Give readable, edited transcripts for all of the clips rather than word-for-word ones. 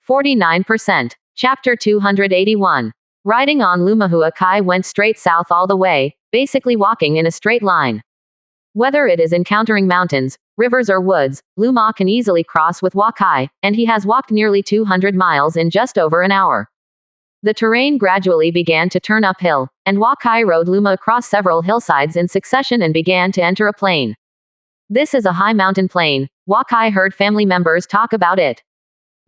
49%. Chapter 281. Riding on Luma, Huakai went straight south all the way, basically walking in a straight line. Whether it is encountering mountains, rivers or woods, Luma can easily cross with Huakai, and he has walked nearly 200 miles in just over an hour. The terrain gradually began to turn uphill, and Huakai rode Luma across several hillsides in succession and began to enter a plain. This is a high mountain plain. Huakai heard family members talk about it.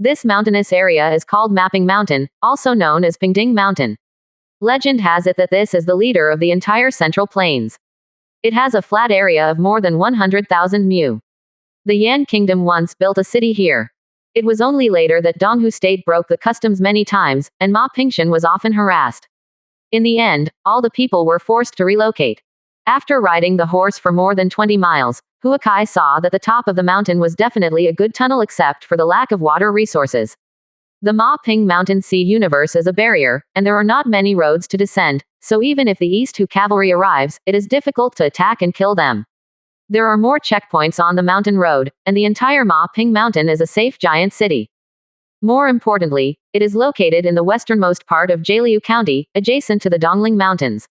This mountainous area is called Mapping Mountain, also known as Pingding Mountain. Legend has it that this is the leader of the entire Central Plains. It has a flat area of more than 100,000 mu. The Yan Kingdom once built a city here. It was only later that Donghu State broke the customs many times, and Ma Pingshan was often harassed. In the end, all the people were forced to relocate. After riding the horse for more than 20 miles, Huakai saw that the top of the mountain was definitely a good tunnel except for the lack of water resources. The Ma Ping Mountain Sea universe is a barrier, and there are not many roads to descend, so even if the East Hu cavalry arrives, it is difficult to attack and kill them. There are more checkpoints on the mountain road, and the entire Ma Ping Mountain is a safe giant city. More importantly, it is located in the westernmost part of Jialiu County, adjacent to the Dongling Mountains.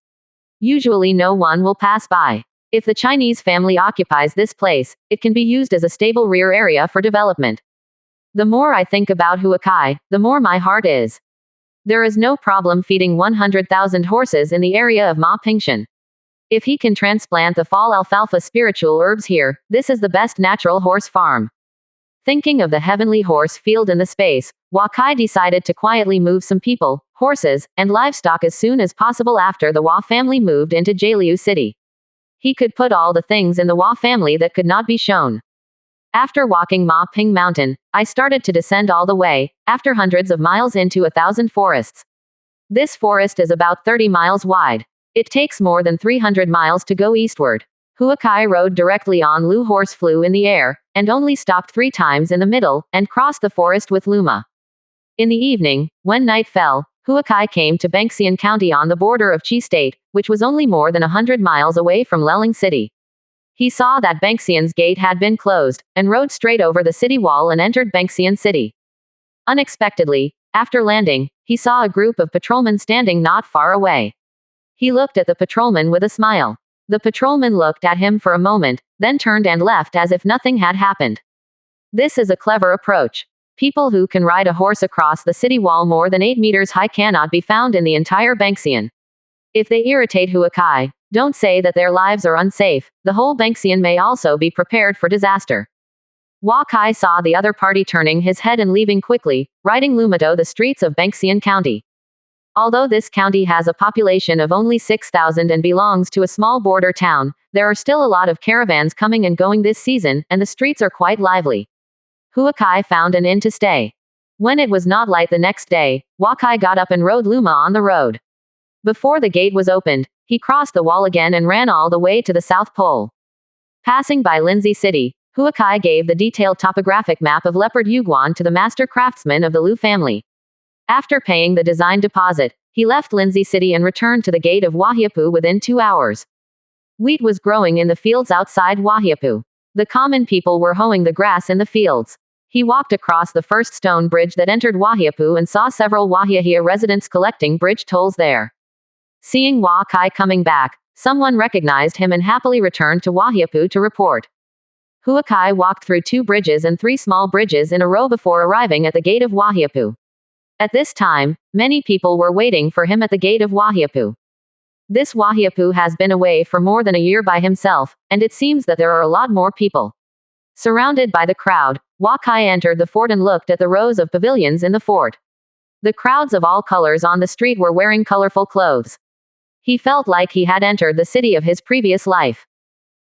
Usually no one will pass by. If the Chinese family occupies this place, it can be used as a stable rear area for development. The more I think about Huakai, the more my heart is. There is no problem feeding 100,000 horses in the area of Ma Pingshan. If he can transplant the fall alfalfa spiritual herbs here, this is the best natural horse farm. Thinking of the heavenly horse field in the space, Huakai decided to quietly move some people, horses, and livestock as soon as possible after the Hua family moved into Jialiu City. He could put all the things in the Hua family that could not be shown. After walking Ma Ping Mountain, I started to descend all the way, after hundreds of miles into 1,000 forests. This forest is about 30 miles wide. It takes more than 300 miles to go eastward. Huakai rode directly on Lu horse flew in the air, and only stopped 3 times in the middle, and crossed the forest with Luma. In the evening, when night fell, Huakai came to Bangxian County on the border of Qi State, which was only more than 100 miles away from Leling City. He saw that Bangxian's gate had been closed, and rode straight over the city wall and entered Bangxian City. Unexpectedly, after landing, he saw a group of patrolmen standing not far away. He looked at the patrolman with a smile. The patrolman looked at him for a moment, then turned and left as if nothing had happened. This is a clever approach. People who can ride a horse across the city wall more than 8 meters high cannot be found in the entire Bangxian. If they irritate Huakai, don't say that their lives are unsafe, the whole Bangxian may also be prepared for disaster. Huakai saw the other party turning his head and leaving quickly, riding Lumato the streets of Bangxian County. Although this county has a population of only 6,000 and belongs to a small border town, there are still a lot of caravans coming and going this season, and the streets are quite lively. Huakai found an inn to stay. When it was not light the next day, Huakai got up and rode Luma on the road. Before the gate was opened, he crossed the wall again and ran all the way to the South Pole. Passing by Lindsay City, Huakai gave the detailed topographic map of Leopard Yuguan to the master craftsman of the Lu family. After paying the design deposit, he left Lindsay City and returned to the gate of Wahiapu within 2 hours. Wheat was growing in the fields outside Wahiapu. The common people were hoeing the grass in the fields. He walked across the first stone bridge that entered Wahiapu and saw several Wahiahia residents collecting bridge tolls there. Seeing Huakai coming back, someone recognized him and happily returned to Wahiapu to report. Huakai walked through 2 bridges and 3 small bridges in a row before arriving at the gate of Wahiapu. At this time, many people were waiting for him at the gate of Wahiapu. This Wahiapu has been away for more than a year by himself, and it seems that there are a lot more people. Surrounded by the crowd, Huakai entered the fort and looked at the rows of pavilions in the fort. The crowds of all colors on the street were wearing colorful clothes. He felt like he had entered the city of his previous life.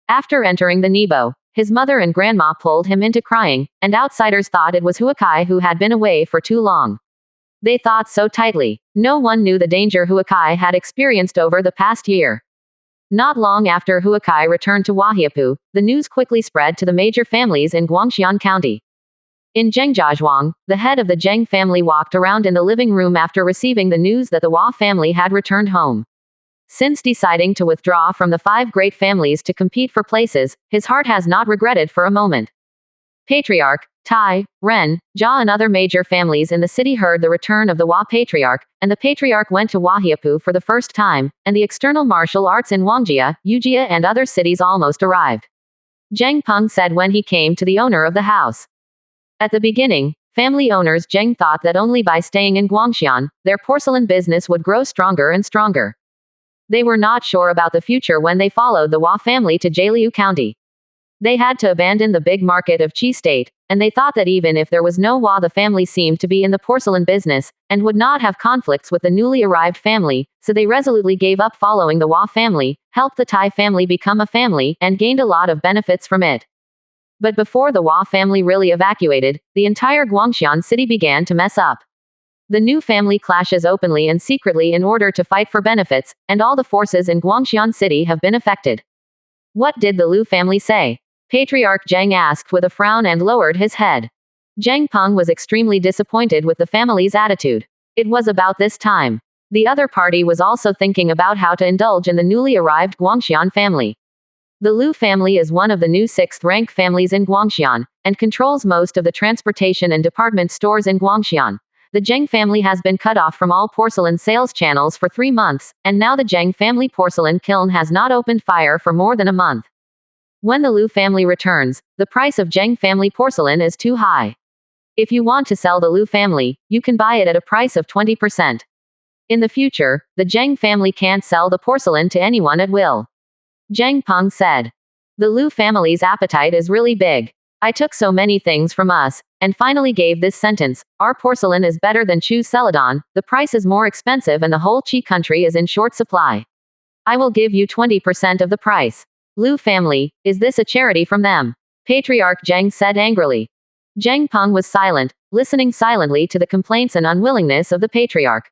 After entering the Nebo, his mother and grandma pulled him into crying, and outsiders thought it was Huakai who had been away for too long. They thought so tightly. No one knew the danger Huakai had experienced over the past year. Not long after Huakai returned to Wahiapu, the news quickly spread to the major families in Guangxian County. In Zhengjiazhuang, the head of the Zheng family walked around in the living room after receiving the news that the Hua family had returned home. Since deciding to withdraw from the 5 great families to compete for places, his heart has not regretted for a moment. Patriarch, Tai, Ren, Jia and other major families in the city heard the return of the Hua Patriarch, and the Patriarch went to Huahiapu for the first time, and the external martial arts in Wangjia, Yujia and other cities almost arrived. Zheng Peng said when he came to the owner of the house. At the beginning, family owners Zheng thought that only by staying in Guangxian, their porcelain business would grow stronger and stronger. They were not sure about the future when they followed the Hua family to Jialiu County. They had to abandon the big market of Qi State, and they thought that even if there was no Hua, the family seemed to be in the porcelain business, and would not have conflicts with the newly arrived family, so they resolutely gave up following the Hua family, helped the Tai family become a family, and gained a lot of benefits from it. But before the Hua family really evacuated, the entire Guangxian city began to mess up. The new family clashes openly and secretly in order to fight for benefits, and all the forces in Guangxian city have been affected. What did the Lu family say? Patriarch Zheng asked with a frown and lowered his head. Zheng Peng was extremely disappointed with the family's attitude. It was about this time. The other party was also thinking about how to indulge in the newly arrived Guangxian family. The Lu family is one of the new 6th-rank families in Guangxian, and controls most of the transportation and department stores in Guangxian. The Zheng family has been cut off from all porcelain sales channels for 3 months, and now the Zheng family porcelain kiln has not opened fire for more than a month. When the Lu family returns, the price of Zheng family porcelain is too high. If you want to sell the Lu family, you can buy it at a price of 20%. In the future, the Zheng family can't sell the porcelain to anyone at will. Zheng Peng said. The Lu family's appetite is really big. I took so many things from us, and finally gave this sentence: our porcelain is better than Chu Celadon, the price is more expensive and the whole Qi country is in short supply. I will give you 20% of the price. Lu family, is this a charity from them? Patriarch Zheng said angrily. Zheng Peng was silent, listening silently to the complaints and unwillingness of the patriarch.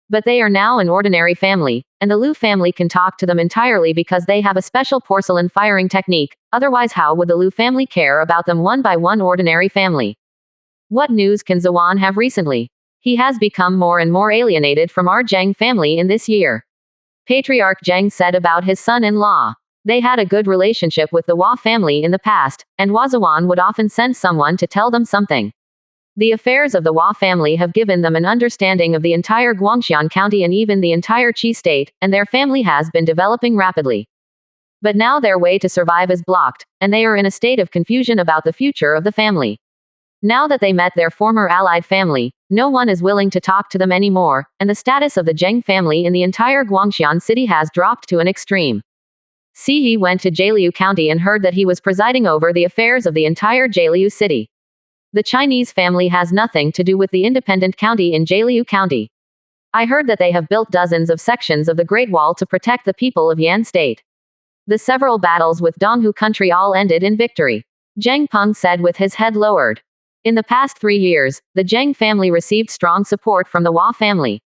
But they are now an ordinary family, and the Lu family can talk to them entirely because they have a special porcelain firing technique, otherwise how would the Lu family care about them one by one ordinary family? What news can Zuan have recently? He has become more and more alienated from our Zheng family in this year. Patriarch Zheng said about his son-in-law. They had a good relationship with the Hua family in the past, and Huazuan would often send someone to tell them something. The affairs of the Hua family have given them an understanding of the entire Guangxian county and even the entire Qi state, and their family has been developing rapidly. But now their way to survive is blocked, and they are in a state of confusion about the future of the family. Now that they met their former allied family, no one is willing to talk to them anymore, and the status of the Zheng family in the entire Guangxian city has dropped to an extreme. He went to Jialiu County and heard that he was presiding over the affairs of the entire Jialiu city. The Chinese family has nothing to do with the independent county in Jialiu County. I heard that they have built dozens of sections of the Great Wall to protect the people of Yan State. The several battles with Donghu country all ended in victory. Zheng Peng said with his head lowered. In the past 3 years, the Zheng family received strong support from the Hua family.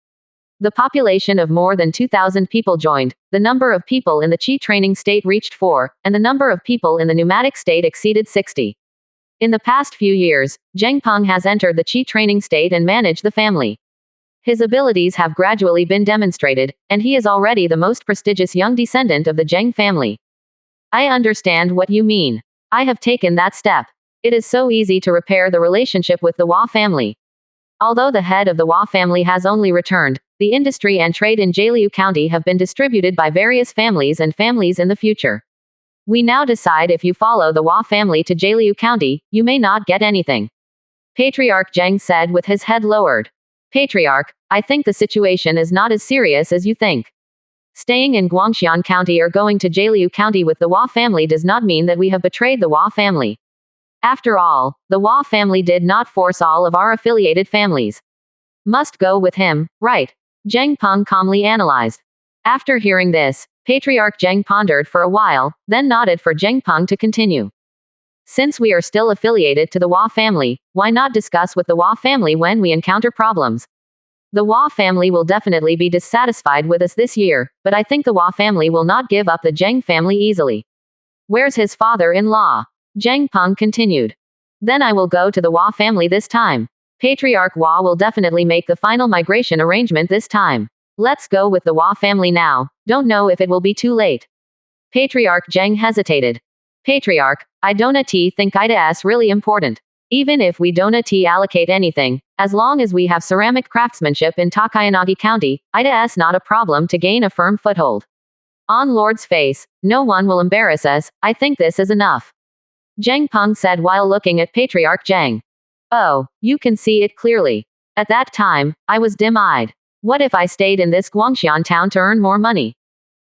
The population of more than 2,000 people joined, the number of people in the Qi training state reached 4, and the number of people in the pneumatic state exceeded 60. In the past few years, Zheng Peng has entered the Qi training state and managed the family. His abilities have gradually been demonstrated, and he is already the most prestigious young descendant of the Zheng family. I understand what you mean. I have taken that step. It is so easy to repair the relationship with the Hua family. Although the head of the Hua family has only returned, the industry and trade in Jialiu County have been distributed by various families and families in the future. We now decide if you follow the Hua family to Jialiu County, you may not get anything. Patriarch Zheng said with his head lowered. Patriarch, I think the situation is not as serious as you think. Staying in Guangxian County or going to Jialiu County with the Hua family does not mean that we have betrayed the Hua family. After all, the Hua family did not force all of our affiliated families. Must go with him, right? Zheng Peng calmly analyzed. After hearing this, Patriarch Zheng pondered for a while, then nodded for Zheng Peng to continue. Since we are still affiliated to the Hua family, why not discuss with the Hua family when we encounter problems? The Hua family will definitely be dissatisfied with us this year, but I think the Hua family will not give up the Zheng family easily. Where's his father-in-law? Zheng Peng continued. Then I will go to the Hua family this time. Patriarch Hua will definitely make the final migration arrangement this time. Let's go with the Hua family now, don't know if it will be too late. Patriarch Zheng hesitated. Patriarch, I don't think IDAS really important. Even if we don't allocate anything, as long as we have ceramic craftsmanship in Takayanagi County, IDAS not a problem to gain a firm foothold. On Lord's face, no one will embarrass us, I think this is enough. Zheng Peng said while looking at Patriarch Zheng. Oh, you can see it clearly. At that time, I was dim-eyed. What if I stayed in this Guangxian town to earn more money?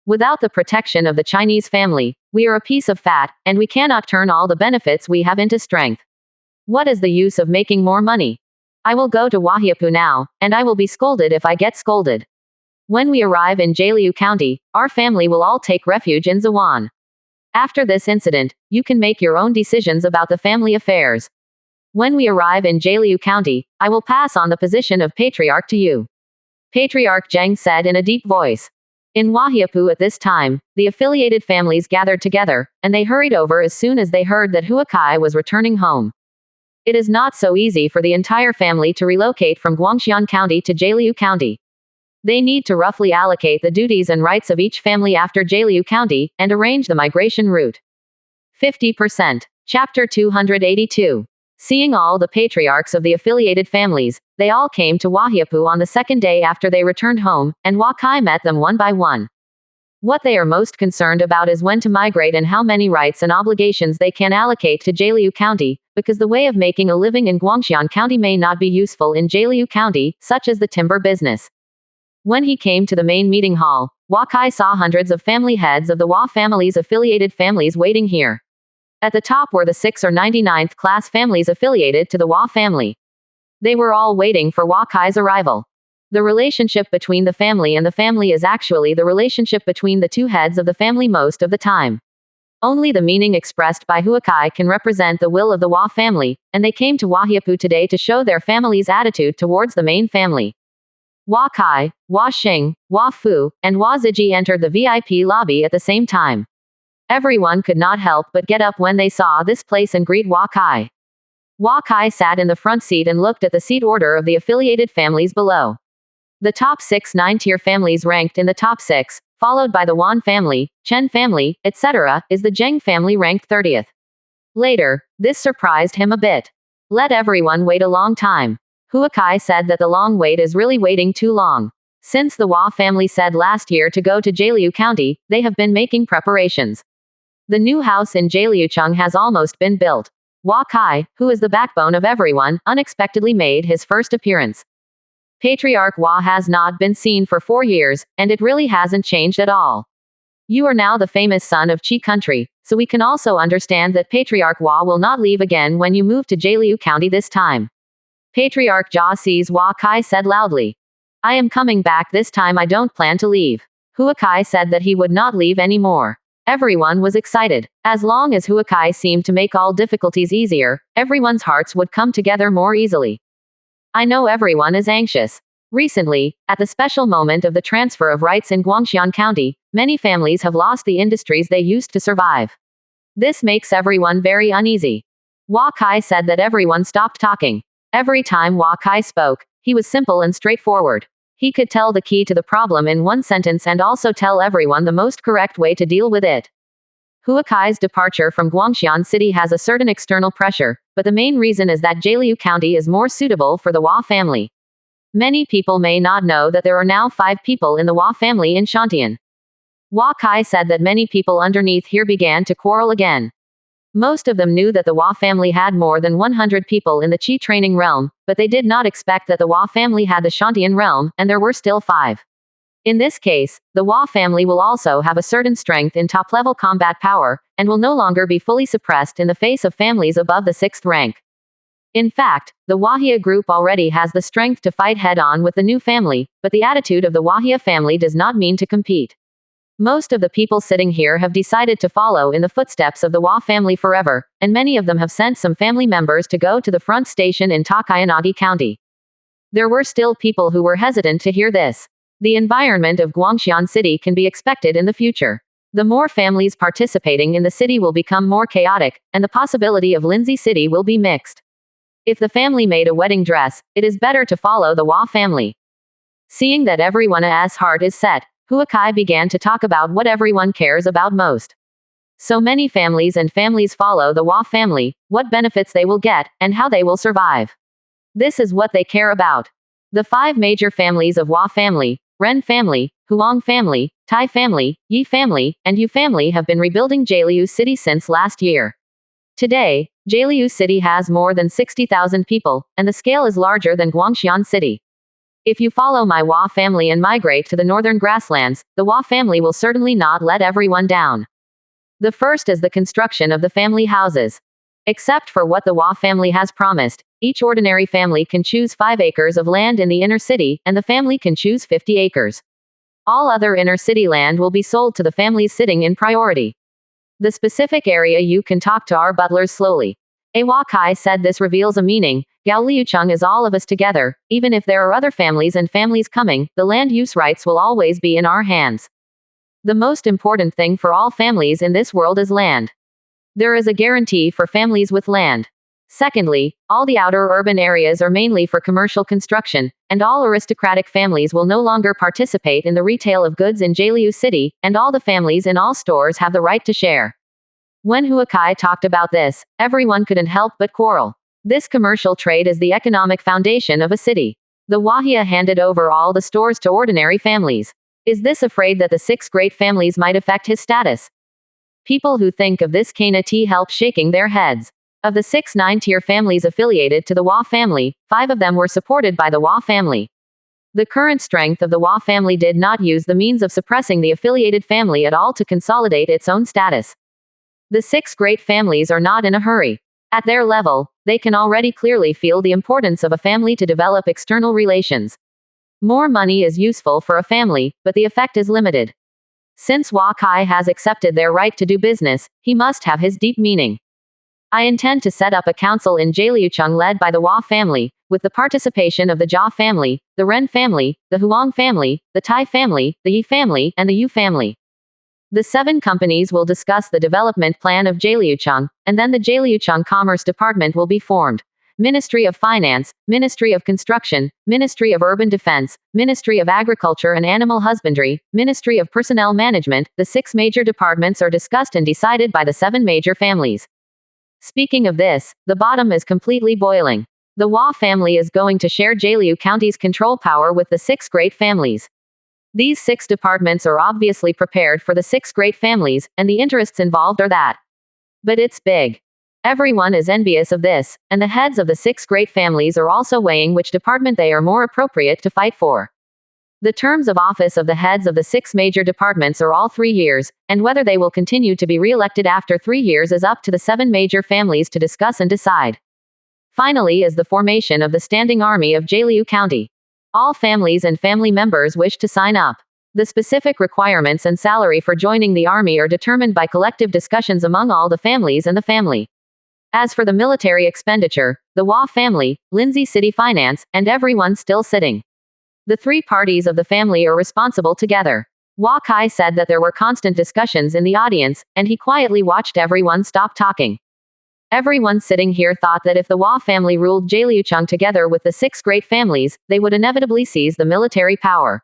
Without the protection of the Chinese family, we are a piece of fat, and we cannot turn all the benefits we have into strength. What is the use of making more money? I will go to Wahiapu now, and I will be scolded if I get scolded. When we arrive in Jialiu County, our family will all take refuge in Zawan. After this incident, you can make your own decisions about the family affairs. When we arrive in Jialiu County, I will pass on the position of Patriarch to you. Patriarch Zheng said in a deep voice. In Wahiapu at this time, the affiliated families gathered together, and they hurried over as soon as they heard that Huakai was returning home. It is not so easy for the entire family to relocate from Guangxian County to Jialiu County. They need to roughly allocate the duties and rights of each family after Jialiu County, and arrange the migration route. 50%. Chapter 282. Seeing all the patriarchs of the affiliated families, they all came to Wahiapu on the second day after they returned home, and Wakai met them one by one. What they are most concerned about is when to migrate and how many rights and obligations they can allocate to Jialiu County, because the way of making a living in Guangxian County may not be useful in Jialiu County, such as the timber business. When he came to the main meeting hall, Wakai saw hundreds of family heads of the Wa family's affiliated families waiting here. At the top were the 6th or 99th class families affiliated to the Wa family. They were all waiting for Wakai's arrival. The relationship between the family and the family is actually the relationship between the two heads of the family most of the time. Only the meaning expressed by Huakai can represent the will of the Wa family, and they came to Wahiapu today to show their family's attitude towards the main family. Wa Kai, Wa Xing, Wa Fu, and Wa Ziji entered the VIP lobby at the same time. Everyone could not help but get up when they saw this place and greet Wa Kai. Wa Kai sat in the front seat and looked at the seat order of the affiliated families below. The top 6 9-tier families ranked in the top 6, followed by the Wan family, Chen family, etc., is the Zheng family ranked 30th. Later, this surprised him a bit. Let everyone wait a long time. Huakai said that the long wait is really waiting too long. Since the Wa family said last year to go to Jialiu County, they have been making preparations. The new house in Jialiucheng has almost been built. Wa Kai, who is the backbone of everyone, unexpectedly made his first appearance. Patriarch Wa has not been seen for 4 years, and it really hasn't changed at all. You are now the famous son of Qi country, so we can also understand that Patriarch Wa will not leave again when you move to Jialiu County this time. Patriarch Jia sees Wa Kai said loudly. I am coming back this time, I don't plan to leave. Huakai said that he would not leave anymore. Everyone was excited. As long as Huakai seemed to make all difficulties easier, everyone's hearts would come together more easily. I know everyone is anxious. Recently, at the special moment of the transfer of rights in Guangxian County, many families have lost the industries they used to survive. This makes everyone very uneasy. Wa Kai said that everyone stopped talking. Every time Wa Kai spoke, he was simple and straightforward. He could tell the key to the problem in one sentence and also tell everyone the most correct way to deal with it. Huakai's departure from Guangxian City has a certain external pressure, but the main reason is that Jialiu County is more suitable for the Wa family. Many people may not know that there are now 5 people in the Wa family in Shantian. Wa Kai said that many people underneath here began to quarrel again. Most of them knew that the Wa family had more than 100 people in the Qi training realm, but they did not expect that the Wa family had the Shantian realm, and there were still 5. In this case, the Wa family will also have a certain strength in top-level combat power, and will no longer be fully suppressed in the face of families above the 6th rank. In fact, the Wahia group already has the strength to fight head-on with the new family, but the attitude of the Wahia family does not mean to compete. Most of the people sitting here have decided to follow in the footsteps of the Wa family forever, and many of them have sent some family members to go to the front station in Takayanagi County. There were still people who were hesitant to hear this. The environment of Guangxian City can be expected in the future. The more families participating in the city will become more chaotic, and the possibility of Lindsay City will be mixed. If the family made a wedding dress, it is better to follow the Wa family. Seeing that everyone's heart is set, Huakai began to talk about what everyone cares about most. So many families follow the Wa family, what benefits they will get, and how they will survive. This is what they care about. The 5 major families of Wa family, Ren family, Huang family, Tai family, Yi family, and Yu family have been rebuilding Jialiu City since last year. Today, Jialiu City has more than 60,000 people, and the scale is larger than Guangxian City. If you follow my Wa family and migrate to the northern grasslands, the Wa family will certainly not let everyone down. The first is the construction of the family houses. Except for what the Wa family has promised, each ordinary family can choose 5 acres of land in the inner city, and the family can choose 50 acres. All other inner city land will be sold to the families sitting in priority. The specific area you can talk to our butlers slowly. Awa Kai said this reveals a meaning. Gao Liucheng is all of us together, even if there are other families and families coming, the land use rights will always be in our hands. The most important thing for all families in this world is land. There is a guarantee for families with land. Secondly, all the outer urban areas are mainly for commercial construction, and all aristocratic families will no longer participate in the retail of goods in Jialiu City, and all the families in all stores have the right to share. When Huakai talked about this, everyone couldn't help but quarrel. This commercial trade is the economic foundation of a city. The Wahia handed over all the stores to ordinary families. Is this afraid that the 6 great families might affect his status? People who think of this Kana T help shaking their heads. Of the 6 9-tier families affiliated to the Wa family, 5 of them were supported by the Wa family. The current strength of the Wa family did not use the means of suppressing the affiliated family at all to consolidate its own status. The 6 great families are not in a hurry. At their level, they can already clearly feel the importance of a family to develop external relations. More money is useful for a family, but the effect is limited. Since Wa Kai has accepted their right to do business, he must have his deep meaning. I intend to set up a council in Jialiucheng led by the Wa family, with the participation of the Jia family, the Ren family, the Huang family, the Tai family, the Yi family, and the Yu family. The 7 companies will discuss the development plan of Jialiucheng, and then the Jialiucheng Commerce Department will be formed. Ministry of Finance, Ministry of Construction, Ministry of Urban Defense, Ministry of Agriculture and Animal Husbandry, Ministry of Personnel Management. The 6 major departments are discussed and decided by the 7 major families. Speaking of this, the bottom is completely boiling. The Wa family is going to share Jialiu County's control power with the 6 great families. These 6 departments are obviously prepared for the 6 great families, and the interests involved are that. But it's big. Everyone is envious of this, and the heads of the 6 great families are also weighing which department they are more appropriate to fight for. The terms of office of the heads of the 6 major departments are all 3 years, and whether they will continue to be re-elected after 3 years is up to the 7 major families to discuss and decide. Finally is the formation of the Standing Army of Jialiu County. All families and family members wish to sign up. The specific requirements and salary for joining the army are determined by collective discussions among all the families and the family. As for the military expenditure, the Wa family, Lindsay City Finance, and everyone still sitting. The 3 parties of the family are responsible together. Wa Kai said that there were constant discussions in the audience, and he quietly watched everyone stop talking. Everyone sitting here thought that if the Wa family ruled Jialiucheng together with the 6 great families, they would inevitably seize the military power.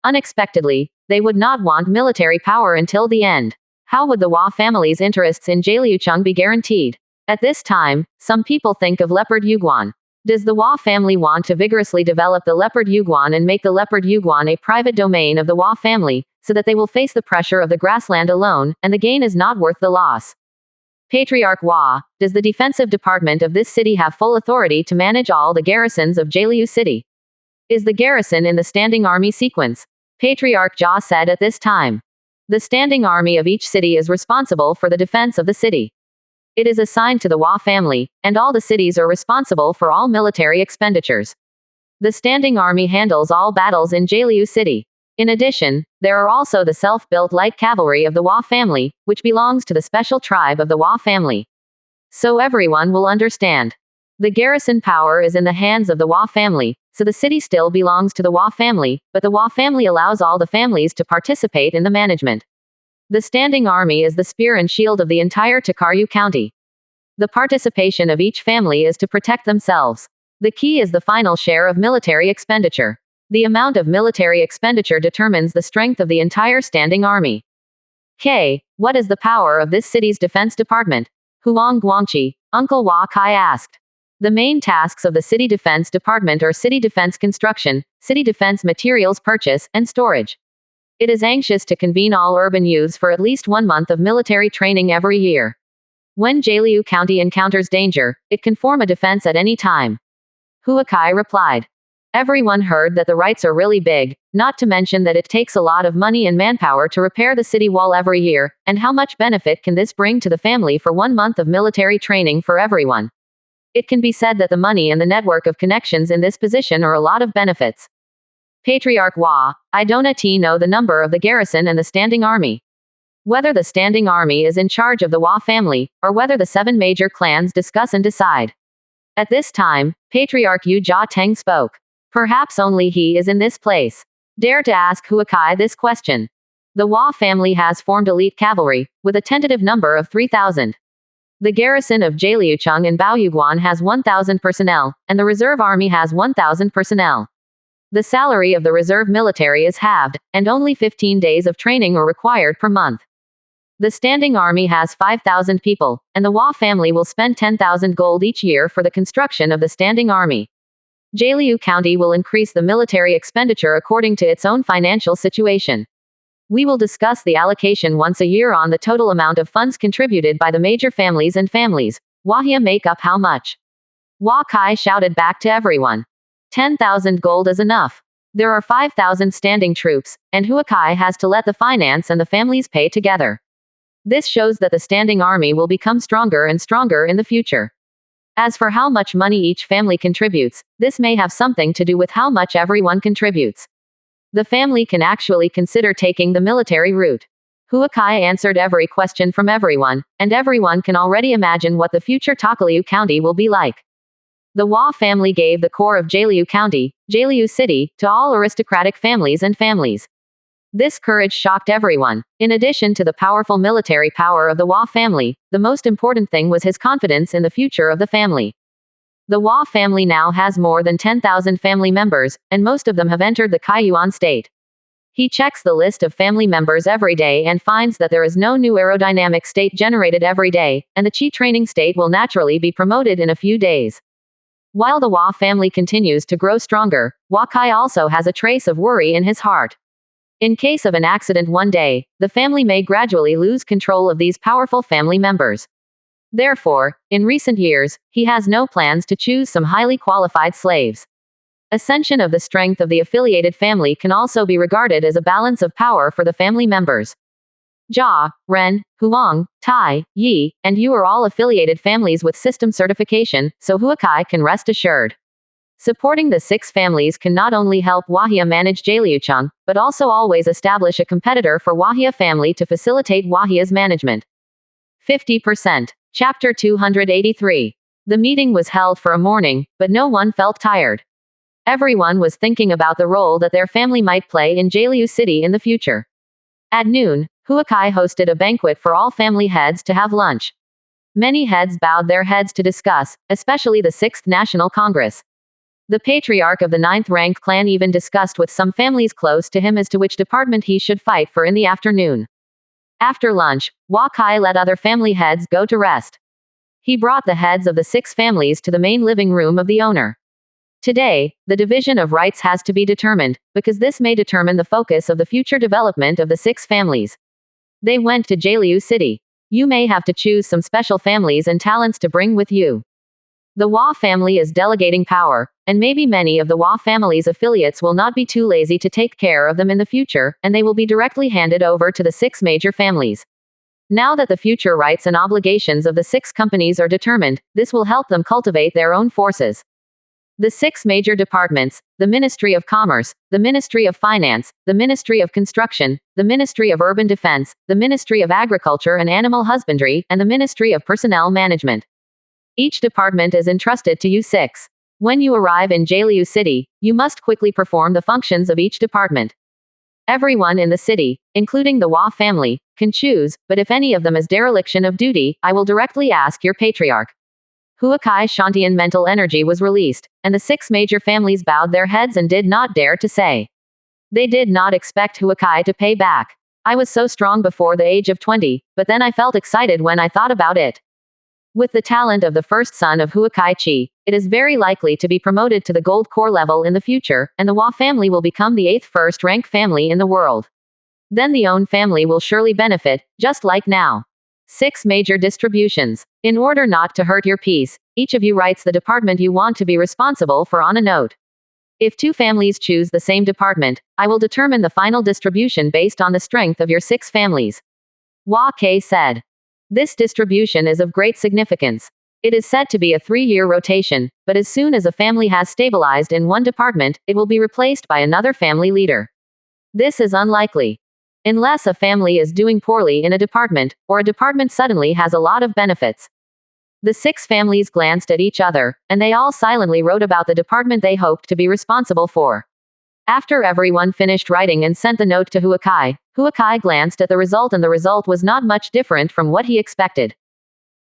Unexpectedly, they would not want military power until the end. How would the Wa family's interests in Jialiucheng be guaranteed? At this time, some people think of Leopard Yuguan. Does the Wa family want to vigorously develop the Leopard Yuguan and make the Leopard Yuguan a private domain of the Wa family, so that they will face the pressure of the grassland alone, and the gain is not worth the loss? Patriarch Wa, does the defensive department of this city have full authority to manage all the garrisons of Jialiu City? Is the garrison in the standing army sequence? Patriarch Jia said at this time. The standing army of each city is responsible for the defense of the city. It is assigned to the Wa family, and all the cities are responsible for all military expenditures. The standing army handles all battles in Jialiu City. In addition, there are also the self-built light cavalry of the Wa family, which belongs to the special tribe of the Wa family. So everyone will understand. The garrison power is in the hands of the Wa family, so the city still belongs to the Wa family, but the Wa family allows all the families to participate in the management. The standing army is the spear and shield of the entire Tokaryu County. The participation of each family is to protect themselves. The key is the final share of military expenditure. The amount of military expenditure determines the strength of the entire standing army. What is the power of this city's defense department? Huang Guangqi, Uncle Hua Kai asked. The main tasks of the city defense department are city defense construction, city defense materials purchase, and storage. It is anxious to convene all urban youths for at least 1 month of military training every year. When Jialiu County encounters danger, it can form a defense at any time. Huakai replied. Everyone heard that the rights are really big, not to mention that it takes a lot of money and manpower to repair the city wall every year, and how much benefit can this bring to the family for 1 month of military training for everyone? It can be said that the money and the network of connections in this position are a lot of benefits. Patriarch Hua, I don't know the number of the garrison and the standing army. Whether the standing army is in charge of the Hua family, or whether the 7 major clans discuss and decide. At this time, Patriarch Yu Jia Teng spoke. Perhaps only he is in this place. Dare to ask Huakai this question. The Hua family has formed elite cavalry, with a tentative number of 3,000. The garrison of Jialiucheng and Baoyuguan has 1,000 personnel, and the reserve army has 1,000 personnel. The salary of the reserve military is halved, and only 15 days of training are required per month. The standing army has 5,000 people, and the Hua family will spend 10,000 gold each year for the construction of the standing army. Jialiu County will increase the military expenditure according to its own financial situation. We will discuss the allocation once a year on the total amount of funds contributed by the major families and families. Wahia make up how much? Hua Kai shouted back to everyone. 10,000 gold is enough. There are 5,000 standing troops, and Huakai has to let the finance and the families pay together. This shows that the standing army will become stronger and stronger in the future. As for how much money each family contributes, this may have something to do with how much everyone contributes. The family can actually consider taking the military route. Huakai answered every question from everyone, and everyone can already imagine what the future Takaliu County will be like. The Hua family gave the core of Jialiu County, Jialiu City, to all aristocratic families and families. This courage shocked everyone. In addition to the powerful military power of the Hua family, the most important thing was his confidence in the future of the family. The Hua family now has more than 10,000 family members, and most of them have entered the Kaiyuan state. He checks the list of family members every day and finds that there is no new aerodynamic state generated every day, and the Qi training state will naturally be promoted in a few days. While the Hua family continues to grow stronger, Hua Kai also has a trace of worry in his heart. In case of an accident one day, the family may gradually lose control of these powerful family members. Therefore, in recent years, he has no plans to choose some highly qualified slaves. Ascension of the strength of the affiliated family can also be regarded as a balance of power for the family members. Jia, Ren, Huang, Tai, Yi, and Yu are all affiliated families with system certification, so Huakai can rest assured. Supporting the 6 families can not only help Wahia manage Jialiucheng, but also always establish a competitor for Wahia family to facilitate Wahia's management. 50%. Chapter 283. The meeting was held for a morning, but no one felt tired. Everyone was thinking about the role that their family might play in Jialiu City in the future. At noon, Huakai hosted a banquet for all family heads to have lunch. Many heads bowed their heads to discuss, especially the 6th National Congress. The patriarch of the 9th rank clan even discussed with some families close to him as to which department he should fight for in the afternoon. After lunch, Hua Kai let other family heads go to rest. He brought the heads of the 6 families to the main living room of the owner. Today, the division of rights has to be determined, because this may determine the focus of the future development of the 6 families. They went to Jialiu City. You may have to choose some special families and talents to bring with you. The Hua family is delegating power, and maybe many of the Hua family's affiliates will not be too lazy to take care of them in the future, and they will be directly handed over to the 6 major families. Now that the future rights and obligations of the 6 companies are determined, this will help them cultivate their own forces. The 6 major departments, the Ministry of Commerce, the Ministry of Finance, the Ministry of Construction, the Ministry of Urban Defense, the Ministry of Agriculture and Animal Husbandry, and the Ministry of Personnel Management. Each department is entrusted to you 6. When you arrive in Jialiu City, you must quickly perform the functions of each department. Everyone in the city, including the Hua family, can choose, but if any of them is dereliction of duty, I will directly ask your patriarch. Huakai Shantian mental energy was released, and the 6 major families bowed their heads and did not dare to say. They did not expect Huakai to pay back. I was so strong before the age of 20, but then I felt excited when I thought about it. With the talent of the first son of Huakai Chi, it is very likely to be promoted to the gold core level in the future, and the Hua family will become the 8th first-rank family in the world. Then the Own family will surely benefit, just like now. 6 major distributions. In order not to hurt your peace, each of you writes the department you want to be responsible for on a note. If 2 families choose the same department, I will determine the final distribution based on the strength of your 6 families. Hua Kei said. This distribution is of great significance. It is said to be a 3-year rotation, but as soon as a family has stabilized in one department, it will be replaced by another family leader. This is unlikely. Unless a family is doing poorly in a department, or a department suddenly has a lot of benefits. The 6 families glanced at each other, and they all silently wrote about the department they hoped to be responsible for. After everyone finished writing and sent the note to Huakai, Huakai glanced at the result, and the result was not much different from what he expected.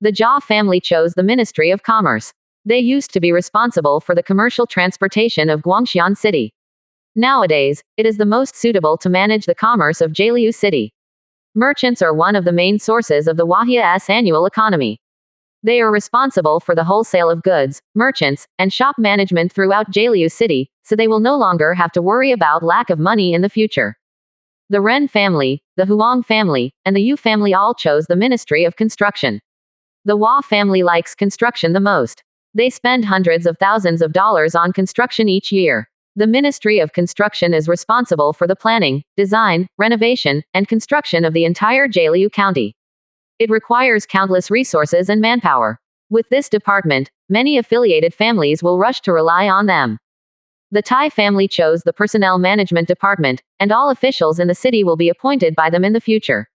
The Jia family chose the Ministry of Commerce. They used to be responsible for the commercial transportation of Guangxian City. Nowadays, it is the most suitable to manage the commerce of Jialiu City. Merchants are one of the main sources of the Wahia's annual economy. They are responsible for the wholesale of goods, merchants, and shop management throughout Jialiu City, so they will no longer have to worry about lack of money in the future. The Ren family, the Huang family, and the Yu family all chose the Ministry of Construction. The Hua family likes construction the most. They spend hundreds of thousands of dollars on construction each year. The Ministry of Construction is responsible for the planning, design, renovation, and construction of the entire Jialiu County. It requires countless resources and manpower. With this department, many affiliated families will rush to rely on them. The Tai family chose the Personnel Management Department, and all officials in the city will be appointed by them in the future.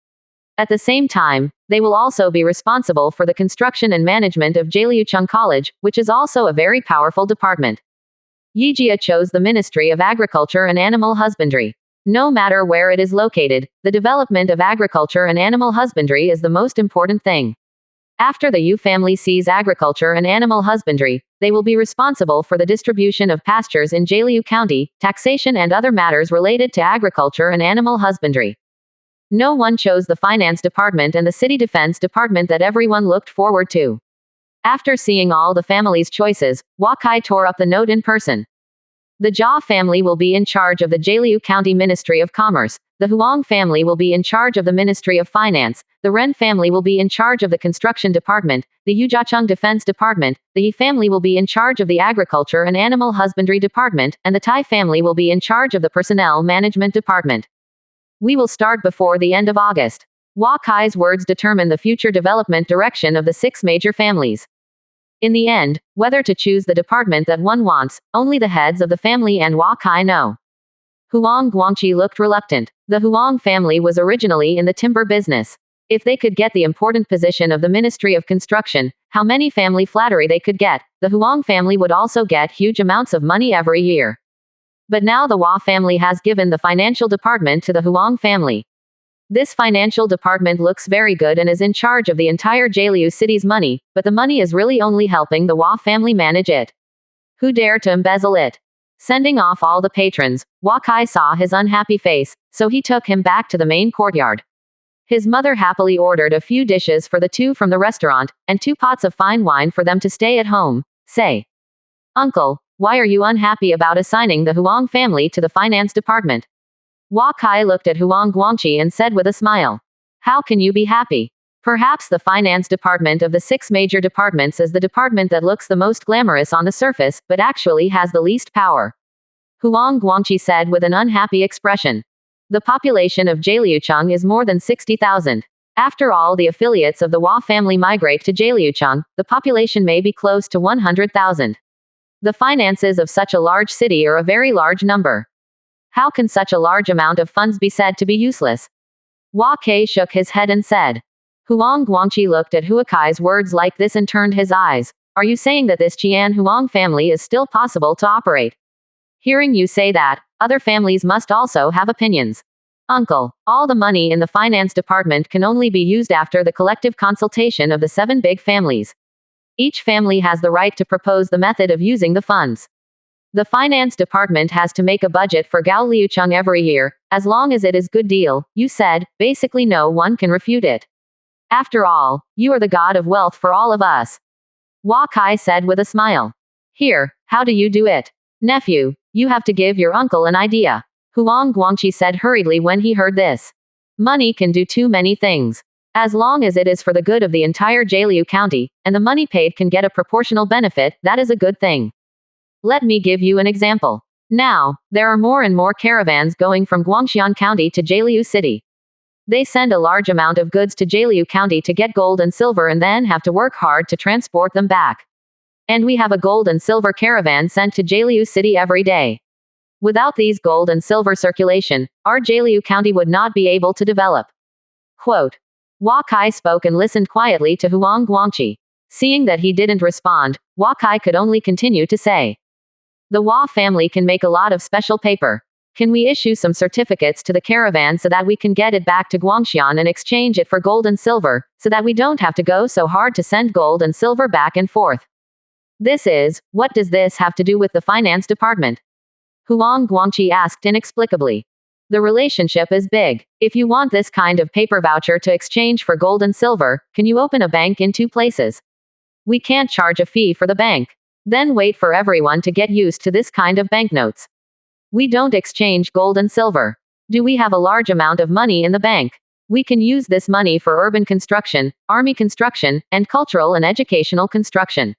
At the same time, they will also be responsible for the construction and management of Jialiucheng College, which is also a very powerful department. Yijia chose the Ministry of Agriculture and Animal Husbandry. No matter where it is located, the development of agriculture and animal husbandry is the most important thing. After the Yu family sees agriculture and animal husbandry, they will be responsible for the distribution of pastures in Jialiu County, taxation and other matters related to agriculture and animal husbandry. No one chose the Finance Department and the City Defense Department that everyone looked forward to. After seeing all the families' choices, Hua Kai tore up the note in person. The Jia family will be in charge of the Jialiu County Ministry of Commerce, the Huang family will be in charge of the Ministry of Finance, the Ren family will be in charge of the Construction Department, the Yujiacheng Defense Department, the Yi family will be in charge of the Agriculture and Animal Husbandry Department, and the Tai family will be in charge of the Personnel Management Department. We will start before the end of August. Hua Kai's words determine the future development direction of the 6 major families. In the end, whether to choose the department that one wants, only the heads of the family and Hua Kai know. Huang Guangqi looked reluctant. The Huang family was originally in the timber business. If they could get the important position of the Ministry of Construction, how many family flattery they could get, the Huang family would also get huge amounts of money every year. But now the Hua family has given the financial department to the Huang family. This financial department looks very good and is in charge of the entire Jialiu city's money, but the money is really only helping the Hua family manage it. Who dare to embezzle it? Sending off all the patrons, Hua Kai saw his unhappy face, so he took him back to the main courtyard. His mother happily ordered a few dishes for the 2 from the restaurant, and 2 pots of fine wine for them to stay at home. Say, "Uncle, why are you unhappy about assigning the Huang family to the finance department?" Hua Kai looked at Huang Guangqi and said with a smile, "How can you be happy? Perhaps the finance department of the 6 major departments is the department that looks the most glamorous on the surface, but actually has the least power." Huang Guangqi said with an unhappy expression. The population of Jialiucheng is more than 60,000. After all the affiliates of the Hua family migrate to Jialiucheng, the population may be close to 100,000. The finances of such a large city are a very large number. How can such a large amount of funds be said to be useless? Hua Kai shook his head and said. Huang Guangqi looked at Hua Kai's words like this and turned his eyes. Are you saying that this Qian Huang family is still possible to operate? Hearing you say that, other families must also have opinions. Uncle, all the money in the finance department can only be used after the collective consultation of the 7 big families. Each family has the right to propose the method of using the funds. The finance department has to make a budget for Gao Liucheng every year, as long as it is good deal, you said, basically no one can refute it. After all, you are the god of wealth for all of us. Hua Kai said with a smile. Here, how do you do it? Nephew, you have to give your uncle an idea. Huang Guangqi said hurriedly when he heard this. Money can do too many things. As long as it is for the good of the entire Jialiu County, and the money paid can get a proportional benefit, that is a good thing. Let me give you an example. Now, there are more and more caravans going from Guangxian County to Jialiu City. They send a large amount of goods to Jialiu County to get gold and silver and then have to work hard to transport them back. And we have a gold and silver caravan sent to Jialiu City every day. Without these gold and silver circulation, our Jialiu County would not be able to develop. Quote. Hua Kai spoke and listened quietly to Huang Guangqi. Seeing that he didn't respond, Hua Kai could only continue to say. The Hua family can make a lot of special paper. Can we issue some certificates to the caravan so that we can get it back to Guangxian and exchange it for gold and silver, so that we don't have to go so hard to send gold and silver back and forth? What does this have to do with the finance department? Huang Guangqi asked inexplicably. The relationship is big. If you want this kind of paper voucher to exchange for gold and silver, can you open a bank in 2 places? We can't charge a fee for the bank. Then wait for everyone to get used to this kind of banknotes. We don't exchange gold and silver. Do we have a large amount of money in the bank? We can use this money for urban construction, army construction, and cultural and educational construction.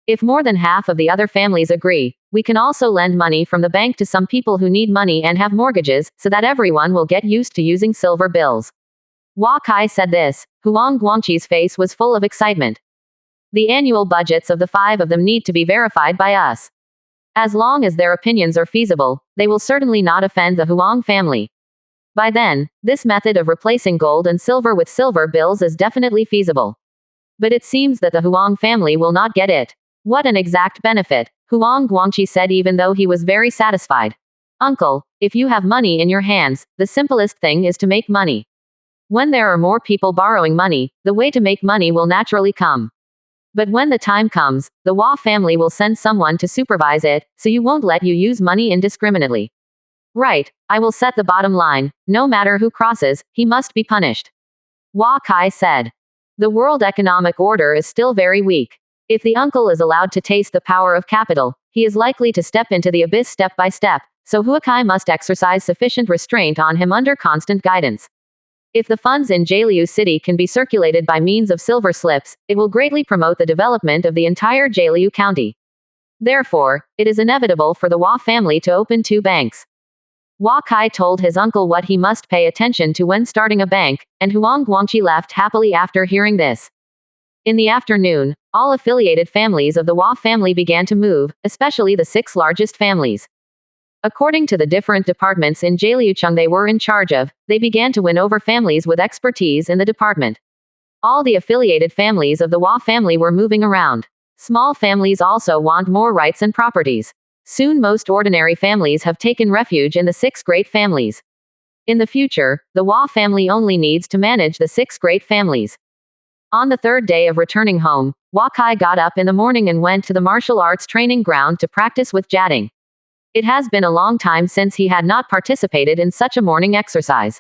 If more than half of the other families agree, we can also lend money from the bank to some people who need money and have mortgages, so that everyone will get used to using silver bills. Hua Kai said this. Huang Guangqi's face was full of excitement. The annual budgets of the 5 of them need to be verified by us. As long as their opinions are feasible, they will certainly not offend the Huang family. By then, this method of replacing gold and silver with silver bills is definitely feasible. But it seems that the Huang family will not get it. What an exact benefit, Huang Guangqi said even though he was very satisfied. Uncle, if you have money in your hands, the simplest thing is to make money. When there are more people borrowing money, the way to make money will naturally come. But when the time comes, the Hua family will send someone to supervise it, so you won't let you use money indiscriminately. Right, I will set the bottom line, no matter who crosses, he must be punished. Hua Kai said. The world economic order is still very weak. If the uncle is allowed to taste the power of capital, he is likely to step into the abyss step by step, so Hua Kai must exercise sufficient restraint on him under constant guidance. If the funds in Jialiu City can be circulated by means of silver slips, it will greatly promote the development of the entire Jialiu County. Therefore, it is inevitable for the Hua family to open 2 banks. Hua Kai told his uncle what he must pay attention to when starting a bank, and Huang Guangqi left happily after hearing this. In the afternoon, all affiliated families of the Hua family began to move, especially the 6 largest families. According to the different departments in Jialiucheng they were in charge of, they began to win over families with expertise in the department. All the affiliated families of the Hua family were moving around. Small families also want more rights and properties. Soon most ordinary families have taken refuge in the 6 great families. In the future, the Hua family only needs to manage the 6 great families. On the 3rd day of returning home, Hua Kai got up in the morning and went to the martial arts training ground to practice with Jiading. It has been a long time since he had not participated in such a morning exercise.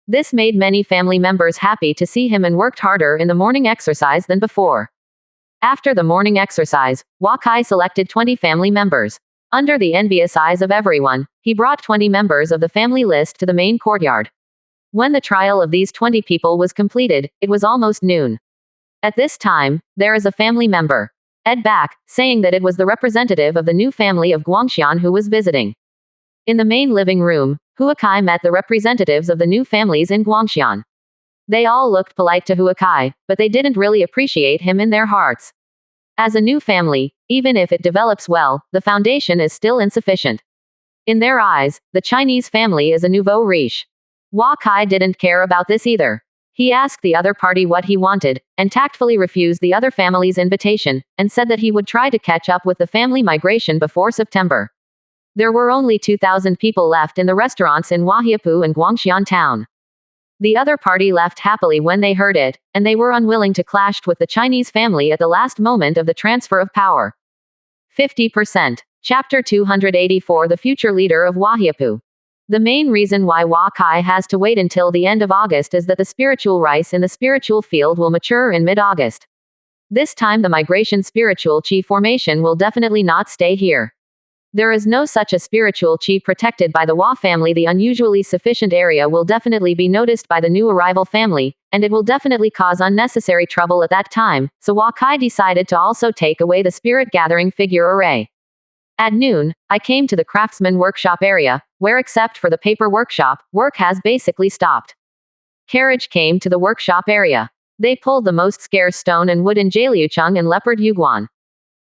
This made many family members happy to see him and worked harder in the morning exercise than before. After the morning exercise, Hua Kai selected 20 family members. Under the envious eyes of everyone, he brought 20 members of the family list to the main courtyard. When the trial of these 20 people was completed, it was almost noon. At this time, there is a family member, Ed back, saying that it was the representative of the new family of Guangxian who was visiting. In the main living room, Hua Kai met the representatives of the new families in Guangxian. They all looked polite to Hua Kai, but they didn't really appreciate him in their hearts. As a new family, even if it develops well, the foundation is still insufficient. In their eyes, the Chinese family is a nouveau riche. Hua Kai didn't care about this either. He asked the other party what he wanted, and tactfully refused the other family's invitation, and said that he would try to catch up with the family migration before September. There were only 2,000 people left in the restaurants in Huahiapu and Guangxian town. The other party left happily when they heard it, and they were unwilling to clash with the Chinese family at the last moment of the transfer of power. 50%. Chapter 284 The Future Leader of Wahiapu. The main reason why Wakai has to wait until the end of August is that the spiritual rice in the spiritual field will mature in mid-August. This time the migration spiritual chi formation will definitely not stay here. There is no such a spiritual chi protected by the Wa family. The unusually sufficient area will definitely be noticed by the new arrival family, and it will definitely cause unnecessary trouble at that time, so Wakai decided to also take away the spirit gathering figure array. At noon, I came to the craftsman workshop area, where except for the paper workshop, work has basically stopped. Carriage came to the workshop area. They pulled the most scarce stone and wood in Jaliuchung and Leopard Yuguan.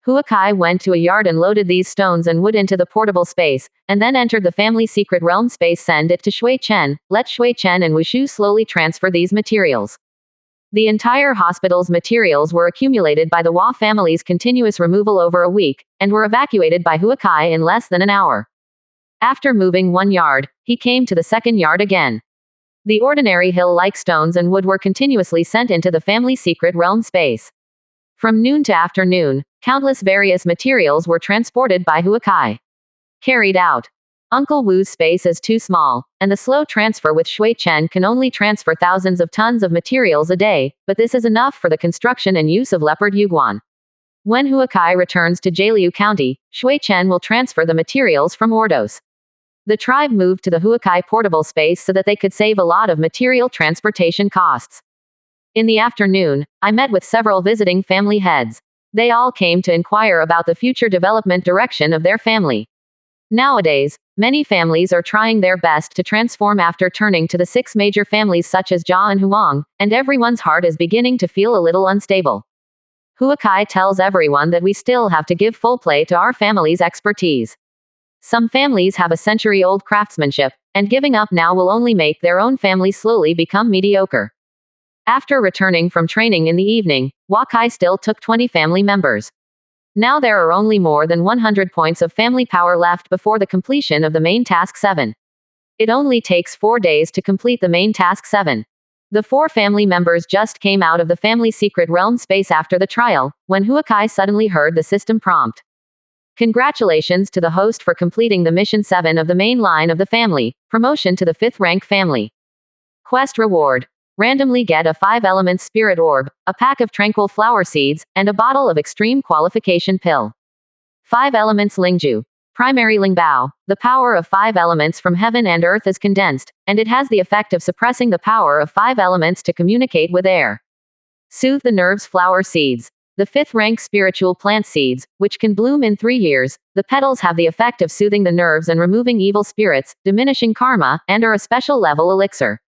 Huakai went to a yard and loaded these stones and wood into the portable space, and then entered the family secret realm space. Send it to Shui Chen, let Shui Chen and Wushu slowly transfer these materials. The entire hospital's materials were accumulated by the Wa family's continuous removal over a week, and were evacuated by Huakai in less than an hour. After moving 1 yard, he came to the second yard again. The ordinary hill-like stones and wood were continuously sent into the family secret realm space. From noon to afternoon, countless various materials were transported by Huakai. Carried out. Uncle Wu's space is too small, and the slow transfer with Shui Chen can only transfer thousands of tons of materials a day, but this is enough for the construction and use of Leopard Yuguan. When Huakai returns to Jaliu County, Shui Chen will transfer the materials from Ordos. The tribe moved to the Huakai portable space so that they could save a lot of material transportation costs. In the afternoon, I met with several visiting family heads. They all came to inquire about the future development direction of their family. Nowadays, many families are trying their best to transform after turning to the 6 major families such as Jia and Huang, and everyone's heart is beginning to feel a little unstable. Huakai tells everyone that we still have to give full play to our family's expertise. Some families have a century-old craftsmanship, and giving up now will only make their own family slowly become mediocre. After returning from training in the evening, Wakai still took 20 family members. Now there are only more than 100 points of family power left before the completion of the main task 7. It only takes 4 days to complete the main task 7. The 4 family members just came out of the family secret realm space after the trial, when Huakai suddenly heard the system prompt. Congratulations to the host for completing the mission 7 of the main line of the family, promotion to the 5th rank family. Quest reward. Randomly get a 5-element spirit orb, a pack of tranquil flower seeds, and a bottle of extreme qualification pill. 5 elements Lingju. Primary Lingbao. The power of 5 elements from heaven and earth is condensed, and it has the effect of suppressing the power of 5 elements to communicate with air. Soothe the nerves flower seeds. The 5th rank spiritual plant seeds, which can bloom in 3 years, the petals have the effect of soothing the nerves and removing evil spirits, diminishing karma, and are a special level elixir.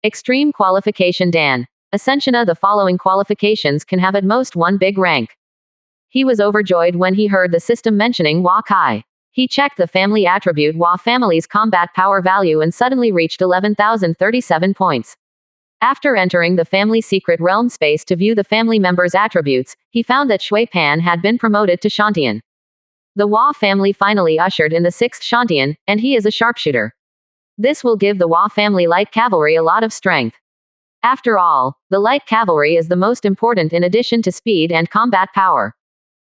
Extreme qualification Dan. Ascensiona. The following qualifications can have at most 1 big rank. He was overjoyed when he heard the system mentioning Wakai. He checked the family attribute Wa family's combat power value and suddenly reached 11,037 points. After entering the family secret realm space to view the family members' attributes, he found that Shui Pan had been promoted to Shantian. The Wa family finally ushered in the 6th Shantian, and he is a sharpshooter. This will give the Wa family light cavalry a lot of strength. After all, the light cavalry is the most important in addition to speed and combat power.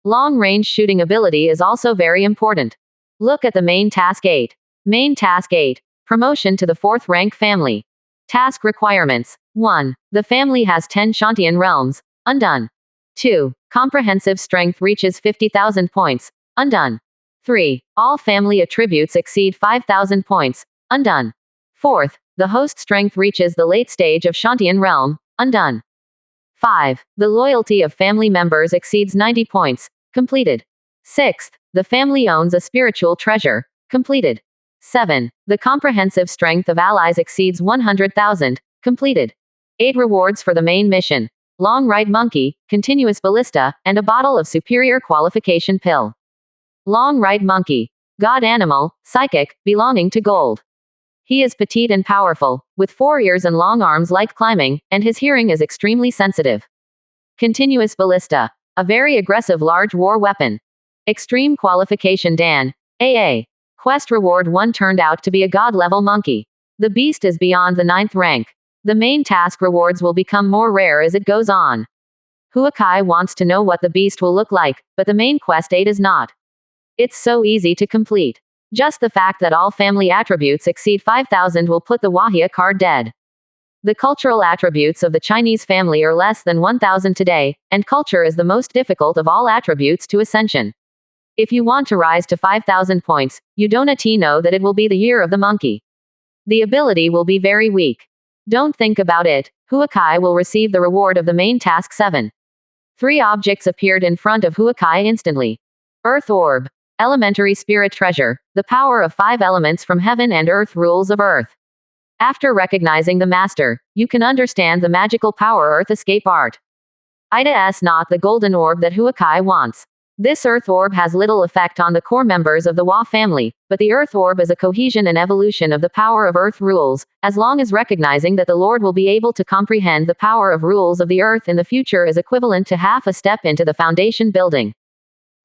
Long-range shooting ability is also very important. Look at the main task 8. Main task 8. Promotion to the 4th rank family. Task requirements. 1. The family has 10 Shantian realms. Undone. 2. Comprehensive strength reaches 50,000 points. Undone. 3. All family attributes exceed 5,000 points. Undone. 4th, the host strength reaches the late stage of Shantian realm. Undone. 5. The loyalty of family members exceeds 90 points. Completed. 6th, the family owns a spiritual treasure. Completed. 7. The comprehensive strength of allies exceeds 100,000. Completed. 8 rewards for the main mission. Long right monkey, continuous ballista, and a bottle of superior qualification pill. Long right monkey. God animal, psychic, belonging to gold. He is petite and powerful, with 4 ears and long arms like climbing, and his hearing is extremely sensitive. Continuous ballista. A very aggressive large war weapon. Extreme qualification Dan. AA. Quest reward 1 turned out to be a god-level monkey. The beast is beyond the 9th rank. The main task rewards will become more rare as it goes on. Huakai wants to know what the beast will look like, but the main quest 8 is not. It's so easy to complete. Just the fact that all family attributes exceed 5,000 will put the Wahia card dead. The cultural attributes of the Chinese family are less than 1,000 today, and culture is the most difficult of all attributes to ascension. If you want to rise to 5,000 points, you don't know that it will be the year of the monkey. The ability will be very weak. Don't think about it. Huakai will receive the reward of the main task 7. 3 objects appeared in front of Huakai instantly. Earth Orb. Elementary Spirit Treasure. The power of 5 elements from heaven and earth rules of earth. After recognizing the master, you can understand the magical power Earth Escape Art. Ida not the golden orb that Huakai wants. This Earth Orb has little effect on the core members of the Hua family, but the Earth Orb is a cohesion and evolution of the power of Earth rules, as long as recognizing that the Lord will be able to comprehend the power of rules of the Earth in the future is equivalent to half a step into the foundation building.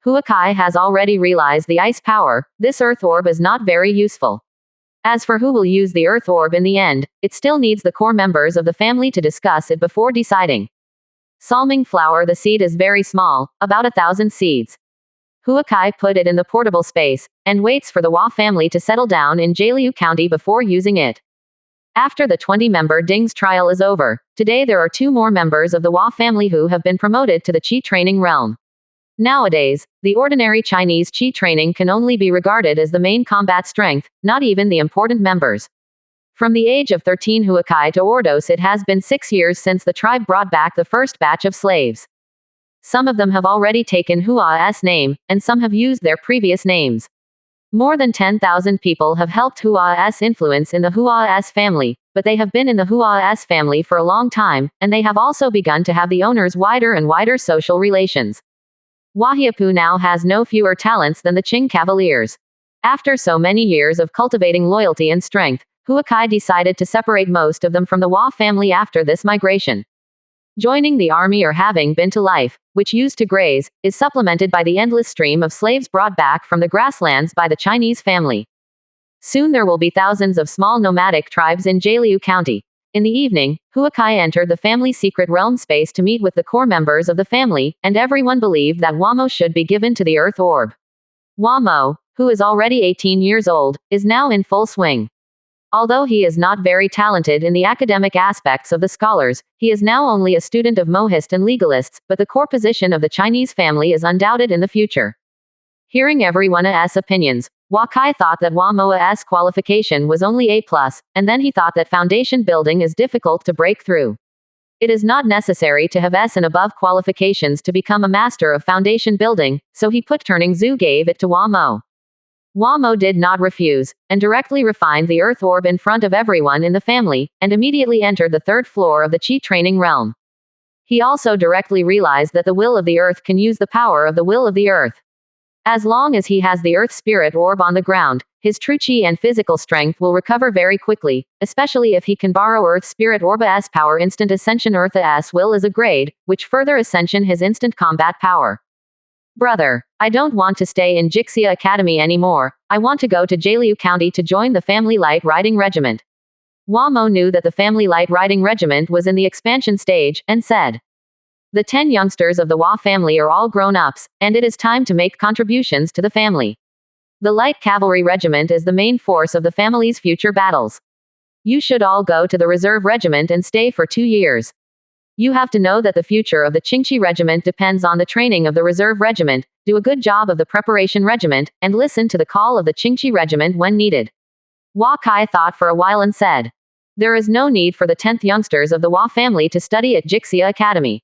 Huakai has already realized the ice power. This Earth Orb is not very useful. As for who will use the Earth Orb in the end, it still needs the core members of the family to discuss it before deciding. Salming flower. The seed is very small, about 1,000 seeds. Huakai put it in the portable space, and waits for the Hua family to settle down in Jialiu County before using it. After the 20-member Ding's trial is over, today there are 2 more members of the Hua family who have been promoted to the Qi training realm. Nowadays, the ordinary Chinese Qi training can only be regarded as the main combat strength, not even the important members. From the age of 13 Huakai to Ordos, it has been 6 years since the tribe brought back the first batch of slaves. Some of them have already taken Hua's name, and some have used their previous names. More than 10,000 people have helped Hua's influence in the Hua's family, but they have been in the Hua's family for a long time, and they have also begun to have the owners wider and wider social relations. Wahiapu now has no fewer talents than the Qing Cavaliers. After so many years of cultivating loyalty and strength, Huakai decided to separate most of them from the Hua family after this migration. Joining the army or having been to life, which used to graze, is supplemented by the endless stream of slaves brought back from the grasslands by the Chinese family. Soon there will be thousands of small nomadic tribes in Jialiu County. In the evening, Huakai entered the family secret realm space to meet with the core members of the family, and everyone believed that Wamo should be given to the Earth Orb. Wamo, who is already 18 years old, is now in full swing. Although he is not very talented in the academic aspects of the scholars, he is now only a student of Mohist and legalists, but the core position of the Chinese family is undoubted in the future. Hearing everyone's opinions, Wakai thought that Wamoa's qualification was only A+, and then he thought that foundation building is difficult to break through. It is not necessary to have S and above qualifications to become a master of foundation building, so he put turning Zhu gave it to Wamo. Wamo did not refuse, and directly refined the Earth Orb in front of everyone in the family, and immediately entered the 3rd floor of the Qi training realm. He also directly realized that the will of the Earth can use the power of the will of the Earth. As long as he has the Earth Spirit Orb on the ground, his true Qi and physical strength will recover very quickly, especially if he can borrow Earth Spirit Orb's power. Instant Ascension. Earth's will is a grade, which further ascension his instant combat power. Brother, I don't want to stay in Jixia Academy anymore. I want to go to Jialiu County to join the Family Light Riding Regiment. Wamo knew that the Family Light Riding Regiment was in the expansion stage, and said, "The 10 youngsters of the Hua family are all grown-ups, and it is time to make contributions to the family. The Light Cavalry Regiment is the main force of the family's future battles. You should all go to the Reserve Regiment and stay for 2 years. You have to know that the future of the Qingqi Regiment depends on the training of the Reserve Regiment, do a good job of the Preparation Regiment, and listen to the call of the Qingqi Regiment when needed." Hua Kai thought for a while and said, "There is no need for the 10th youngsters of the Hua family to study at Jixia Academy.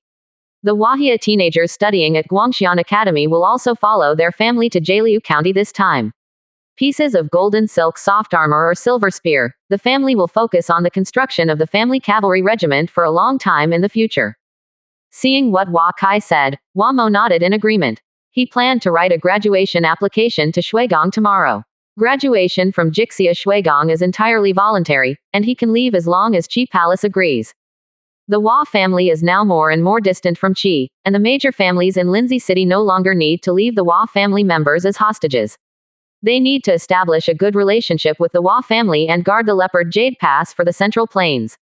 The Wahia teenagers studying at Guangxian Academy will also follow their family to Jialiu County this time. Pieces of golden silk soft armor or silver spear, the family will focus on the construction of the family cavalry regiment for a long time in the future." Seeing what Hua Kai said, Wamo nodded in agreement. He planned to write a graduation application to Shuigong tomorrow. Graduation from Jixia Shuigong is entirely voluntary, and he can leave as long as Qi Palace agrees. The Hua family is now more and more distant from Qi, and the major families in Lindsay City no longer need to leave the Hua family members as hostages. They need to establish a good relationship with the Hua family and guard the Leopard Jade Pass for the Central Plains.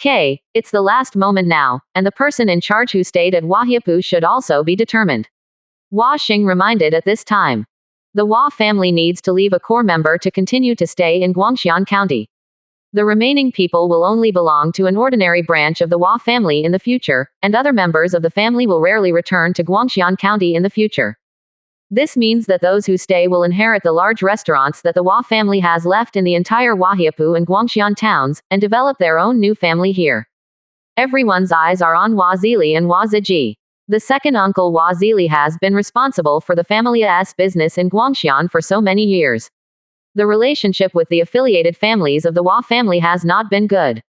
It's the last moment now, and the person in charge who stayed at Wahiapu should also be determined. Hua Xing reminded at this time. The Hua family needs to leave a core member to continue to stay in Guangxian County. The remaining people will only belong to an ordinary branch of the Hua family in the future, and other members of the family will rarely return to Guangxian County in the future. This means that those who stay will inherit the large restaurants that the Hua family has left in the entire Huahiapu and Guangxian towns, and develop their own new family here. Everyone's eyes are on Hua Zili and Hua Ziji. The second uncle Hua Zili has been responsible for the family's business in Guangxian for so many years. The relationship with the affiliated families of the Hua family has not been good.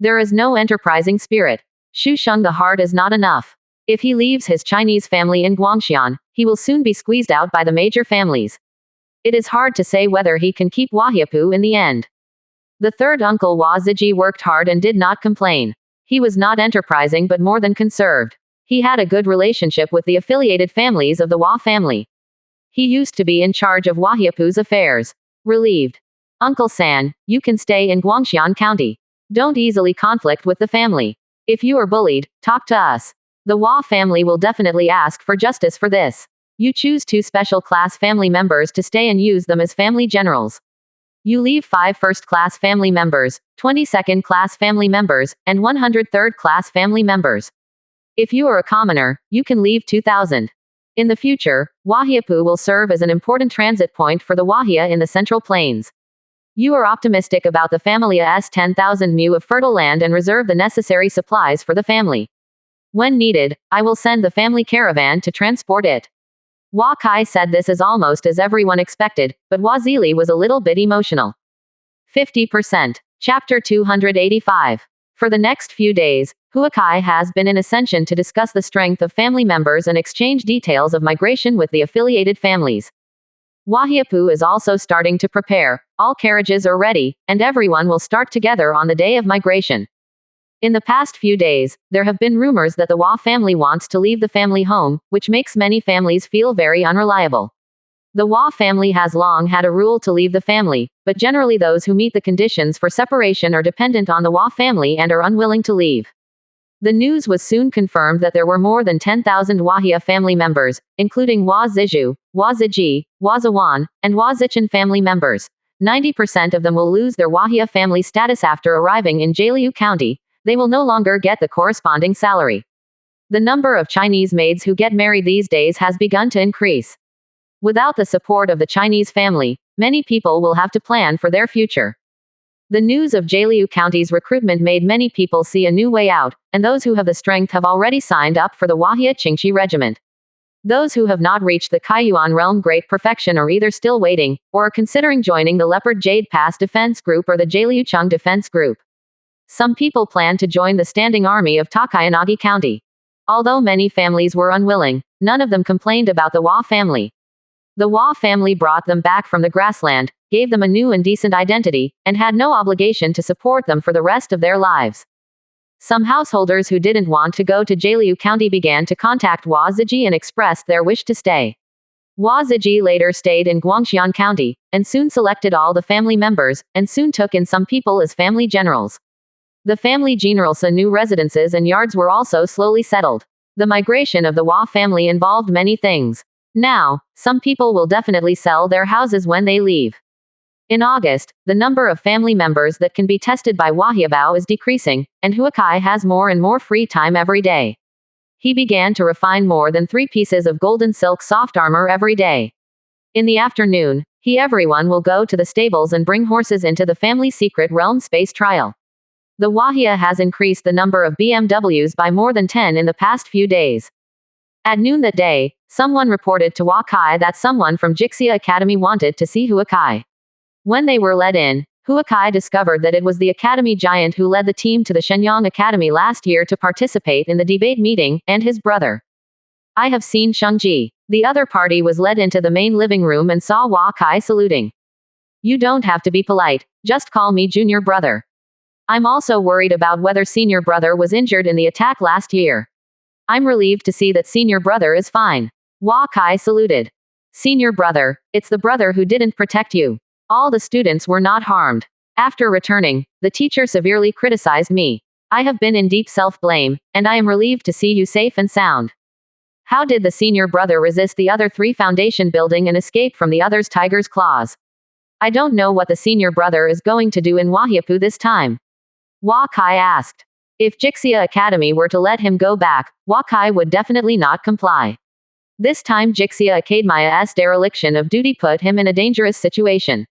There is no enterprising spirit. Xu Sheng the heart is not enough. If he leaves his Chinese family in Guangxian, he will soon be squeezed out by the major families. It is hard to say whether he can keep Huahiapu in the end. The third uncle Hua Ziji worked hard and did not complain. He was not enterprising but more than conserved. He had a good relationship with the affiliated families of the Hua family. He used to be in charge of Huahiapu's affairs. Relieved. Uncle San, you can stay in Guangxian County. Don't easily conflict with the family. If you are bullied, talk to us. The Hua family will definitely ask for justice for this. You choose 2 special class family members to stay and use them as family generals. You leave 5 first-class family members, 20 second-class family members, and 100 third-class family members. If you are a commoner, you can leave 2,000. In the future, Huahiapu will serve as an important transit point for the Huahia in the Central Plains. You are optimistic about the family's 10,000 mu of fertile land and reserve the necessary supplies for the family. When needed, I will send the family caravan to transport it. Hua Kai said this as almost as everyone expected, but Hua Zili was a little bit emotional. 50%. Chapter 285. For the next few days, Hua Kai has been in ascension to discuss the strength of family members and exchange details of migration with the affiliated families. Huahiapu is also starting to prepare, all carriages are ready, and everyone will start together on the day of migration. In the past few days, there have been rumors that the Hua family wants to leave the family home, which makes many families feel very unreliable. The Hua family has long had a rule to leave the family, but generally those who meet the conditions for separation are dependent on the Hua family and are unwilling to leave. The news was soon confirmed that there were more than 10,000 Huahia family members, including Hua Ziju, Hua Ziji, Hua Zawan, and Hua Zichen family members. 90% of them will lose their Huahia family status after arriving in Jialiu County. They will no longer get the corresponding salary. The number of Chinese maids who get married these days has begun to increase. Without the support of the Chinese family, many people will have to plan for their future. The news of Jialiu County's recruitment made many people see a new way out, and those who have the strength have already signed up for the Huahia Qingqi Regiment. Those who have not reached the Kaiyuan realm great perfection are either still waiting, or are considering joining the Leopard Jade Pass Defense Group or the Jialiu Chung Defense Group. Some people plan to join the standing army of Takayanagi County. Although many families were unwilling, none of them complained about the Hua family. The Hua family brought them back from the grassland, gave them a new and decent identity, and had no obligation to support them for the rest of their lives. Some householders who didn't want to go to Jialiu County began to contact Hua Ziji and expressed their wish to stay. Hua Ziji later stayed in Guangxian County, and soon selected all the family members, and soon took in some people as family generals. The family generals' new residences and yards were also slowly settled. The migration of the Hua family involved many things. Now, some people will definitely sell their houses when they leave. In August, the number of family members that can be tested by Huahiabao is decreasing, and Hua Kai has more and more free time every day. He began to refine more than 3 pieces of golden silk soft armor every day. In the afternoon, everyone will go to the stables and bring horses into the family secret realm space trial. The Huahia has increased the number of BMWs by more than 10 in the past few days. At noon that day, someone reported to Hua Kai that someone from Jixia Academy wanted to see Hua Kai. When they were let in, Hua Kai discovered that it was the academy giant who led the team to the Shenyang Academy last year to participate in the debate meeting, and his brother. I have seen Shengji. The other party was led into the main living room and saw Hua Kai saluting. You don't have to be polite, just call me junior brother. I'm also worried about whether senior brother was injured in the attack last year. I'm relieved to see that senior brother is fine. Hua Kai saluted. Senior brother, it's the brother who didn't protect you. All the students were not harmed. After returning, the teacher severely criticized me. I have been in deep self-blame, and I am relieved to see you safe and sound. How did the senior brother resist the other three foundation building and escape from the other's tiger's claws? I don't know what the senior brother is going to do in Wahiapu this time. Hua Kai asked. If Jixia Academy were to let him go back, Hua Kai would definitely not comply. This time Jixia Academy's dereliction of duty put him in a dangerous situation.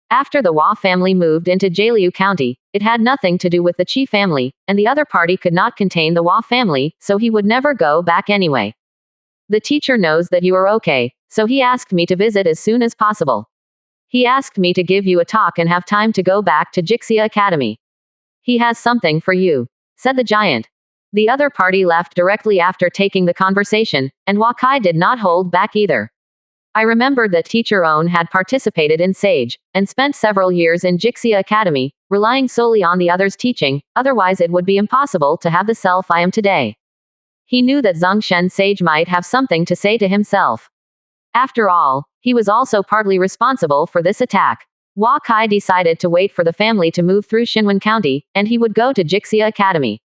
After the Hua family moved into Jialiu County, it had nothing to do with the Qi family, and the other party could not contain the Hua family, so he would never go back anyway. The teacher knows that you are okay, so he asked me to visit as soon as possible. He asked me to give you a talk and have time to go back to Jixia Academy. He has something for you, said the giant. The other party left directly after taking the conversation, and Hua Kai did not hold back either. I remembered that Teacher On had participated in Sage, and spent several years in Jixia Academy, relying solely on the others' teaching, otherwise it would be impossible to have the self I am today. He knew that Zhongshen Sage might have something to say to himself. After all, he was also partly responsible for this attack. Hua Kai decided to wait for the family to move through Xinwen County, and he would go to Jixia Academy.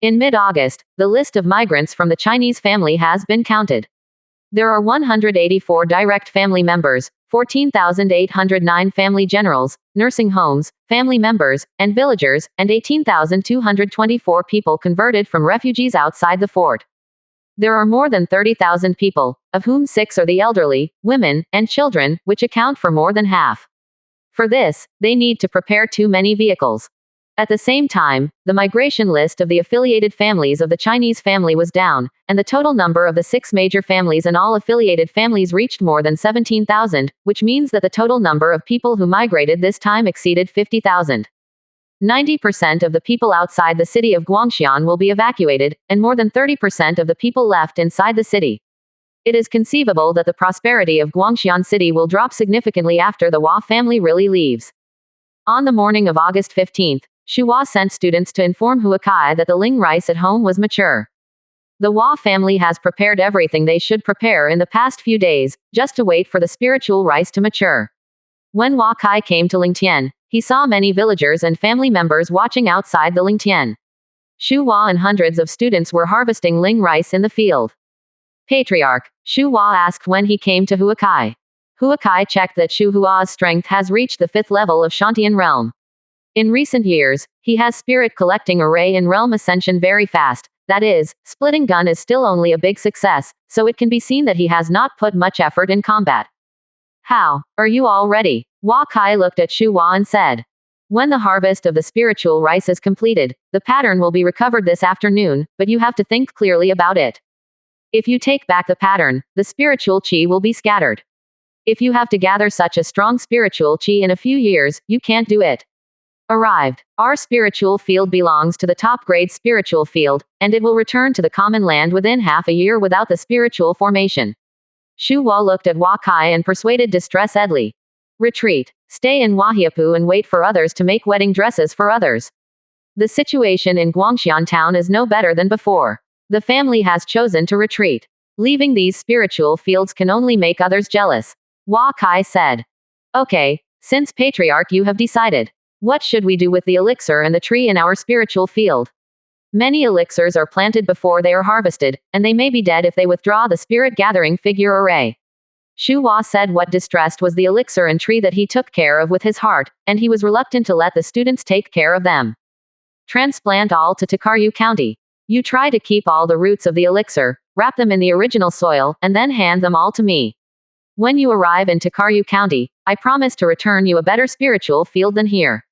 In mid-August, the list of migrants from the Chinese family has been counted. There are 184 direct family members, 14,809 family generals, nursing homes, family members, and villagers, and 18,224 people converted from refugees outside the fort. There are more than 30,000 people, of whom 6 are the elderly, women, and children, which account for more than half. For this, they need to prepare too many vehicles. At the same time, the migration list of the affiliated families of the Chinese family was down, and the total number of the 6 major families and all affiliated families reached more than 17,000, which means that the total number of people who migrated this time exceeded 50,000. 90% of the people outside the city of Guangxian will be evacuated, and more than 30% of the people left inside the city. It is conceivable that the prosperity of Guangxian City will drop significantly after the Hua family really leaves. On the morning of August 15th, Xu Hua sent students to inform Hua Kai that the ling rice at home was mature. The Hua family has prepared everything they should prepare in the past few days, just to wait for the spiritual rice to mature. When Hua Kai came to Lingtian, he saw many villagers and family members watching outside the Lingtian. Xu Hua and hundreds of students were harvesting ling rice in the field. Patriarch, Xu Hua asked when he came to Hua Kai. Hua Kai checked that Xu Hua's strength has reached the 5th level of Shantian realm. In recent years, he has spirit collecting array in realm ascension very fast, that is, splitting gun is still only a big success, so it can be seen that he has not put much effort in combat. How are you all ready? Hua Kai looked at Xu Hua and said. When the harvest of the spiritual rice is completed, the pattern will be recovered this afternoon, but you have to think clearly about it. If you take back the pattern, the spiritual qi will be scattered. If you have to gather such a strong spiritual qi in a few years, you can't do it. Arrived. Our spiritual field belongs to the top grade spiritual field, and it will return to the common land within half a year without the spiritual formation. Xu Hua looked at Hua Kai and persuaded Distress Edley. Retreat. Stay in Wahiapu and wait for others to make wedding dresses for others. The situation in Guangxian town is no better than before. The family has chosen to retreat. Leaving these spiritual fields can only make others jealous. Hua Kai said. Okay, since Patriarch you have decided. What should we do with the elixir and the tree in our spiritual field? Many elixirs are planted before they are harvested, and they may be dead if they withdraw the spirit gathering figure array. Xu Hua said what distressed was the elixir and tree that he took care of with his heart, and he was reluctant to let the students take care of them. Transplant all to Takaryu County. You try to keep all the roots of the elixir, wrap them in the original soil, and then hand them all to me. When you arrive in Takaryu County, I promise to return you a better spiritual field than here.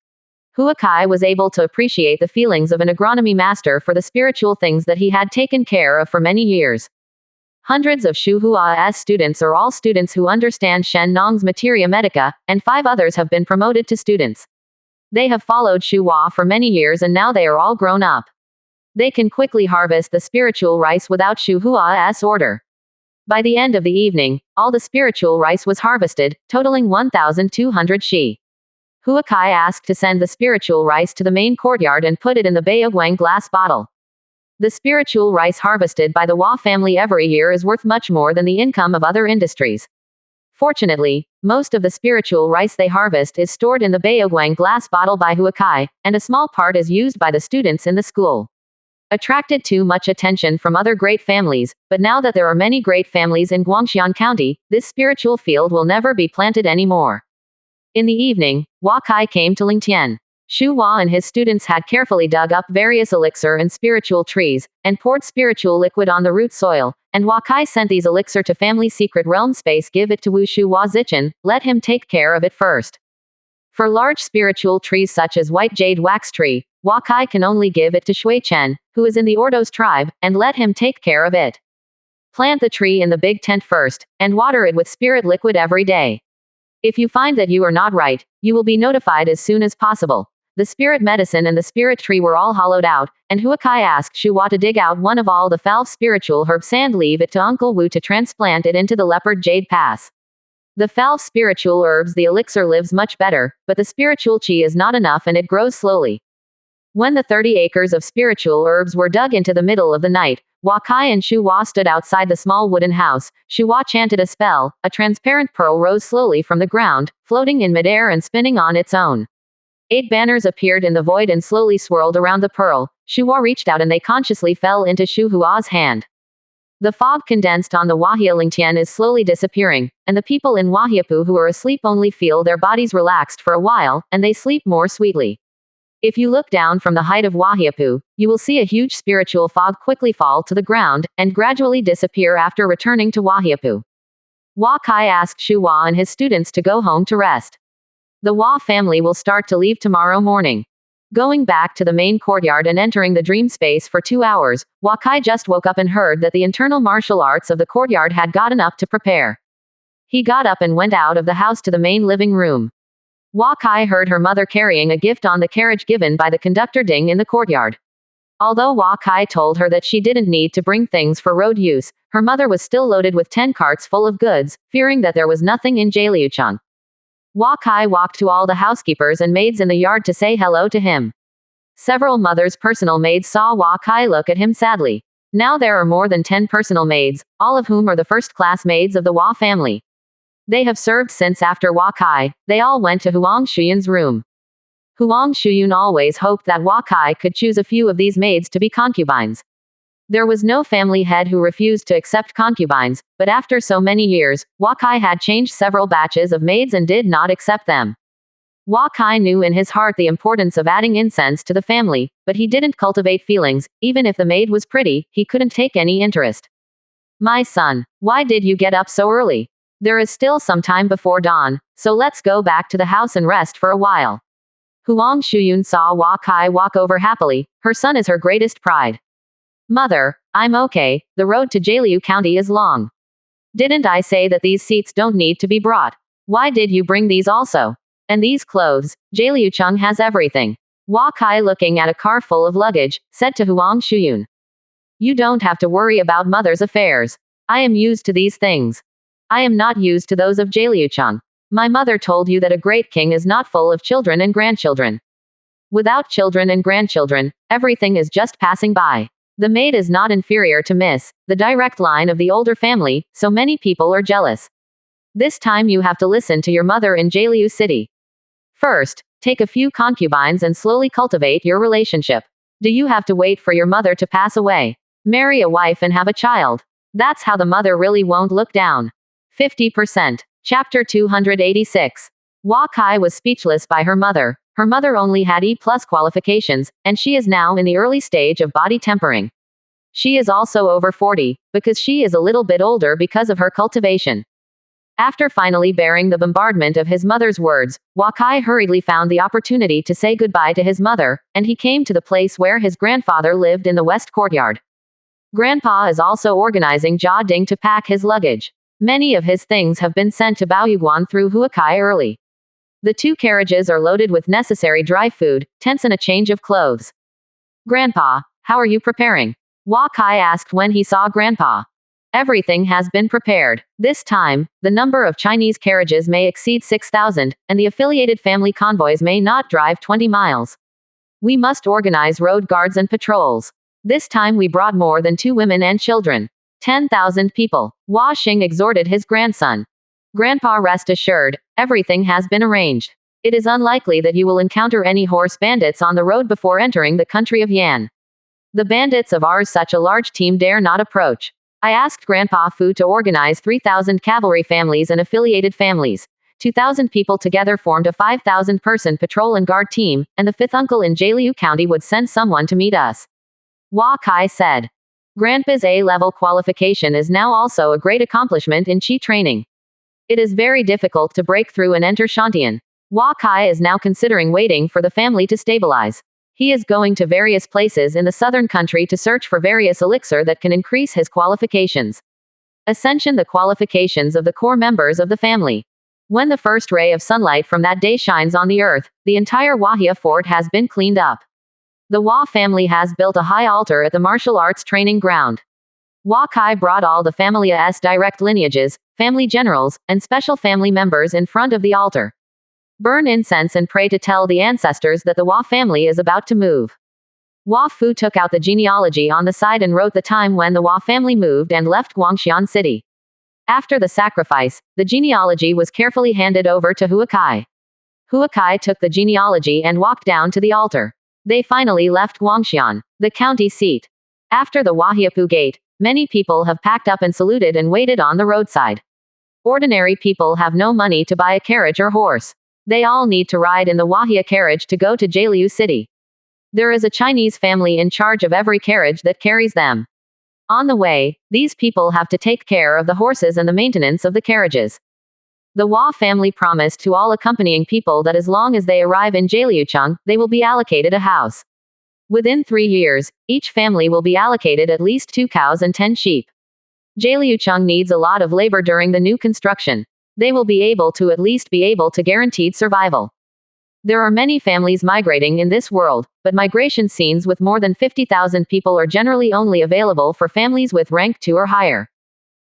Hua Kai was able to appreciate the feelings of an agronomy master for the spiritual things that he had taken care of for many years. Hundreds of Xu Hua's students are all students who understand Shen Nong's Materia Medica, and 5 others have been promoted to students. They have followed Xu Hua for many years and now they are all grown up. They can quickly harvest the spiritual rice without Xu Hua's order. By the end of the evening, all the spiritual rice was harvested, totaling 1,200 shi. Hua Kai asked to send the spiritual rice to the main courtyard and put it in the Baoguang glass bottle. The spiritual rice harvested by the Hua family every year is worth much more than the income of other industries. Fortunately, most of the spiritual rice they harvest is stored in the Baoguang glass bottle by Hua Kai, and a small part is used by the students in the school. attracted too much attention from other great families, but now that there are many great families in Guangxian County, this spiritual field will never be planted anymore. In the evening, Hua Kai came to Lingtian. Shu Hua and his students had carefully dug up various elixir and spiritual trees, and poured spiritual liquid on the root soil, and Hua Kai sent these elixir to family secret realm space. Give it to Wu Shu Hua Zichen, let him take care of it first. For large spiritual trees such as white jade wax tree, Hua Kai can only give it to Shui Chen, who is in the Ordos tribe, and let him take care of it. Plant the tree in the big tent first, and water it with spirit liquid every day. If you find that you are not right, you will be notified as soon as possible. The spirit medicine and the spirit tree were all hollowed out, and Hua Kai asked Shu Hua to dig out one of all the foul spiritual herbs and leave it to Uncle Wu to transplant it into the leopard jade pass. The foul spiritual herbs, the elixir lives much better, but the spiritual qi is not enough and it grows slowly. When the 30 acres of spiritual herbs were dug into the middle of the night, Hua Kai and Shu Hua stood outside the small wooden house. Shu Hua chanted a spell, a transparent pearl rose slowly from the ground, floating in midair and spinning on its own. 8 banners appeared in the void and slowly swirled around the pearl. Shu Hua reached out and they consciously fell into Shu Hua's hand. The fog condensed on the Wahia Lingtian is slowly disappearing, and the people in Wahiapu who are asleep only feel their bodies relaxed for a while, and they sleep more sweetly. If you look down from the height of Wahiapu, you will see a huge spiritual fog quickly fall to the ground, and gradually disappear after returning to Wahiapu. Hua Kai asked Shu Hua and his students to go home to rest. The Hua family will start to leave tomorrow morning. Going back to the main courtyard and entering the dream space for 2 hours, Hua Kai just woke up and heard that the internal martial arts of the courtyard had gotten up to prepare. He got up and went out of the house to the main living room. Hua Kai heard her mother carrying a gift on the carriage given by the conductor Ding in the courtyard. Although Hua Kai told her that she didn't need to bring things for road use, her mother was still loaded with 10 carts full of goods, fearing that there was nothing in Jaliuchang. Hua Kai walked to all the housekeepers and maids in the yard to say hello to him. Several mothers' personal maids saw Hua Kai look at him sadly. Now there are more than 10 personal maids, all of whom are the first-class maids of the Hua family. They have served since after Hua Kai. They all went to Huang Shuyun's room. Huang Shuyun always hoped that Hua Kai could choose a few of these maids to be concubines. There was no family head who refused to accept concubines, but after so many years, Hua Kai had changed several batches of maids and did not accept them. Hua Kai knew in his heart the importance of adding incense to the family, but he didn't cultivate feelings. Even if the maid was pretty, he couldn't take any interest. My son, why did you get up so early? There is still some time before dawn, so let's go back to the house and rest for a while. Huang Shuyun saw Hua Kai walk over happily. Her son is her greatest pride. Mother, I'm okay, the road to Jaliu County is long. Didn't I say that these seats don't need to be brought? Why did you bring these also? And these clothes, Jaliuchang has everything. Hua Kai, looking at a car full of luggage, said to Huang Shuyun. You don't have to worry about mother's affairs. I am used to these things. I am not used to those of Jaliuchang. My mother told you that a great king is not full of children and grandchildren. Without children and grandchildren, everything is just passing by. The maid is not inferior to Miss, the direct line of the older family, so many people are jealous. This time you have to listen to your mother in Jaliu City. First, take a few concubines and slowly cultivate your relationship. Do you have to wait for your mother to pass away? Marry a wife and have a child. That's how the mother really won't look down. 50%. Chapter 286. Hua Kai was speechless by her mother. Her mother only had E+ qualifications, and she is now in the early stage of body tempering. She is also over 40, because she is a little bit older because of her cultivation. After finally bearing the bombardment of his mother's words, Hua Kai hurriedly found the opportunity to say goodbye to his mother, and he came to the place where his grandfather lived in the west courtyard. Grandpa is also organizing Jia Ding to pack his luggage. Many of his things have been sent to Baoyuguan through Hua Kai early. The 2 carriages are loaded with necessary dry food, tents and a change of clothes. Grandpa, how are you preparing? Hua Kai asked when he saw Grandpa. Everything has been prepared. This time, the number of Chinese carriages may exceed 6,000, and the affiliated family convoys may not drive 20 miles. We must organize road guards and patrols. This time we brought more than 2 women and children. 10,000 people. Hua Xing exhorted his grandson. Grandpa, rest assured, everything has been arranged. It is unlikely that you will encounter any horse bandits on the road before entering the country of Yan. The bandits of ours such a large team dare not approach. I asked Grandpa Fu to organize 3,000 cavalry families and affiliated families. 2,000 people together formed a 5,000-person patrol and guard team, and the fifth uncle in Jialiu County would send someone to meet us. Hua Kai said. Grandpa's A-level qualification is now also a great accomplishment in Qi training. It is very difficult to break through and enter Shantian. Hua Kai is now considering waiting for the family to stabilize. He is going to various places in the southern country to search for various elixir that can increase his qualifications. Ascension: the qualifications of the core members of the family. When the first ray of sunlight from that day shines on the earth, the entire Wahia fort has been cleaned up. The Hua family has built a high altar at the martial arts training ground. Hua Kai brought all the family's direct lineages, family generals, and special family members in front of the altar. Burn incense and pray to tell the ancestors that the Hua family is about to move. Hua Fu took out the genealogy on the side and wrote the time when the Hua family moved and left Guangxian City. After the sacrifice, the genealogy was carefully handed over to Hua Kai. Hua Kai took the genealogy and walked down to the altar. They finally left Guangxian, the county seat. After the Wahiapu gate, many people have packed up and saluted and waited on the roadside. Ordinary people have no money to buy a carriage or horse. They all need to ride in the Wahia carriage to go to Jialiu City. There is a Chinese family in charge of every carriage that carries them. On the way, these people have to take care of the horses and the maintenance of the carriages. The Hua family promised to all accompanying people that as long as they arrive in Jialiucheng, they will be allocated a house. Within 3 years, each family will be allocated at least 2 cows and 10 sheep. Jialiucheng needs a lot of labor during the new construction. They will be able to guaranteed survival. There are many families migrating in this world, but migration scenes with more than 50,000 people are generally only available for families with rank 2 or higher.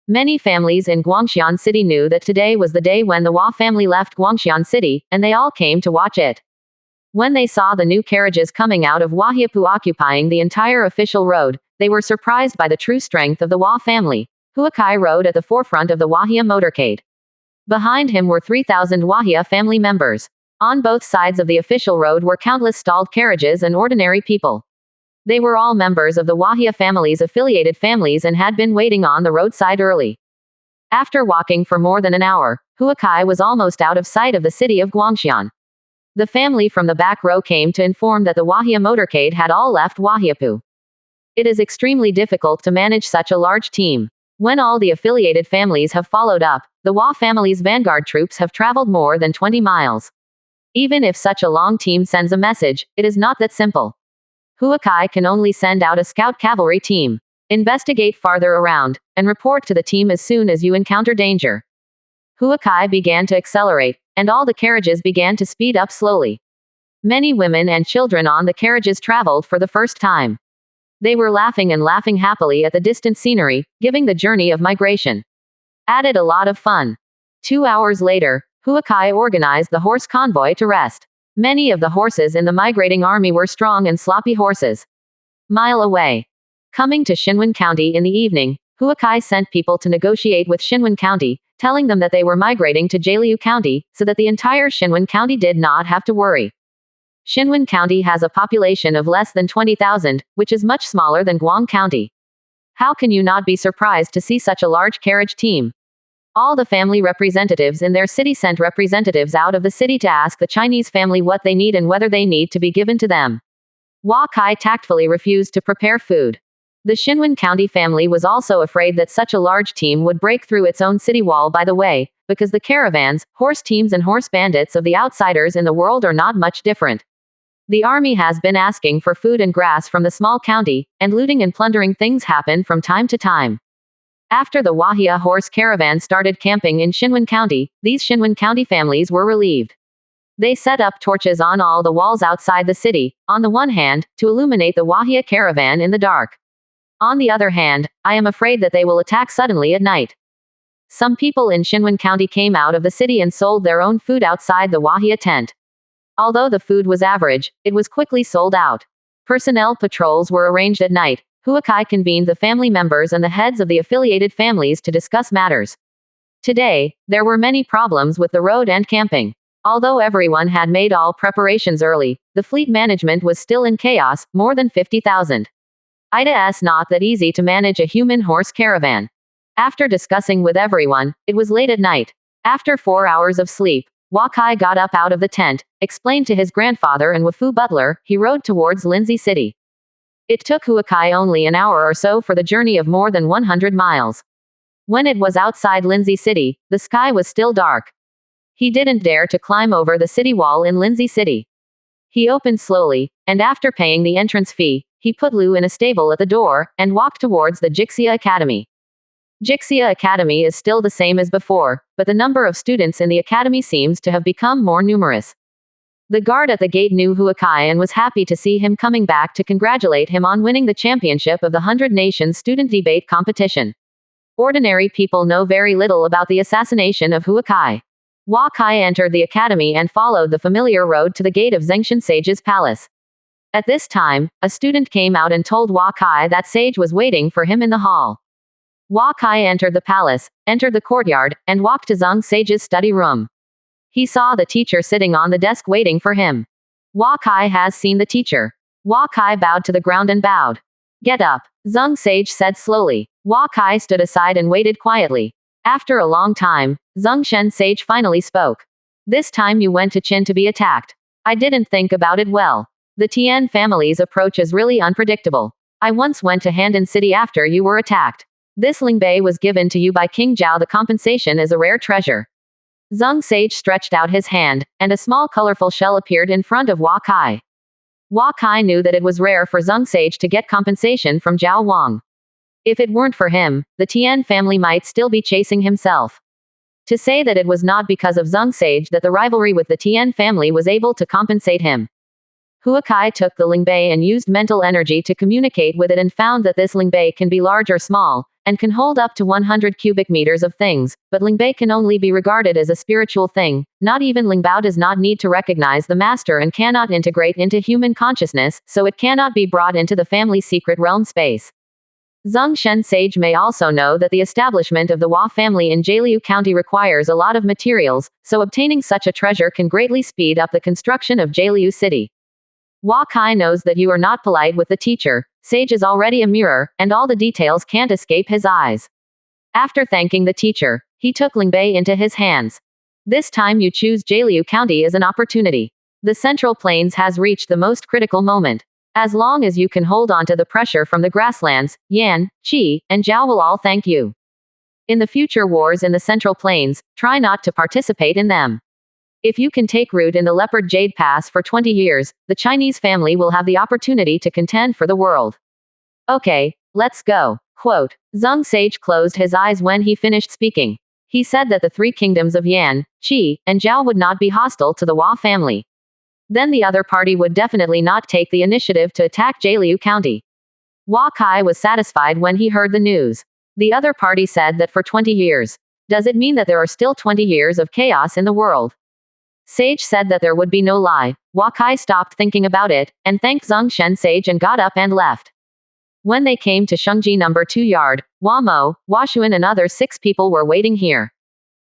Many families in Guangxian City knew that today was the day when the Hua family left Guangxian City, and they all came to watch it. When they saw the new carriages coming out of Wahiapu occupying the entire official road, they were surprised by the true strength of the Hua family. Hua Kai rode at the forefront of the Wahia motorcade. Behind him were 3,000 Wahia family members. On both sides of the official road were countless stalled carriages and ordinary people. They were all members of the Wahia family's affiliated families and had been waiting on the roadside early. After walking for more than an hour, Hua Kai was almost out of sight of the city of Guangxian. The family from the back row came to inform that the Wahia motorcade had all left Wahiapu. It is extremely difficult to manage such a large team. When all the affiliated families have followed up, the Hua family's vanguard troops have traveled more than 20 miles. Even if such a long team sends a message, it is not that simple. Hua Kai can only send out a scout cavalry team. Investigate farther around, and report to the team as soon as you encounter danger. Hua Kai began to accelerate, and all the carriages began to speed up slowly. Many women and children on the carriages traveled for the first time. They were laughing and laughing happily at the distant scenery, giving the journey of migration. Added a lot of fun. 2 hours later, Hua Kai organized the horse convoy to rest. Many of the horses in the migrating army were strong and sloppy horses. Mile away. Coming to Xinwen County in the evening, Hua Kai sent people to negotiate with Xinwen County, telling them that they were migrating to Jialiu County, so that the entire Xinwen County did not have to worry. Xinwen County has a population of less than 20,000, which is much smaller than Guang County. How can you not be surprised to see such a large carriage team? All the family representatives in their city sent representatives out of the city to ask the Chinese family what they need and whether they need to be given to them. Hua Kai tactfully refused to prepare food. The Xinwen County family was also afraid that such a large team would break through its own city wall by the way, because the caravans, horse teams and horse bandits of the outsiders in the world are not much different. The army has been asking for food and grass from the small county, and looting and plundering things happen from time to time. After the Wahia horse caravan started camping in Xinwen County, these Xinwen County families were relieved. They set up torches on all the walls outside the city, on the one hand, to illuminate the Wahia caravan in the dark. On the other hand, I am afraid that they will attack suddenly at night. Some people in Xinwen County came out of the city and sold their own food outside the Wahia tent. Although the food was average, it was quickly sold out. Personnel patrols were arranged at night. Hua Kai convened the family members and the heads of the affiliated families to discuss matters. Today, there were many problems with the road and camping. Although everyone had made all preparations early, the fleet management was still in chaos, more than 50,000. It's not that easy to manage a human horse caravan. After discussing with everyone, it was late at night. After 4 hours of sleep, Wakai got up out of the tent, explained to his grandfather and Wafu butler, he rode towards Lindsay City. It took Huakai only an hour or so for the journey of more than 100 miles. When it was outside Lindsay City, the sky was still dark. He didn't dare to climb over the city wall in Lindsay City. He opened slowly, and after paying the entrance fee, he put Lu in a stable at the door, and walked towards the Jixia Academy. Jixia Academy is still the same as before, but the number of students in the academy seems to have become more numerous. The guard at the gate knew Huakai and was happy to see him coming back to congratulate him on winning the championship of the 100 Nations Student Debate Competition. Ordinary people know very little about the assassination of Huakai. Wakai entered the academy and followed the familiar road to the gate of Zengshan Sage's palace. At this time, a student came out and told Wakai that Sage was waiting for him in the hall. Wakai entered the palace, entered the courtyard, and walked to Zhang Sage's study room. He saw the teacher sitting on the desk waiting for him. Wakai has seen the teacher. Wakai bowed to the ground and bowed. Get up, Zhang Sage said slowly. Wakai stood aside and waited quietly. After a long time, Zhang Shen Sage finally spoke. This time you went to Qin to be attacked. I didn't think about it well. The Tian family's approach is really unpredictable. I once went to Handan City after you were attacked. This Lingbei was given to you by King Zhao. The compensation is a rare treasure. Zhang Sage stretched out his hand, and a small colorful shell appeared in front of Wakai. Wakai knew that it was rare for Zhang Sage to get compensation from Zhao Wang. If it weren't for him, the Tian family might still be chasing himself. To say that it was not because of Zhang Sage that the rivalry with the Tian family was able to compensate him. Huakai took the Lingbei and used mental energy to communicate with it and found that this Lingbei can be large or small, and can hold up to 100 cubic meters of things, but Lingbei can only be regarded as a spiritual thing. Not even Lingbao does not need to recognize the master and cannot integrate into human consciousness, so it cannot be brought into the family's secret realm space. Zhang Shen Sage may also know that the establishment of the Hua family in Jialiu County requires a lot of materials, so obtaining such a treasure can greatly speed up the construction of Jialiu City. Wakai knows that you are not polite with the teacher. Sage is already a mirror, and all the details can't escape his eyes. After thanking the teacher, he took Lingbei into his hands. This time you choose Jialiu County as an opportunity. The Central Plains has reached the most critical moment. As long as you can hold on to the pressure from the grasslands, Yan, Qi, and Zhao will all thank you. In the future wars in the Central Plains, try not to participate in them. If you can take root in the Leopard Jade Pass for 20 years, the Chinese family will have the opportunity to contend for the world. Okay, let's go. Quote. Zhang Sage closed his eyes when he finished speaking. He said that the three kingdoms of Yan, Qi, and Zhao would not be hostile to the Hua family. Then the other party would definitely not take the initiative to attack Jialiu County. Wakai was satisfied when he heard the news. The other party said that for 20 years. Does it mean that there are still 20 years of chaos in the world? Sage said that there would be no lie. Wakai stopped thinking about it, and thanked Zhang Shen Sage and got up and left. When they came to Shengji number 2 yard, Hua Mo, Hua Xuan and other 6 people were waiting here.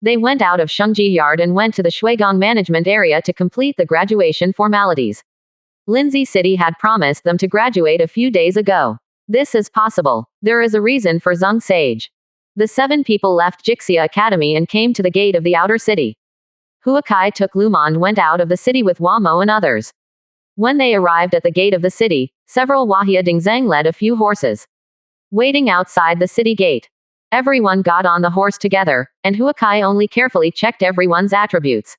They went out of Shengji yard and went to the Shuigong management area to complete the graduation formalities. Lindsay City had promised them to graduate a few days ago. This is possible. There is a reason for Zhang Sage. The 7 people left Jixia Academy and came to the gate of the outer city. Huakai took Lumon went out of the city with Hua Mo and others. When they arrived at the gate of the city, several Wahia Dingzhang led a few horses. Waiting outside the city gate. Everyone got on the horse together, and Huakai only carefully checked everyone's attributes.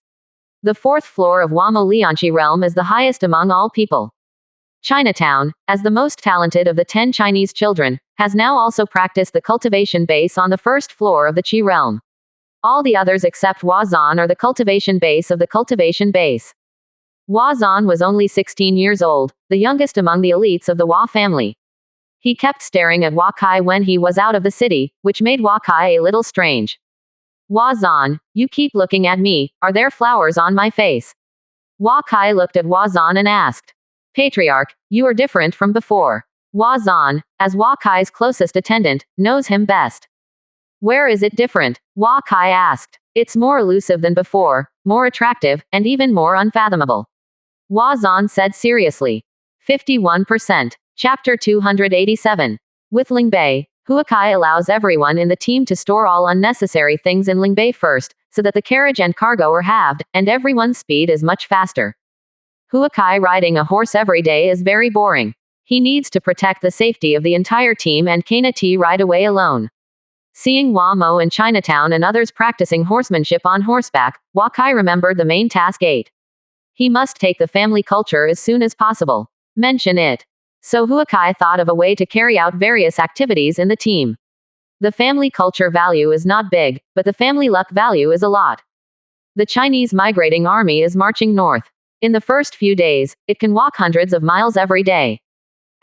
The 4th floor of Hua Mo Lianqi realm is the highest among all people. Chinatown, as the most talented of the 10 Chinese children, has now also practiced the cultivation base on the 1st floor of the Qi realm. All the others except Hua Zan are the cultivation base of the cultivation base. Hua Zan was only 16 years old, the youngest among the elites of the Hua family. He kept staring at Wakai when he was out of the city, which made Wakai a little strange. Hua Zan, you keep looking at me, are there flowers on my face? Wakai looked at Hua Zan and asked. Patriarch, you are different from before. Hua Zan, as Wakai's closest attendant, knows him best. Where is it different? Wakai asked. It's more elusive than before, more attractive, and even more unfathomable. Hua Zan said seriously. 51%. Chapter 287. With Lingbei, Huakai allows everyone in the team to store all unnecessary things in Lingbei first, so that the carriage and cargo are halved, and everyone's speed is much faster. Huakai riding a horse every day is very boring. He needs to protect the safety of the entire team, and Kana T ride away alone. Seeing Hua Mo in Chinatown and others practicing horsemanship on horseback, Huakai remembered the main task 8. He must take the family culture as soon as possible. Mention it. So Huakai thought of a way to carry out various activities in the team. The family culture value is not big, but the family luck value is a lot. The Chinese migrating army is marching north. In the first few days, it can walk hundreds of miles every day.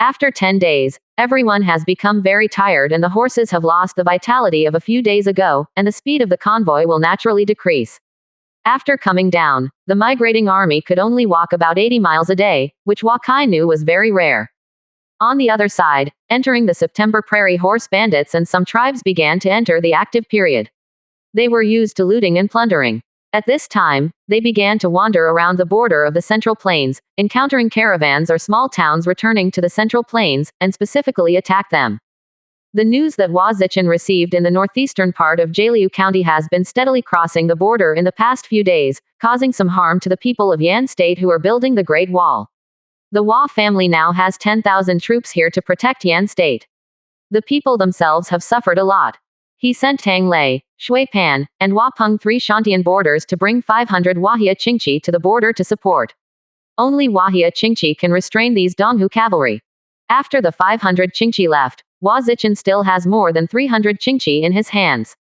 After 10 days, everyone has become very tired and the horses have lost the vitality of a few days ago, and the speed of the convoy will naturally decrease. After coming down, the migrating army could only walk about 80 miles a day, which Huakai knew was very rare. On the other side, entering the September prairie horse bandits and some tribes began to enter the active period. They were used to looting and plundering. At this time, they began to wander around the border of the Central Plains, encountering caravans or small towns returning to the Central Plains, and specifically attack them. The news that Hua Zichen received in the northeastern part of Jialiu County has been steadily crossing the border in the past few days, causing some harm to the people of Yan State who are building the Great Wall. The Hua family now has 10,000 troops here to protect Yan State. The people themselves have suffered a lot. He sent Tang Lei, Shui Pan, and Hua Peng 3 Shantian borders to bring 500 Wahia Qingqi to the border to support. Only Wahia Qingqi can restrain these Donghu cavalry. After the 500 Qingqi left, Hua Zichen still has more than 300 Qingqi in his hands.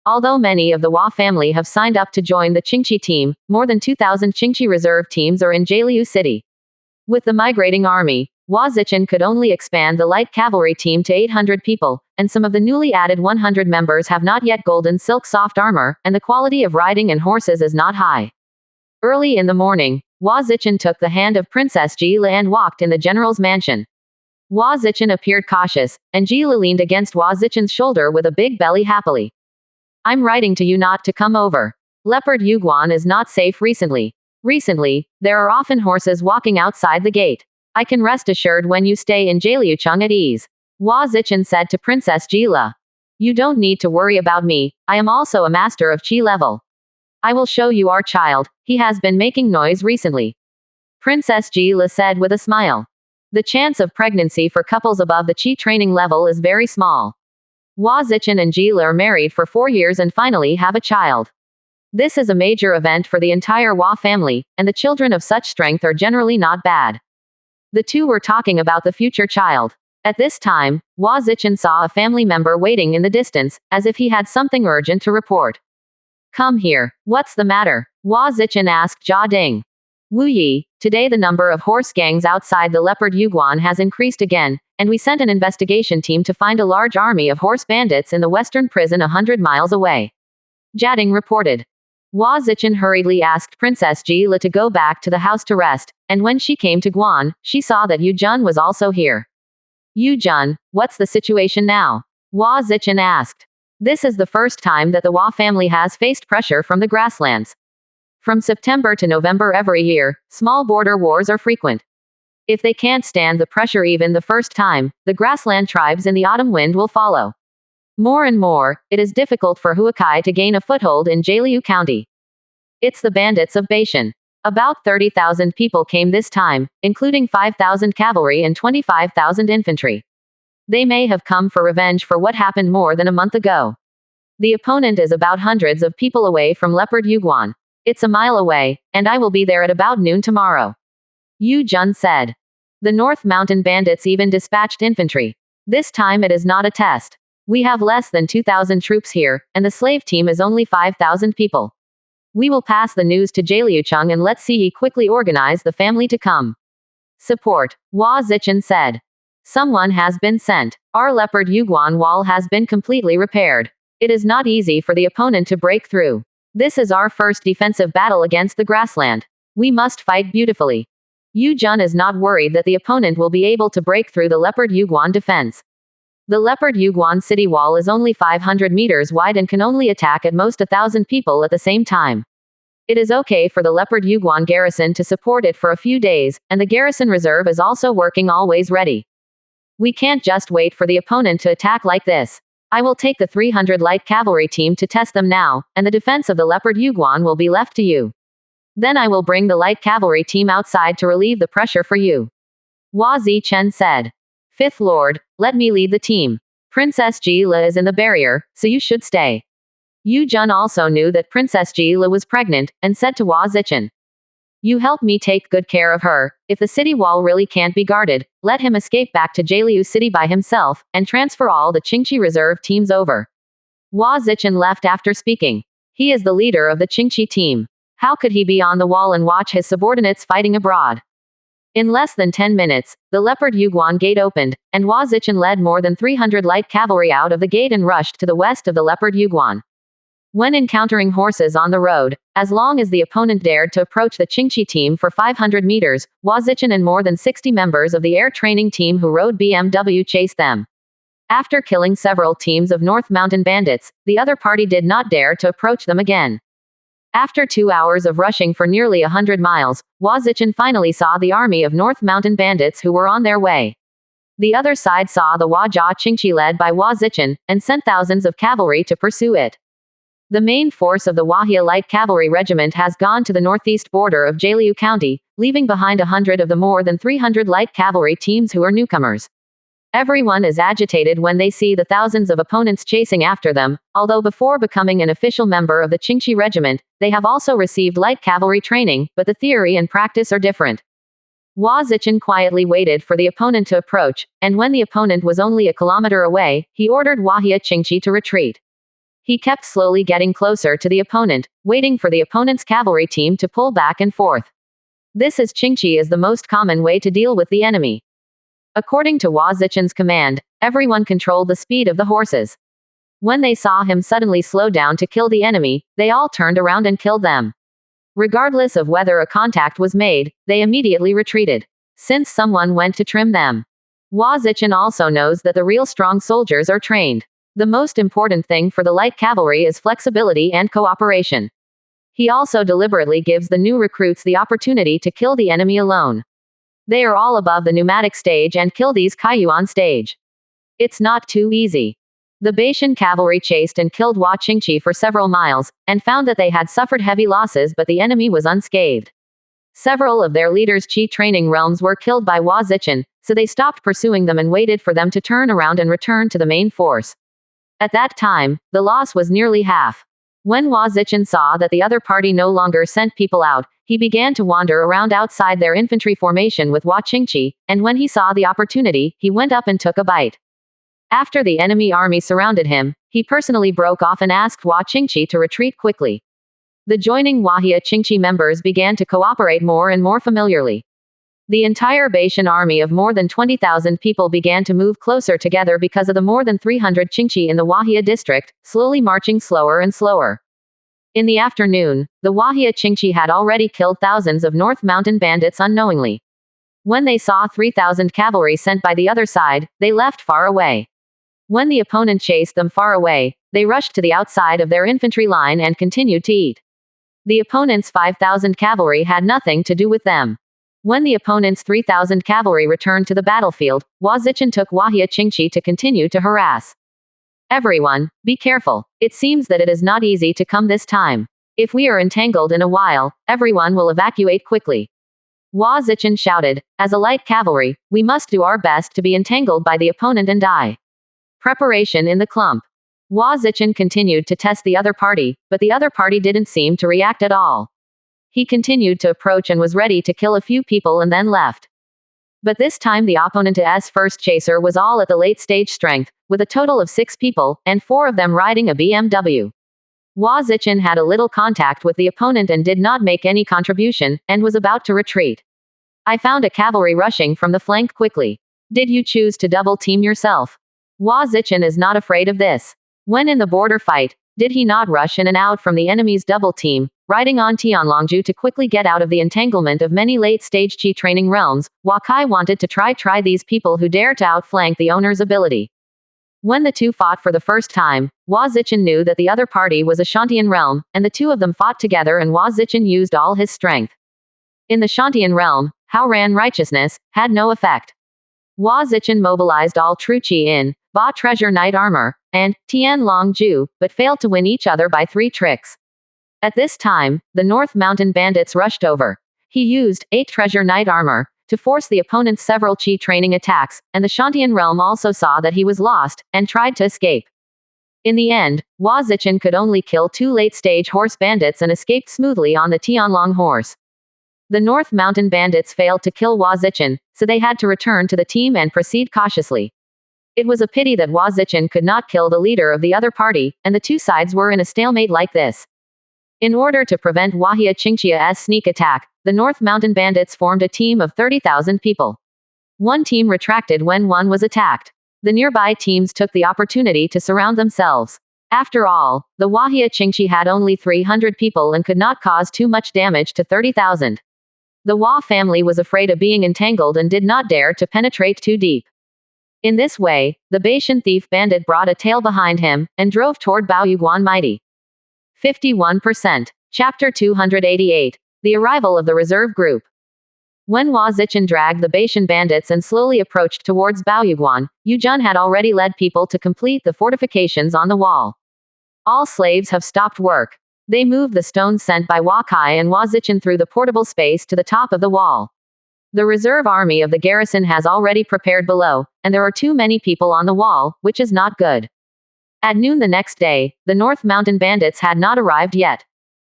Although many of the Hua family have signed up to join the Qingqi team, more than 2,000 Qingqi reserve teams are in Jialiu City. With the migrating army, Hua Zichen could only expand the light cavalry team to 800 people, and some of the newly added 100 members have not yet golden silk soft armor, and the quality of riding and horses is not high. Early in the morning, Hua Zichen took the hand of Princess Jila and walked in the general's mansion. Hua Zichen appeared cautious, and Jila leaned against Hua Zichen's shoulder with a big belly happily. I'm writing to you not to come over. Leopard Yuguan is not safe recently. Recently, there are often horses walking outside the gate. I can rest assured when you stay in Jialiucheng at ease. Hua Zichen said to Princess Jila. You don't need to worry about me, I am also a master of Qi level. I will show you our child, he has been making noise recently. Princess Jila said with a smile. The chance of pregnancy for couples above the Qi training level is very small. Hua Zichen and Jila are married for 4 years and finally have a child. This is a major event for the entire Hua family, and the children of such strength are generally not bad. The two were talking about the future child. At this time, Hua Zichen saw a family member waiting in the distance, as if he had something urgent to report. Come here, what's the matter? Hua Zichen asked Jia Ding. Wu Yi, today the number of horse gangs outside the Leopard Yuguan has increased again, and we sent an investigation team to find a large army of horse bandits in the western prison 100 miles away. Jia Ding reported. Hua Zichen hurriedly asked Princess Jila to go back to the house to rest, and when she came to Guan, she saw that Yu Jun was also here. Yu Jun, what's the situation now? Hua Zichen asked. This is the first time that the Hua family has faced pressure from the grasslands. From September to November every year, small border wars are frequent. If they can't stand the pressure even the first time, the grassland tribes in the autumn wind will follow. More and more, it is difficult for Huakai to gain a foothold in Jialiu County. It's the bandits of Beishan. About 30,000 people came this time, including 5,000 cavalry and 25,000 infantry. They may have come for revenge for what happened more than a month ago. The opponent is about hundreds of people away from Leopard Yuguan. It's a mile away, and I will be there at about noon tomorrow. Yu Jun said. The North Mountain bandits even dispatched infantry. This time it is not a test. We have less than 2,000 troops here, and the slave team is only 5,000 people. We will pass the news to Jialiucheng and let Siyi quickly organize the family to come. Support, Hua Zichen said. Someone has been sent. Our Leopard Yuguan wall has been completely repaired. It is not easy for the opponent to break through. This is our first defensive battle against the grassland. We must fight beautifully. Yu Jun is not worried that the opponent will be able to break through the Leopard Yuguan defense. The Leopard Yuguan city wall is only 500 meters wide and can only attack at most 1,000 people at the same time. It is okay for the Leopard Yuguan garrison to support it for a few days, and the garrison reserve is also working always ready. We can't just wait for the opponent to attack like this. I will take the 300 light cavalry team to test them now, and the defense of the leopard Yuguan will be left to you. Then I will bring the light cavalry team outside to relieve the pressure for you. Hua Zichen said. Fifth Lord, let me lead the team. Princess Jila is in the barrier, so you should stay. Yu Jun also knew that Princess Jila was pregnant, and said to Hua Zichen. You help me take good care of her. If the city wall really can't be guarded, let him escape back to Jaliu City by himself, and transfer all the Qingqi reserve teams over. Hua Zichen left after speaking. He is the leader of the Qingqi team. How could he be on the wall and watch his subordinates fighting abroad? In less than 10 minutes, the Leopard Yuguan gate opened, and Hua Zichen led more than 300 light cavalry out of the gate and rushed to the west of the Leopard Yuguan. When encountering horses on the road, as long as the opponent dared to approach the Qingqi team for 500 meters, Hua Zichen and more than 60 members of the air training team who rode BMW chased them. After killing several teams of North Mountain bandits, the other party did not dare to approach them again. After 2 hours of rushing for nearly 100 miles, Hua Zichen finally saw the army of North Mountain bandits who were on their way. The other side saw the Huajia Qingqi led by Hua Zichen, and sent thousands of cavalry to pursue it. The main force of the Huajia Light Cavalry Regiment has gone to the northeast border of Jaliu County, leaving behind 100 of the more than 300 light cavalry teams who are newcomers. Everyone is agitated when they see the thousands of opponents chasing after them, although before becoming an official member of the Qingqi regiment, they have also received light cavalry training, but the theory and practice are different. Hua Zichen quietly waited for the opponent to approach, and when the opponent was only a kilometer away, he ordered Huajia Qingqi to retreat. He kept slowly getting closer to the opponent, waiting for the opponent's cavalry team to pull back and forth. This is Qingqi is the most common way to deal with the enemy. According to Hua Zichen's command, everyone controlled the speed of the horses. When they saw him suddenly slow down to kill the enemy, they all turned around and killed them. Regardless of whether a contact was made, they immediately retreated, since someone went to trim them. Hua Zichen also knows that the real strong soldiers are trained. The most important thing for the light cavalry is flexibility and cooperation. He also deliberately gives the new recruits the opportunity to kill the enemy alone. They are all above the pneumatic stage and kill these Kaiju on stage. It's not too easy. The Baishan cavalry chased and killed Hua Qingqi for several miles, and found that they had suffered heavy losses but the enemy was unscathed. Several of their leaders' Qi training realms were killed by Hua Zichen, so they stopped pursuing them and waited for them to turn around and return to the main force. At that time, the loss was nearly half. When Hua Zichen saw that the other party no longer sent people out, he began to wander around outside their infantry formation with Hua Qingqi, and when he saw the opportunity, he went up and took a bite. After the enemy army surrounded him, he personally broke off and asked Hua Qingqi to retreat quickly. The joining Huajia Qingqi members began to cooperate more and more familiarly. The entire Baishan army of more than 20,000 people began to move closer together because of the more than 300 Qingqi in the Huajia district, slowly marching slower and slower. In the afternoon, the Huajia Qingqi had already killed thousands of North Mountain bandits unknowingly. When they saw 3,000 cavalry sent by the other side, they left far away. When the opponent chased them far away, they rushed to the outside of their infantry line and continued to eat. The opponent's 5,000 cavalry had nothing to do with them. When the opponent's 3,000 cavalry returned to the battlefield, Hua Zichen took Huajia Qingqi to continue to harass. Everyone, be careful. It seems that it is not easy to come this time. If we are entangled in a while, everyone will evacuate quickly. Hua Zichen shouted, as a light cavalry, we must do our best to be entangled by the opponent and die. Preparation in the clump. Hua Zichen continued to test the other party, but the other party didn't seem to react at all. He continued to approach and was ready to kill a few people and then left. But this time the opponent's first chaser was all at the late stage strength, with a total of 6 people, and 4 of them riding a BMW. Hua Zichen had a little contact with the opponent and did not make any contribution, and was about to retreat. I found a cavalry rushing from the flank quickly. Did you choose to double team yourself? Hua Zichen is not afraid of this. When in the border fight, did he not rush in and out from the enemy's double team, riding on Tianlongju to quickly get out of the entanglement of many late-stage Qi training realms? Hua Kai wanted to try these people who dare to outflank the owner's ability. When the two fought for the first time, Hua Zichen knew that the other party was a Shantian realm, and the two of them fought together and Hua Zichen used all his strength. In the Shantian realm, Hao Ran righteousness had no effect. Hua Zichen mobilized all true Qi in Ba Treasure Knight armor, and Tian Long Ju, but failed to win each other by 3 tricks. At this time, the North Mountain bandits rushed over. He used 8 Treasure Knight armor to force the opponent's several Qi training attacks, and the Shantian realm also saw that he was lost, and tried to escape. In the end, Hua Zichen could only kill 2 late-stage horse bandits and escaped smoothly on the Tianlong horse. The North Mountain bandits failed to kill Hua Zichen, so they had to return to the team and proceed cautiously. It was a pity that Hua Zichen could not kill the leader of the other party, and the two sides were in a stalemate like this. In order to prevent Wahia Qingqia's sneak attack, the North Mountain bandits formed a team of 30,000 people. One team retracted when one was attacked. The nearby teams took the opportunity to surround themselves. After all, the Wahia Qingqi had only 300 people and could not cause too much damage to 30,000. The Hua family was afraid of being entangled and did not dare to penetrate too deep. In this way, the Baishan thief bandit brought a tail behind him, and drove toward Bao Yuguan Mighty. 51%. Chapter 288. The arrival of the reserve group. When Hua Zichen dragged the Baishan bandits and slowly approached towards Bao Yuguan, Yu Jun had already led people to complete the fortifications on the wall. All slaves have stopped work. They moved the stones sent by Hua Kai and Hua Zichen through the portable space to the top of the wall. The reserve army of the garrison has already prepared below, and there are too many people on the wall, which is not good. At noon the next day, the North Mountain bandits had not arrived yet.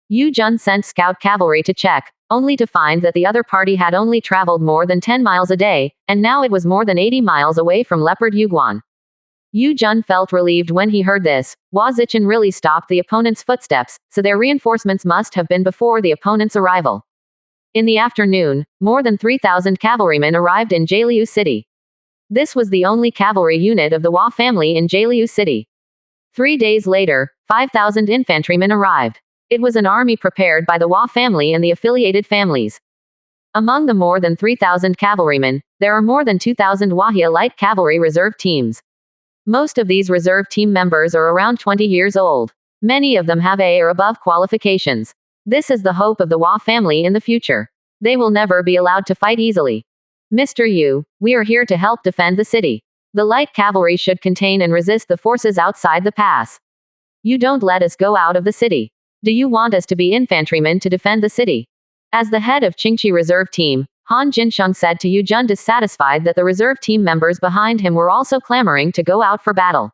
Yu Jun sent scout cavalry to check, only to find that the other party had only traveled more than 10 miles a day, and now it was more than 80 miles away from Leopard Yuguan. Yu Jun felt relieved when he heard this. Hua Zichen really stopped the opponent's footsteps, so their reinforcements must have been before the opponent's arrival. In the afternoon, more than 3,000 cavalrymen arrived in Jialiu City. This was the only cavalry unit of the Hua family in Jialiu City. 3 days later, 5,000 infantrymen arrived. It was an army prepared by the Hua family and the affiliated families. Among the more than 3,000 cavalrymen, there are more than 2,000 Wahia light cavalry reserve teams. Most of these reserve team members are around 20 years old. Many of them have A or above qualifications. This is the hope of the Hua family in the future. They will never be allowed to fight easily. Mr. Yu, we are here to help defend the city. The light cavalry should contain and resist the forces outside the pass. You don't let us go out of the city. Do you want us to be infantrymen to defend the city? As the head of Qingqi reserve team, Han Jinsheng said to Yu Jun, dissatisfied that the reserve team members behind him were also clamoring to go out for battle.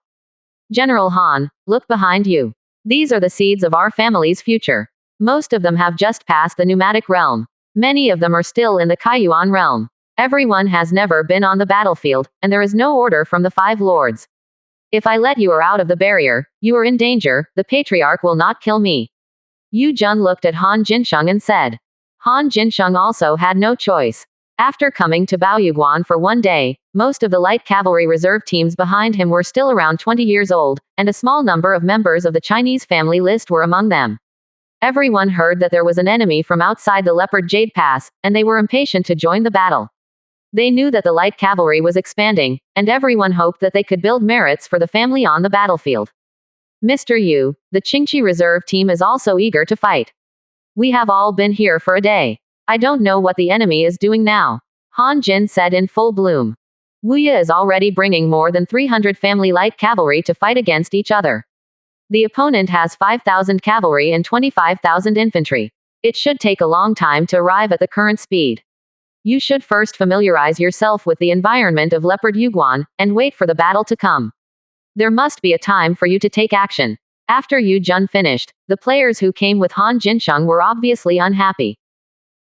General Han, look behind you. These are the seeds of our family's future. Most of them have just passed the pneumatic realm. Many of them are still in the Kaiyuan realm. Everyone has never been on the battlefield, and there is no order from the 5 lords. If I let you out of the barrier, you are in danger. The Patriarch will not kill me. Yu Jun looked at Han Jinsheng and said. Han Jinsheng also had no choice. After coming to Bao Yuguan for 1 day, most of the light cavalry reserve teams behind him were still around 20 years old, and a small number of members of the Chinese family list were among them. Everyone heard that there was an enemy from outside the Leopard Jade Pass, and they were impatient to join the battle. They knew that the light cavalry was expanding, and everyone hoped that they could build merits for the family on the battlefield. Mr. Yu, the Qingqi reserve team is also eager to fight. We have all been here for a day. I don't know what the enemy is doing now. Han Jin said in full bloom. Wuya is already bringing more than 300 family light cavalry to fight against each other. The opponent has 5,000 cavalry and 25,000 infantry. It should take a long time to arrive at the current speed. You should first familiarize yourself with the environment of Leopard Yuguan, and wait for the battle to come. There must be a time for you to take action. After Yu Jun finished, the players who came with Han Jinsheng were obviously unhappy.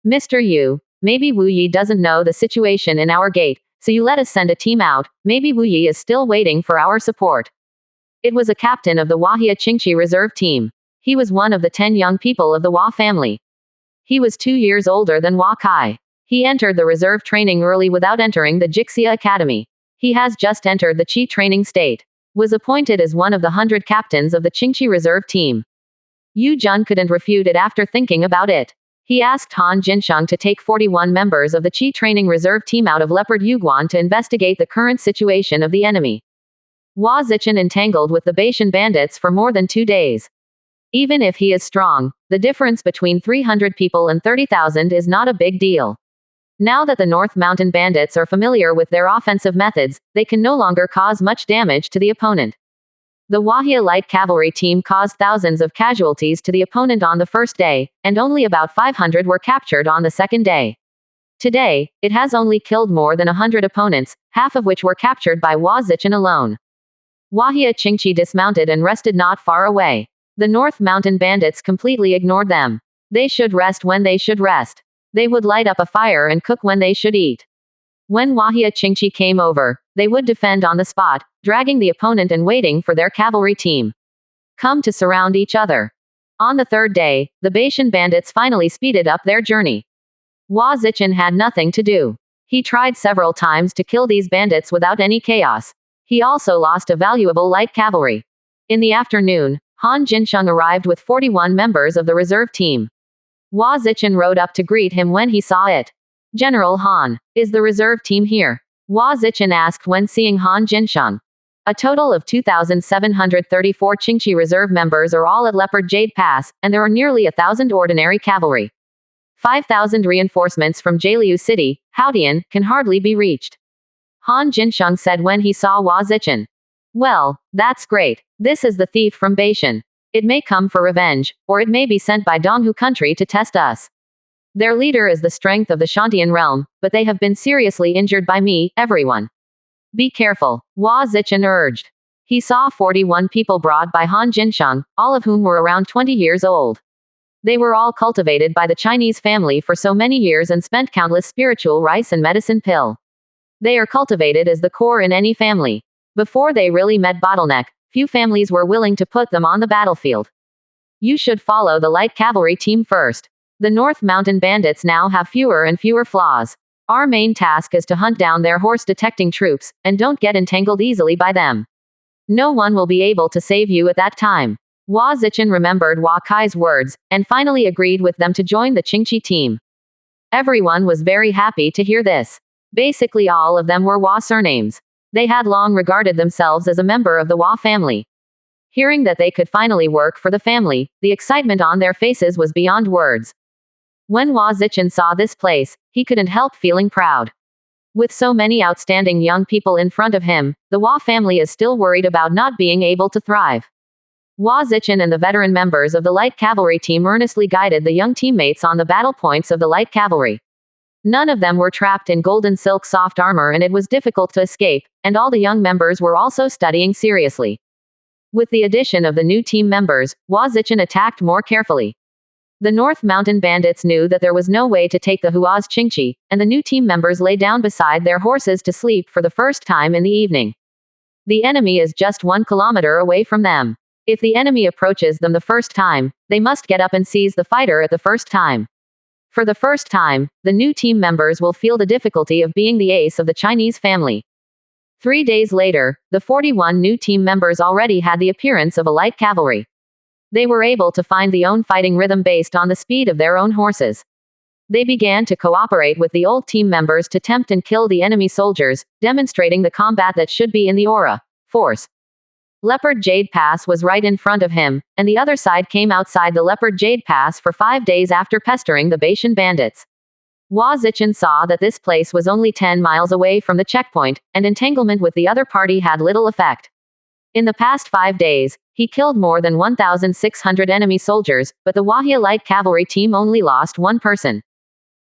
Mr. Yu, maybe Wu Yi doesn't know the situation in our gate, so you let us send a team out. Maybe Wu Yi is still waiting for our support. It was a captain of the Wahia Qingqi reserve team. He was one of the 10 young people of the Hua family. He was 2 years older than Hua Kai. He entered the reserve training early without entering the Jixia Academy. He has just entered the Qi training state. Was appointed as one of the 100 captains of the Qingqi reserve team. Yu Jun couldn't refute it after thinking about it. He asked Han Jinsheng to take 41 members of the Qi training reserve team out of Leopard Yuguan to investigate the current situation of the enemy. Hua Zichen entangled with the Baishan bandits for more than 2 days. Even if he is strong, the difference between 300 people and 30,000 is not a big deal. Now that the North Mountain Bandits are familiar with their offensive methods, they can no longer cause much damage to the opponent. The Wahia Light Cavalry team caused thousands of casualties to the opponent on the first day, and only about 500 were captured on the second day. Today, it has only killed more than 100 opponents, half of which were captured by Hua Zichen alone. Wahia Qingqi dismounted and rested not far away. The North Mountain Bandits completely ignored them. They should rest when they should rest. They would light up a fire and cook when they should eat. When Wahia Qingqi came over, they would defend on the spot, dragging the opponent and waiting for their cavalry team come to surround each other. On the third day, the Baishan bandits finally speeded up their journey. Hua Zichen had nothing to do. He tried several times to kill these bandits without any chaos. He also lost a valuable light cavalry. In the afternoon, Han Jinsheng arrived with 41 members of the reserve team. Hua Zichen rode up to greet him when he saw it. General Han, is the reserve team here? Hua Zichen asked when seeing Han Jinsheng. A total of 2,734 Qingqi reserve members are all at Leopard Jade Pass, and there are nearly 1,000 ordinary cavalry. 5,000 reinforcements from Jialiu City, Haodian, can hardly be reached. Han Jinsheng said when he saw Hua Zichen. Well, that's great. This is the thief from Baishan. It may come for revenge, or it may be sent by Donghu country to test us. Their leader is the strength of the Shantian realm, but they have been seriously injured by me, everyone. Be careful, Hua Zichen urged. He saw 41 people brought by Han Jinsheng, all of whom were around 20 years old. They were all cultivated by the Chinese family for so many years and spent countless spiritual rice and medicine pill. They are cultivated as the core in any family. Before they really met bottleneck, few families were willing to put them on the battlefield. You should follow the light cavalry team first. The North Mountain Bandits now have fewer and fewer flaws. Our main task is to hunt down their horse-detecting troops, and don't get entangled easily by them. No one will be able to save you at that time. Hua Zichen remembered Hua Kai's words, and finally agreed with them to join the Qingqi team. Everyone was very happy to hear this. Basically all of them were Hua surnames. They had long regarded themselves as a member of the Hua family. Hearing that they could finally work for the family, the excitement on their faces was beyond words. When Hua Zichen saw this place, he couldn't help feeling proud. With so many outstanding young people in front of him, the Hua family is still worried about not being able to thrive. Hua Zichen and the veteran members of the light cavalry team earnestly guided the young teammates on the battle points of the light cavalry. None of them were trapped in golden silk soft armor and it was difficult to escape, and all the young members were also studying seriously. With the addition of the new team members, Hua Zichen attacked more carefully. The North Mountain Bandits knew that there was no way to take the Hua's Qingqi, and the new team members lay down beside their horses to sleep for the first time in the evening. The enemy is just 1 kilometer away from them. If the enemy approaches them the first time, they must get up and seize the fighter at the first time. For the first time, the new team members will feel the difficulty of being the ace of the Chinese family. 3 days later, the 41 new team members already had the appearance of a light cavalry. They were able to find their own fighting rhythm based on the speed of their own horses. They began to cooperate with the old team members to tempt and kill the enemy soldiers, demonstrating the combat that should be in the aura force. Leopard Jade Pass was right in front of him, and the other side came outside the Leopard Jade Pass for 5 days after pestering the Baishan bandits. Hua Zichen saw that this place was only 10 miles away from the checkpoint, and entanglement with the other party had little effect. In the past 5 days, he killed more than 1,600 enemy soldiers, but the Wahia Light Cavalry team only lost 1 person.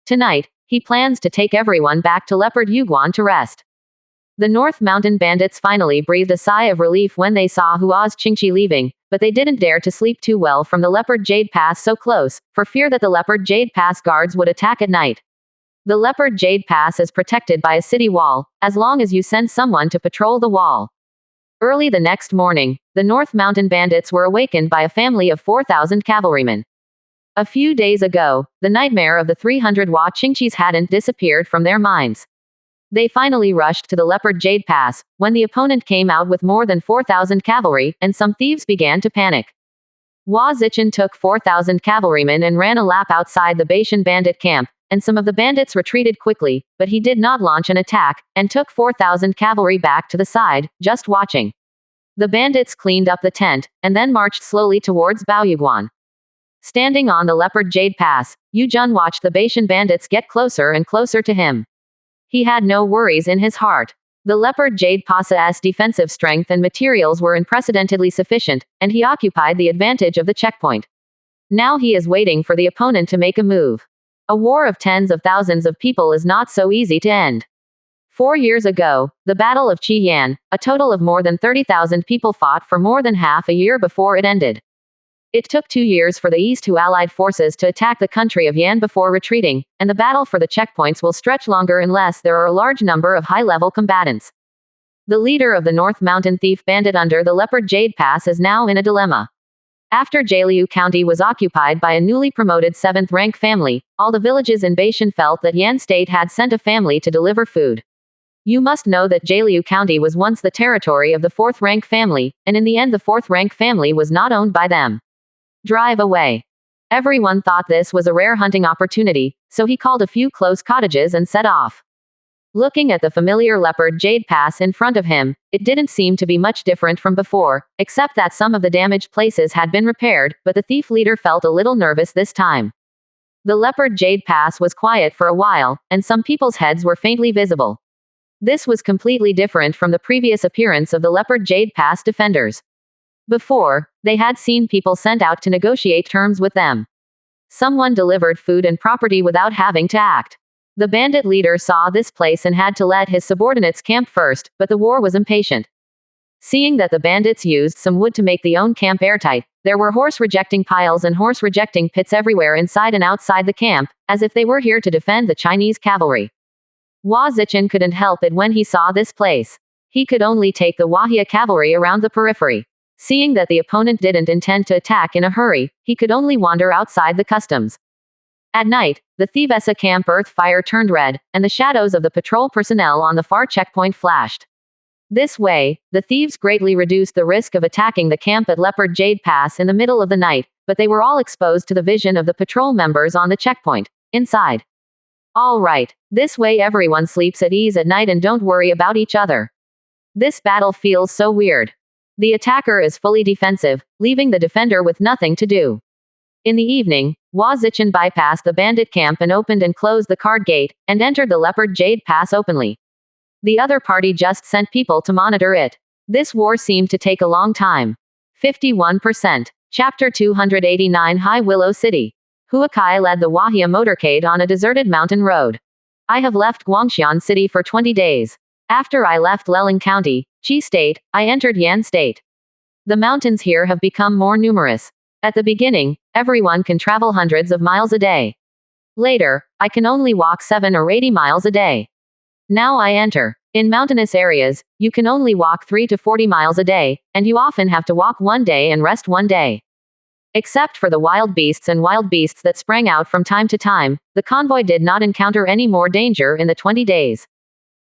Tonight, he plans to take everyone back to Leopard Yuguan to rest. The North Mountain Bandits finally breathed a sigh of relief when they saw Hua's Qingqi leaving, but they didn't dare to sleep too well from the Leopard Jade Pass so close, for fear that the Leopard Jade Pass guards would attack at night. The Leopard Jade Pass is protected by a city wall, as long as you send someone to patrol the wall. Early the next morning, the North Mountain Bandits were awakened by a family of 4,000 cavalrymen. A few days ago, the nightmare of the 300 Hua Qingqis hadn't disappeared from their minds. They finally rushed to the Leopard Jade Pass, when the opponent came out with more than 4,000 cavalry, and some thieves began to panic. Hua Zichen took 4,000 cavalrymen and ran a lap outside the Baishan bandit camp, and some of the bandits retreated quickly, but he did not launch an attack, and took 4,000 cavalry back to the side, just watching. The bandits cleaned up the tent, and then marched slowly towards Baoyuguan. Standing on the Leopard Jade Pass, Yu-jun watched the Baishan bandits get closer and closer to him. He had no worries in his heart. The Leopard Jade Pasa's defensive strength and materials were unprecedentedly sufficient, and he occupied the advantage of the checkpoint. Now he is waiting for the opponent to make a move. A war of tens of thousands of people is not so easy to end. 4 years ago, the Battle of Qiyan, a total of more than 30,000 people fought for more than half a year before it ended. It took 2 years for the East to Allied forces to attack the country of Yan before retreating, and the battle for the checkpoints will stretch longer unless there are a large number of high-level combatants. The leader of the North Mountain Thief Bandit under the Leopard Jade Pass is now in a dilemma. After Jialiu County was occupied by a newly promoted 7th-rank family, all the villages in Baishan felt that Yan State had sent a family to deliver food. You must know that Jialiu County was once the territory of the 4th-rank family, and in the end the 4th-rank family was not owned by them. Drive away. Everyone thought this was a rare hunting opportunity, so he called a few close cottages and set off. Looking at the familiar Leopard Jade Pass in front of him, it didn't seem to be much different from before, except that some of the damaged places had been repaired, but the thief leader felt a little nervous this time. The Leopard Jade Pass was quiet for a while, and some people's heads were faintly visible. This was completely different from the previous appearance of the Leopard Jade Pass defenders. Before, they had seen people sent out to negotiate terms with them. Someone delivered food and property without having to act. The bandit leader saw this place and had to let his subordinates camp first, but the war was impatient. Seeing that the bandits used some wood to make the own camp airtight, there were horse-rejecting piles and horse-rejecting pits everywhere inside and outside the camp, as if they were here to defend the Chinese cavalry. Hua Zichen couldn't help it when he saw this place. He could only take the Wahia cavalry around the periphery. Seeing that the opponent didn't intend to attack in a hurry, he could only wander outside the customs. At night, the Thivesa camp earth fire turned red, and the shadows of the patrol personnel on the far checkpoint flashed. This way, the thieves greatly reduced the risk of attacking the camp at Leopard Jade Pass in the middle of the night, but they were all exposed to the vision of the patrol members on the checkpoint, inside. All right, this way everyone sleeps at ease at night and don't worry about each other. This battle feels so weird. The attacker is fully defensive, leaving the defender with nothing to do. In the evening, Hua Zichen bypassed the bandit camp and opened and closed the card gate, and entered the Leopard Jade Pass openly. The other party just sent people to monitor it. This war seemed to take a long time. 51%. Chapter 289 High Willow City. Huakai led the Wahia motorcade on a deserted mountain road. I have left Guangxian City for 20 days. After I left Leling County, Qi State, I entered Yan State. The mountains here have become more numerous. At the beginning, everyone can travel hundreds of miles a day. Later, I can only walk 7 or 80 miles a day. Now I enter. In mountainous areas, you can only walk 3 to 40 miles a day, and you often have to walk 1 day and rest 1 day. Except for the wild beasts that sprang out from time to time, the convoy did not encounter any more danger in the 20 days.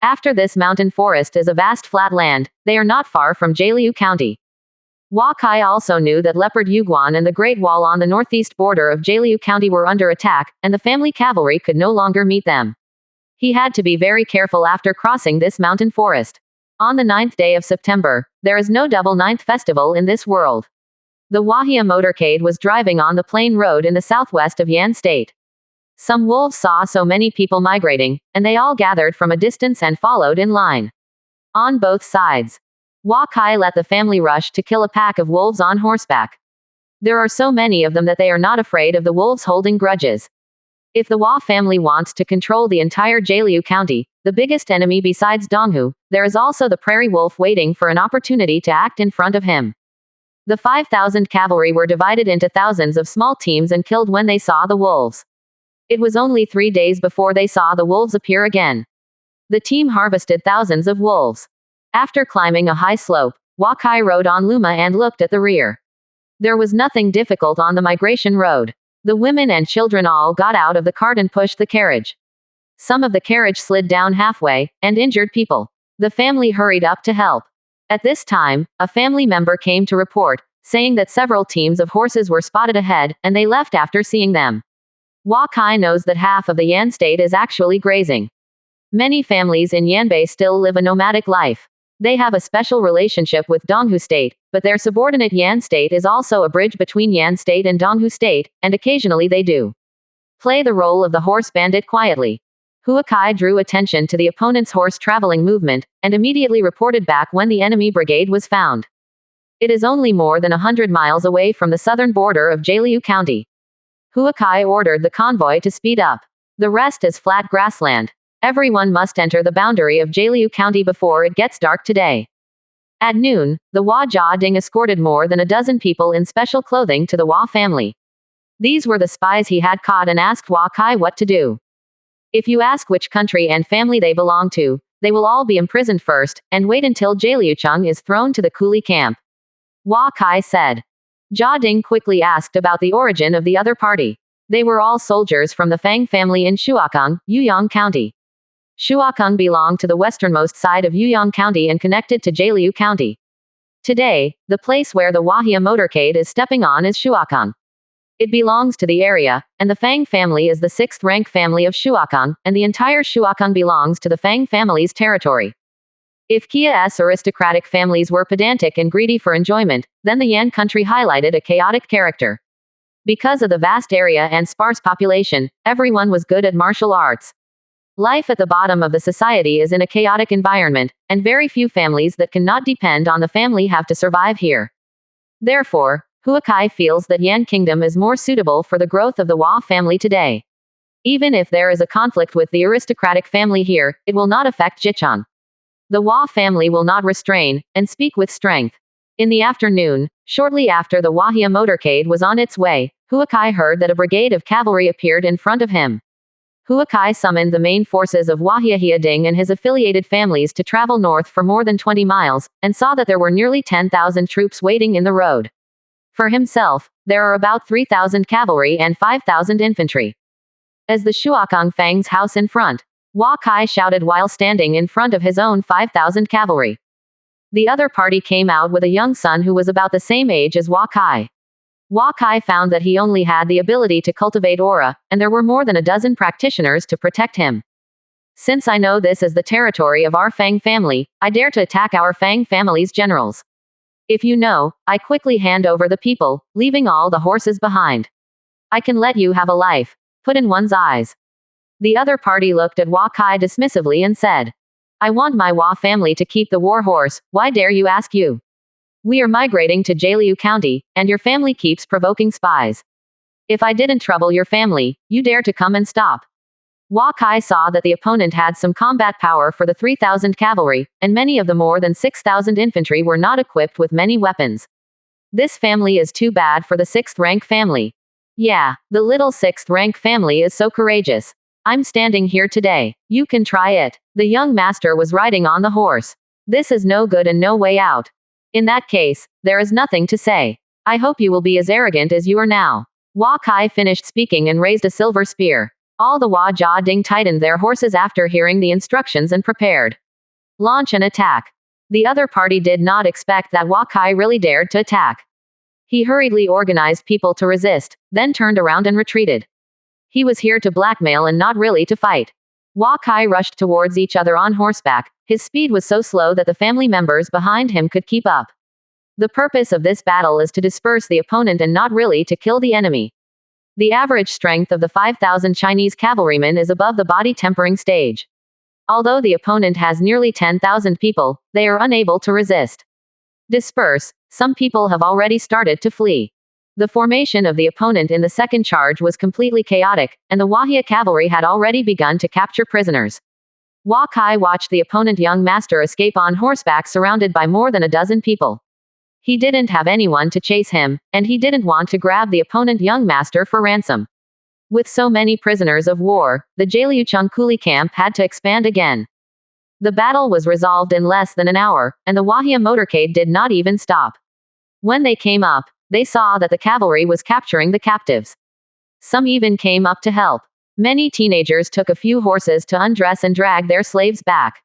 After this mountain forest is a vast flat land, they are not far from Jialiu County. Hua Kai also knew that Leopard Yuguan and the Great Wall on the northeast border of Jialiu County were under attack, and the family cavalry could no longer meet them. He had to be very careful after crossing this mountain forest. On the 9th day of September, there is no double 9th festival in this world. The Wahia motorcade was driving on the plain road in the southwest of Yan State. Some wolves saw so many people migrating, and they all gathered from a distance and followed in line. On both sides, Hua Kai let the family rush to kill a pack of wolves on horseback. There are so many of them that they are not afraid of the wolves holding grudges. If the Hua family wants to control the entire Jialiu County, the biggest enemy besides Donghu, there is also the prairie wolf waiting for an opportunity to act in front of him. The 5,000 cavalry were divided into thousands of small teams and killed when they saw the wolves. It was only 3 days before they saw the wolves appear again. The team harvested thousands of wolves. After climbing a high slope, Hua Kai rode on Luma and looked at the rear. There was nothing difficult on the migration road. The women and children all got out of the cart and pushed the carriage. Some of the carriage slid down halfway, and injured people. The family hurried up to help. At this time, a family member came to report, saying that several teams of horses were spotted ahead, and they left after seeing them. Hua Kai knows that half of the Yan State is actually grazing. Many families in Yanbei still live a nomadic life. They have a special relationship with Donghu State, but their subordinate Yan State is also a bridge between Yan State and Donghu State, and occasionally they do play the role of the horse bandit quietly. Huakai drew attention to the opponent's horse traveling movement, and immediately reported back when the enemy brigade was found. It is only more than 100 miles away from the southern border of Jialiu County. Huakai ordered the convoy to speed up. The rest is flat grassland. Everyone must enter the boundary of Jialiu County before it gets dark today. At noon, the Hua Jia Ding escorted more than a dozen people in special clothing to the Hua family. These were the spies he had caught and asked Hua Kai what to do. If you ask which country and family they belong to, they will all be imprisoned first, and wait until Jialiucheng is thrown to the coolie camp. Hua Kai said. Jia Ding quickly asked about the origin of the other party. They were all soldiers from the Fang family in Shuakeng, Yuyang County. Shuakeng belonged to the westernmost side of Yuyang County and connected to Jialiu County. Today, the place where the Wahia motorcade is stepping on is Shuakeng. It belongs to the area, and the Fang family is the 6th rank family of Shuakeng, and the entire Shuakeng belongs to the Fang family's territory. If Kia's aristocratic families were pedantic and greedy for enjoyment, then the Yan country highlighted a chaotic character. Because of the vast area and sparse population, everyone was good at martial arts. Life at the bottom of the society is in a chaotic environment, and very few families that cannot depend on the family have to survive here. Therefore, Huakai feels that Yan Kingdom is more suitable for the growth of the Hua family today. Even if there is a conflict with the aristocratic family here, it will not affect Jicheng. The Hua family will not restrain, and speak with strength. In the afternoon, shortly after the Wahia motorcade was on its way, Huakai heard that a brigade of cavalry appeared in front of him. Huakai summoned the main forces of Wahia Ding and his affiliated families to travel north for more than 20 miles, and saw that there were nearly 10,000 troops waiting in the road. For himself, there are about 3,000 cavalry and 5,000 infantry. As the Shuakeng Fang's house in front, Hua Kai shouted while standing in front of his own 5,000 cavalry. The other party came out with a young son who was about the same age as Hua Kai. Hua Kai found that he only had the ability to cultivate aura, and there were more than a dozen practitioners to protect him. Since I know this is the territory of our Fang family, I dare to attack our Fang family's generals. If you know, I quickly hand over the people, leaving all the horses behind. I can let you have a life put in one's eyes. The other party looked at Hua Kai dismissively and said, I want my Hua family to keep the war horse, why dare you ask you? We are migrating to Jialiu County, and your family keeps provoking spies. If I didn't trouble your family, you dare to come and stop. Hua Kai saw that the opponent had some combat power for the 3,000 cavalry, and many of the more than 6,000 infantry were not equipped with many weapons. This family is too bad for the 6th rank family. Yeah, the little 6th rank family is so courageous. I'm standing here today. You can try it. The young master was riding on the horse. This is no good and no way out. In that case, there is nothing to say. I hope you will be as arrogant as you are now. Hua Kai finished speaking and raised a silver spear. All the Hua Jia Ding tightened their horses after hearing the instructions and prepared. Launch an attack. The other party did not expect that Hua Kai really dared to attack. He hurriedly organized people to resist, then turned around and retreated. He was here to blackmail and not really to fight. Hua Kai rushed towards each other on horseback. His speed was so slow that the family members behind him could keep up. The purpose of this battle is to disperse the opponent and not really to kill the enemy. The average strength of the 5,000 Chinese cavalrymen is above the body tempering stage. Although the opponent has nearly 10,000 people, they are unable to resist. Disperse. Some people have already started to flee. The formation of the opponent in the second charge was completely chaotic, and the Wahia cavalry had already begun to capture prisoners. Hua Kai watched the opponent young master escape on horseback surrounded by more than a dozen people. He didn't have anyone to chase him, and he didn't want to grab the opponent young master for ransom. With so many prisoners of war, the Jialiucheng coolie camp had to expand again. The battle was resolved in less than an hour, and the Wahia motorcade did not even stop. When they came up, they saw that the cavalry was capturing the captives. Some even came up to help. Many teenagers took a few horses to undress and drag their slaves back.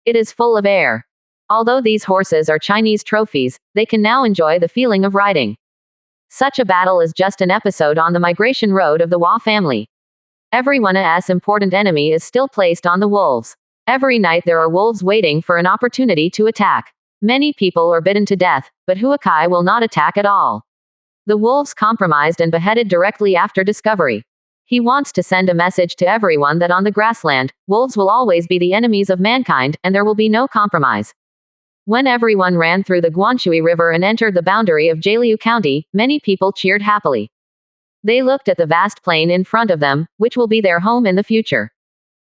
It is full of air. Although these horses are Chinese trophies, they can now enjoy the feeling of riding. Such a battle is just an episode on the migration road of the Hua family. Everyone's important enemy is still placed on the wolves. Every night there are wolves waiting for an opportunity to attack. Many people are bitten to death, but Huakai will not attack at all. The wolves compromised and beheaded directly after discovery. He wants to send a message to everyone that on the grassland, wolves will always be the enemies of mankind, and there will be no compromise. When everyone ran through the Guanshui River and entered the boundary of Jialiu County, many people cheered happily. They looked at the vast plain in front of them, which will be their home in the future.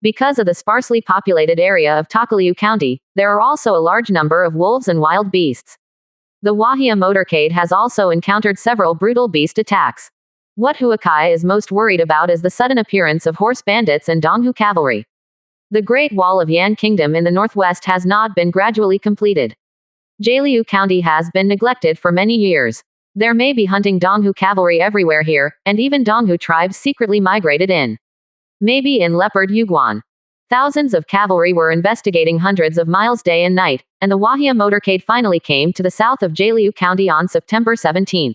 Because of the sparsely populated area of Takaliu County, there are also a large number of wolves and wild beasts. The Wahia motorcade has also encountered several brutal beast attacks. What Huakai is most worried about is the sudden appearance of horse bandits and Donghu cavalry. The Great Wall of Yan Kingdom in the northwest has not been gradually completed. Jialiu County has been neglected for many years. There may be hunting Donghu cavalry everywhere here, and even Donghu tribes secretly migrated in. Maybe in Leopard Yuguan. Thousands of cavalry were investigating hundreds of miles day and night, and the Wahia motorcade finally came to the south of Jialiu County on September 17.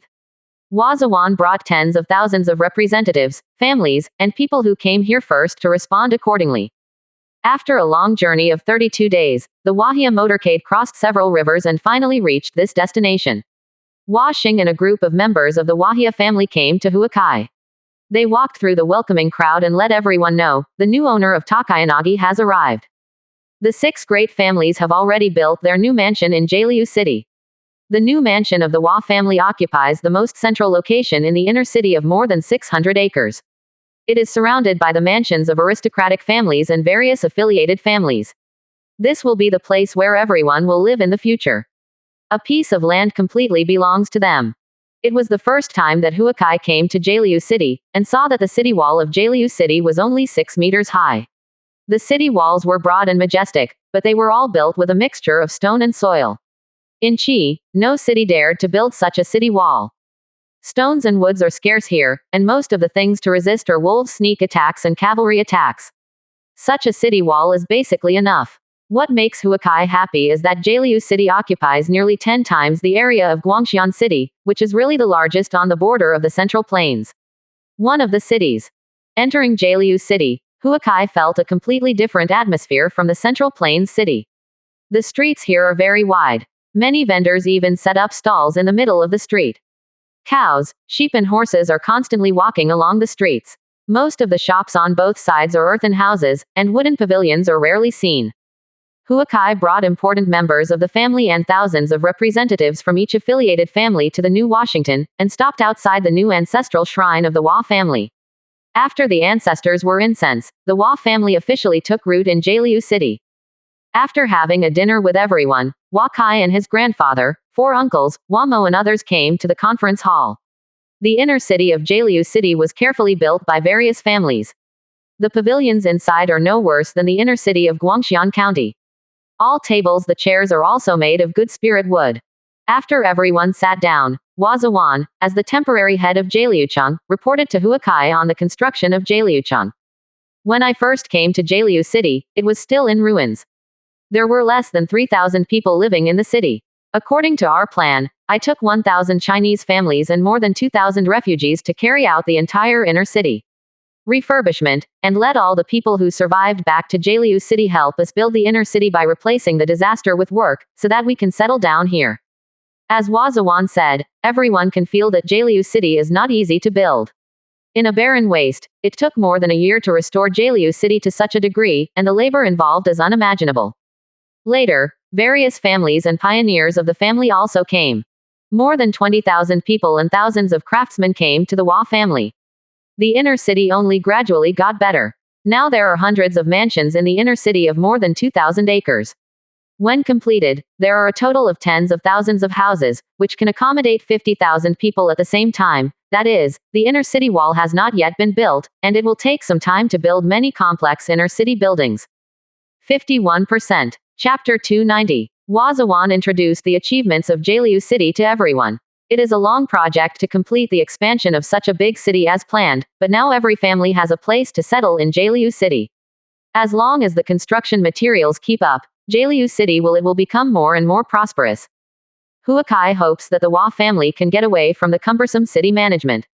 Wazawan brought tens of thousands of representatives, families, and people who came here first to respond accordingly. After a long journey of 32 days, the Wahia motorcade crossed several rivers and finally reached this destination. Hua Xing and a group of members of the Wahia family came to Huakai. They walked through the welcoming crowd and let everyone know, the new owner of Takayanagi has arrived. The 6 great families have already built their new mansion in Jialiu City. The new mansion of the Hua family occupies the most central location in the inner city of more than 600 acres. It is surrounded by the mansions of aristocratic families and various affiliated families. This will be the place where everyone will live in the future. A piece of land completely belongs to them. It was the first time that Huakai came to Jialiu City, and saw that the city wall of Jialiu City was only 6 meters high. The city walls were broad and majestic, but they were all built with a mixture of stone and soil. In Qi, no city dared to build such a city wall. Stones and woods are scarce here, and most of the things to resist are wolves' sneak attacks and cavalry attacks. Such a city wall is basically enough. What makes Huakai happy is that Jialiu City occupies nearly 10 times the area of Guangxian City, which is really the largest on the border of the Central Plains. One of the cities. Entering Jialiu City, Huakai felt a completely different atmosphere from the Central Plains city. The streets here are very wide. Many vendors even set up stalls in the middle of the street. Cows, sheep and horses are constantly walking along the streets. Most of the shops on both sides are earthen houses, and wooden pavilions are rarely seen. Huakai brought important members of the family and thousands of representatives from each affiliated family to the New Washington, and stopped outside the new ancestral shrine of the Hua family. After the ancestors were incensed, the Hua family officially took root in Jialiu City. After having a dinner with everyone, Hua Kai and his grandfather, 4 uncles, Hua Mo and others came to the conference hall. The inner city of Jialiu City was carefully built by various families. The pavilions inside are no worse than the inner city of Guangxian County. All tables the chairs are also made of good spirit wood. After everyone sat down, Wazawan, as the temporary head of Jialiucheng, reported to Huakai on the construction of Jialiucheng. When I first came to Jialiu City, it was still in ruins. There were less than 3,000 people living in the city. According to our plan, I took 1,000 Chinese families and more than 2,000 refugees to carry out the entire inner city refurbishment, and let all the people who survived back to Jialiu City help us build the inner city by replacing the disaster with work, so that we can settle down here. As Wazawan said, everyone can feel that Jialiu City is not easy to build. In a barren waste, it took more than a year to restore Jialiu City to such a degree, and the labor involved is unimaginable. Later, various families and pioneers of the family also came. More than 20,000 people and thousands of craftsmen came to the Hua family. The inner city only gradually got better. Now there are hundreds of mansions in the inner city of more than 2,000 acres. When completed, there are a total of tens of thousands of houses, which can accommodate 50,000 people at the same time. That is, the inner city wall has not yet been built, and it will take some time to build many complex inner city buildings. 51%. Chapter 290. Wazawan introduced the achievements of Jialiu City to everyone. It is a long project to complete the expansion of such a big city as planned, but now every family has a place to settle in Jialiu City. As long as the construction materials keep up, Jialiu City will become more and more prosperous. Huakai hopes that the Hua family can get away from the cumbersome city management.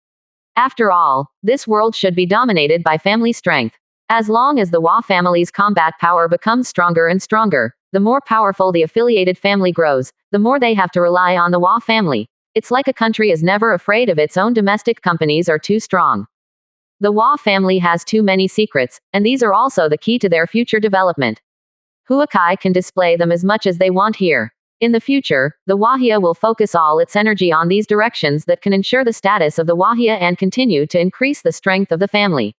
After all, this world should be dominated by family strength. As long as the Hua family's combat power becomes stronger and stronger, the more powerful the affiliated family grows, the more they have to rely on the Hua family. It's like a country is never afraid of its own domestic companies are too strong. The Hua family has too many secrets, and these are also the key to their future development. Huakai can display them as much as they want here. In the future, the Wahia will focus all its energy on these directions that can ensure the status of the Wahia and continue to increase the strength of the family.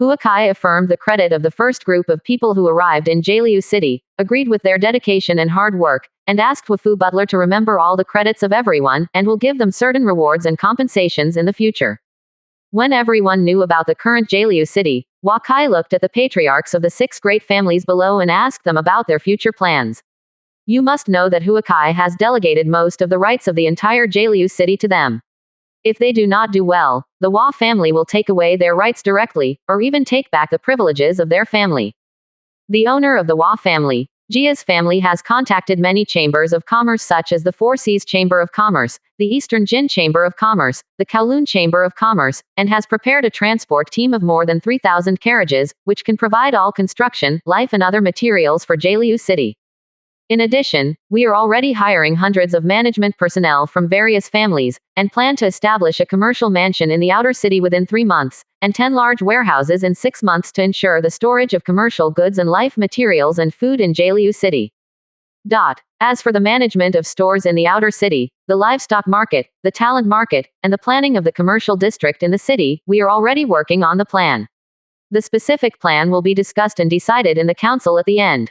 Huakai affirmed the credit of the first group of people who arrived in Jialiu City, agreed with their dedication and hard work, and asked Wafu Butler to remember all the credits of everyone and will give them certain rewards and compensations in the future. When everyone knew about the current Jialiu City, Huakai looked at the patriarchs of the 6 great families below and asked them about their future plans. You must know that Huakai has delegated most of the rights of the entire Jialiu City to them. If they do not do well, the Hua family will take away their rights directly, or even take back the privileges of their family. The owner of the Hua family, Jia's family, has contacted many chambers of commerce such as the Four Seas Chamber of Commerce, the Eastern Jin Chamber of Commerce, the Kowloon Chamber of Commerce, and has prepared a transport team of more than 3,000 carriages, which can provide all construction, life and other materials for Jialiu City. In addition, we are already hiring hundreds of management personnel from various families, and plan to establish a commercial mansion in the outer city within 3 months, and 10 large warehouses in 6 months to ensure the storage of commercial goods and life materials and food in Jialiu City. As for the management of stores in the outer city, the livestock market, the talent market, and the planning of the commercial district in the city, we are already working on the plan. The specific plan will be discussed and decided in the council at the end.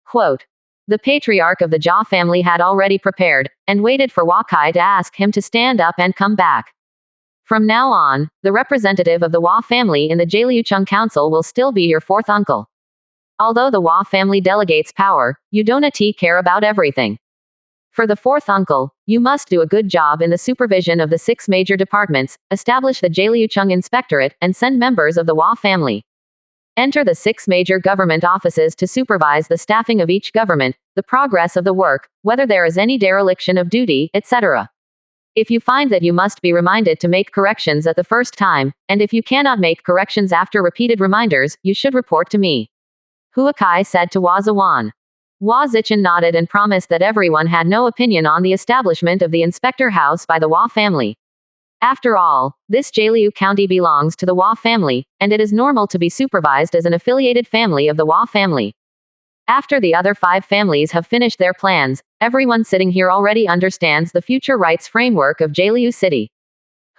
Quote. The patriarch of the Jia family had already prepared, and waited for Huakai to ask him to stand up and come back. From now on, the representative of the Hua family in the Jialiucheng Council will still be your 4th uncle. Although the Hua family delegates power, you don't care about everything. For the 4th uncle, you must do a good job in the supervision of the 6 major departments, establish the Jialiucheng Inspectorate, and send members of the Hua family. Enter the 6 major government offices to supervise the staffing of each government, the progress of the work, whether there is any dereliction of duty, etc. If you find that you must be reminded to make corrections at the first time, and if you cannot make corrections after repeated reminders, you should report to me. Huakai said to Hua Ziwan. Hua Zichen nodded and promised that everyone had no opinion on the establishment of the inspector house by the Hua family. After all, this Jialiu County belongs to the Hua family, and it is normal to be supervised as an affiliated family of the Hua family. After the other 5 families have finished their plans, everyone sitting here already understands the future rights framework of Jialiu City.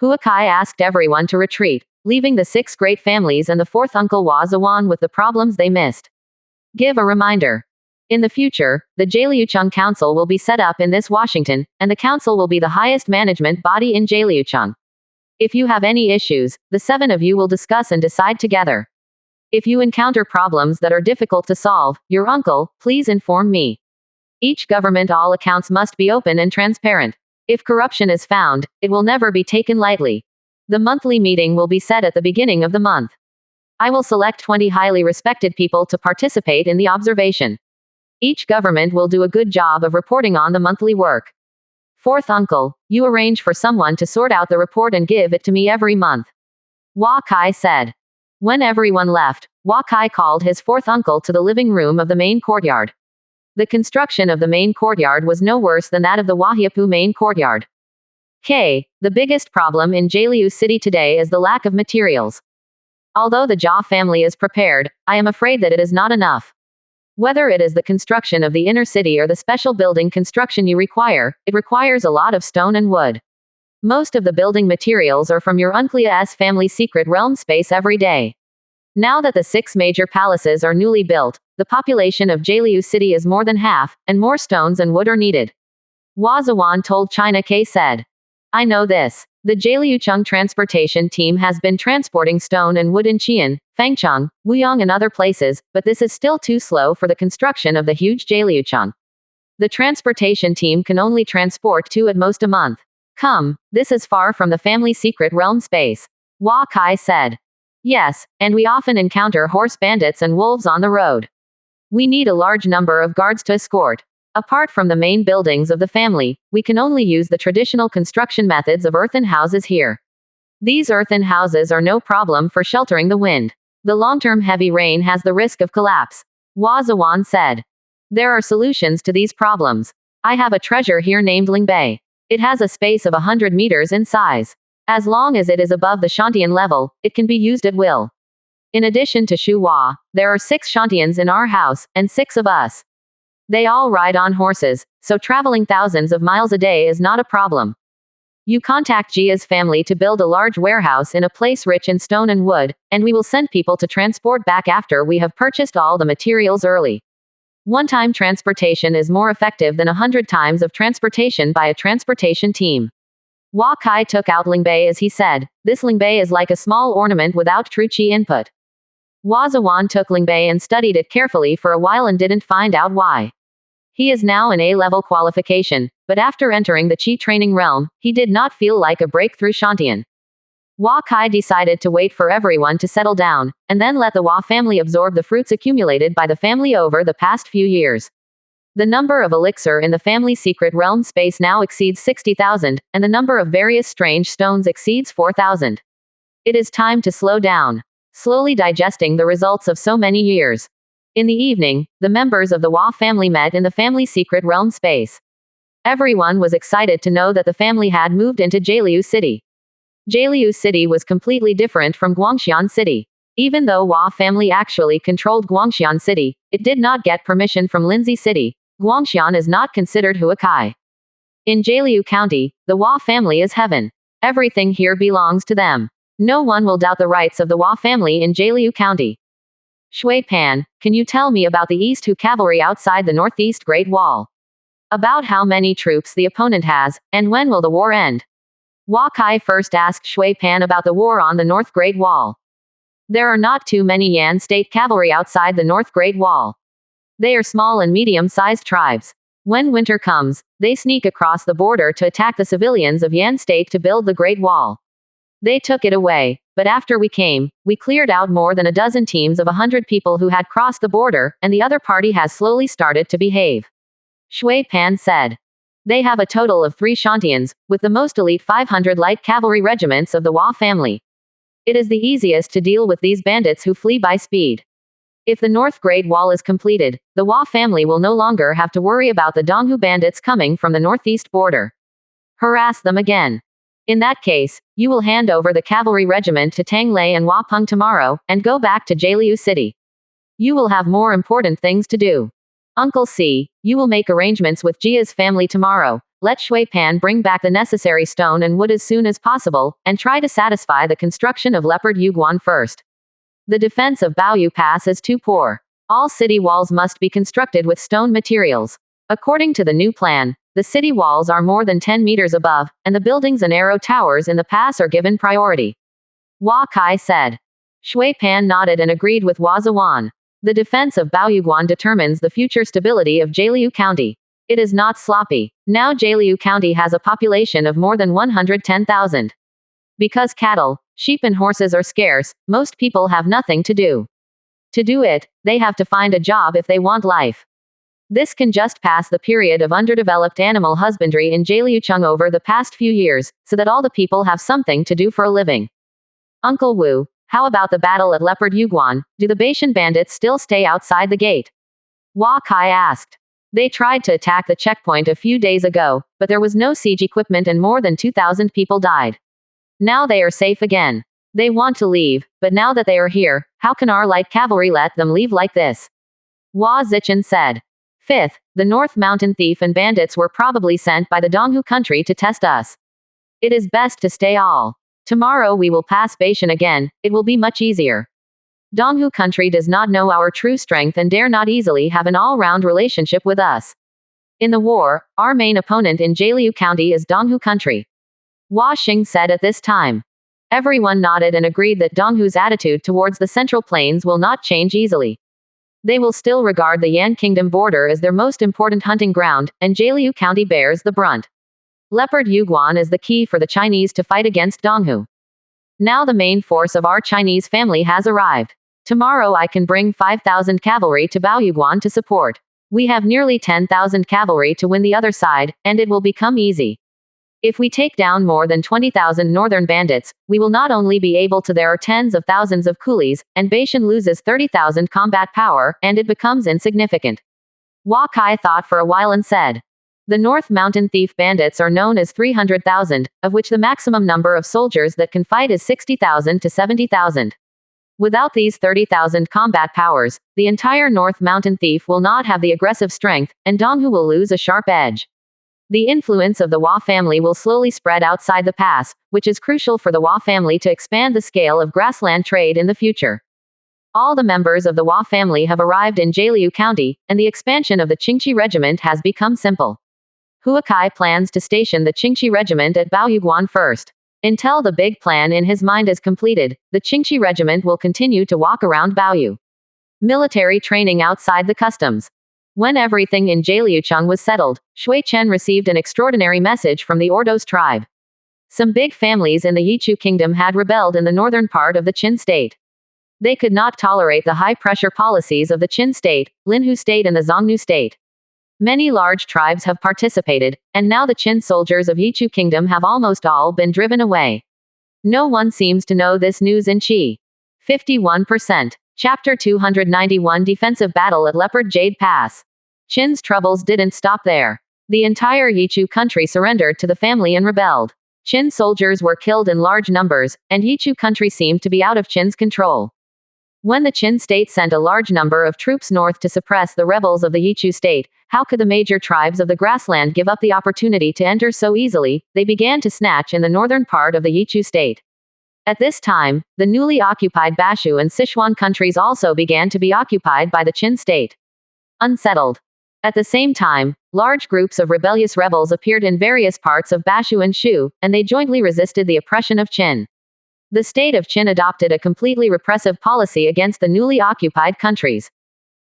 Huakai asked everyone to retreat, leaving the 6 great families and the 4th uncle Hua Ziwan with the problems they missed. Give a reminder. In the future, the Jialiucheng Council will be set up in this Washington, and the council will be the highest management body in Jialiucheng. If you have any issues, the 7 of you will discuss and decide together. If you encounter problems that are difficult to solve, your uncle, please inform me. Each government all accounts must be open and transparent. If corruption is found, it will never be taken lightly. The monthly meeting will be set at the beginning of the month. I will select 20 highly respected people to participate in the observation. Each government will do a good job of reporting on the monthly work. 4th uncle, you arrange for someone to sort out the report and give it to me every month. Huakai said. When everyone left, Huakai called his 4th uncle to the living room of the main courtyard. The construction of the main courtyard was no worse than that of the Wahiapu main courtyard. The biggest problem in Jialiu City today is the lack of materials. Although the Jia family is prepared, I am afraid that it is not enough. Whether it is the construction of the inner city or the special building construction you require, it requires a lot of stone and wood. Most of the building materials are from your uncle's family secret realm space every day. Now that the 6 major palaces are newly built, the population of Jialiu City is more than half, and more stones and wood are needed. Hua Ziwan told China K said. I know this. The Jialiucheng transportation team has been transporting stone and wood in Qian, Fangcheng, Wuyong and other places, but this is still too slow for the construction of the huge Jialiucheng. The transportation team can only transport 2 at most a month. Come, this is far from the family secret realm space. Hua Kai said. Yes, and we often encounter horse bandits and wolves on the road. We need a large number of guards to escort. Apart from the main buildings of the family, we can only use the traditional construction methods of earthen houses here. These earthen houses are no problem for sheltering the wind. The long-term heavy rain has the risk of collapse. Hua Zhuan said. There are solutions to these problems. I have a treasure here named Lingbei. It has a space of 100 meters in size. As long as it is above the Shantian level, it can be used at will. In addition to Shu Hua, there are 6 Shantians in our house, and 6 of us. They all ride on horses, so traveling thousands of miles a day is not a problem. You contact Jia's family to build a large warehouse in a place rich in stone and wood, and we will send people to transport back after we have purchased all the materials early. One-time transportation is more effective than 100 times of transportation by a transportation team. Hua Kai took out Lingbei as he said, this Lingbei is like a small ornament without true qi input. Hua Zhuan took Lingbei and studied it carefully for a while and didn't find out why. He is now an A-level qualification, but after entering the Qi training realm, he did not feel like a breakthrough Shantian. Hua Kai decided to wait for everyone to settle down, and then let the Hua family absorb the fruits accumulated by the family over the past few years. The number of elixir in the family secret realm space now exceeds 60,000, and the number of various strange stones exceeds 4,000. It is time to slow down. Slowly digesting the results of so many years. In the evening, the members of the Hua family met in the family secret realm space. Everyone was excited to know that the family had moved into Jialiu City. Jialiu City was completely different from Guangxian City. Even though Hua family actually controlled Guangxian City, it did not get permission from Linzi City. Guangxian is not considered Huakai. In Jialiu County, the Hua family is heaven. Everything here belongs to them. No one will doubt the rights of the Hua family in Jialiu County. Shui Pan, can you tell me about the East Hu cavalry outside the Northeast Great Wall? About how many troops the opponent has, and when will the war end? Hua Kai first asked Shui Pan about the war on the North Great Wall. There are not too many Yan state cavalry outside the North Great Wall. They are small and medium-sized tribes. When winter comes, they sneak across the border to attack the civilians of Yan state to build the Great Wall. They took it away, but after we came, we cleared out more than a dozen teams of 100 people who had crossed the border, and the other party has slowly started to behave. Shui Pan said. They have a total of 3 Shantians, with the most elite 500 light cavalry regiments of the Hua family. It is the easiest to deal with these bandits who flee by speed. If the North Great Wall is completed, the Hua family will no longer have to worry about the Donghu bandits coming from the northeast border. Harass them again. In that case, you will hand over the cavalry regiment to Tang Lei and Hua Peng tomorrow, and go back to Jialiu City. You will have more important things to do. Uncle C, you will make arrangements with Jia's family tomorrow. Let Shui Pan bring back the necessary stone and wood as soon as possible, and try to satisfy the construction of Leopard Yuguan first. The defense of Baoyu Pass is too poor. All city walls must be constructed with stone materials. According to the new plan, the city walls are more than 10 meters above, and the buildings and arrow towers in the pass are given priority. Hua Kai said. Shui Pan nodded and agreed with Hua Zhuan. The defense of Baoyuguan determines the future stability of Jialiu County. It is not sloppy. Now Jialiu County has a population of more than 110,000. Because cattle, sheep and horses are scarce, most people have nothing to do. To do it, they have to find a job if they want life. This can just pass the period of underdeveloped animal husbandry in Jialiucheng over the past few years, so that all the people have something to do for a living. Uncle Wu, how about the battle at Leopard Yuguan? Do the Baishan bandits still stay outside the gate? Hua Kai asked. They tried to attack the checkpoint a few days ago, but there was no siege equipment and more than 2,000 people died. Now they are safe again. They want to leave, but now that they are here, how can our light cavalry let them leave like this? Hua Zichen said. 5th, the North Mountain thief and bandits were probably sent by the Donghu country to test us. It is best to stay all. Tomorrow we will pass Baishan again, it will be much easier. Donghu country does not know our true strength and dare not easily have an all-round relationship with us. In the war, our main opponent in Jialiu County is Donghu country. Hua Xing said at this time. Everyone nodded and agreed that Donghu's attitude towards the Central Plains will not change easily. They will still regard the Yan Kingdom border as their most important hunting ground, and Jialiu County bears the brunt. Leopard Yuguan is the key for the Chinese to fight against Donghu. Now the main force of our Chinese family has arrived. Tomorrow I can bring 5,000 cavalry to Baoyuguan to support. We have nearly 10,000 cavalry to win the other side, and it will become easy. If we take down more than 20,000 northern bandits, we will not only be able to there are tens of thousands of coolies, and Bashan loses 30,000 combat power, and it becomes insignificant. Hua Kai thought for a while and said, the North Mountain Thief bandits are known as 300,000, of which the maximum number of soldiers that can fight is 60,000 to 70,000. Without these 30,000 combat powers, the entire North Mountain Thief will not have the aggressive strength, and Donghu will lose a sharp edge. The influence of the Hua family will slowly spread outside the pass, which is crucial for the Hua family to expand the scale of grassland trade in the future. All the members of the Hua family have arrived in Jialiu County, and the expansion of the Qingqi Regiment has become simple. Hua Kai plans to station the Qingqi Regiment at Baoyuguan first. Until the big plan in his mind is completed, the Qingqi Regiment will continue to walk around Baoyu. Military training outside the customs. When everything in Jialiucheng was settled, Shui Chen received an extraordinary message from the Ordos tribe. Some big families in the Yichu kingdom had rebelled in the northern part of the Qin state. They could not tolerate the high-pressure policies of the Qin state, Linhu state and the Zhongnu state. Many large tribes have participated, and now the Qin soldiers of Yichu kingdom have almost all been driven away. No one seems to know this news in Qi. 51%. Chapter 291 Defensive Battle at Leopard Jade Pass. Qin's troubles didn't stop there. The entire Yichu country surrendered to the family and rebelled. Qin soldiers were killed in large numbers, and Yichu country seemed to be out of Qin's control. When the Qin state sent a large number of troops north to suppress the rebels of the Yichu state, how could the major tribes of the grassland give up the opportunity to enter so easily? They began to snatch in the northern part of the Yichu state. At this time, the newly occupied Bashu and Sichuan countries also began to be occupied by the Qin state. Unsettled. At the same time, large groups of rebellious rebels appeared in various parts of Bashu and Shu, and they jointly resisted the oppression of Qin. The state of Qin adopted a completely repressive policy against the newly occupied countries.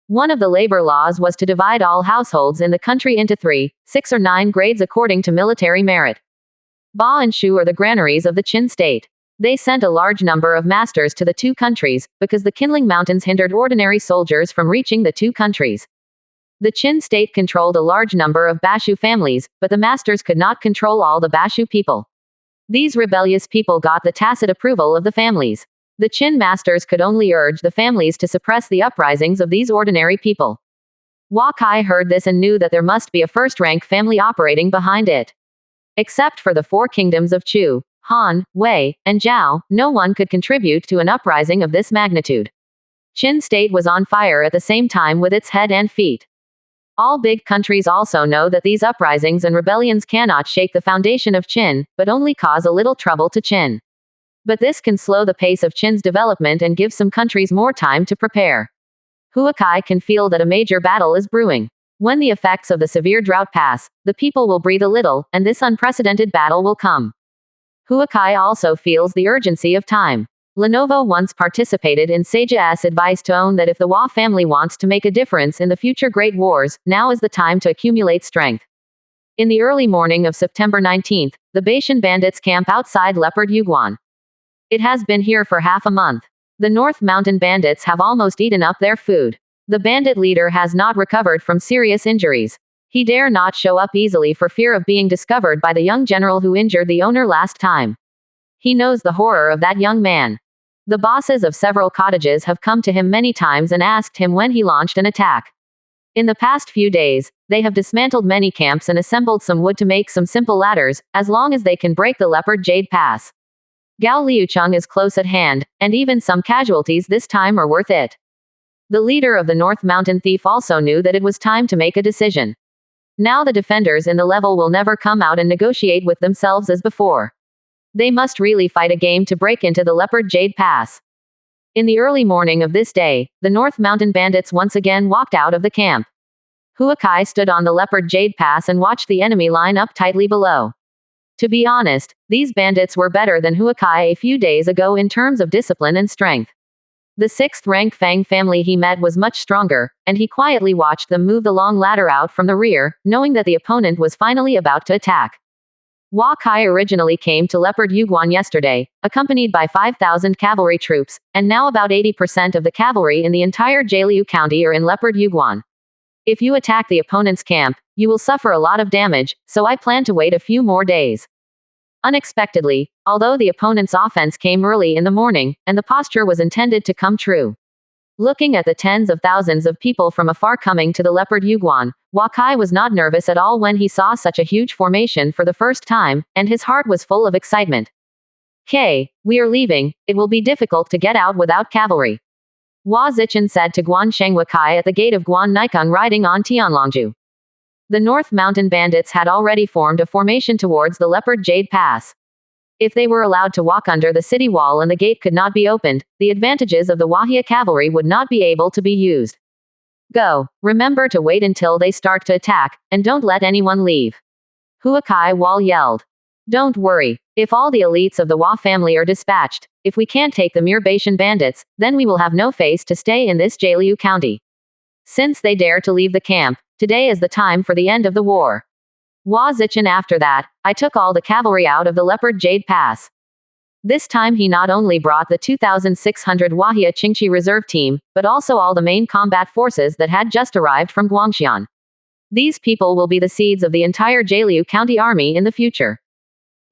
One of the labor laws was to divide all households in the country into 3, 6 or 9 grades according to military merit. Ba and Shu are the granaries of the Qin state. They sent a large number of masters to the two countries, because the Qinling Mountains hindered ordinary soldiers from reaching the two countries. The Qin state controlled a large number of Bashu families, but the masters could not control all the Bashu people. These rebellious people got the tacit approval of the families. The Qin masters could only urge the families to suppress the uprisings of these ordinary people. Hua Kai heard this and knew that there must be a first-rank family operating behind it. Except for the 4 kingdoms of Chu, Han, Wei, and Zhao, no one could contribute to an uprising of this magnitude. Qin state was on fire at the same time with its head and feet. All big countries also know that these uprisings and rebellions cannot shake the foundation of Qin, but only cause a little trouble to Qin. But this can slow the pace of Qin's development and give some countries more time to prepare. Hua Kai can feel that a major battle is brewing. When the effects of the severe drought pass, the people will breathe a little, and this unprecedented battle will come. Hua Kai also feels the urgency of time. Lenovo once participated in Seja's advice to own that if the Hua family wants to make a difference in the future great wars, now is the time to accumulate strength. In the early morning of September 19th, the Bashan bandits camp outside Leopard Yuguan. It has been here for half a month. The North Mountain bandits have almost eaten up their food. The bandit leader has not recovered from serious injuries. He dare not show up easily for fear of being discovered by the young general who injured the owner last time. He knows the horror of that young man. The bosses of several cottages have come to him many times and asked him when he launched an attack. In the past few days, they have dismantled many camps and assembled some wood to make some simple ladders, as long as they can break the Leopard Jade Pass. Gao Liucheng is close at hand, and even some casualties this time are worth it. The leader of the North Mountain Thief also knew that it was time to make a decision. Now the defenders in the level will never come out and negotiate with themselves as before. They must really fight a game to break into the Leopard Jade Pass. In the early morning of this day, the North Mountain bandits once again walked out of the camp. Hua Kai stood on the Leopard Jade Pass and watched the enemy line up tightly below. To be honest, these bandits were better than Hua Kai a few days ago in terms of discipline and strength. The 6th rank Fang family he met was much stronger, and he quietly watched them move the long ladder out from the rear, knowing that the opponent was finally about to attack. Hua Kai originally came to Leopard Yuguan yesterday, accompanied by 5,000 cavalry troops, and now about 80% of the cavalry in the entire Jialiu County are in Leopard Yuguan. If you attack the opponent's camp, you will suffer a lot of damage, so I plan to wait a few more days. Unexpectedly, although the opponent's offense came early in the morning, and the posture was intended to come true. Looking at the tens of thousands of people from afar coming to the leopard Yuguan, Wakai was not nervous at all when he saw such a huge formation for the first time, and his heart was full of excitement. We are leaving, it will be difficult to get out without cavalry. Hua Zichen said to Guan Shengwakai at the gate of Guan Naikang riding on Tianlongju. The North Mountain bandits had already formed a formation towards the Leopard Jade Pass. If they were allowed to walk under the city wall and the gate could not be opened, the advantages of the Wahia cavalry would not be able to be used. Go. Remember to wait until they start to attack, and don't let anyone leave. Huakai Wall yelled. Don't worry. If all the elites of the Hua family are dispatched, if we can't take the Mirbatian bandits, then we will have no face to stay in this Jialiu county. Since they dare to leave the camp, today is the time for the end of the war. Hua Zichen after that, I took all the cavalry out of the Leopard Jade Pass. This time he not only brought the 2,600 Wahia Qingqi reserve team, but also all the main combat forces that had just arrived from Guangxian. These people will be the seeds of the entire Jialiu County army in the future.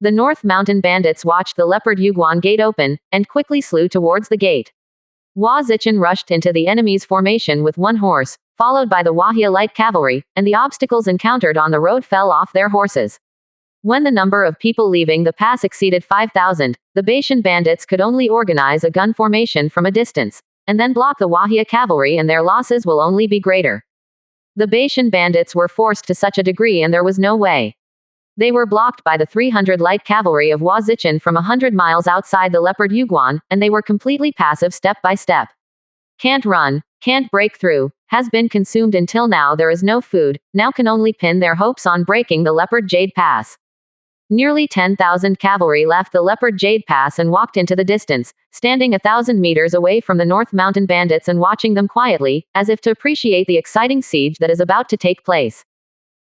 The North Mountain bandits watched the Leopard Yuguan gate open, and quickly slew towards the gate. Hua Zichen rushed into the enemy's formation with one horse, followed by the Wahia light cavalry, and the obstacles encountered on the road fell off their horses. When the number of people leaving the pass exceeded 5,000, the Baishan bandits could only organize a gun formation from a distance, and then block the Wahia cavalry, and their losses will only be greater. The Baishan bandits were forced to such a degree and there was no way. They were blocked by the 300 light cavalry of Hua Zichen from 100 miles outside the Leopard Yuguan, and they were completely passive step by step. Can't run, can't break through, has been consumed until now, there is no food, now can only pin their hopes on breaking the Leopard Jade Pass. Nearly 10,000 cavalry left the Leopard Jade Pass and walked into the distance, standing 1,000 meters away from the North Mountain bandits and watching them quietly, as if to appreciate the exciting siege that is about to take place.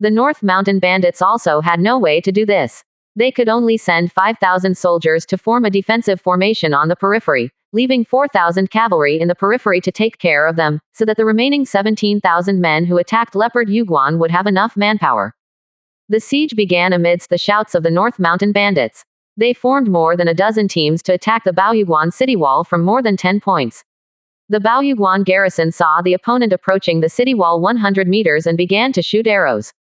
The North Mountain bandits also had no way to do this. They could only send 5,000 soldiers to form a defensive formation on the periphery, leaving 4,000 cavalry in the periphery to take care of them, so that the remaining 17,000 men who attacked Leopard Yuguan would have enough manpower. The siege began amidst the shouts of the North Mountain bandits. They formed more than a dozen teams to attack the Baoyuguan city wall from more than 10 points. The Baoyuguan garrison saw the opponent approaching the city wall 100 meters and began to shoot arrows.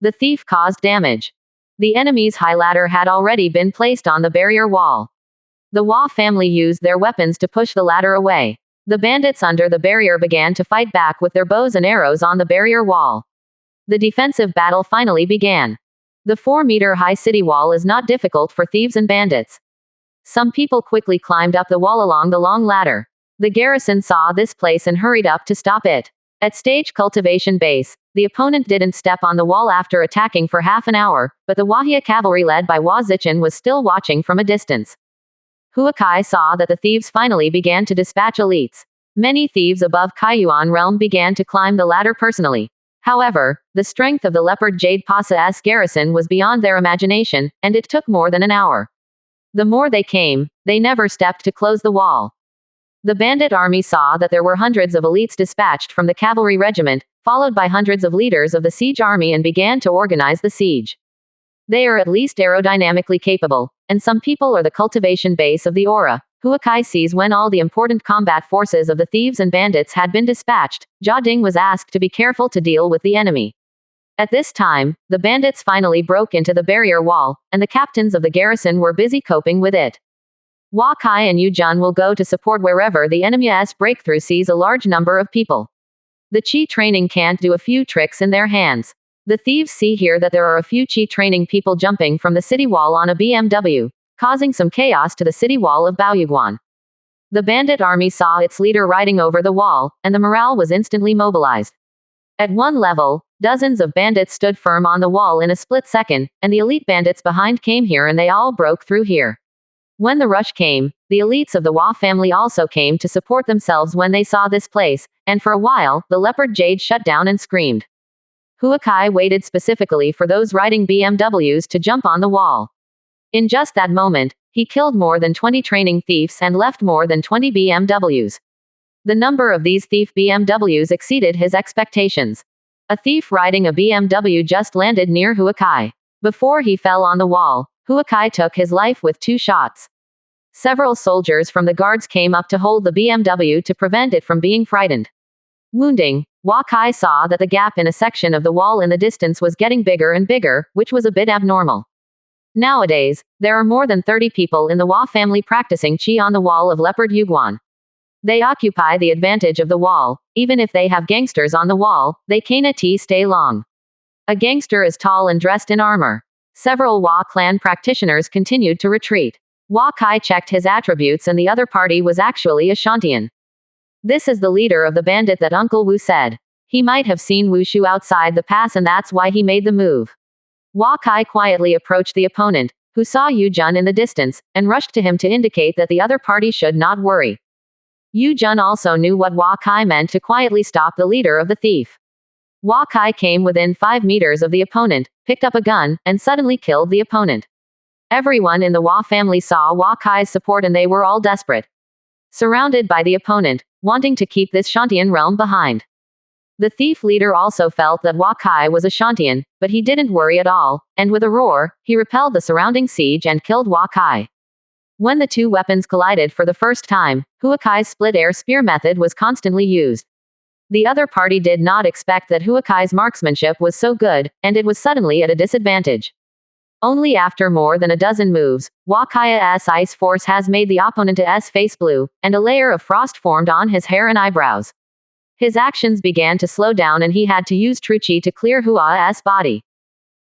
The thief caused damage. The enemy's high ladder had already been placed on the barrier wall. The Hua family used their weapons to push the ladder away. The bandits under the barrier began to fight back with their bows and arrows on the barrier wall. The defensive battle finally began. The 4-meter-high city wall is not difficult for thieves and bandits. Some people quickly climbed up the wall along the long ladder. The garrison saw this place and hurried up to stop it. At stage cultivation base, the opponent didn't step on the wall after attacking for half an hour, but the Wahia cavalry led by Hua Zichen was still watching from a distance. Huakai saw that the thieves finally began to dispatch elites. Many thieves above Kaiyuan realm began to climb the ladder personally. However, the strength of the Leopard Jade Pasa's garrison was beyond their imagination, and it took more than an hour. The more they came, they never stepped to close the wall. The bandit army saw that there were hundreds of elites dispatched from the cavalry regiment, followed by hundreds of leaders of the siege army, and began to organize the siege. They are at least aerodynamically capable, and some people are the cultivation base of the aura. Huakai sees when all the important combat forces of the thieves and bandits had been dispatched, Jia Ding was asked to be careful to deal with the enemy. At this time, the bandits finally broke into the barrier wall, and the captains of the garrison were busy coping with it. Hua Kai and Yu Jun will go to support wherever the enemy's breakthrough sees a large number of people. The Qi training can't do a few tricks in their hands. The thieves see here that there are a few Qi training people jumping from the city wall on a BMW, causing some chaos to the city wall of Baoyuguan. The bandit army saw its leader riding over the wall, and the morale was instantly mobilized. At one level, dozens of bandits stood firm on the wall in a split second, and the elite bandits behind came here and they all broke through here. When the rush came, the elites of the Hua family also came to support themselves when they saw this place, and for a while, the Leopard Jade shut down and screamed. Huakai waited specifically for those riding BMWs to jump on the wall. In just that moment, he killed more than 20 training thieves and left more than 20 BMWs. The number of these thief BMWs exceeded his expectations. A thief riding a BMW just landed near Huakai. Before he fell on the wall, Huakai took his life with 2 shots. Several soldiers from the guards came up to hold the BMW to prevent it from being frightened. Wounding, Huakai saw that the gap in a section of the wall in the distance was getting bigger and bigger, which was a bit abnormal. Nowadays, there are more than 30 people in the Hua family practicing qi on the wall of Leopard Yuguan. They occupy the advantage of the wall. Even if they have gangsters on the wall, they cannot stay long. A gangster is tall and dressed in armor. Several Hua clan practitioners continued to retreat. Huakai checked his attributes and the other party was actually a Shantian. This is the leader of the bandit that Uncle Wu said. He might have seen Wu Shu outside the pass and that's why he made the move. Huakai quietly approached the opponent, who saw Yu Jun in the distance, and rushed to him to indicate that the other party should not worry. Yu Jun also knew what Huakai meant to quietly stop the leader of the thief. Huakai came within 5 meters of the opponent, picked up a gun, and suddenly killed the opponent. Everyone in the Hua family saw Huakai's support and they were all desperate. Surrounded by the opponent, wanting to keep this Shantian realm behind. The thief leader also felt that Huakai was a Shantian, but he didn't worry at all, and with a roar, he repelled the surrounding siege and killed Huakai. When the 2 weapons collided for the first time, Huakai's split air spear method was constantly used. The other party did not expect that Huakai's marksmanship was so good, and it was suddenly at a disadvantage. Only after more than a dozen moves, Huakai's ice force has made the opponent's face blue, and a layer of frost formed on his hair and eyebrows. His actions began to slow down and he had to use true qi to clear Hua's body.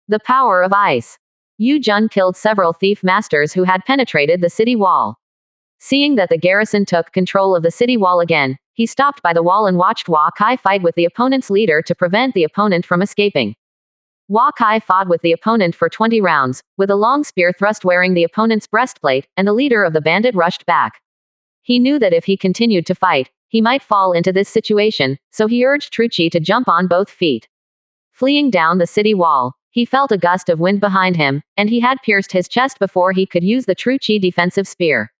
The power of ice. Yu Jun killed several thief masters who had penetrated the city wall. Seeing that the garrison took control of the city wall again, he stopped by the wall and watched Huakai fight with the opponent's leader to prevent the opponent from escaping. Huakai fought with the opponent for 20 rounds, with a long spear thrust wearing the opponent's breastplate, and the leader of the bandit rushed back. He knew that if he continued to fight, he might fall into this situation, so he urged true qi to jump on both feet. Fleeing down the city wall, he felt a gust of wind behind him, and he had pierced his chest before he could use the true qi defensive spear.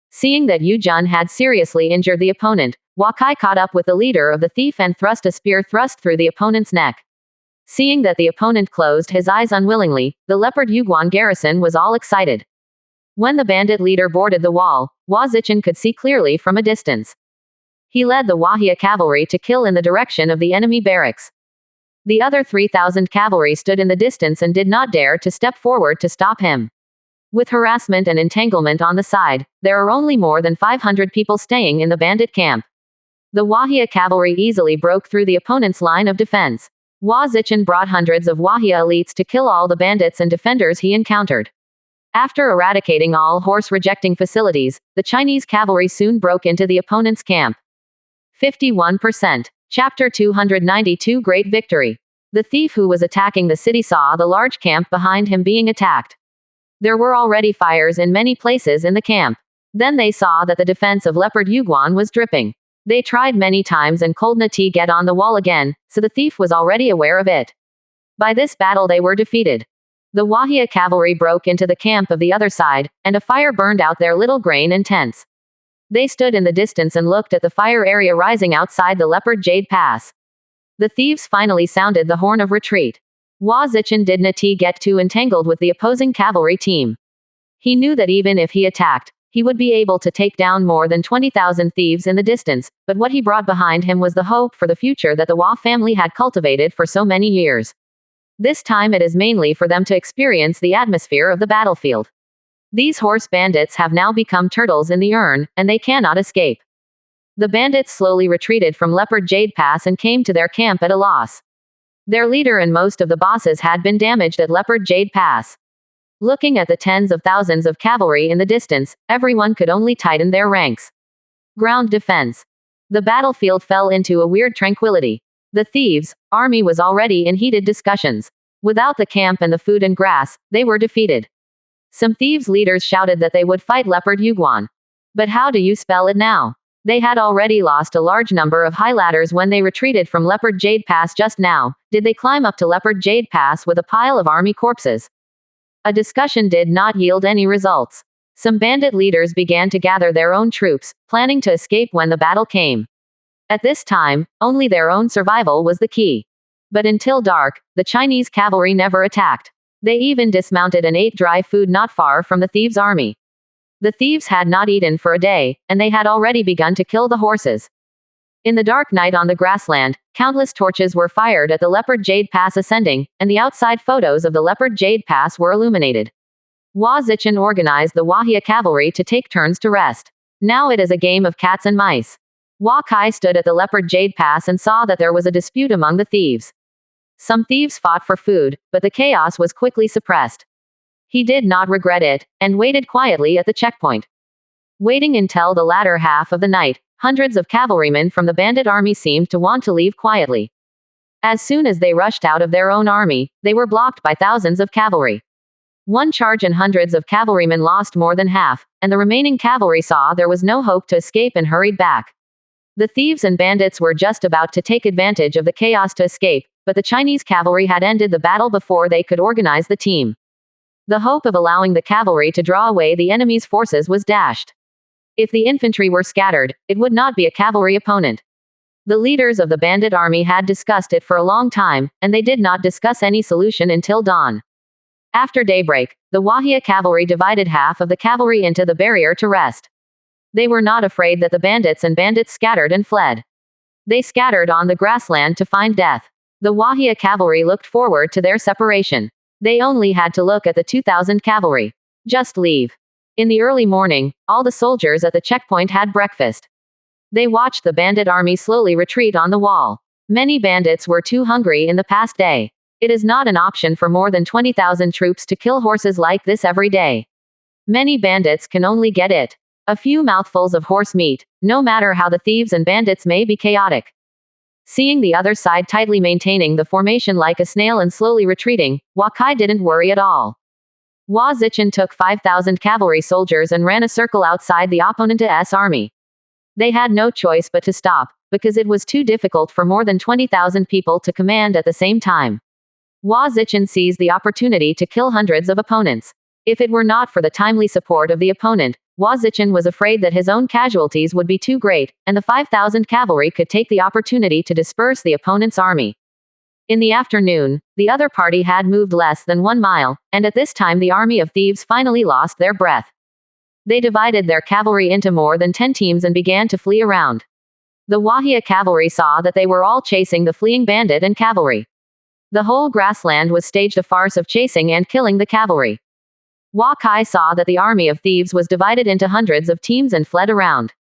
Seeing that Yu Jun had seriously injured the opponent, Huakai caught up with the leader of the thief and thrust a spear thrust through the opponent's neck. Seeing that the opponent closed his eyes unwillingly, the Leopard Yuguan garrison was all excited. When the bandit leader boarded the wall, Hua Zichen could see clearly from a distance. He led the Wahia cavalry to kill in the direction of the enemy barracks. The other 3,000 cavalry stood in the distance and did not dare to step forward to stop him. With harassment and entanglement on the side, there are only more than 500 people staying in the bandit camp. The Wahia cavalry easily broke through the opponent's line of defense. Hua Zichen brought hundreds of Wahia elites to kill all the bandits and defenders he encountered. After eradicating all horse-rejecting facilities, the Chinese cavalry soon broke into the opponent's camp. 51%. Chapter 292 Great Victory. The thief who was attacking the city saw the large camp behind him being attacked. There were already fires in many places in the camp. Then they saw that the defense of Leopard Yuguan was dripping. They tried many times and could not get on the wall again, so the thief was already aware of it. By this battle they were defeated. The Wahia cavalry broke into the camp of the other side, and a fire burned out their little grain and tents. They stood in the distance and looked at the fire area rising outside the Leopard Jade Pass. The thieves finally sounded the horn of retreat. Hua Zichen did not get too entangled with the opposing cavalry team. He knew that even if he attacked, he would be able to take down more than 20,000 thieves in the distance, but what he brought behind him was the hope for the future that the Hua family had cultivated for so many years. This time it is mainly for them to experience the atmosphere of the battlefield. These horse bandits have now become turtles in the urn, and they cannot escape. The bandits slowly retreated from Leopard Jade Pass and came to their camp at a loss. Their leader and most of the bosses had been damaged at Leopard Jade Pass. Looking at the tens of thousands of cavalry in the distance, everyone could only tighten their ranks. Ground defense. The battlefield fell into a weird tranquility. The thieves' army was already in heated discussions. Without the camp and the food and grass, they were defeated. Some thieves' leaders shouted that they would fight Leopard Yuguan. But how do you spell it now? They had already lost a large number of high ladders when they retreated from Leopard Jade Pass just now. Did they climb up to Leopard Jade Pass with a pile of army corpses? A discussion did not yield any results. Some bandit leaders began to gather their own troops, planning to escape when the battle came. At this time, only their own survival was the key. But until dark, the Chinese cavalry never attacked. They even dismounted and ate dry food not far from the thieves' army. The thieves had not eaten for a day, and they had already begun to kill the horses. In the dark night on the grassland, countless torches were fired at the Leopard Jade Pass ascending, and the outside photos of the Leopard Jade Pass were illuminated. Hua Zichen organized the Wahia cavalry to take turns to rest. Now it is a game of cats and mice. Hua Kai stood at the Leopard Jade Pass and saw that there was a dispute among the thieves. Some thieves fought for food, but the chaos was quickly suppressed. He did not regret it, and waited quietly at the checkpoint. Waiting until the latter half of the night, hundreds of cavalrymen from the bandit army seemed to want to leave quietly. As soon as they rushed out of their own army, they were blocked by thousands of cavalry. One charge and hundreds of cavalrymen lost more than half, and the remaining cavalry saw there was no hope to escape and hurried back. The thieves and bandits were just about to take advantage of the chaos to escape, but the Chinese cavalry had ended the battle before they could organize the team. The hope of allowing the cavalry to draw away the enemy's forces was dashed. If the infantry were scattered, it would not be a cavalry opponent. The leaders of the bandit army had discussed it for a long time, and they did not discuss any solution until dawn. After daybreak, the Wahia cavalry divided half of the cavalry into the barrier to rest. They were not afraid that the bandits scattered and fled. They scattered on the grassland to find death. The Wahia cavalry looked forward to their separation. They only had to look at the 2,000 cavalry. Just leave. In the early morning, all the soldiers at the checkpoint had breakfast. They watched the bandit army slowly retreat on the wall. Many bandits were too hungry in the past day. It is not an option for more than 20,000 troops to kill horses like this every day. Many bandits can only get it. A few mouthfuls of horse meat, no matter how the thieves and bandits may be chaotic. Seeing the other side tightly maintaining the formation like a snail and slowly retreating, Hua Kai didn't worry at all. Hua Zichen took 5,000 cavalry soldiers and ran a circle outside the opponent's army. They had no choice but to stop, because it was too difficult for more than 20,000 people to command at the same time. Hua Zichen seized the opportunity to kill hundreds of opponents. If it were not for the timely support of the opponent, Hua Zichen was afraid that his own casualties would be too great, and the 5,000 cavalry could take the opportunity to disperse the opponent's army. In the afternoon, the other party had moved less than 1 mile, and at this time the army of thieves finally lost their breath. They divided their cavalry into more than 10 teams and began to flee around. The Wahia cavalry saw that they were all chasing the fleeing bandit and cavalry. The whole grassland was staged a farce of chasing and killing the cavalry. Hua Kai saw that the army of thieves was divided into hundreds of teams and fled around.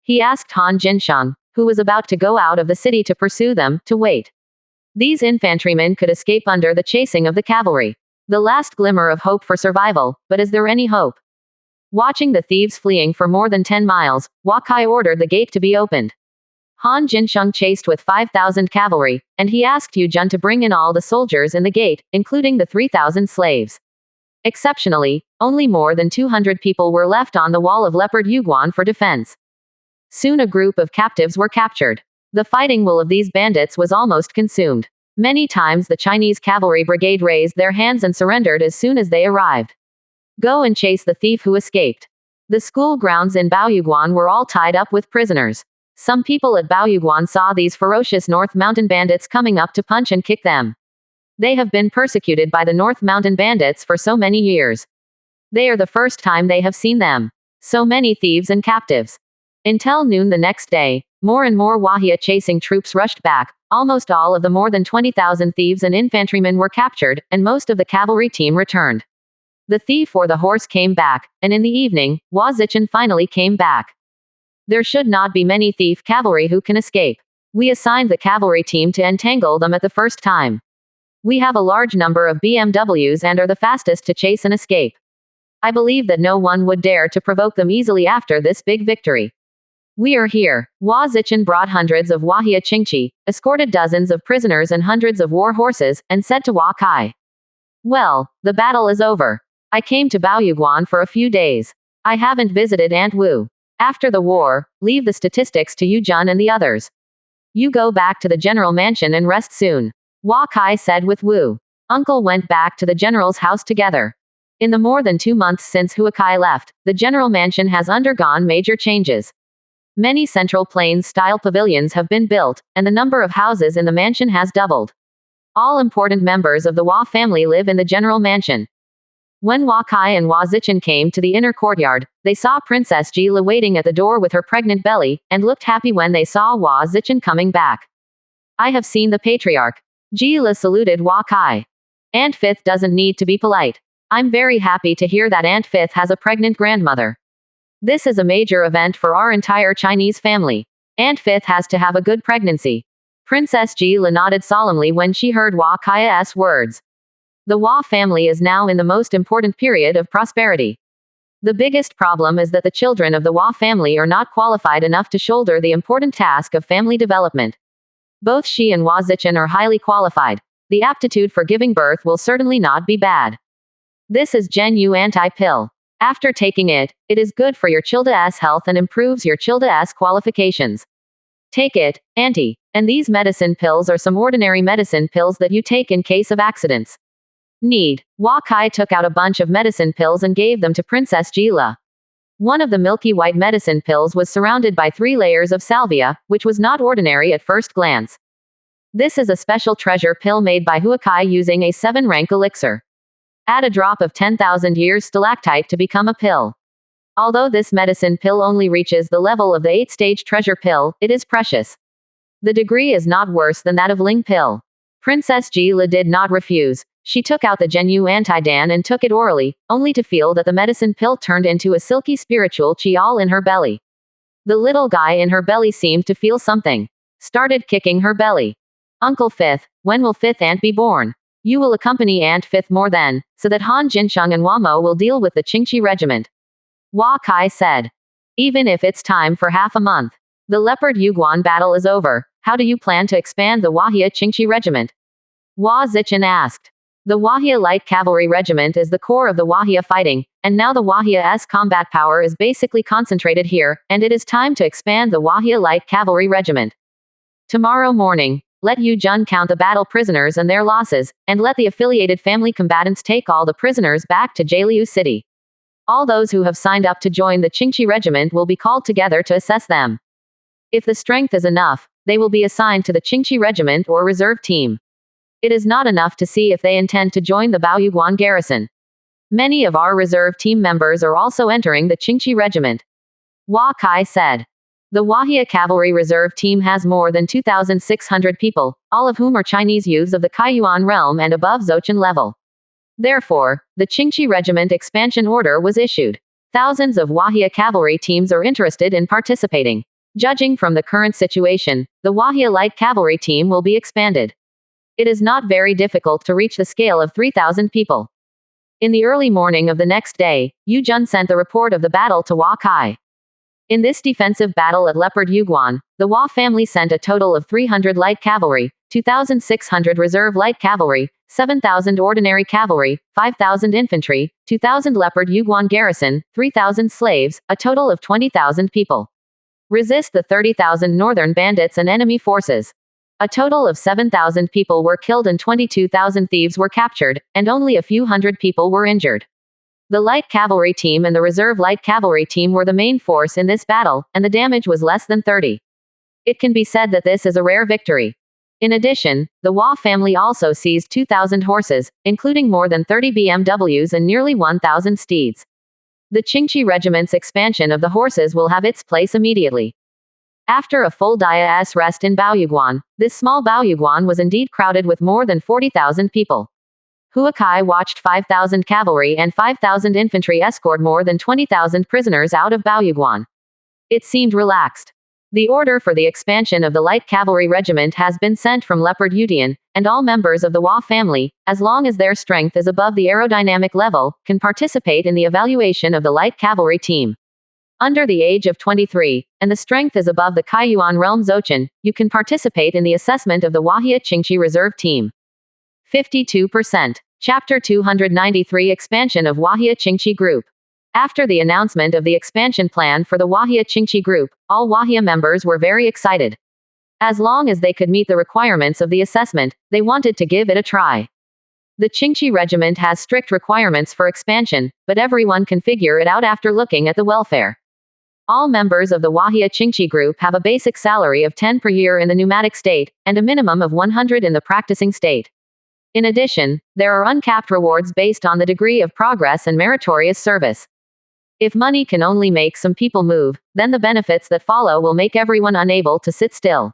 He asked Han Jinsheng, who was about to go out of the city to pursue them, to wait. These infantrymen could escape under the chasing of the cavalry. The last glimmer of hope for survival, but is there any hope? Watching the thieves fleeing for more than 10 miles, Hua Kai ordered the gate to be opened. Han Jinsheng chased with 5,000 cavalry, and he asked Yu Jun to bring in all the soldiers in the gate, including the 3,000 slaves. Exceptionally, only more than 200 people were left on the wall of Leopard Yuguan for defense. Soon a group of captives were captured. The fighting will of these bandits was almost consumed. Many times the Chinese cavalry brigade raised their hands and surrendered as soon as they arrived. Go and chase the thief who escaped. The school grounds in Baoyuguan were all tied up with prisoners. Some people at Baoyuguan saw these ferocious North Mountain bandits coming up to punch and kick them. They have been persecuted by the North Mountain bandits for so many years. They are the first time they have seen them. So many thieves and captives. Until noon the next day, more and more Wahia chasing troops rushed back. Almost all of the more than 20,000 thieves and infantrymen were captured, and most of the cavalry team returned. The thief or the horse came back, and in the evening, Hua Zichen finally came back. There should not be many thief cavalry who can escape. We assigned the cavalry team to entangle them at the first time. We have a large number of BMWs and are the fastest to chase and escape. I believe that no one would dare to provoke them easily after this big victory. We are here. Hua Zichen brought hundreds of Wahia Qingqi, escorted dozens of prisoners and hundreds of war horses, and said to Hua Kai, "Well, the battle is over. I came to Baoyuguan for a few days. I haven't visited Aunt Wu. After the war, leave the statistics to Yu Jun and the others. You go back to the general mansion and rest soon." Hua Kai said with Wu. Uncle went back to the general's house together. In the more than 2 months since Hua Kai left, the general mansion has undergone major changes. Many Central Plains-style pavilions have been built, and the number of houses in the mansion has doubled. All important members of the Hua family live in the general mansion. When Hua Kai and Hua Zichen came to the inner courtyard, they saw Princess Jila waiting at the door with her pregnant belly, and looked happy when they saw Hua Zichen coming back. I have seen the patriarch. Jila saluted Hua Kai. Aunt Fifth doesn't need to be polite. I'm very happy to hear that Aunt Fifth has a pregnant grandmother. This is a major event for our entire Chinese family. Aunt Fifth has to have a good pregnancy. Princess Jila nodded solemnly when she heard Hua Kai's words. The Hua family is now in the most important period of prosperity. The biggest problem is that the children of the Hua family are not qualified enough to shoulder the important task of family development. Both she and Hua Zichen are highly qualified. The aptitude for giving birth will certainly not be bad. This is Gen Yu anti-pill. After taking it, it is good for your child's health and improves your child's qualifications. Take it, auntie. And these medicine pills are some ordinary medicine pills that you take in case of accidents. Need. Hua Kai took out a bunch of medicine pills and gave them to Princess Jila. One of the milky white medicine pills was surrounded by 3 layers of salvia, which was not ordinary at first glance. This is a special treasure pill made by Hua Kai using a 7-rank elixir. Add a drop of 10,000 years stalactite to become a pill. Although this medicine pill only reaches the level of the 8-stage treasure pill, it is precious. The degree is not worse than that of Ling pill. Princess Jila did not refuse. She took out the Genyu Anti-Dan and took it orally, only to feel that the medicine pill turned into a silky spiritual chi-all in her belly. The little guy in her belly seemed to feel something. Started kicking her belly. Uncle Fifth, when will Fifth Aunt be born? You will accompany Aunt Fifth more then, so that Han Jinsheng and Wamo will deal with the Qingqi regiment. Hua Kai said. Even if it's time for half a month. The Leopard Yuguan battle is over. How do you plan to expand the Wahia Qingqi regiment? Hua Zichen asked. The Wahia Light Cavalry Regiment is the core of the Wahia fighting, and now the Wahia's combat power is basically concentrated here, and it is time to expand the Wahia Light Cavalry Regiment. Tomorrow morning, let Yu Jun count the battle prisoners and their losses, and let the affiliated family combatants take all the prisoners back to Jialiu City. All those who have signed up to join the Qingqi Regiment will be called together to assess them. If the strength is enough, they will be assigned to the Qingqi Regiment or reserve team. It is not enough to see if they intend to join the Baoyuguan garrison. Many of our reserve team members are also entering the Qingqi Regiment. Hua Kai said. The Wahia Cavalry Reserve Team has more than 2,600 people, all of whom are Chinese youths of the Kaiyuan realm and above Zhochen level. Therefore, the Qingqi Regiment expansion order was issued. Thousands of Wahia cavalry teams are interested in participating. Judging from the current situation, the Wahia Light Cavalry Team will be expanded. It is not very difficult to reach the scale of 3,000 people. In the early morning of the next day, Yu Jun sent the report of the battle to Hua Kai. In this defensive battle at Leopard Yuguan, the Hua family sent a total of 300 light cavalry, 2,600 reserve light cavalry, 7,000 ordinary cavalry, 5,000 infantry, 2,000 Leopard Yuguan garrison, 3,000 slaves, a total of 20,000 people. Resist the 30,000 northern bandits and enemy forces. A total of 7,000 people were killed and 22,000 thieves were captured, and only a few hundred people were injured. The light cavalry team and the reserve light cavalry team were the main force in this battle, and the damage was less than 30. It can be said that this is a rare victory. In addition, the Hua family also seized 2,000 horses, including more than 30 BMWs and nearly 1,000 steeds. The Qingqi regiment's expansion of the horses will have its place immediately. After a full day's rest in Baoyuguan, this small Baoyuguan was indeed crowded with more than 40,000 people. Hua Kai watched 5,000 cavalry and 5,000 infantry escort more than 20,000 prisoners out of Baoyuguan. It seemed relaxed. The order for the expansion of the light cavalry regiment has been sent from Leopard Yudian, and all members of the Hua family, as long as their strength is above the aerodynamic level, can participate in the evaluation of the light cavalry team. Under the age of 23, and the strength is above the Kaiyuan realm Zhochen, you can participate in the assessment of the Wahia Qingqi reserve team. 52%. Chapter 293 Expansion of Wahia Qingqi Group. After the announcement of the expansion plan for the Wahia Qingqi Group, all Wahia members were very excited. As long as they could meet the requirements of the assessment, they wanted to give it a try. The Qingqi regiment has strict requirements for expansion, but everyone can figure it out after looking at the welfare. All members of the Wahia Qingqi Group have a basic salary of 10 per year in the pneumatic state, and a minimum of 100 in the practicing state. In addition, there are uncapped rewards based on the degree of progress and meritorious service. If money can only make some people move, then the benefits that follow will make everyone unable to sit still.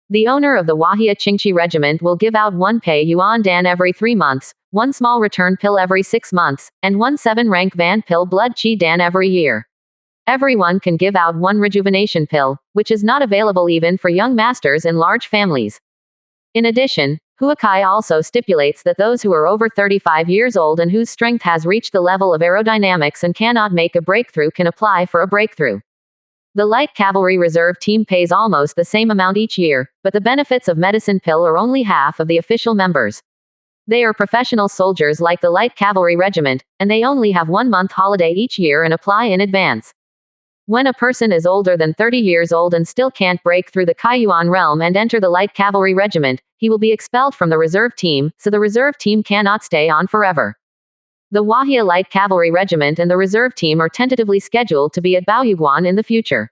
The owner of the Wahia Qingqi regiment will give out 1 pei yuan dan every 3 months, 1 small return pill every 6 months, and 1 7-rank van pill blood chi dan every year. Everyone can give out 1 rejuvenation pill, which is not available even for young masters in large families. In addition, Huakai also stipulates that those who are over 35 years old and whose strength has reached the level of aerodynamics and cannot make a breakthrough can apply for a breakthrough. The Light Cavalry Reserve Team pays almost the same amount each year, but the benefits of Medicine Pill are only half of the official members. They are professional soldiers like the Light Cavalry Regiment, and they only have 1 month holiday each year and apply in advance. When a person is older than 30 years old and still can't break through the Kaiyuan realm and enter the Light Cavalry Regiment, he will be expelled from the reserve team, so the reserve team cannot stay on forever. The Wahia Light Cavalry Regiment and the reserve team are tentatively scheduled to be at Baoyuguan in the future.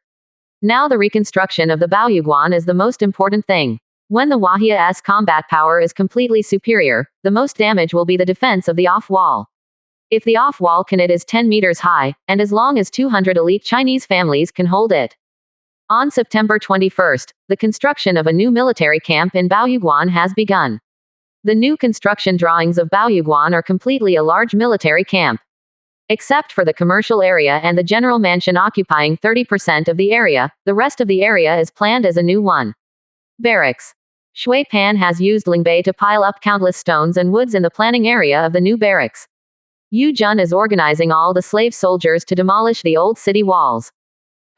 Now the reconstruction of the Baoyuguan is the most important thing. When the Wahia's combat power is completely superior, the most damage will be the defense of the off-wall. If the off-wall can, it is 10 meters high, and as long as 200 elite Chinese families can hold it. On September 21st, the construction of a new military camp in Baoyuguan has begun. The new construction drawings of Baoyuguan are completely a large military camp. Except for the commercial area and the general mansion occupying 30% of the area, the rest of the area is planned as a new one. Barracks. Shui Pan has used Lingbei to pile up countless stones and woods in the planning area of the new barracks. Yu Jun is organizing all the slave soldiers to demolish the old city walls.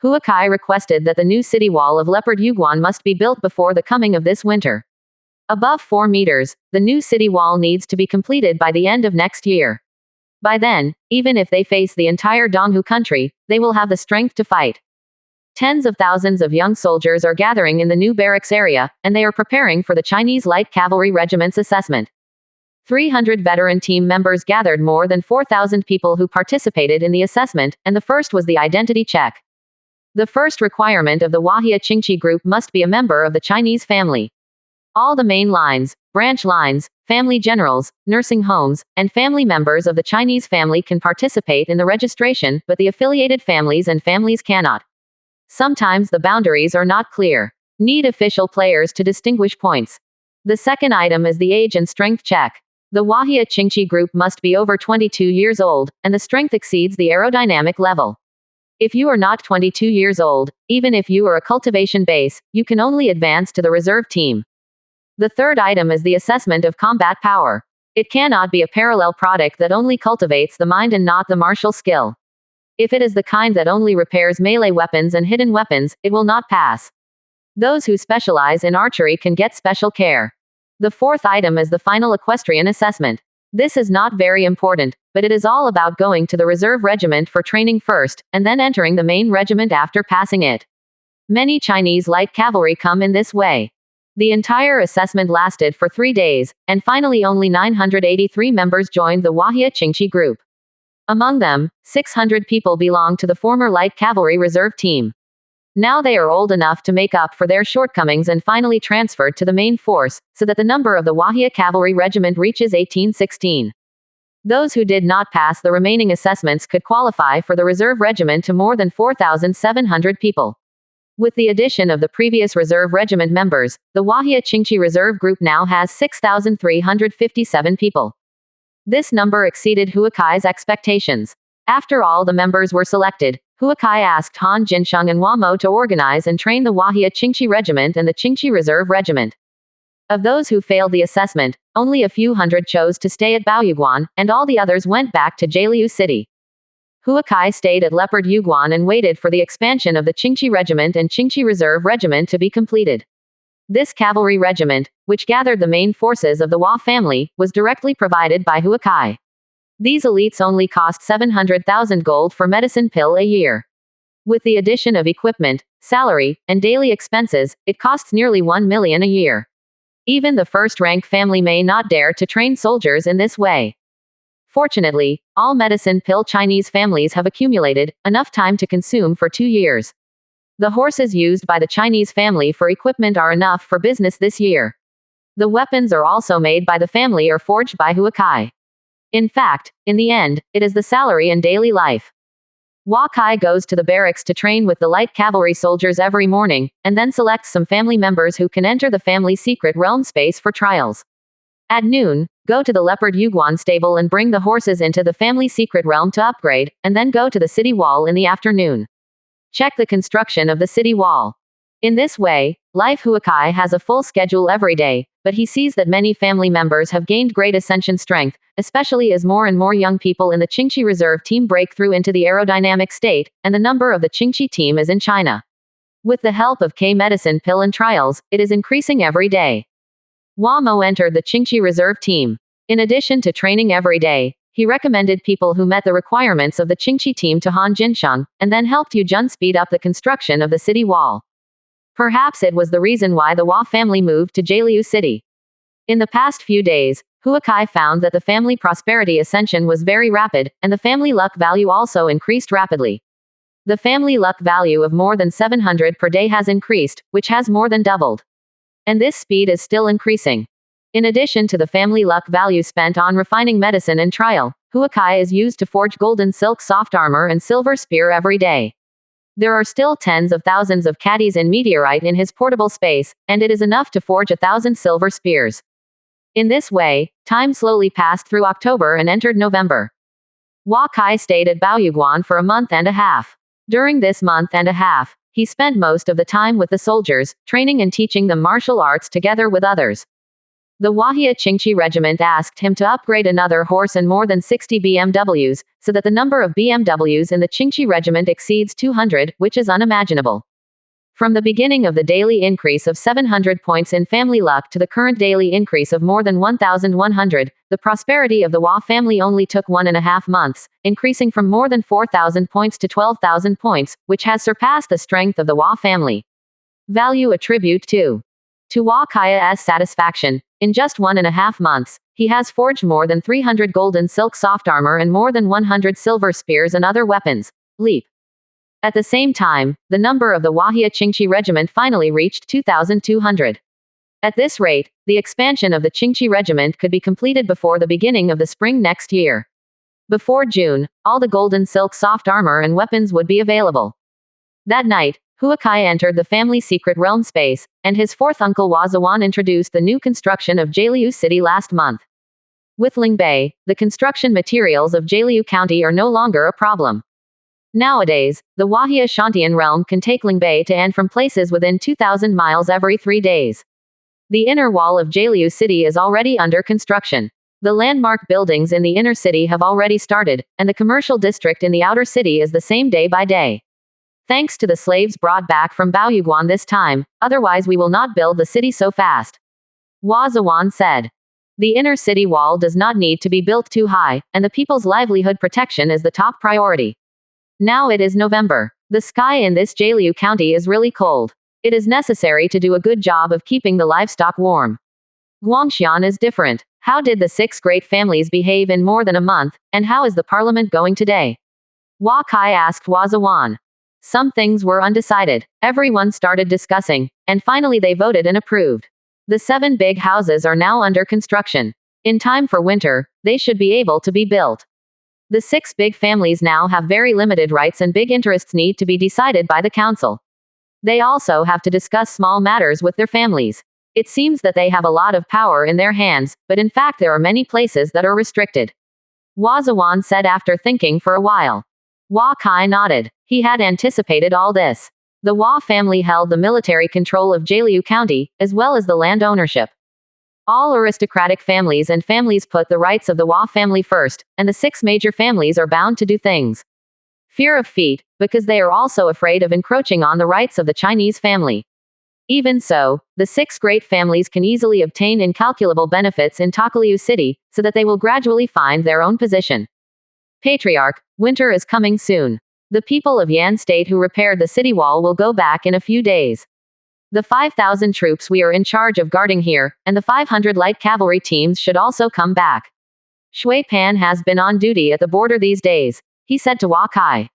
Huakai requested that the new city wall of Leopard Yuguan must be built before the coming of this winter. Above 4 meters, the new city wall needs to be completed by the end of next year. By then, even if they face the entire Donghu country, they will have the strength to fight. Tens of thousands of young soldiers are gathering in the new barracks area, and they are preparing for the Chinese Light Cavalry Regiment's assessment. 300 veteran team members gathered, more than 4,000 people who participated in the assessment, and the first was the identity check. The first requirement of the Wahia Qingqi group must be a member of the Chinese family. All the main lines, branch lines, family generals, nursing homes, and family members of the Chinese family can participate in the registration, but the affiliated families and families cannot. Sometimes the boundaries are not clear. Need official players to distinguish points. The second item is the age and strength check. The Wahia Qingqi group must be over 22 years old, and the strength exceeds the aerodynamic level. If you are not 22 years old, even if you are a cultivation base, you can only advance to the reserve team. The third item is the assessment of combat power. It cannot be a parallel product that only cultivates the mind and not the martial skill. If it is the kind that only repairs melee weapons and hidden weapons, it will not pass. Those who specialize in archery can get special care. The fourth item is the final equestrian assessment. This is not very important, but it is all about going to the reserve regiment for training first, and then entering the main regiment after passing it. Many Chinese light cavalry come in this way. The entire assessment lasted for 3 days, and finally only 983 members joined the Wahia Qingqi group. Among them, 600 people belong to the former light cavalry reserve team. Now they are old enough to make up for their shortcomings and finally transferred to the main force, so that the number of the Wahia Cavalry Regiment reaches 1816. Those who did not pass the remaining assessments could qualify for the reserve regiment to more than 4,700 people. With the addition of the previous reserve regiment members, the Wahia Qingqi Reserve Group now has 6,357 people. This number exceeded Huakai's expectations. After all the members were selected, Huakai asked Han Jinsheng and Wamo to organize and train the Wahia Qingqi Regiment and the Qingqi Reserve Regiment. Of those who failed the assessment, only a few hundred chose to stay at Baoyuguan, and all the others went back to Jialiu City. Huakai stayed at Leopard Yuguan and waited for the expansion of the Qingqi Regiment and Qingqi Reserve Regiment to be completed. This cavalry regiment, which gathered the main forces of the Hua family, was directly provided by Huakai. These elites only cost 700,000 gold for medicine pill a year. With the addition of equipment, salary, and daily expenses, it costs nearly 1 million a year. Even the first-rank family may not dare to train soldiers in this way. Fortunately, all medicine pill Chinese families have accumulated enough time to consume for 2 years. The horses used by the Chinese family for equipment are enough for business this year. The weapons are also made by the family or forged by Huakai. In fact, in the end, it is the salary and daily life. Huakai goes to the barracks to train with the light cavalry soldiers every morning, and then selects some family members who can enter the family secret realm space for trials. At noon, go to the leopard Yuguan stable and bring the horses into the family secret realm to upgrade, and then go to the city wall in the afternoon. Check the construction of the city wall. In this way, Life Huakai has a full schedule every day, but he sees that many family members have gained great ascension strength, especially as more and more young people in the Qingqi Reserve team break through into the aerodynamic state, and the number of the Qingqi team is in China. With the help of K-medicine pill and trials, it is increasing every day. Hua Mo entered the Qingqi Reserve team. In addition to training every day, he recommended people who met the requirements of the Qingqi team to Han Jinsheng, and then helped Yu Jun speed up the construction of the city wall. Perhaps it was the reason why the Hua family moved to Jialiu City. In the past few days, Huakai found that the family prosperity ascension was very rapid, and the family luck value also increased rapidly. The family luck value of more than 700 per day has increased, which has more than doubled. And this speed is still increasing. In addition to the family luck value spent on refining medicine and trial, Huakai is used to forge golden silk soft armor and silver spear every day. There are still tens of thousands of caddies in meteorite in his portable space, and it is enough to forge 1,000 silver spears. In this way, time slowly passed through October and entered November. Huakai stayed at Baoyuguan for a month and a half. During this month and a half, he spent most of the time with the soldiers, training and teaching them martial arts together with others. The Wahia Qingqi regiment asked him to upgrade another horse and more than 60 BMWs, so that the number of BMWs in the Qingqi regiment exceeds 200, which is unimaginable. From the beginning of the daily increase of 700 points in family luck to the current daily increase of more than 1,100, the prosperity of the Hua family only took 1.5 months, increasing from more than 4,000 points to 12,000 points, which has surpassed the strength of the Hua family. Value attribute 2. To Huakai's satisfaction, in just 1.5 months, he has forged more than 300 golden silk soft armor and more than 100 silver spears and other weapons. Leap. At the same time, the number of the Wahia Qingqi regiment finally reached 2,200. At this rate, the expansion of the Qingqi regiment could be completed before the beginning of the spring next year. Before June, all the golden silk soft armor and weapons would be available. That night, Huakai entered the family secret realm space, and his fourth uncle Hua Zawan introduced the new construction of Jialiu City last month. With Lingbei, the construction materials of Jialiu County are no longer a problem. Nowadays, the Wahia Shantian realm can take Lingbei to and from places within 2,000 miles every 3 days. The inner wall of Jialiu City is already under construction. The landmark buildings in the inner city have already started, and the commercial district in the outer city is the same day by day. Thanks to the slaves brought back from Baoyuguan this time, otherwise we will not build the city so fast. Hua Zawan said. The inner city wall does not need to be built too high, and the people's livelihood protection is the top priority. Now it is November. The sky in this Jialiu County is really cold. It is necessary to do a good job of keeping the livestock warm. Guangxian is different. How did the 6 great families behave in more than a month, and how is the parliament going today? Huakai asked Hua Zawan. Some things were undecided. Everyone started discussing, and finally they voted and approved. The 7 big houses are now under construction. In time for winter, they should be able to be built. The 6 big families now have very limited rights and big interests need to be decided by the council. They also have to discuss small matters with their families. It seems that they have a lot of power in their hands, but in fact there are many places that are restricted. Hua Zawan said after thinking for a while. Huakai nodded. He had anticipated all this. The Hua family held the military control of Jialiu County, as well as the land ownership. All aristocratic families and families put the rights of the Hua family first, and the 6 major families are bound to do things. Fear of feet, because they are also afraid of encroaching on the rights of the Chinese family. Even so, the 6 great families can easily obtain incalculable benefits in Takaliu City, so that they will gradually find their own position. Patriarch, winter is coming soon. The people of Yan State who repaired the city wall will go back in a few days. The 5,000 troops we are in charge of guarding here, and the 500 light cavalry teams should also come back. Shui Pan has been on duty at the border these days, he said to Huakai.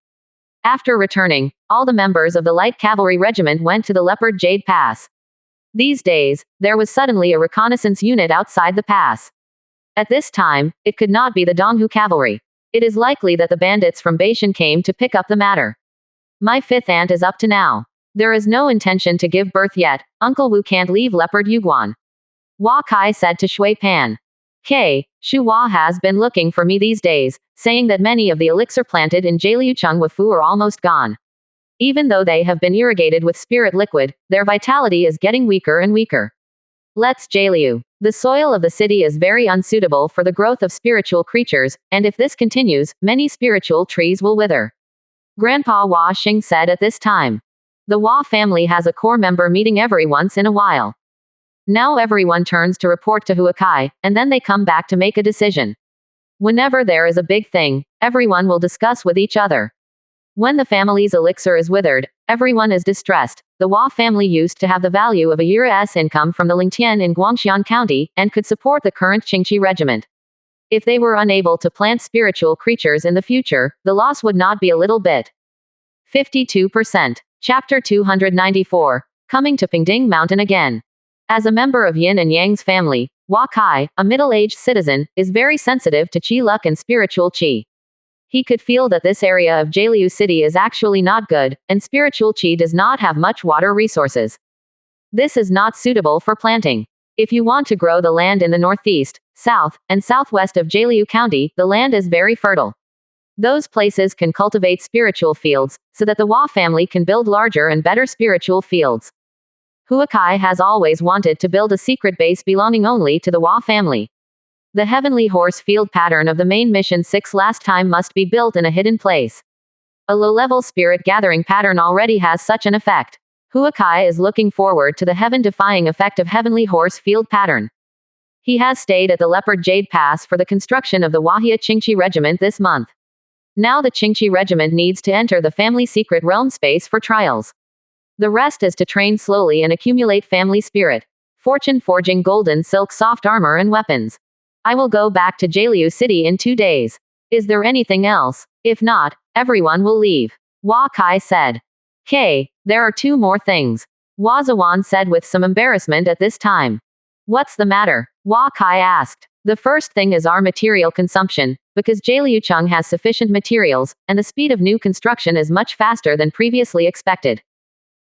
After returning, all the members of the light cavalry regiment went to the Leopard Jade Pass. These days, there was suddenly a reconnaissance unit outside the pass. At this time, it could not be the Donghu cavalry. It is likely that the bandits from Beishan came to pick up the matter. My fifth aunt is up to now. There is no intention to give birth yet. Uncle Wu can't leave Leopard Yuguan. Hua Kai said to Shui Pan. Shu Hua has been looking for me these days, saying that many of the elixir planted in Jaliucheng Wafu are almost gone. Even though they have been irrigated with spirit liquid, their vitality is getting weaker and weaker. Let's Jaliu. The soil of the city is very unsuitable for the growth of spiritual creatures, and if this continues, many spiritual trees will wither. Grandpa Hua Xing said at this time. The Hua family has a core member meeting every once in a while. Now everyone turns to report to Huakai, and then they come back to make a decision. Whenever there is a big thing, everyone will discuss with each other. When the family's elixir is withered, everyone is distressed. The Hua family used to have the value of a year's income from the Lingtian in Guangxian County, and could support the current Qingqi regiment. If they were unable to plant spiritual creatures in the future, the loss would not be a little bit. 52%. Chapter 294. Coming to Pingding Mountain again. As a member of Yin and Yang's family, Hua Kai, a middle-aged citizen, is very sensitive to qi luck and spiritual qi. He could feel that this area of Jaliu City is actually not good, and spiritual qi does not have much water resources. This is not suitable for planting. If you want to grow the land in the northeast, south, and southwest of Jaliu County, the land is very fertile. Those places can cultivate spiritual fields, so that the Hua family can build larger and better spiritual fields. Huakai has always wanted to build a secret base belonging only to the Hua family. The heavenly horse field pattern of the main mission 6 last time must be built in a hidden place. A low-level spirit gathering pattern already has such an effect. Huakai is looking forward to the heaven-defying effect of heavenly horse field pattern. He has stayed at the Leopard Jade Pass for the construction of the Wahia Qingqi regiment this month. Now the Qingqi regiment needs to enter the family secret realm space for trials. The rest is to train slowly and accumulate family spirit. Fortune forging golden silk soft armor and weapons. I will go back to Jaliu City in 2 days. Is there anything else? If not, everyone will leave. Hua Kai said. There are 2 more things. Hua Zawan said with some embarrassment at this time. What's the matter? Hua Kai asked. The first thing is our material consumption, because Jaliucheng has sufficient materials, and the speed of new construction is much faster than previously expected.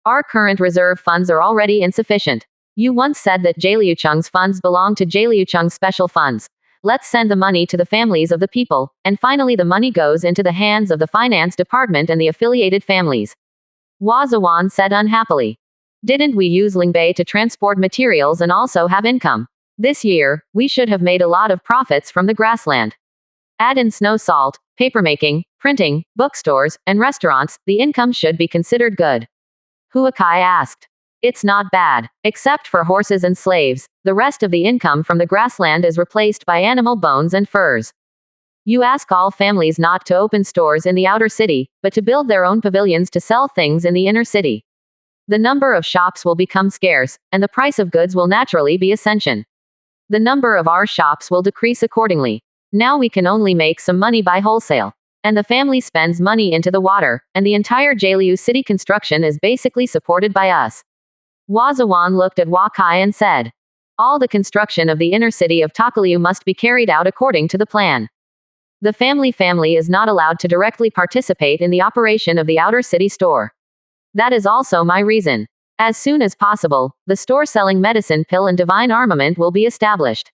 Our current reserve funds are already insufficient. You once said that Jaliucheng's funds belong to Jaliucheng special funds. Let's send the money to the families of the people, and finally the money goes into the hands of the finance department and the affiliated families. Hua Zawan said unhappily. Didn't we use Lingbei to transport materials and also have income? This year, we should have made a lot of profits from the grassland. Add in snow salt, papermaking, printing, bookstores, and restaurants, the income should be considered good. Huakai asked. It's not bad. Except for horses and slaves, the rest of the income from the grassland is replaced by animal bones and furs. You ask all families not to open stores in the outer city, but to build their own pavilions to sell things in the inner city. The number of shops will become scarce, and the price of goods will naturally be ascension. The number of our shops will decrease accordingly. Now we can only make some money by wholesale. And the family spends money into the water, and the entire Jaliu city construction is basically supported by us. Hua Zawan looked at Hua Kai and said. All the construction of the inner city of Takaliu must be carried out according to the plan. The family is not allowed to directly participate in the operation of the outer city store. That is also my reason. As soon as possible, the store selling medicine pill and divine armament will be established.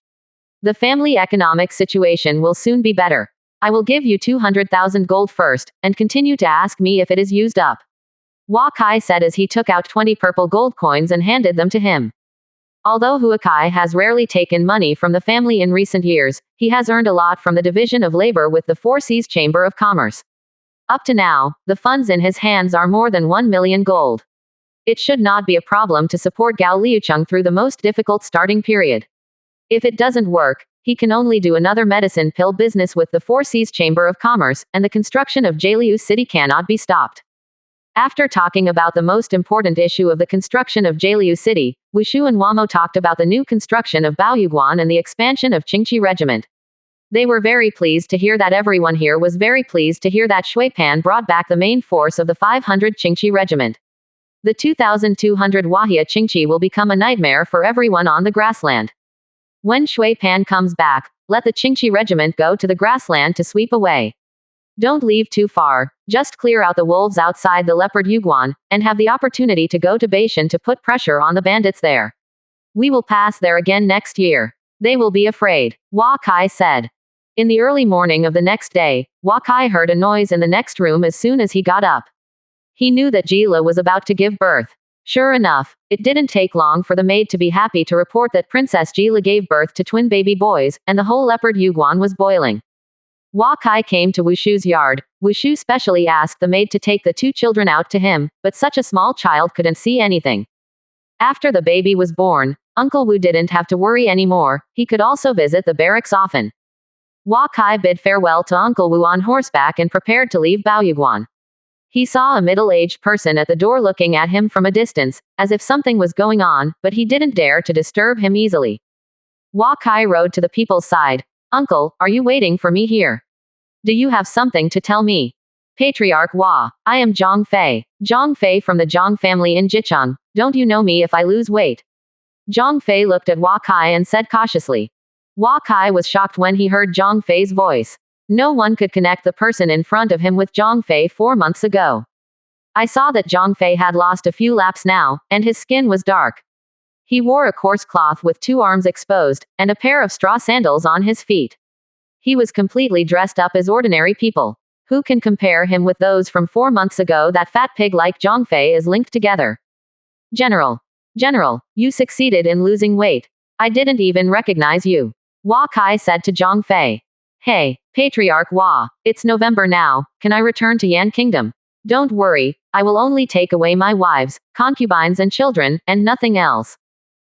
The family economic situation will soon be better. I will give you 200,000 gold first, and continue to ask me if it is used up. Hua Kai said as he took out 20 purple gold coins and handed them to him. Although Huakai has rarely taken money from the family in recent years, he has earned a lot from the division of labor with the Four Seas Chamber of Commerce. Up to now, the funds in his hands are more than 1 million gold. It should not be a problem to support Gao Liucheng through the most difficult starting period. If it doesn't work, he can only do another medicine pill business with the Four Seas Chamber of Commerce, and the construction of Jaliu City cannot be stopped. After talking about the most important issue of the construction of Jaliu City, Wushu and Wamo talked about the new construction of Baoyuguan and the expansion of Qingqi Regiment. They were very pleased to hear that. Everyone here was very pleased to hear that Shui Pan brought back the main force of the 500 Qingqi Regiment. The 2,200 Wahia Qingqi will become a nightmare for everyone on the grassland. When Shui Pan comes back, let the Qingqi regiment go to the grassland to sweep away. Don't leave too far, just clear out the wolves outside the leopard Yuguan, and have the opportunity to go to Beishan to put pressure on the bandits there. We will pass there again next year. They will be afraid, Hua Kai said. In the early morning of the next day, Hua Kai heard a noise in the next room as soon as he got up. He knew that Jila was about to give birth. Sure enough, it didn't take long for the maid to be happy to report that Princess Jila gave birth to twin baby boys, and the whole leopard Yuguan was boiling. Hua Kai came to Wushu's yard. Wushu specially asked the maid to take the two children out to him, but such a small child couldn't see anything. After the baby was born, Uncle Wu didn't have to worry anymore. He could also visit the barracks often. Hua Kai bid farewell to Uncle Wu on horseback and prepared to leave Baoyuguan. He saw a middle-aged person at the door looking at him from a distance, as if something was going on, but he didn't dare to disturb him easily. Hua Kai rode to the people's side. Uncle, are you waiting for me here? Do you have something to tell me? Patriarch Hua, I am Zhang Fei. Zhang Fei from the Zhang family in Jicheng. Don't you know me if I lose weight? Zhang Fei looked at Hua Kai and said cautiously. Hua Kai was shocked when he heard Zhang Fei's voice. No one could connect the person in front of him with Zhang Fei 4 months ago. I saw that Zhang Fei had lost a few laps now, and his skin was dark. He wore a coarse cloth with 2 arms exposed, and a pair of straw sandals on his feet. He was completely dressed up as ordinary people. Who can compare him with those from 4 months ago? That fat pig like Zhang Fei is linked together. General, you succeeded in losing weight. I didn't even recognize you. Hua Kai said to Zhang Fei. Hey, Patriarch Hua, it's November now, can I return to Yan Kingdom? Don't worry, I will only take away my wives, concubines and children, and nothing else.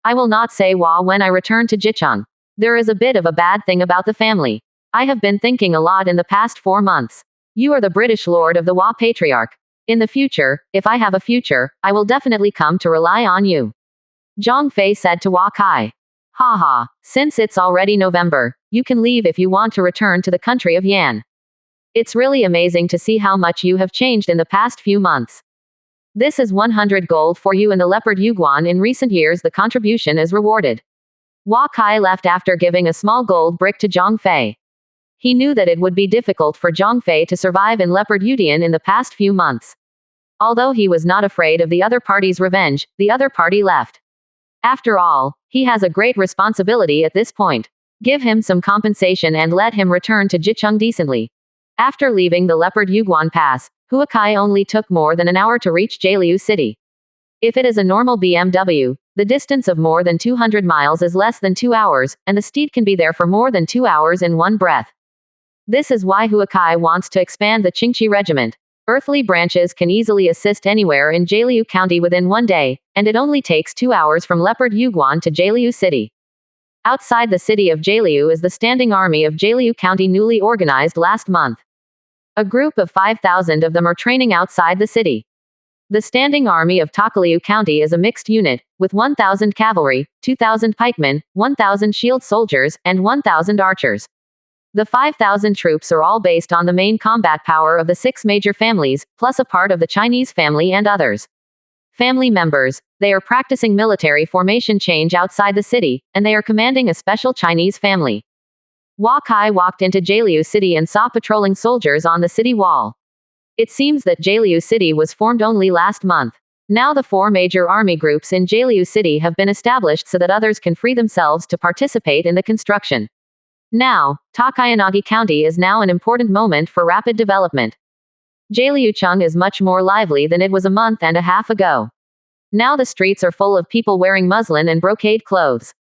I will not say Hua when I return to Jicheng. There is a bit of a bad thing about the family. I have been thinking a lot in the past 4 months. You are the British Lord of the Hua Patriarch. In the future, if I have a future, I will definitely come to rely on you. Zhang Fei said to Hua Kai. Haha, since it's already November, you can leave if you want to return to the country of Yan. It's really amazing to see how much you have changed in the past few months. This is 100 gold for you and the leopard Yuguan. In recent years the contribution is rewarded. Hua Kai left after giving a small gold brick to Zhang Fei. He knew that it would be difficult for Zhang Fei to survive in leopard Yudian in the past few months. Although he was not afraid of the other party's revenge, the other party left. After all, he has a great responsibility at this point. Give him some compensation and let him return to Jicheng decently. After leaving the leopard Yuguan Pass, Hua Kai only took more than an hour to reach Jialiu City. If it is a normal BMW, the distance of more than 200 miles is less than 2 hours, and the steed can be there for more than 2 hours in one breath. This is why Hua Kai wants to expand the Qingqi regiment. Earthly branches can easily assist anywhere in Jialiu County within 1 day, and it only takes 2 hours from Leopard Yuguan to Jialiu City. Outside the city of Jialiu is the Standing Army of Jialiu County, newly organized last month. A group of 5,000 of them are training outside the city. The Standing Army of Takaliu County is a mixed unit, with 1,000 cavalry, 2,000 pikemen, 1,000 shield soldiers, and 1,000 archers. The 5,000 troops are all based on the main combat power of the 6 major families, plus a part of the Chinese family and others. Family members, they are practicing military formation change outside the city, and they are commanding a special Chinese family. Hua Kai walked into Jialiu City and saw patrolling soldiers on the city wall. It seems that Jialiu City was formed only last month. Now the 4 major army groups in Jialiu City have been established so that others can free themselves to participate in the construction. Now, Takayanagi County is now an important moment for rapid development. Jialiucheng is much more lively than it was a month and a half ago. Now the streets are full of people wearing muslin and brocade clothes.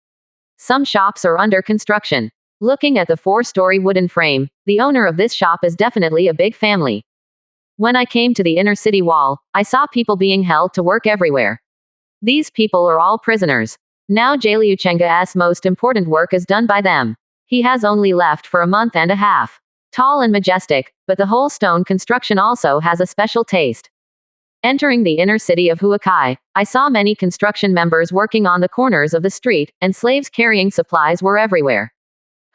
Some shops are under construction. Looking at the 4-story wooden frame, the owner of this shop is definitely a big family. When I came to the inner city wall, I saw people being held to work everywhere. These people are all prisoners. Now Jialiucheng's most important work is done by them. He has only left for a month and a half. Tall and majestic, but the whole stone construction also has a special taste. Entering the inner city of Hua Kai, I saw many construction members working on the corners of the street, and slaves carrying supplies were everywhere.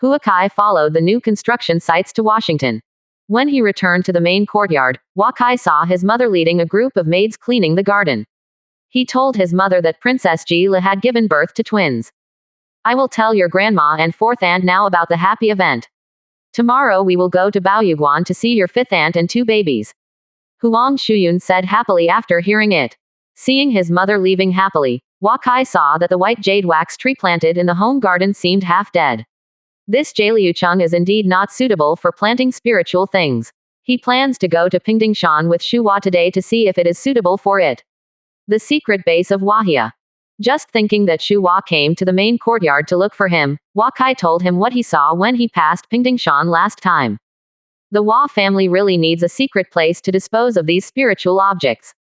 Hua Kai followed the new construction sites to Washington. When he returned to the main courtyard, Hua Kai saw his mother leading a group of maids cleaning the garden. He told his mother that Princess Jila had given birth to twins. I will tell your grandma and fourth aunt now about the happy event. Tomorrow we will go to Baoyuguan to see your fifth aunt and two babies. Huang Shuyun said happily after hearing it. Seeing his mother leaving happily, Wakai saw that the white jade wax tree planted in the home garden seemed half dead. This Jaliucheng is indeed not suitable for planting spiritual things. He plans to go to Pingdingshan with Shu Hua today to see if it is suitable for it. The secret base of Wahia. Just thinking that Shu Hua came to the main courtyard to look for him, Wakai told him what he saw when he passed Pingdingshan last time. The Hua family really needs a secret place to dispose of these spiritual objects.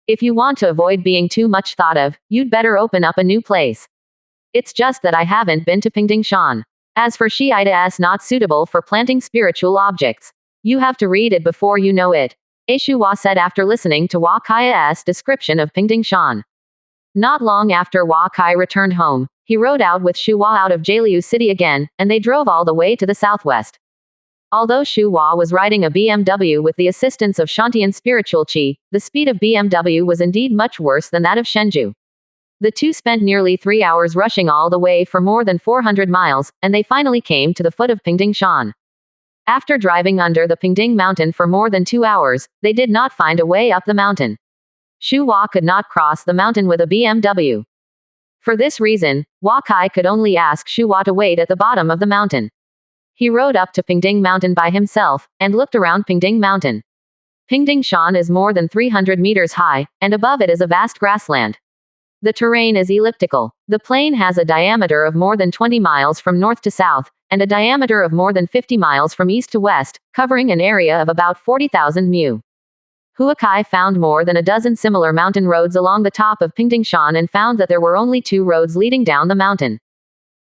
If you want to avoid being too much thought of, you'd better open up a new place. It's just that I haven't been to Pingdingshan. As for Shiita's not suitable for planting spiritual objects. You have to read it before you know it. Shu Hua said after listening to Wakai's description of Pingdingshan. Not long after Wakai returned home, he rode out with Shu Hua out of Jaliu City again, and they drove all the way to the southwest. Although Shu Hua was riding a BMW with the assistance of Shantian spiritual qi, the speed of BMW was indeed much worse than that of Shenzhou. The two spent nearly 3 hours rushing all the way for more than 400 miles, and they finally came to the foot of Pingdingshan. After driving under the Pingding mountain for more than 2 hours, they did not find a way up the mountain. Shu Hua could not cross the mountain with a BMW. For this reason, Wakai could only ask Shu Hua to wait at the bottom of the mountain. He rode up to Pingding mountain by himself, and looked around Pingding mountain. Pingdingshan is more than 300 meters high, and above it is a vast grassland. The terrain is elliptical. The plain has a diameter of more than 20 miles from north to south, and a diameter of more than 50 miles from east to west, covering an area of about 40,000 mu. Huakai found more than a dozen similar mountain roads along the top of Pingdingshan and found that there were only 2 roads leading down the mountain.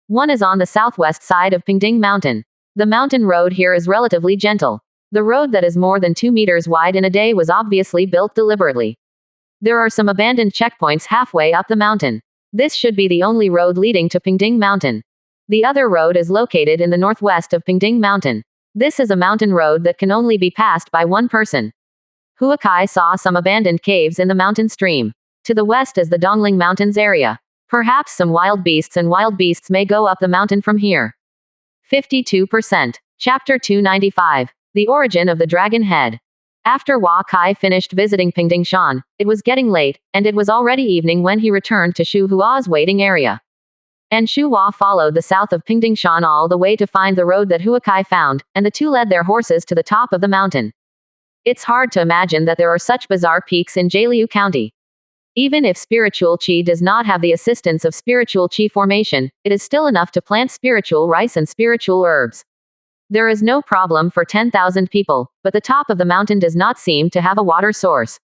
One is on the southwest side of Pingding mountain. The mountain road here is relatively gentle. The road that is more than 2 meters wide in a day was obviously built deliberately. There are some abandoned checkpoints halfway up the mountain. This should be the only road leading to Pingding mountain. The other road is located in the northwest of Pingding mountain. This is a mountain road that can only be passed by one person. Huakai saw some abandoned caves in the mountain stream. To the west is the Dongling Mountains area. Perhaps some wild beasts may go up the mountain from here. 52%. Chapter 295. The Origin of the Dragon Head. After Wakai finished visiting Pingdingshan, it was getting late, and it was already evening when he returned to Shu Hua's waiting area. And Shu Hua followed the south of Pingdingshan all the way to find the road that Huakai found, and the two led their horses to the top of the mountain. It's hard to imagine that there are such bizarre peaks in Jaliu County. Even if spiritual qi does not have the assistance of spiritual qi formation, it is still enough to plant spiritual rice and spiritual herbs. There is no problem for 10,000 people, but the top of the mountain does not seem to have a water source.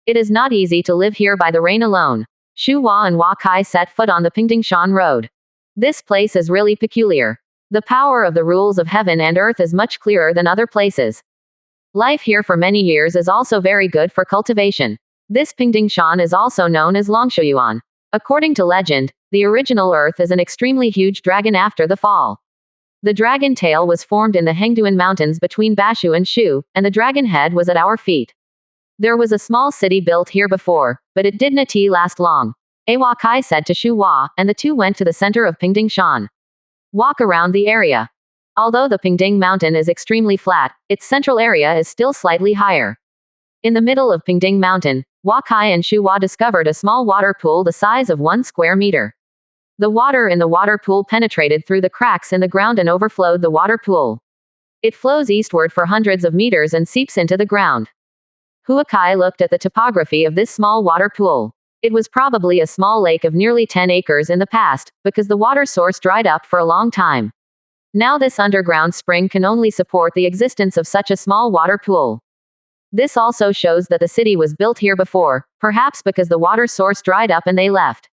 It is not easy to live here by the rain alone. Shu Hua and Wakai set foot on the Pingdingshan road. This place is really peculiar. The power of the rules of heaven and earth is much clearer than other places. Life here for many years is also very good for cultivation. This Pingdingshan is also known as Longshoyuan. According to legend, the original earth is an extremely huge dragon after the fall. The dragon tail was formed in the Hengduan mountains between Bashu and Shu, and the dragon head was at our feet. There was a small city built here before, but it did not last long. Wakai said to Shu Hua, and the two went to the center of Pingdingshan. Walk around the area. Although the Pingding mountain is extremely flat, its central area is still slightly higher. In the middle of Pingding mountain, Wakai and Shu Hua discovered a small water pool the size of 1 square meter. The water in the water pool penetrated through the cracks in the ground and overflowed the water pool. It flows eastward for hundreds of meters and seeps into the ground. Huakai looked at the topography of this small water pool. It was probably a small lake of nearly 10 acres in the past, because the water source dried up for a long time. Now this underground spring can only support the existence of such a small water pool. This also shows that the city was built here before, perhaps because the water source dried up and they left.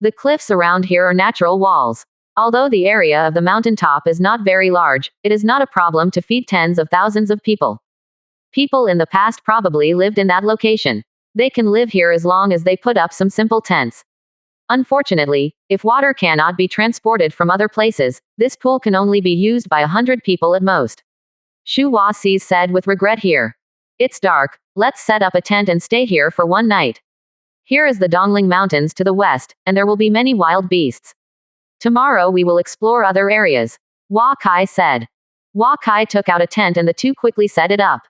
The cliffs around here are natural walls. Although the area of the mountaintop is not very large, it is not a problem to feed tens of thousands of people. People in the past probably lived in that location. They can live here as long as they put up some simple tents. Unfortunately, if water cannot be transported from other places, this pool can only be used by 100 people at most. Shu Hua said with regret here. It's dark, let's set up a tent and stay here for one night. Here is the Dongling Mountains to the west, and there will be many wild beasts. Tomorrow we will explore other areas. Hua Kai said. Hua Kai took out a tent and the two quickly set it up.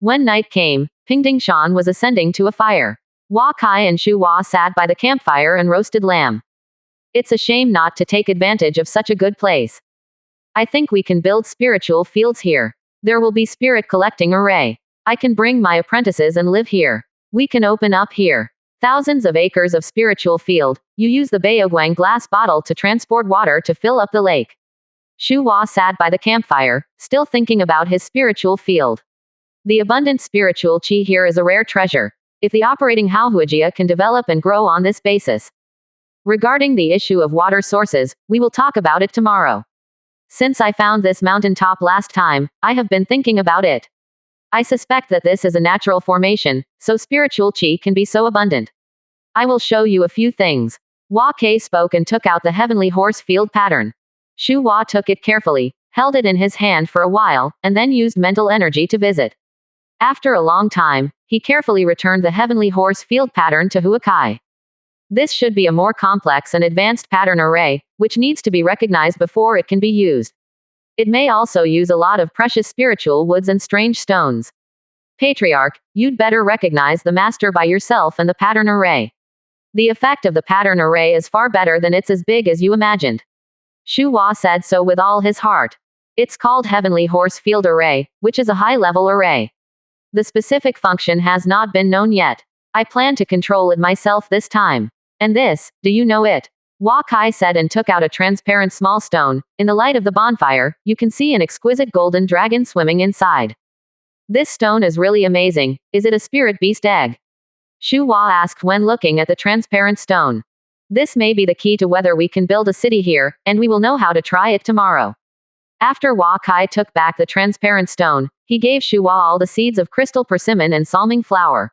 When night came, Pingding Shan was ascending to a fire. Hua Kai and Shu Hua sat by the campfire and roasted lamb. It's a shame not to take advantage of such a good place. I think we can build spiritual fields here. There will be spirit collecting array. I can bring my apprentices and live here. We can open up here. Thousands of acres of spiritual field. You use the Baoguang glass bottle to transport water to fill up the lake. Shu Hua sat by the campfire, still thinking about his spiritual field. The abundant spiritual qi here is a rare treasure. If the operating Haohuajia can develop and grow on this basis. Regarding the issue of water sources, we will talk about it tomorrow. Since I found this mountaintop last time, I have been thinking about it. I suspect that this is a natural formation, so spiritual qi can be so abundant. I will show you a few things. Hua Kai spoke and took out the heavenly horse field pattern. Shu Hua took it carefully, held it in his hand for a while, and then used mental energy to visit. After a long time, he carefully returned the heavenly horse field pattern to Hua Kai. This should be a more complex and advanced pattern array, which needs to be recognized before it can be used. It may also use a lot of precious spiritual woods and strange stones. Patriarch, you'd better recognize the master by yourself and the pattern array. The effect of the pattern array is far better than it's as big as you imagined. Shu Hua said so with all his heart. It's called Heavenly Horse Field Array, which is a high-level array. The specific function has not been known yet. I plan to control it myself this time. And this, do you know it? Hua Kai said and took out a transparent small stone. In the light of the bonfire, you can see an exquisite golden dragon swimming inside. This stone is really amazing. Is it a spirit beast egg? Shu Hua asked when looking at the transparent stone. This may be the key to whether we can build a city here, and we will know how to try it tomorrow. After Hua Kai took back the transparent stone, he gave Shu Hua all the seeds of crystal persimmon and salming flower.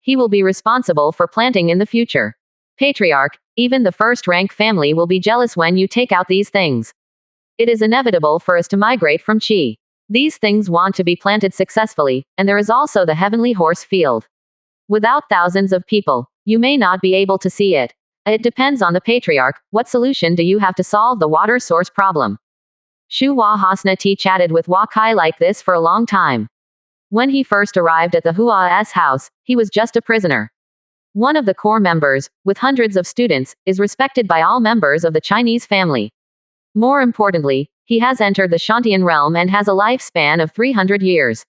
He will be responsible for planting in the future. Patriarch, even the first-rank family will be jealous when you take out these things. It is inevitable for us to migrate from Qi. These things want to be planted successfully, and there is also the heavenly horse field. Without thousands of people, you may not be able to see it. It depends on the Patriarch. What solution do you have to solve the water source problem? Shu Hua Hasna T chatted with Hua Kai like this for a long time. When he first arrived at the Hua's house, he was just a prisoner. One of the core members, with hundreds of students, is respected by all members of the Chinese family. More importantly, he has entered the Shantian realm and has a lifespan of 300 years.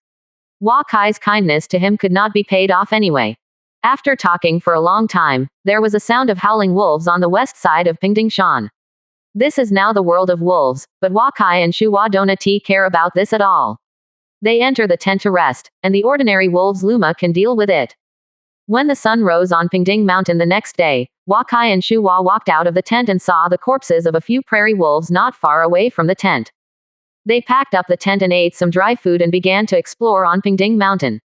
Hua Kai's kindness to him could not be paid off anyway. After talking for a long time, there was a sound of howling wolves on the west side of Pingdingshan. This is now the world of wolves, but Hua Kai and Shu Hua don't care about this at all. They enter the tent to rest, and the ordinary wolves Luma can deal with it. When the sun rose on Pingding Mountain the next day, Hua Kai and Shu Hua walked out of the tent and saw the corpses of a few prairie wolves not far away from the tent. They packed up the tent and ate some dry food and began to explore on Pingding Mountain.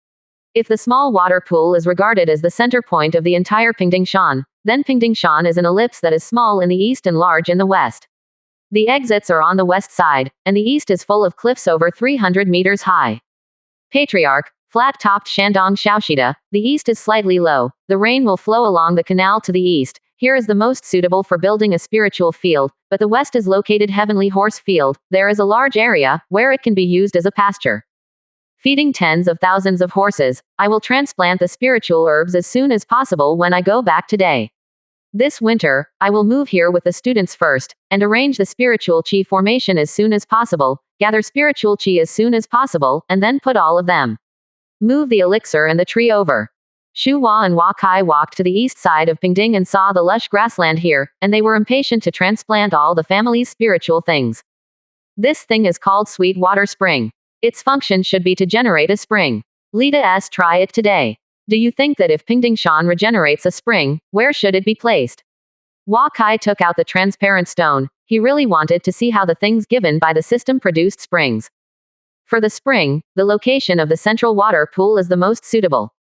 If the small water pool is regarded as the center point of the entire Pingdingshan, then Pingdingshan is an ellipse that is small in the east and large in the west. The exits are on the west side, and the east is full of cliffs over 300 meters high. Patriarch, flat-topped Shandong Shaoshida, the east is slightly low. The rain will flow along the canal to the east. Here is the most suitable for building a spiritual field, but the west is located Heavenly Horse Field. There is a large area where it can be used as a pasture. Feeding tens of thousands of horses, I will transplant the spiritual herbs as soon as possible when I go back today. This winter, I will move here with the students first, and arrange the spiritual qi formation as soon as possible, gather spiritual qi as soon as possible, and then put all of them. Move the elixir and the tree over. Shu Hua and Hua Kai walked to the east side of Pingding and saw the lush grassland here, and they were impatient to transplant all the family's spiritual things. This thing is called Sweet Water Spring. Its function should be to generate a spring. Let us try it today. Do you think that if Pingdingshan regenerates a spring, where should it be placed? Hua Kai took out the transparent stone. He really wanted to see how the things given by the system produced springs. For the spring, the location of the central water pool is the most suitable.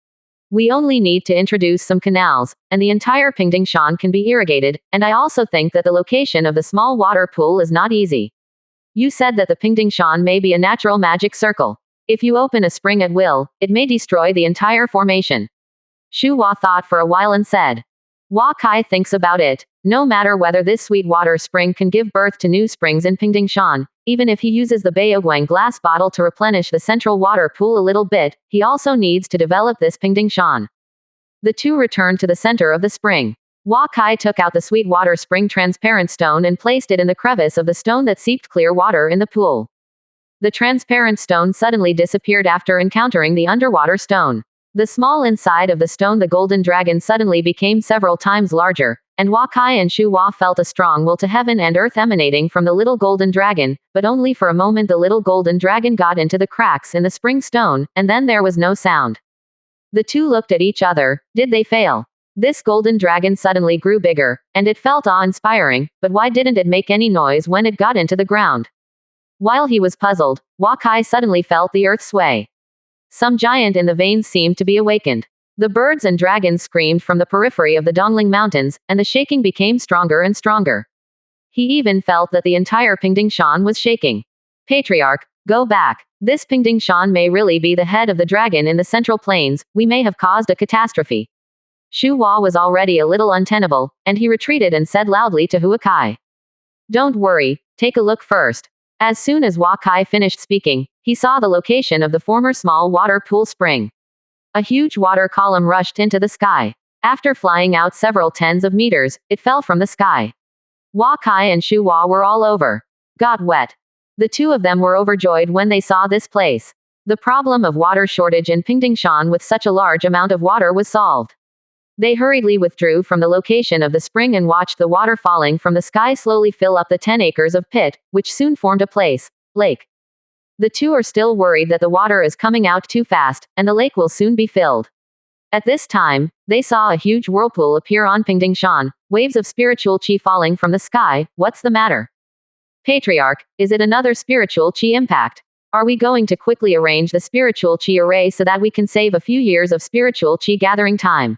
We only need to introduce some canals, and the entire Pingdingshan can be irrigated, and I also think that the location of the small water pool is not easy. You said that the Pingdingshan may be a natural magic circle. If you open a spring at will, it may destroy the entire formation. Shu Hua thought for a while and said. Hua Kai thinks about it. No matter whether this sweet water spring can give birth to new springs in Pingdingshan, even if he uses the Baoguang glass bottle to replenish the central water pool a little bit, he also needs to develop this Pingdingshan. The two returned to the center of the spring. Hua Kai took out the sweet water spring transparent stone and placed it in the crevice of the stone that seeped clear water in the pool. The transparent stone suddenly disappeared after encountering the underwater stone. The small inside of the stone, the golden dragon, suddenly became several times larger, and Hua Kai and Shu Hua felt a strong will to heaven and earth emanating from the little golden dragon, but only for a moment. The little golden dragon got into the cracks in the spring stone, and then there was no sound. The two looked at each other. Did they fail? This golden dragon suddenly grew bigger, and it felt awe-inspiring, but why didn't it make any noise when it got into the ground? While he was puzzled, Hua Kai suddenly felt the earth sway. Some giant in the veins seemed to be awakened. The birds and dragons screamed from the periphery of the Dongling Mountains, and the shaking became stronger and stronger. He even felt that the entire Pingdingshan was shaking. Patriarch, go back. This Pingdingshan may really be the head of the dragon in the Central Plains. We may have caused a catastrophe. Shu Hua was already a little untenable, and he retreated and said loudly to Hua Kai. Don't worry, take a look first. As soon as Hua Kai finished speaking, he saw the location of the former small water pool spring. A huge water column rushed into the sky. After flying out several tens of meters, it fell from the sky. Hua Kai and Shu Hua were all over. Got wet. The two of them were overjoyed when they saw this place. The problem of water shortage in Pingdingshan with such a large amount of water was solved. They hurriedly withdrew from the location of the spring and watched the water falling from the sky slowly fill up the 10 acres of pit, which soon formed a lake. The two are still worried that the water is coming out too fast, and the lake will soon be filled. At this time, they saw a huge whirlpool appear on Pingdingshan, waves of spiritual qi falling from the sky. What's the matter? Patriarch, is it another spiritual qi impact? Are we going to quickly arrange the spiritual qi array so that we can save a few years of spiritual qi gathering time?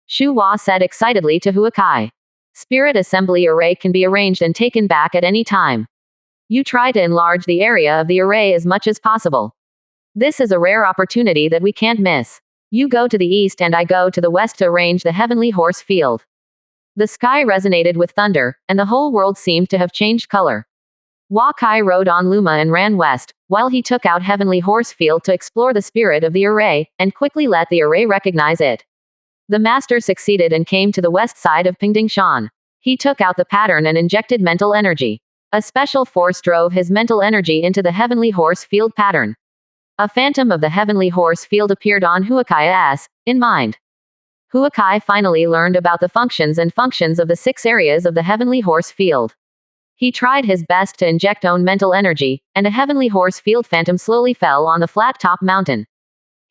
Shu Hua said excitedly to Hua Kai. Spirit assembly array can be arranged and taken back at any time. You try to enlarge the area of the array as much as possible. This is a rare opportunity that we can't miss. You go to the east and I go to the west to arrange the heavenly horse field. The sky resonated with thunder, and the whole world seemed to have changed color. Hua Kai rode on Luma and ran west, while he took out heavenly horse field to explore the spirit of the array, and quickly let the array recognize it. The master succeeded and came to the west side of Pingdingshan. He took out the pattern and injected mental energy. A special force drove his mental energy into the heavenly horse field pattern. A phantom of the heavenly horse field appeared on Hua Kai's mind. Hua Kai finally learned about the functions of the 6 areas of the heavenly horse field. He tried his best to inject own mental energy, and a heavenly horse field phantom slowly fell on the flat top mountain.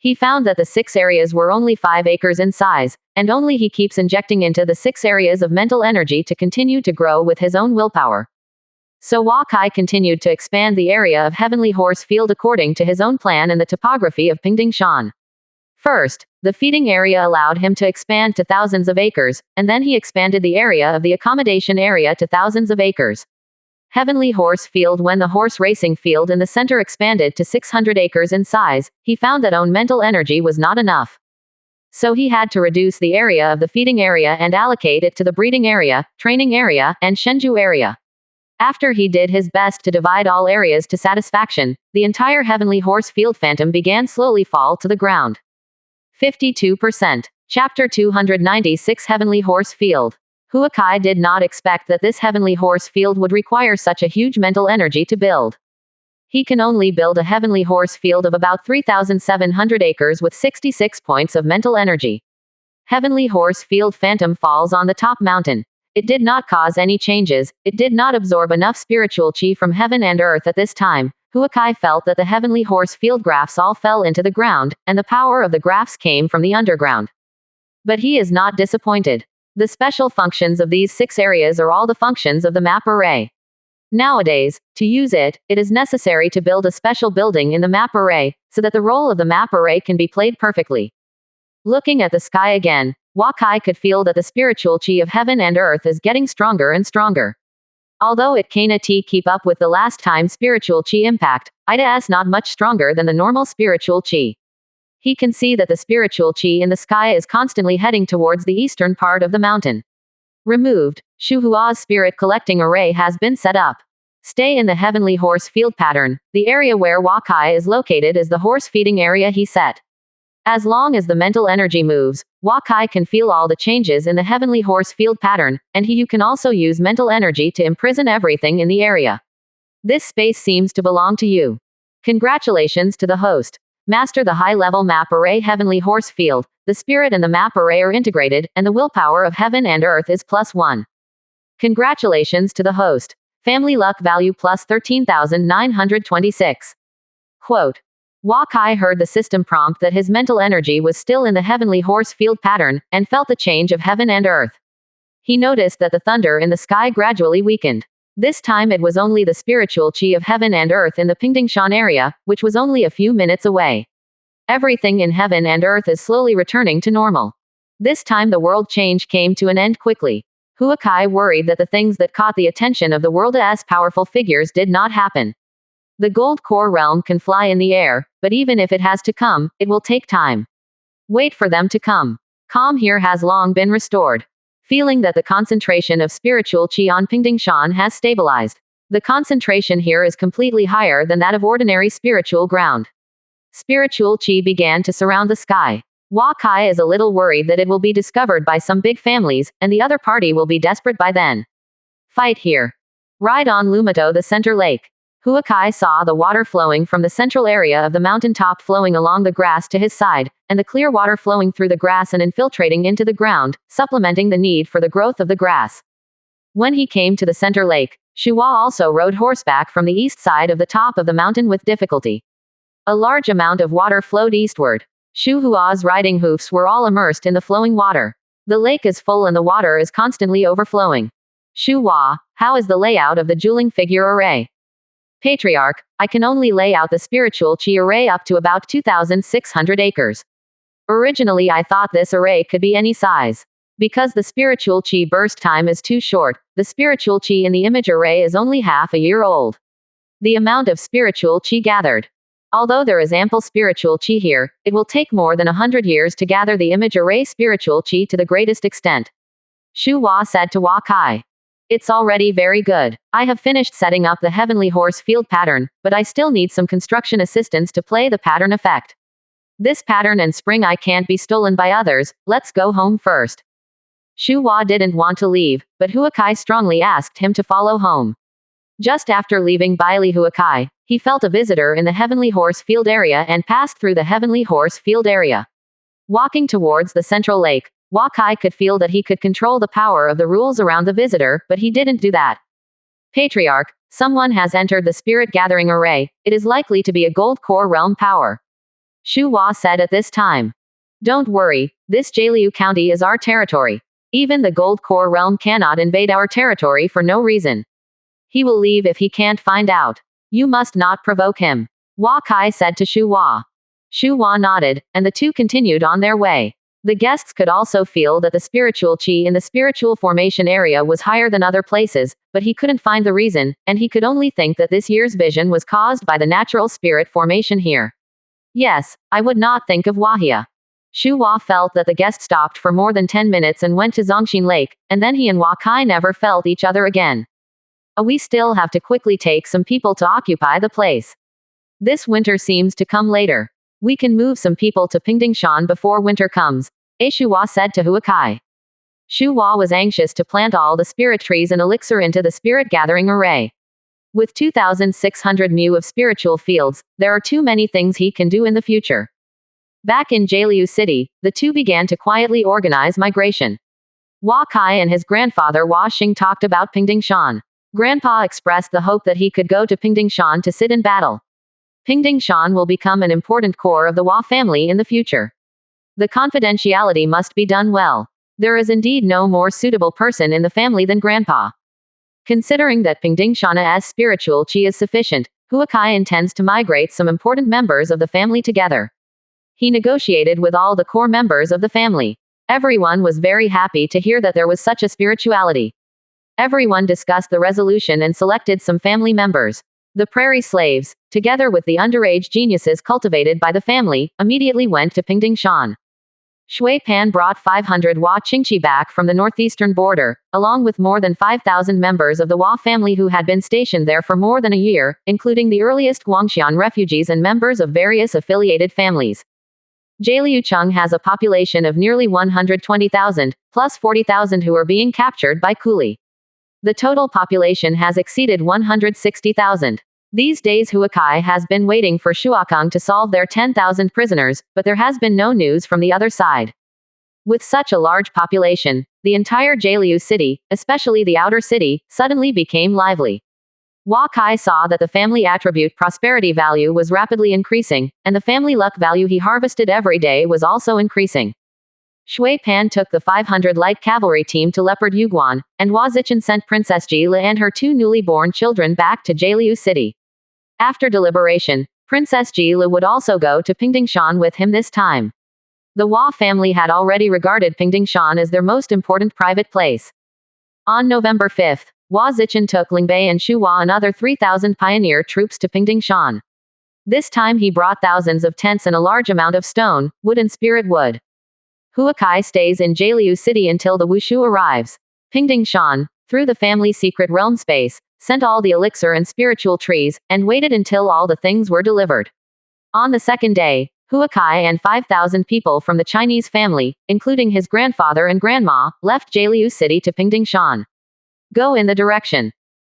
He found that the 6 areas were only 5 acres in size, and only he keeps injecting into the 6 areas of mental energy to continue to grow with his own willpower. So Hua Kai continued to expand the area of heavenly horse field according to his own plan and the topography of Pingdingshan. First, the feeding area allowed him to expand to thousands of acres, and then he expanded the area of the accommodation area to thousands of acres. Heavenly horse field. When the horse racing field in the center expanded to 600 acres in size, he found that own mental energy was not enough. So he had to reduce the area of the feeding area and allocate it to the breeding area, training area, and Shenju area. After he did his best to divide all areas to satisfaction, the entire heavenly horse field phantom began slowly fall to the ground. 52%. Chapter 296 Heavenly Horse Field. Hua Kai did not expect that this heavenly horse field would require such a huge mental energy to build. He can only build a heavenly horse field of about 3,700 acres with 66 points of mental energy. Heavenly horse field phantom falls on the top mountain. It did not cause any changes. It did not absorb enough spiritual qi from heaven and earth at this time. Hua Kai felt that the heavenly horse field graphs all fell into the ground, and the power of the graphs came from the underground. But he is not disappointed. The special functions of these 6 areas are all the functions of the map array. Nowadays, to use it, it is necessary to build a special building in the map array, so that the role of the map array can be played perfectly. Looking at the sky again, Hua Kai could feel that the spiritual qi of heaven and earth is getting stronger and stronger. Although it cannot keep up with the last time spiritual qi impact, it is not much stronger than the normal spiritual qi. He can see that the spiritual qi in the sky is constantly heading towards the eastern part of the mountain. Removed. Shu Hua's spirit collecting array has been set up. Stay in the heavenly horse field pattern. The area where Wakai is located is the horse feeding area he set. As long as the mental energy moves, Wakai can feel all the changes in the heavenly horse field pattern, and you can also use mental energy to imprison everything in the area. This space seems to belong to you. Congratulations to the host. Master the high-level map array heavenly horse field. The spirit and the map array are integrated, and the willpower of heaven and earth is +1. Congratulations to the host. Family luck value plus 13,926. Quote. Wakai heard the system prompt that his mental energy was still in the heavenly horse field pattern, and felt the change of heaven and earth. He noticed that the thunder in the sky gradually weakened. This time it was only the spiritual qi of heaven and earth in the Pingdingshan area, which was only a few minutes away. Everything in heaven and earth is slowly returning to normal. This time the world change came to an end quickly. Huakai worried that the things that caught the attention of the world's powerful figures did not happen. The gold core realm can fly in the air, but even if it has to come, it will take time. Wait for them to come. Calm here has long been restored. Feeling that the concentration of spiritual qi on Pingdingshan has stabilized. The concentration here is completely higher than that of ordinary spiritual ground. Spiritual qi began to surround the sky. Wakai is a little worried that it will be discovered by some big families, and the other party will be desperate by then. Fight here. Ride on Lumato the center lake. Huakai saw the water flowing from the central area of the mountain top flowing along the grass to his side, and the clear water flowing through the grass and infiltrating into the ground, supplementing the need for the growth of the grass. When he came to the center lake, Shuhua also rode horseback from the east side of the top of the mountain with difficulty. A large amount of water flowed eastward. Shuhua's riding hoofs were all immersed in the flowing water. The lake is full and the water is constantly overflowing. Shuhua, how is the layout of the dueling figure array? Patriarch, I can only lay out the spiritual qi array up to about 2,600 acres. Originally I thought this array could be any size. Because the spiritual qi burst time is too short, the spiritual qi in the image array is only half a year old. The amount of spiritual qi gathered. Although there is ample spiritual qi here, it will take more than 100 years to gather the image array spiritual qi to the greatest extent. Shu Hua said to Wakai. It's already very good. I have finished setting up the heavenly horse field pattern, but I still need some construction assistance to play the pattern effect. This pattern and spring I can't be stolen by others, let's go home first. Shu Hua didn't want to leave, but Huakai strongly asked him to follow home. Just after leaving Bailey Huakai, he felt a visitor in the heavenly horse field area and passed through the heavenly horse field area. Walking towards the central lake, Wakai could feel that he could control the power of the rules around the visitor, but he didn't do that. Patriarch, someone has entered the spirit gathering array. It is likely to be a gold core realm power. Shu Hua said at this time. Don't worry, this Jialiu County is our territory. Even the gold core realm cannot invade our territory for no reason. He will leave if he can't find out. You must not provoke him. Wakai said to Shu Hua. Shu Hua nodded, and the two continued on their way. The guests could also feel that the spiritual qi in the spiritual formation area was higher than other places, but he couldn't find the reason, and he could only think that this year's vision was caused by the natural spirit formation here. Yes, I would not think of Wahia. Shu Hua felt that the guest stopped for more than 10 minutes and went to Zongxin Lake, and then he and Wakai never felt each other again. We still have to quickly take some people to occupy the place. This winter seems to come later. We can move some people to Pingdingshan before winter comes, Shu Hua said to Huakai. Shu Hua was anxious to plant all the spirit trees and elixir into the spirit gathering array. With 2,600 mu of spiritual fields, there are too many things he can do in the future. Back in Jialiu City, the two began to quietly organize migration. Wakai and his grandfather Hua Xing talked about Pingdingshan. Grandpa expressed the hope that he could go to Pingdingshan to sit in battle. Pingdingshan will become an important core of the Hua family in the future. The confidentiality must be done well. There is indeed no more suitable person in the family than Grandpa. Considering that Pingdingshan's spiritual qi is sufficient, Huakai intends to migrate some important members of the family together. He negotiated with all the core members of the family. Everyone was very happy to hear that there was such a spirituality. Everyone discussed the resolution and selected some family members. The prairie slaves, together with the underage geniuses cultivated by the family, immediately went to Pingdingshan. Shui Pan brought 500 Hua Qingqi back from the northeastern border, along with more than 5,000 members of the Hua family who had been stationed there for more than a year, including the earliest Guangxian refugees and members of various affiliated families. Jaliucheng has a population of nearly 120,000, plus 40,000 who are being captured by Kuli. The total population has exceeded 160,000. These days Huakai has been waiting for Shuakeng to solve their 10,000 prisoners, but there has been no news from the other side. With such a large population, the entire Jaliu city, especially the outer city, suddenly became lively. Huakai saw that the family attribute prosperity value was rapidly increasing, and the family luck value he harvested every day was also increasing. Shui Pan took the 500 light cavalry team to Leopard Yuguan, and Hua Zichen sent Princess Jila and her 2 newly born children back to Jaliu city. After deliberation, Princess Jila would also go to Pingdingshan with him this time. The Hua family had already regarded Pingdingshan as their most important private place. On November 5th, Hua Zichen took Lingbei and Shu Hua and other 3,000 pioneer troops to Pingdingshan. This time he brought thousands of tents and a large amount of stone, wood and spirit wood. Huakai stays in Jaliu city until the Wushu arrives. Pingdingshan, through the family secret realm space, sent all the elixir and spiritual trees, and waited until all the things were delivered. On the second day, Huakai and 5,000 people from the Chinese family, including his grandfather and grandma, left Jaliu city to Pingdingshan. Go in the direction.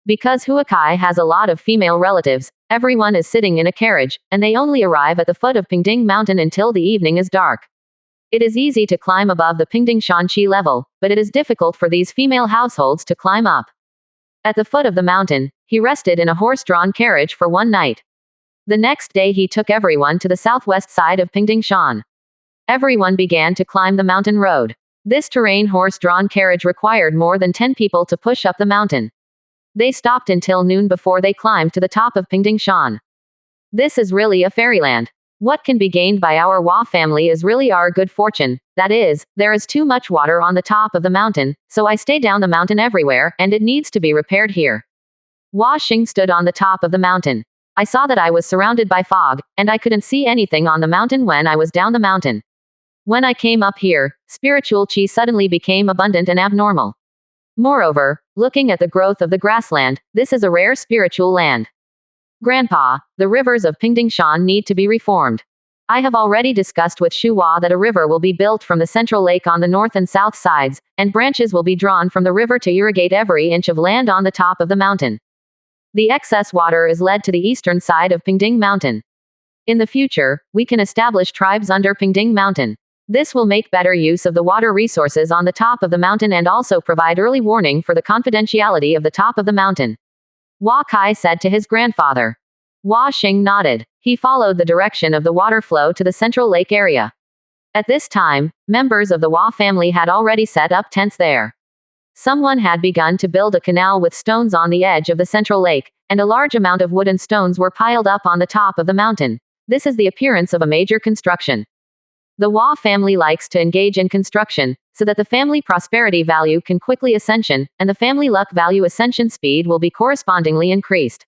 Because Huakai has a lot of female relatives, everyone is sitting in a carriage, and they only arrive at the foot of Pingding mountain until the evening is dark. It is easy to climb above the Pingdingshan Qi level, but it is difficult for these female households to climb up. At the foot of the mountain, he rested in a horse-drawn carriage for one night. The next day he took everyone to the southwest side of Pingdingshan. Everyone began to climb the mountain road. This terrain horse-drawn carriage required more than 10 people to push up the mountain. They stopped until noon before they climbed to the top of Pingdingshan. This is really a fairyland. What can be gained by our Hua family is really our good fortune. That is, there is too much water on the top of the mountain, so I stay down the mountain everywhere, and it needs to be repaired here. Hua Xing stood on the top of the mountain. I saw that I was surrounded by fog, and I couldn't see anything on the mountain when I was down the mountain. When I came up here, spiritual qi suddenly became abundant and abnormal. Moreover, looking at the growth of the grassland, this is a rare spiritual land. Grandpa, the rivers of Pingdingshan need to be reformed. I have already discussed with Shu Hua that a river will be built from the central lake on the north and south sides, and branches will be drawn from the river to irrigate every inch of land on the top of the mountain. The excess water is led to the eastern side of Pingding Mountain. In the future, we can establish tribes under Pingding Mountain. This will make better use of the water resources on the top of the mountain and also provide early warning for the confidentiality of the top of the mountain. Hua Kai said to his grandfather. Hua Xing nodded. He followed the direction of the water flow to the central lake area. At this time, members of the Hua family had already set up tents there. Someone had begun to build a canal with stones on the edge of the central lake, and a large amount of wood and stones were piled up on the top of the mountain. This is the appearance of a major construction. The Hua family likes to engage in construction, so that the family prosperity value can quickly ascension, and the family luck value ascension speed will be correspondingly increased.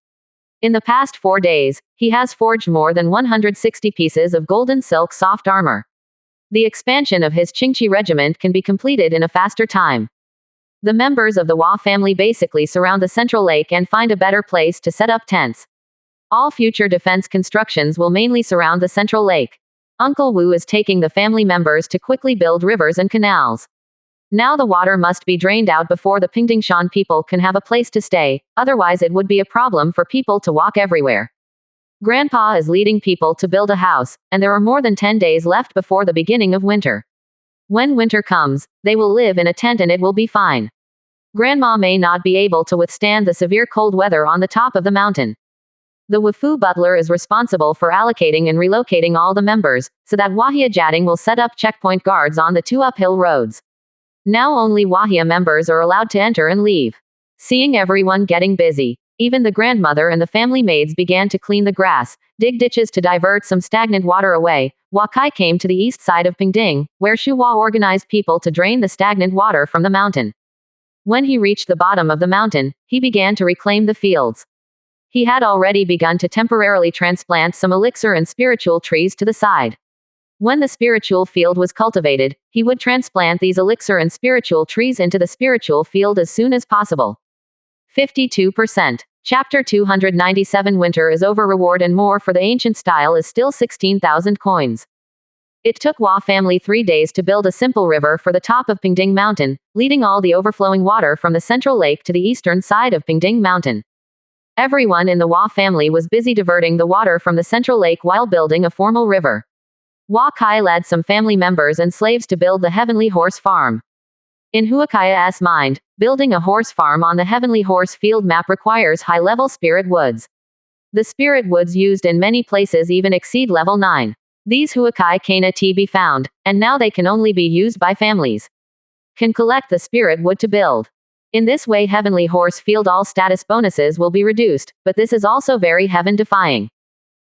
In the past 4 days, he has forged more than 160 pieces of golden silk soft armor. The expansion of his Qingqi regiment can be completed in a faster time. The members of the Hua family basically surround the central lake and find a better place to set up tents. All future defense constructions will mainly surround the central lake. Uncle Wu is taking the family members to quickly build rivers and canals. Now the water must be drained out before the Pingdingshan people can have a place to stay, otherwise it would be a problem for people to walk everywhere. Grandpa is leading people to build a house, and there are more than 10 days left before the beginning of winter. When winter comes, they will live in a tent and it will be fine. Grandma may not be able to withstand the severe cold weather on the top of the mountain. The Wufu butler is responsible for allocating and relocating all the members, so that Wahia Jading will set up checkpoint guards on the 2 uphill roads. Now only Wahia members are allowed to enter and leave. Seeing everyone getting busy, even the grandmother and the family maids began to clean the grass, dig ditches to divert some stagnant water away. Hua Kai came to the east side of Pingding, where Shu Hua organized people to drain the stagnant water from the mountain. When he reached the bottom of the mountain, he began to reclaim the fields. He had already begun to temporarily transplant some elixir and spiritual trees to the side. When the spiritual field was cultivated, he would transplant these elixir and spiritual trees into the spiritual field as soon as possible. 52%. Chapter 297. Winter is over. Reward and more for the ancient style is still 16,000 coins. It took Hua family 3 days to build a simple river for the top of Pingding Mountain, leading all the overflowing water from the central lake to the eastern side of Pingding Mountain. Everyone in the Hua family was busy diverting the water from the central lake while building a formal river. Hua Kai led some family members and slaves to build the Heavenly Horse Farm. In Huakai's mind, building a horse farm on the Heavenly Horse Field map requires high-level spirit woods. The spirit woods used in many places even exceed level 9. These Huakai cannot be found, and now they can only be used by families. Can collect the spirit wood to build. In this way Heavenly Horse Field all status bonuses will be reduced, but this is also very heaven-defying.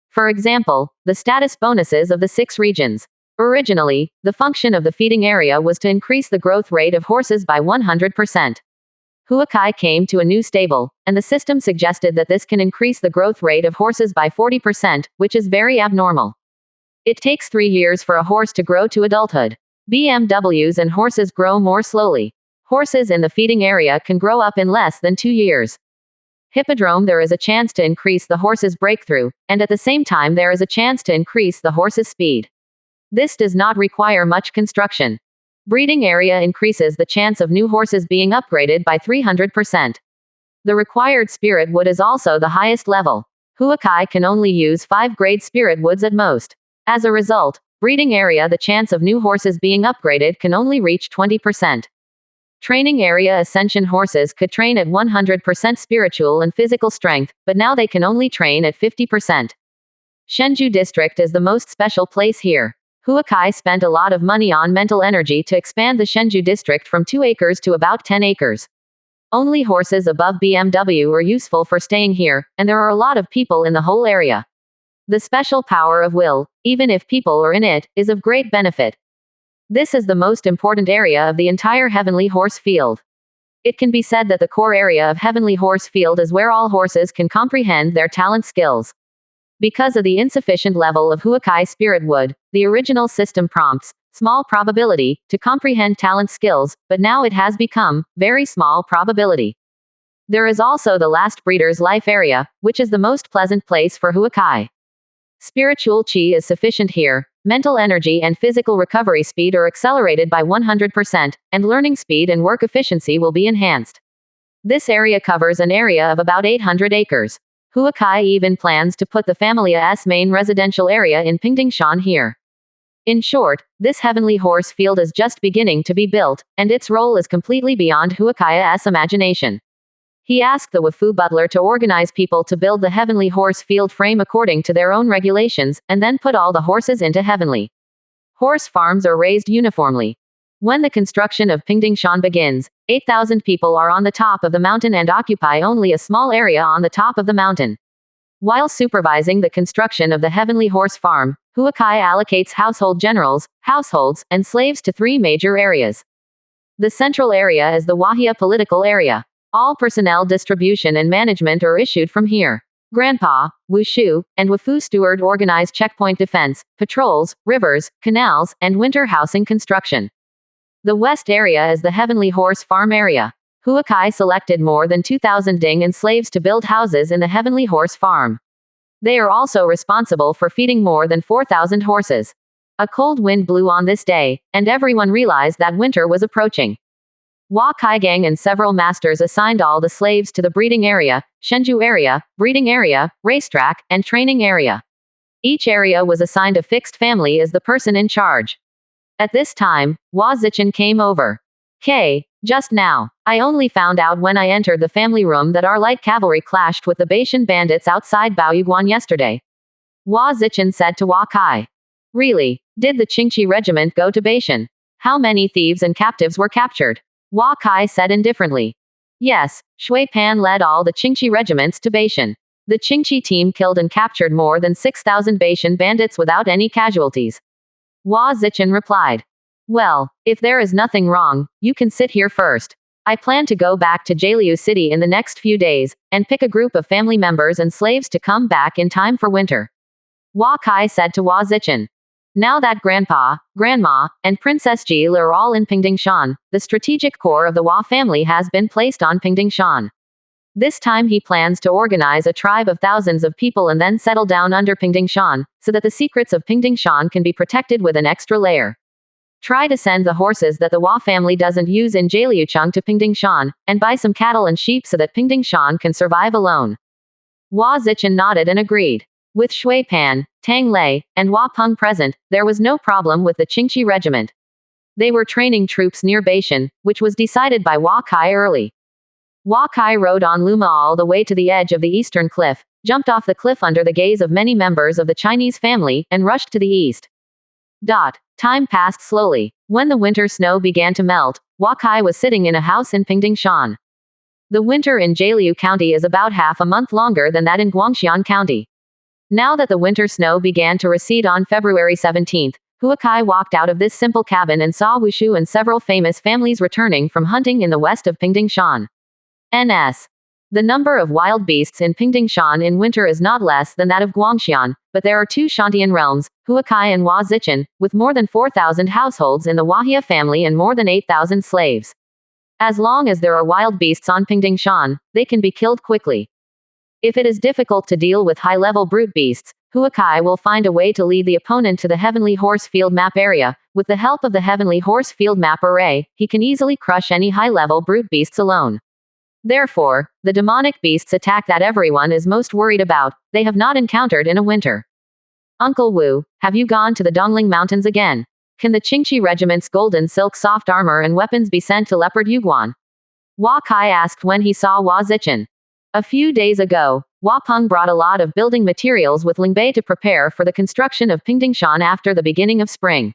For example, the status bonuses of the 6 regions. Originally, the function of the feeding area was to increase the growth rate of horses by 100%. Huakai came to a new stable, and the system suggested that this can increase the growth rate of horses by 40%, which is very abnormal. It takes 3 years for a horse to grow to adulthood. BMWs and horses grow more slowly. Horses in the feeding area can grow up in less than 2 years. Hippodrome, there is a chance to increase the horse's breakthrough, and at the same time there is a chance to increase the horse's speed. This does not require much construction. Breeding area increases the chance of new horses being upgraded by 300%. The required spirit wood is also the highest level. Huakai can only use 5-grade spirit woods at most. As a result, breeding area, the chance of new horses being upgraded can only reach 20%. Training area, ascension horses could train at 100% spiritual and physical strength, but now they can only train at 50%. Shenzhou district is the most special place here. Huakai spent a lot of money on mental energy to expand the Shenzhou district from 2 acres to about 10 acres. Only horses above BMW are useful for staying here, and there are a lot of people in the whole area. The special power of will, even if people are in it, is of great benefit. This is the most important area of the entire Heavenly Horse Field. It can be said that the core area of Heavenly Horse Field is where all horses can comprehend their talent skills. Because of the insufficient level of Huakai spirit wood, the original system prompts small probability to comprehend talent skills, but now it has become very small probability. There is also the last breeder's life area, which is the most pleasant place for Huakai. Spiritual chi is sufficient here, mental energy and physical recovery speed are accelerated by 100%, and learning speed and work efficiency will be enhanced. This area covers an area of about 800 acres. Huakai even plans to put the family's main residential area in Pingdingshan here. In short, this Heavenly Horse Field is just beginning to be built, and its role is completely beyond Huakai's imagination. He asked the Wafu butler to organize people to build the Heavenly Horse Field frame according to their own regulations, and then put all the horses into Heavenly Horse farms are raised uniformly. When the construction of Pingdingshan begins, 8,000 people are on the top of the mountain and occupy only a small area on the top of the mountain. While supervising the construction of the Heavenly Horse Farm, Huakai allocates household generals, households, and slaves to 3 major areas. The central area is the Wahia political area. All personnel distribution and management are issued from here. Grandpa, Wushu, and Wafu steward organize checkpoint defense, patrols, rivers, canals, and winter housing construction. The west area is the Heavenly Horse Farm area. Huakai selected more than 2,000 ding and slaves to build houses in the Heavenly Horse Farm. They are also responsible for feeding more than 4,000 horses. A cold wind blew on this day, and everyone realized that winter was approaching. Hua Kaigang and several masters assigned all the slaves to the breeding area, Shenzhou area, breeding area, racetrack, and training area. Each area was assigned a fixed family as the person in charge. At this time, Hua Zichen came over. Just now. I only found out when I entered the family room that our light cavalry clashed with the Baishan bandits outside Baoyuguan yesterday. Hua Zichen said to Hua Kai. Really? Did the Qingqi regiment go to Baishan? How many thieves and captives were captured? Hua Kai said indifferently. Yes, Shui Pan led all the Qingqi regiments to Baishan. The Qingqi team killed and captured more than 6,000 Baishan bandits without any casualties. Hua Zichen replied. Well, if there is nothing wrong, you can sit here first. I plan to go back to Jialiu City in the next few days, and pick a group of family members and slaves to come back in time for winter. Hua Kai said to Hua Zichen. Now that Grandpa, Grandma, and Princess Jil are all in Pingdingshan, the strategic core of the Hua family has been placed on Pingdingshan. This time he plans to organize a tribe of thousands of people and then settle down under Pingdingshan, so that the secrets of Pingdingshan can be protected with an extra layer. Try to send the horses that the Hua family doesn't use in Jialiucheng to Pingdingshan, and buy some cattle and sheep so that Pingdingshan can survive alone. Hua Zichen nodded and agreed. With Shui Pan, Tang Lei, and Hua Peng present, there was no problem with the Qingqi regiment. They were training troops near Beishan, which was decided by Hua Kai early. Hua Kai rode on Luma all the way to the edge of the eastern cliff, jumped off the cliff under the gaze of many members of the Chinese family, and rushed to the east. Time passed slowly. When the winter snow began to melt, Hua Kai was sitting in a house in Pingdingshan. The winter in Jialiu County is about half a month longer than that in Guangxian County. Now that the winter snow began to recede on February 17th, Hua Kai walked out of this simple cabin and saw Wushu and several famous families returning from hunting in the west of Pingdingshan. NS. The number of wild beasts in Pingdingshan in winter is not less than that of Guangxian, but there are two Shantian realms, Hua Kai and Hua Zichen, with more than 4,000 households in the Wahia family and more than 8,000 slaves. As long as there are wild beasts on Pingdingshan, they can be killed quickly. If it is difficult to deal with high-level brute beasts, Hua Kai will find a way to lead the opponent to the Heavenly Horse Field Map area. With the help of the Heavenly Horse Field Map array, he can easily crush any high-level brute beasts alone. Therefore, the demonic beasts attack that everyone is most worried about, they have not encountered in a winter. Uncle Wu, have you gone to the Dongling Mountains again? Can the Qingqi regiment's golden silk soft armor and weapons be sent to Leopard Yuguan? Hua Kai asked when he saw Hua Zichen. A few days ago, Hua Peng brought a lot of building materials with Lingbei to prepare for the construction of Pingdingshan after the beginning of spring.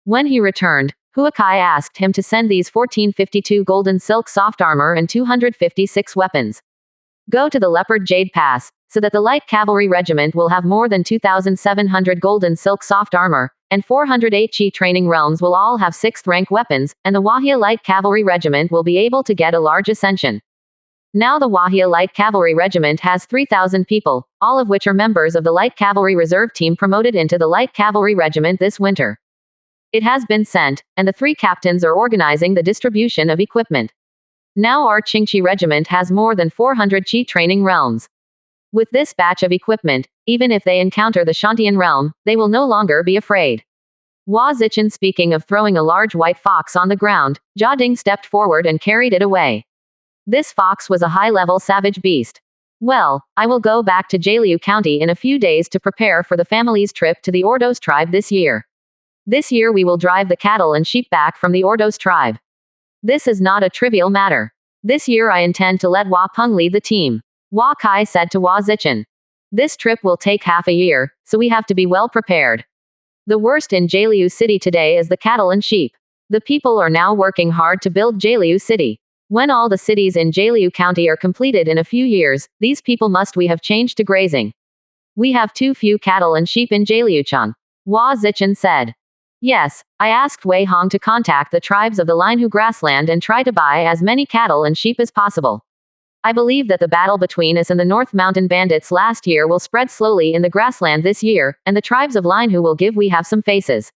When he returned, Hua Kai asked him to send these 1452 golden silk soft armor and 256 weapons. Go to the Leopard Jade Pass, so that the light cavalry regiment will have more than 2,700 golden silk soft armor, and 408 Qi training realms will all have 6th rank weapons, and the Wahia light cavalry regiment will be able to get a large ascension. Now the Wahia light cavalry regiment has 3,000 people, all of which are members of the light cavalry reserve team promoted into the light cavalry regiment this winter. It has been sent, and the 3 captains are organizing the distribution of equipment. Now our Qingqi regiment has more than 400 Qi training realms. With this batch of equipment, even if they encounter the Shantian realm, they will no longer be afraid. Hua Zichen speaking of throwing a large white fox on the ground, Jia Ding stepped forward and carried it away. This fox was a high-level savage beast. Well, I will go back to Jialiu County in a few days to prepare for the family's trip to the Ordos tribe this year. This year we will drive the cattle and sheep back from the Ordos tribe. This is not a trivial matter. This year I intend to let Hua Peng lead the team. Hua Kai said to Hua Zichen. This trip will take half a year, so we have to be well prepared. The worst in Jialiu City today is the cattle and sheep. The people are now working hard to build Jialiu City. When all the cities in Jialiu County are completed in a few years, these people must we have changed to grazing. We have too few cattle and sheep in Jialiucheng. Hua Zichen said. Yes, I asked Wei Hong to contact the tribes of the Linhu grassland and try to buy as many cattle and sheep as possible. I believe that the battle between us and the North Mountain bandits last year will spread slowly in the grassland this year, and the tribes of Linhu will give we have some faces.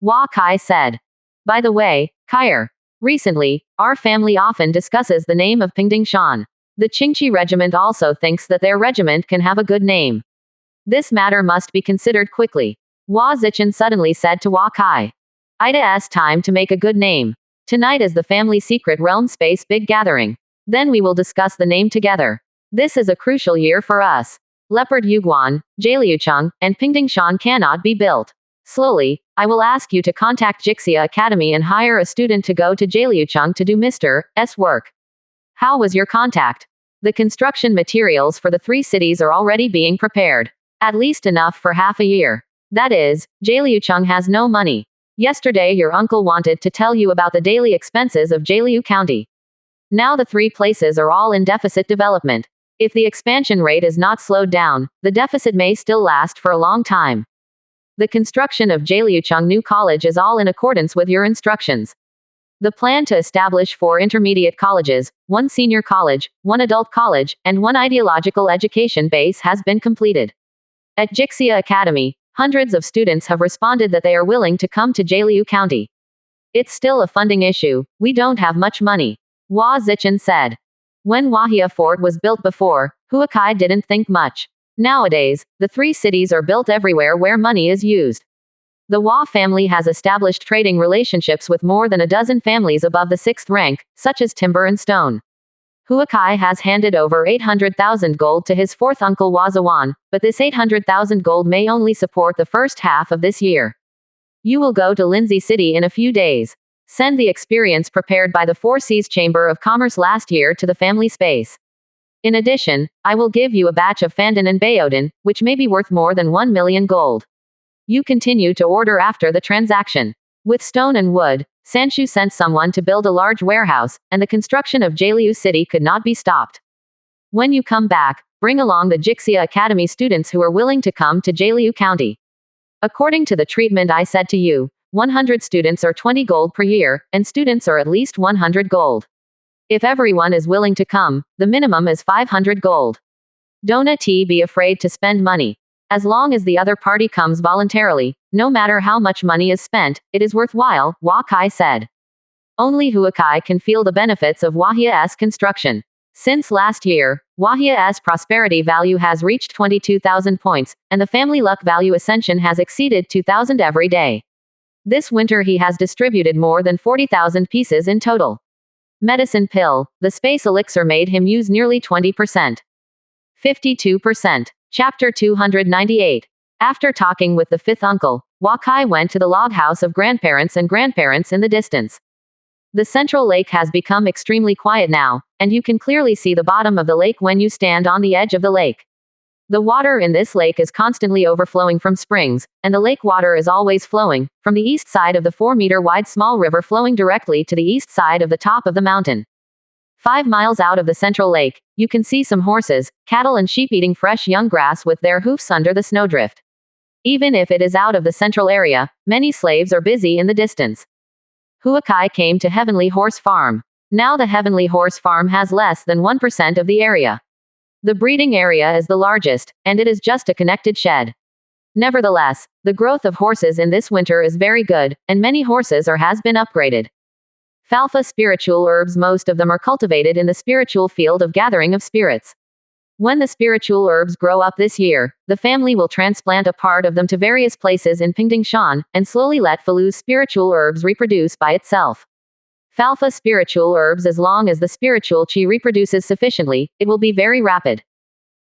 Hua Kai said. By the way, Kair. Recently, our family often discusses the name of Pingdingshan. The Qingqi regiment also thinks that their regiment can have a good name. This matter must be considered quickly. Hua Zichen suddenly said to Hua Kai. Ida's time to make a good name. Tonight is the family secret realm space big gathering. Then we will discuss the name together. This is a crucial year for us. Leopard Yuguan, Jialiucheng, and Pingdingshan cannot be built. Slowly, I will ask you to contact Jixia Academy and hire a student to go to Jialiucheng to do Mr. S work. How was your contact? The construction materials for the 3 cities are already being prepared. At least enough for half a year. That is, Jialiucheng has no money. Yesterday your uncle wanted to tell you about the daily expenses of Jialiu County. Now the 3 places are all in deficit development. If the expansion rate is not slowed down, the deficit may still last for a long time. The construction of Jialiucheng New College is all in accordance with your instructions. The plan to establish 4 intermediate colleges, 1 senior college, 1 adult college, and 1 ideological education base has been completed. At Jixia Academy, hundreds of students have responded that they are willing to come to Jialiu County. It's still a funding issue. We don't have much money. Hua Zichen said. When Wahia Fort was built before, Huakai didn't think much. Nowadays, the 3 cities are built everywhere where money is used. The Hua family has established trading relationships with more than a dozen families above the 6th rank, such as timber and stone. Huakai has handed over 800,000 gold to his 4th uncle Hua Zawan, but this 800,000 gold may only support the first half of this year. You will go to Lindsay City in a few days. Send the experience prepared by the Four Seas Chamber of Commerce last year to the family space. In addition, I will give you a batch of Fandon and Bayodan, which may be worth more than 1 million gold. You continue to order after the transaction. With stone and wood, Sanshu sent someone to build a large warehouse, and the construction of Jialiu City could not be stopped. When you come back, bring along the Jixia Academy students who are willing to come to Jialiu County. According to the treatment I said to you, 100 students are 20 gold per year, and students are at least 100 gold. If everyone is willing to come, the minimum is 500 gold. Don't be afraid to spend money. As long as the other party comes voluntarily, no matter how much money is spent, it is worthwhile, Hua Kai said. Only Huakai can feel the benefits of Wahia's construction. Since last year, Wahia's prosperity value has reached 22,000 points, and the family luck value ascension has exceeded 2,000 every day. This winter he has distributed more than 40,000 pieces in total. Medicine pill, the space elixir made him use nearly 20%. 52%. Chapter 298. After talking with the 5th uncle, Wakai went to the log house of grandparents and grandparents in the distance. The central lake has become extremely quiet now, and you can clearly see the bottom of the lake when you stand on the edge of the lake. The water in this lake is constantly overflowing from springs, and the lake water is always flowing from the east side of the 4-meter wide small river flowing directly to the east side of the top of the mountain. 5 miles out of the central lake, you can see some horses, cattle and sheep eating fresh young grass with their hoofs under the snowdrift. Even if it is out of the central area, many slaves are busy in the distance. Huakai came to Heavenly Horse Farm. Now the Heavenly Horse Farm has less than 1% of the area. The breeding area is the largest, and it is just a connected shed. Nevertheless, the growth of horses in this winter is very good, and many horses has been upgraded. Falfa spiritual herbs, most of them are cultivated in the spiritual field of gathering of spirits. When the spiritual herbs grow up this year, the family will transplant a part of them to various places in Pingdingshan, and slowly let Falu's spiritual herbs reproduce by itself. Falfa spiritual herbs, as long as the spiritual chi reproduces sufficiently, it will be very rapid.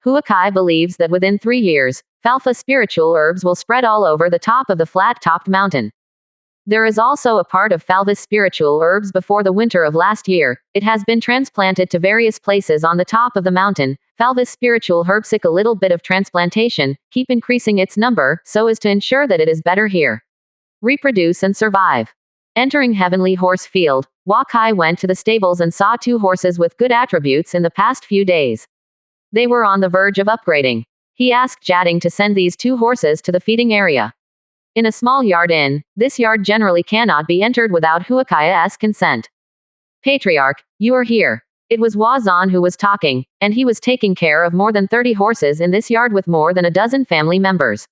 Huakai believes that within 3 years, Falfa spiritual herbs will spread all over the top of the flat-topped mountain. There is also a part of Falva's spiritual herbs before the winter of last year. It has been transplanted to various places on the top of the mountain. Falva's spiritual herb seek a little bit of transplantation, keep increasing its number, so as to ensure that it is better here. Reproduce and survive. Entering Heavenly Horse Field, Wakai went to the stables and saw 2 horses with good attributes in the past few days. They were on the verge of upgrading. He asked Jading to send these 2 horses to the feeding area. In a small yard inn, this yard generally cannot be entered without Huakai's consent. Patriarch, you are here. It was Wazan who was talking, and he was taking care of more than 30 horses in this yard with more than a dozen family members.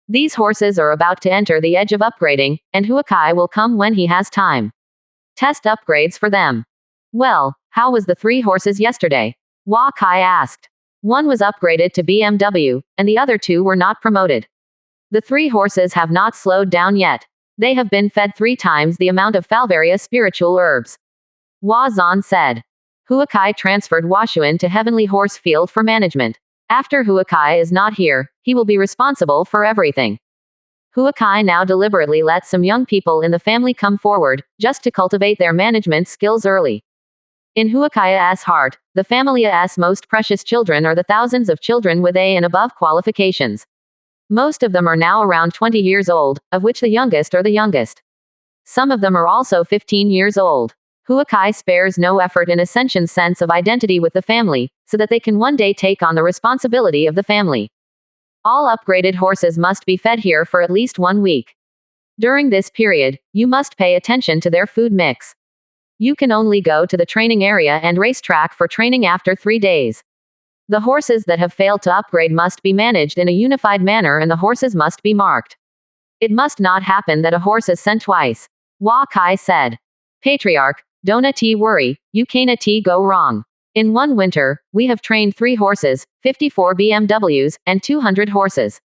These horses are about to enter the edge of upgrading, and Huakai will come when he has time. Test upgrades for them. Well, how was the 3 horses yesterday? Wakai asked. One was upgraded to BMW, and the other 2 were not promoted. The 3 horses have not slowed down yet. They have been fed 3 times the amount of Falvaria spiritual herbs. Wazan said. Huakai transferred Washuan to Heavenly Horse Field for management. After Huakai is not here, he will be responsible for everything. Huakai now deliberately lets some young people in the family come forward, just to cultivate their management skills early. In Huakai's heart, the family's most precious children are the thousands of children with A and above qualifications. Most of them are now around 20 years old, of which the youngest are the youngest. Some of them are also 15 years old. Huakai spares no effort in Ascension's sense of identity with the family, so that they can one day take on the responsibility of the family. All upgraded horses must be fed here for at least 1 week. During this period, you must pay attention to their food mix. You can only go to the training area and racetrack for training after 3 days. The horses that have failed to upgrade must be managed in a unified manner and the horses must be marked. It must not happen that a horse is sent twice. Hua Kai said. Patriarch, don't worry, you can't go wrong. In one winter, we have trained 3 horses, 54 BMWs, and 200 horses.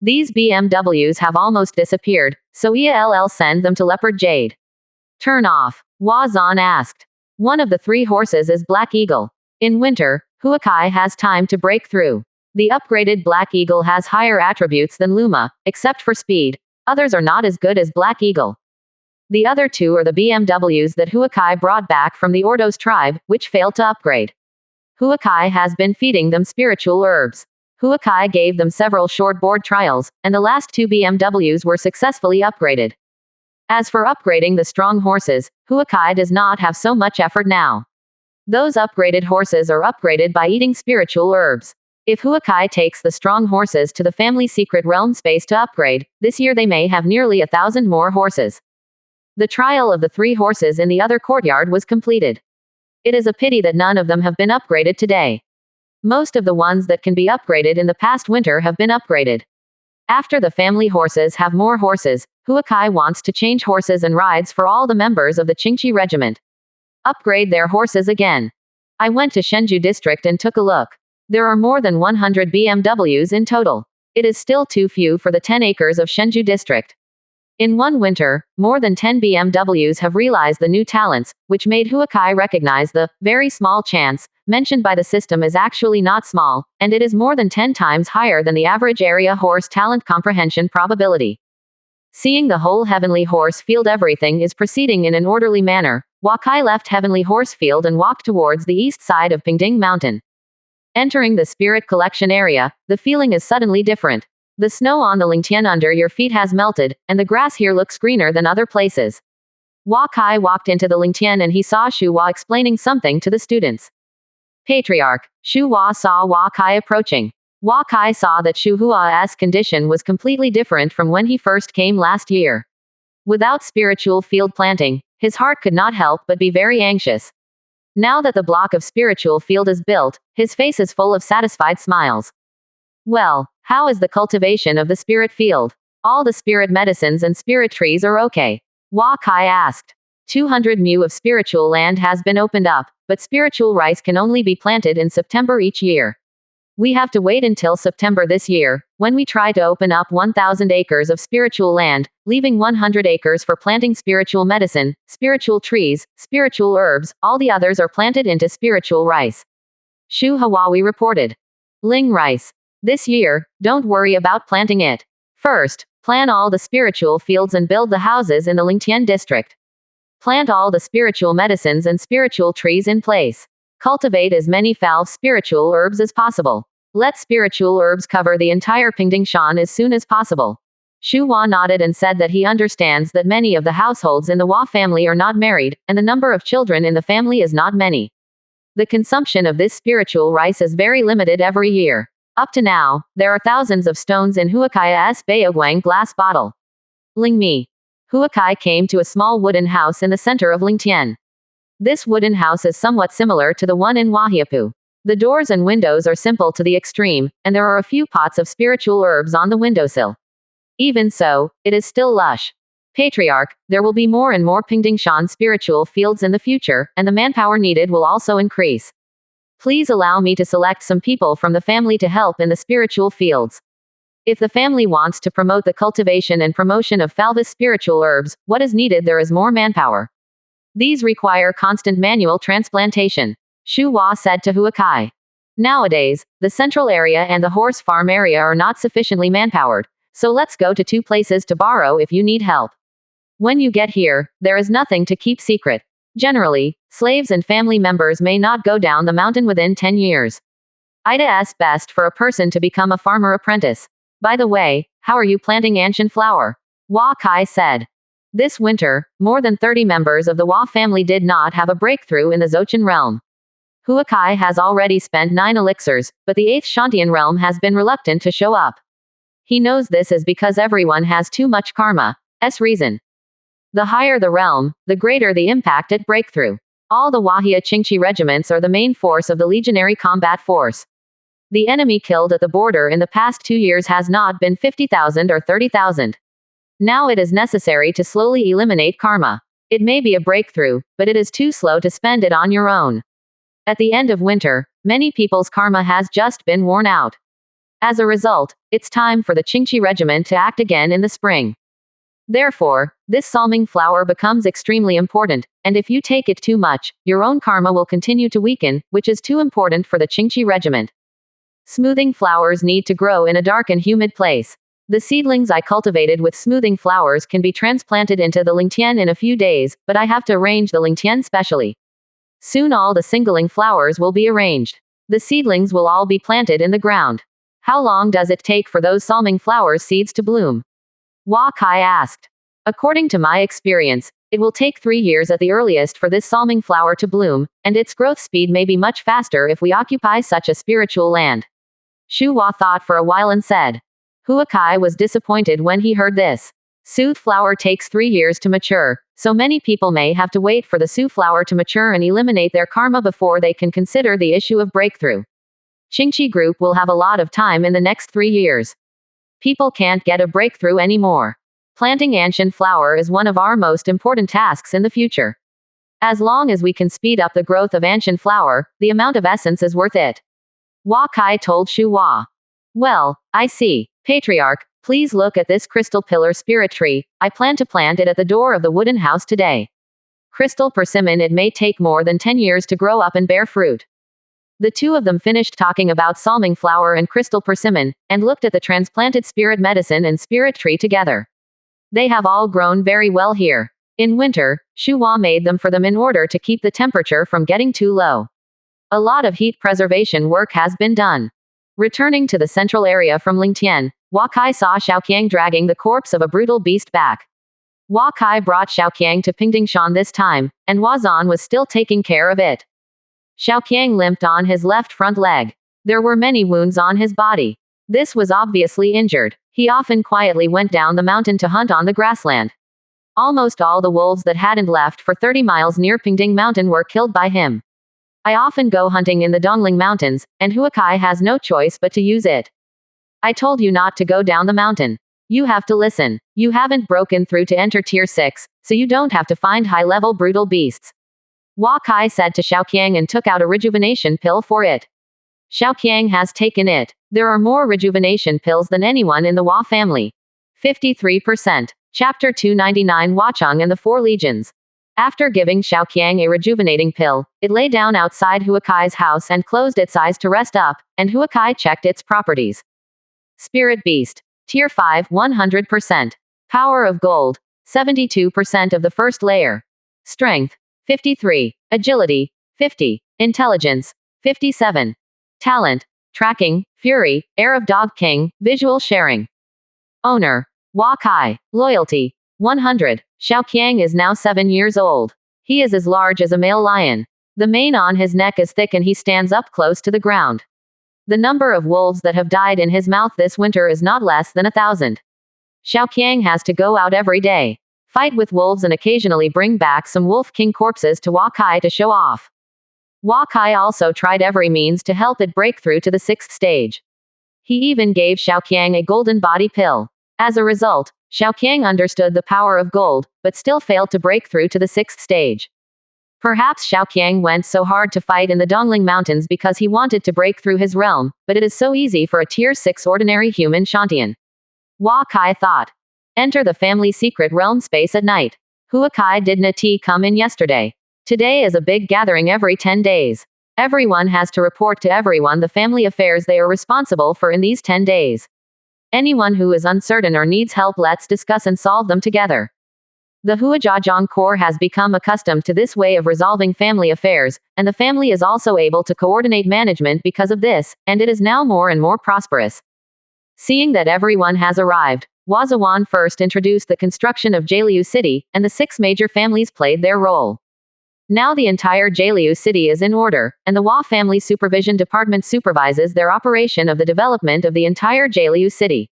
These BMWs have almost disappeared, so ELL send them to Leopard Jade. Turn off. Hua Zan asked. One of the 3 horses is Black Eagle. In winter, Huakai has time to break through. The upgraded Black Eagle has higher attributes than Luma, except for speed. Others are not as good as Black Eagle. The other 2 are the BMWs that Huakai brought back from the Ordos tribe, which failed to upgrade. Huakai has been feeding them spiritual herbs. Huakai gave them several short board trials, and the last 2 BMWs were successfully upgraded. As for upgrading the strong horses, Huakai does not have so much effort now. Those upgraded horses are upgraded by eating spiritual herbs. If Huakai takes the strong horses to the family secret realm space to upgrade, this year they may have nearly 1,000 more horses. The trial of the 3 horses in the other courtyard was completed. It is a pity that none of them have been upgraded today. Most of the ones that can be upgraded in the past winter have been upgraded. After the family horses have more horses, Huakai wants to change horses and rides for all the members of the Qingqi regiment. Upgrade their horses again. I went to Shenzhou district and took a look. There are more than 100 BMWs in total. It is still too few for the 10 acres of Shenzhou district. In one winter, more than 10 BMWs have realized the new talents, which made Huakai recognize the very small chance mentioned by the system is actually not small, and it is more than 10 times higher than the average area horse talent comprehension probability. Seeing the whole Heavenly Horse Field, everything is proceeding in an orderly manner. Huakai left Heavenly Horse Field and walked towards the east side of Pingding Mountain. Entering the spirit collection area, the feeling is suddenly different. The snow on the Lingtian under your feet has melted, and the grass here looks greener than other places. Huakai walked into the Lingtian and he saw Shu Hua explaining something to the students. Patriarch, Shu Hua saw Huakai approaching. Huakai saw that Shu Hua's condition was completely different from when he first came last year. Without spiritual field planting, his heart could not help but be very anxious. Now that the block of spiritual field is built, his face is full of satisfied smiles. Well, how is the cultivation of the spirit field? All the spirit medicines and spirit trees are okay. Huakai asked. 200 mu of spiritual land has been opened up, but spiritual rice can only be planted in September each year. We have to wait until September this year, when we try to open up 1,000 acres of spiritual land, leaving 100 acres for planting spiritual medicine, spiritual trees, spiritual herbs, all the others are planted into spiritual rice. Shu Hawaii reported. Ling rice. This year, don't worry about planting it. First, plan all the spiritual fields and build the houses in the Lingtian district. Plant all the spiritual medicines and spiritual trees in place. Cultivate as many foul spiritual herbs as possible. Let spiritual herbs cover the entire Pingdingshan as soon as possible. Shu Hua nodded and said that he understands that many of the households in the Hua family are not married, and the number of children in the family is not many. The consumption of this spiritual rice is very limited every year. Up to now, there are thousands of stones in Huakai's Baoguang glass bottle. Lingmi. Huakai came to a small wooden house in the center of Lingtian. This wooden house is somewhat similar to the one in Wahiapu. The doors and windows are simple to the extreme, and there are a few pots of spiritual herbs on the windowsill. Even so, it is still lush. Patriarch, there will be more and more Pingdingshan spiritual fields in the future, and the manpower needed will also increase. Please allow me to select some people from the family to help in the spiritual fields. If the family wants to promote the cultivation and promotion of Falvis spiritual herbs, what is needed there is more manpower. These require constant manual transplantation. Shu Hua said to Huakai. Nowadays, the central area and the horse farm area are not sufficiently manpowered, so let's go to 2 places to borrow if you need help. When you get here, there is nothing to keep secret. Generally, slaves and family members may not go down the mountain within 10 years. It's best for a person to become a farmer apprentice. By the way, how are you planting ancient flower? Huakai said. This winter, more than 30 members of the Hua family did not have a breakthrough in the Zochan realm. Huakai has already spent 9 elixirs, but the 8th Shantian realm has been reluctant to show up. He knows this is because everyone has too much karma. Reason. The higher the realm, the greater the impact at breakthrough. All the Wahia Qingqi regiments are the main force of the legionary combat force. The enemy killed at the border in the past 2 years has not been 50,000 or 30,000. Now it is necessary to slowly eliminate karma. It may be a breakthrough, but it is too slow to spend it on your own. At the end of winter, many people's karma has just been worn out. As a result, it's time for the Qingqi regiment to act again in the spring. Therefore, this psalming flower becomes extremely important, and if you take it too much, your own karma will continue to weaken, which is too important for the Qingqi regiment. Smoothing flowers need to grow in a dark and humid place. The seedlings I cultivated with smoothing flowers can be transplanted into the lingtian in a few days, but I have to arrange the lingtian specially. Soon all the singling flowers will be arranged. The seedlings will all be planted in the ground. How long does it take for those psalming flowers seeds to bloom? Hua Kai asked. According to my experience, it will take 3 years at the earliest for this psalming flower to bloom, and its growth speed may be much faster if we occupy such a spiritual land. Shu Hua thought for a while and said. Hua Kai was disappointed when he heard this. Su flower takes 3 years to mature, so many people may have to wait for the Su flower to mature and eliminate their karma before they can consider the issue of breakthrough. Qingqi group will have a lot of time in the next 3 years. People can't get a breakthrough anymore. Planting Anshan flower is one of our most important tasks in the future. As long as we can speed up the growth of Anshan flower, the amount of essence is worth it. Hua Kai told Shu Hua. Well, I see. Patriarch, please look at this crystal pillar spirit tree. I plan to plant it at the door of the wooden house today. Crystal persimmon, it may take more than 10 years to grow up and bear fruit. The two of them finished talking about psalming flower and crystal persimmon, and looked at the transplanted spirit medicine and spirit tree together. They have all grown very well here. In winter, Shu Hua made them for them in order to keep the temperature from getting too low. A lot of heat preservation work has been done. Returning to the central area from Lingtian, Hua Kai saw Xiaoqiang dragging the corpse of a brutal beast back. Hua Kai brought Xiaoqiang to Pingdingshan this time, and Hua Zan was still taking care of it. Xiaoqiang limped on his left front leg. There were many wounds on his body. This was obviously injured. He often quietly went down the mountain to hunt on the grassland. Almost all the wolves that hadn't left for 30 miles near Pingding Mountain were killed by him. I often go hunting in the Dongling Mountains, and Hua Kai has no choice but to use it. I told you not to go down the mountain. You have to listen. You haven't broken through to enter tier 6, so you don't have to find high-level brutal beasts. Hua Kai said to Xiaoqiang and took out a rejuvenation pill for it. Xiaoqiang has taken it. There are more rejuvenation pills than anyone in the Hua family. 53%. Chapter 299 Huacheng and the Four Legions. After giving Xiaoqiang a rejuvenating pill, it lay down outside Hua Kai's house and closed its eyes to rest up, and Hua Kai checked its properties. Spirit Beast. Tier 5, 100%. Power of Gold. 72% of the first layer. Strength. 53. Agility. 50. Intelligence. 57. Talent. Tracking. Fury. Air of Dog King. Visual sharing. Owner. Hua Kai. Loyalty. 100. Xiaoqiang is now 7 years old. He is as large as a male lion. The mane on his neck is thick and he stands up close to the ground. The number of wolves that have died in his mouth this winter is not less than 1,000. Xiaoqiang has to go out every day, fight with wolves and occasionally bring back some wolf king corpses to Hua Kai to show off. Hua Kai also tried every means to help it break through to the 6th stage. He even gave Xiaoqiang a golden body pill. As a result, Xiaoqiang understood the power of gold, but still failed to break through to the 6th stage. Perhaps Xiaoqiang went so hard to fight in the Dongling Mountains because he wanted to break through his realm, but it is so easy for a tier 6 ordinary human Shantian. Hua Kai thought. Enter the family secret realm space at night. Hua Kai didn't come in yesterday. Today is a big gathering every 10 days. Everyone has to report to everyone the family affairs they are responsible for in these 10 days. Anyone who is uncertain or needs help, let's discuss and solve them together. The Huajiajiang Corps has become accustomed to this way of resolving family affairs, and the family is also able to coordinate management because of this, and it is now more and more prosperous. Seeing that everyone has arrived, Huazawan first introduced the construction of Jialiu City, and the 6 major families played their role. Now the entire Jialiu City is in order, and the Hua Family Supervision Department supervises their operation of the development of the entire Jialiu City.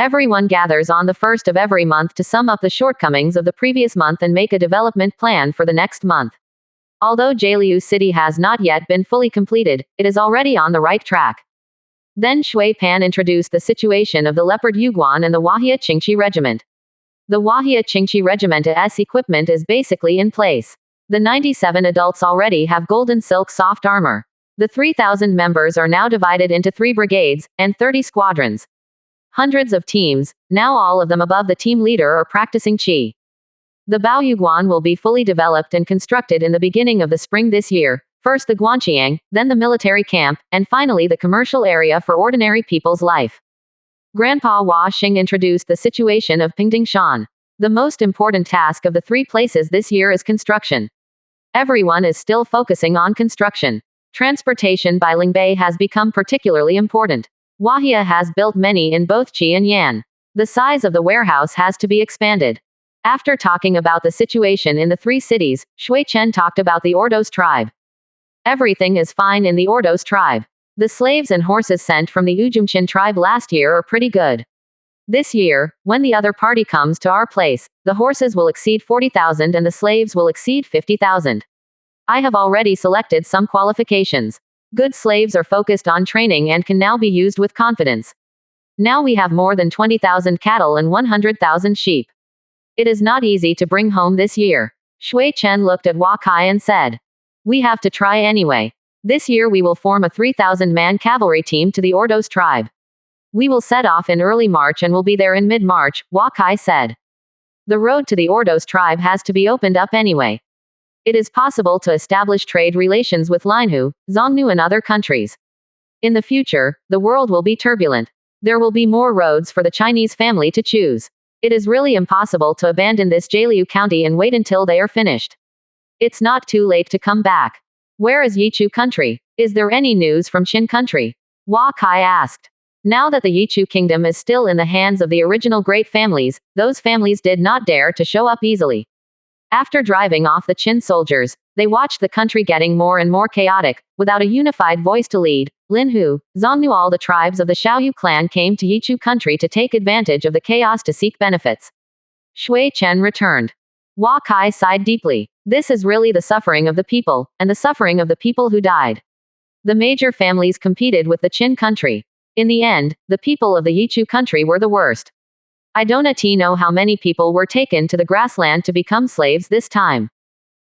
Everyone gathers on the first of every month to sum up the shortcomings of the previous month and make a development plan for the next month. Although Jialiu City has not yet been fully completed, it is already on the right track. Then Shui Pan introduced the situation of the Leopard Yuguan and the Wahia Qingqi Regiment. The Wahia Qingqi Regiment's equipment is basically in place. The 97 adults already have golden silk soft armor. The 3,000 members are now divided into 3 brigades, and 30 squadrons. Hundreds of teams, now all of them above the team leader are practicing Qi. The Baoyuguan will be fully developed and constructed in the beginning of the spring this year, first the Guanqiang, then the military camp, and finally the commercial area for ordinary people's life. Grandpa Hua Xing introduced the situation of Pingdingshan. The most important task of the 3 places this year is construction. Everyone is still focusing on construction. Transportation by Lingbei has become particularly important. Wahia has built many in both Qi and Yan. The size of the warehouse has to be expanded. After talking about the situation in the 3 cities, Shui Chen talked about the Ordos tribe. Everything is fine in the Ordos tribe. The slaves and horses sent from the Ujumchin tribe last year are pretty good. This year, when the other party comes to our place, the horses will exceed 40,000 and the slaves will exceed 50,000. I have already selected some qualifications. Good slaves are focused on training and can now be used with confidence. Now we have more than 20,000 cattle and 100,000 sheep. It is not easy to bring home this year. Shui Chen looked at Hua Kai and said, "We have to try anyway. This year we will form a 3,000-man cavalry team to the Ordos tribe. We will set off in early March and will be there in mid-March," Hua Kai said. The road to the Ordos tribe has to be opened up anyway. It is possible to establish trade relations with Linhu, Zhongnu and other countries. In the future, the world will be turbulent. There will be more roads for the Chinese family to choose. It is really impossible to abandon this Jialiu County and wait until they are finished. It's not too late to come back. Where is Yichu country? Is there any news from Qin country? Hua Kai asked. Now that the Yichu kingdom is still in the hands of the original great families, those families did not dare to show up easily. After driving off the Qin soldiers, they watched the country getting more and more chaotic, without a unified voice to lead. Linhu, Zhongnu, all the tribes of the Xiaoyu clan came to Yichu country to take advantage of the chaos to seek benefits. Shui Chen returned. Hua Kai sighed deeply. This is really the suffering of the people, and the suffering of the people who died. The major families competed with the Qin country. In the end, the people of the Yichu country were the worst. I don't know how many people were taken to the grassland to become slaves this time.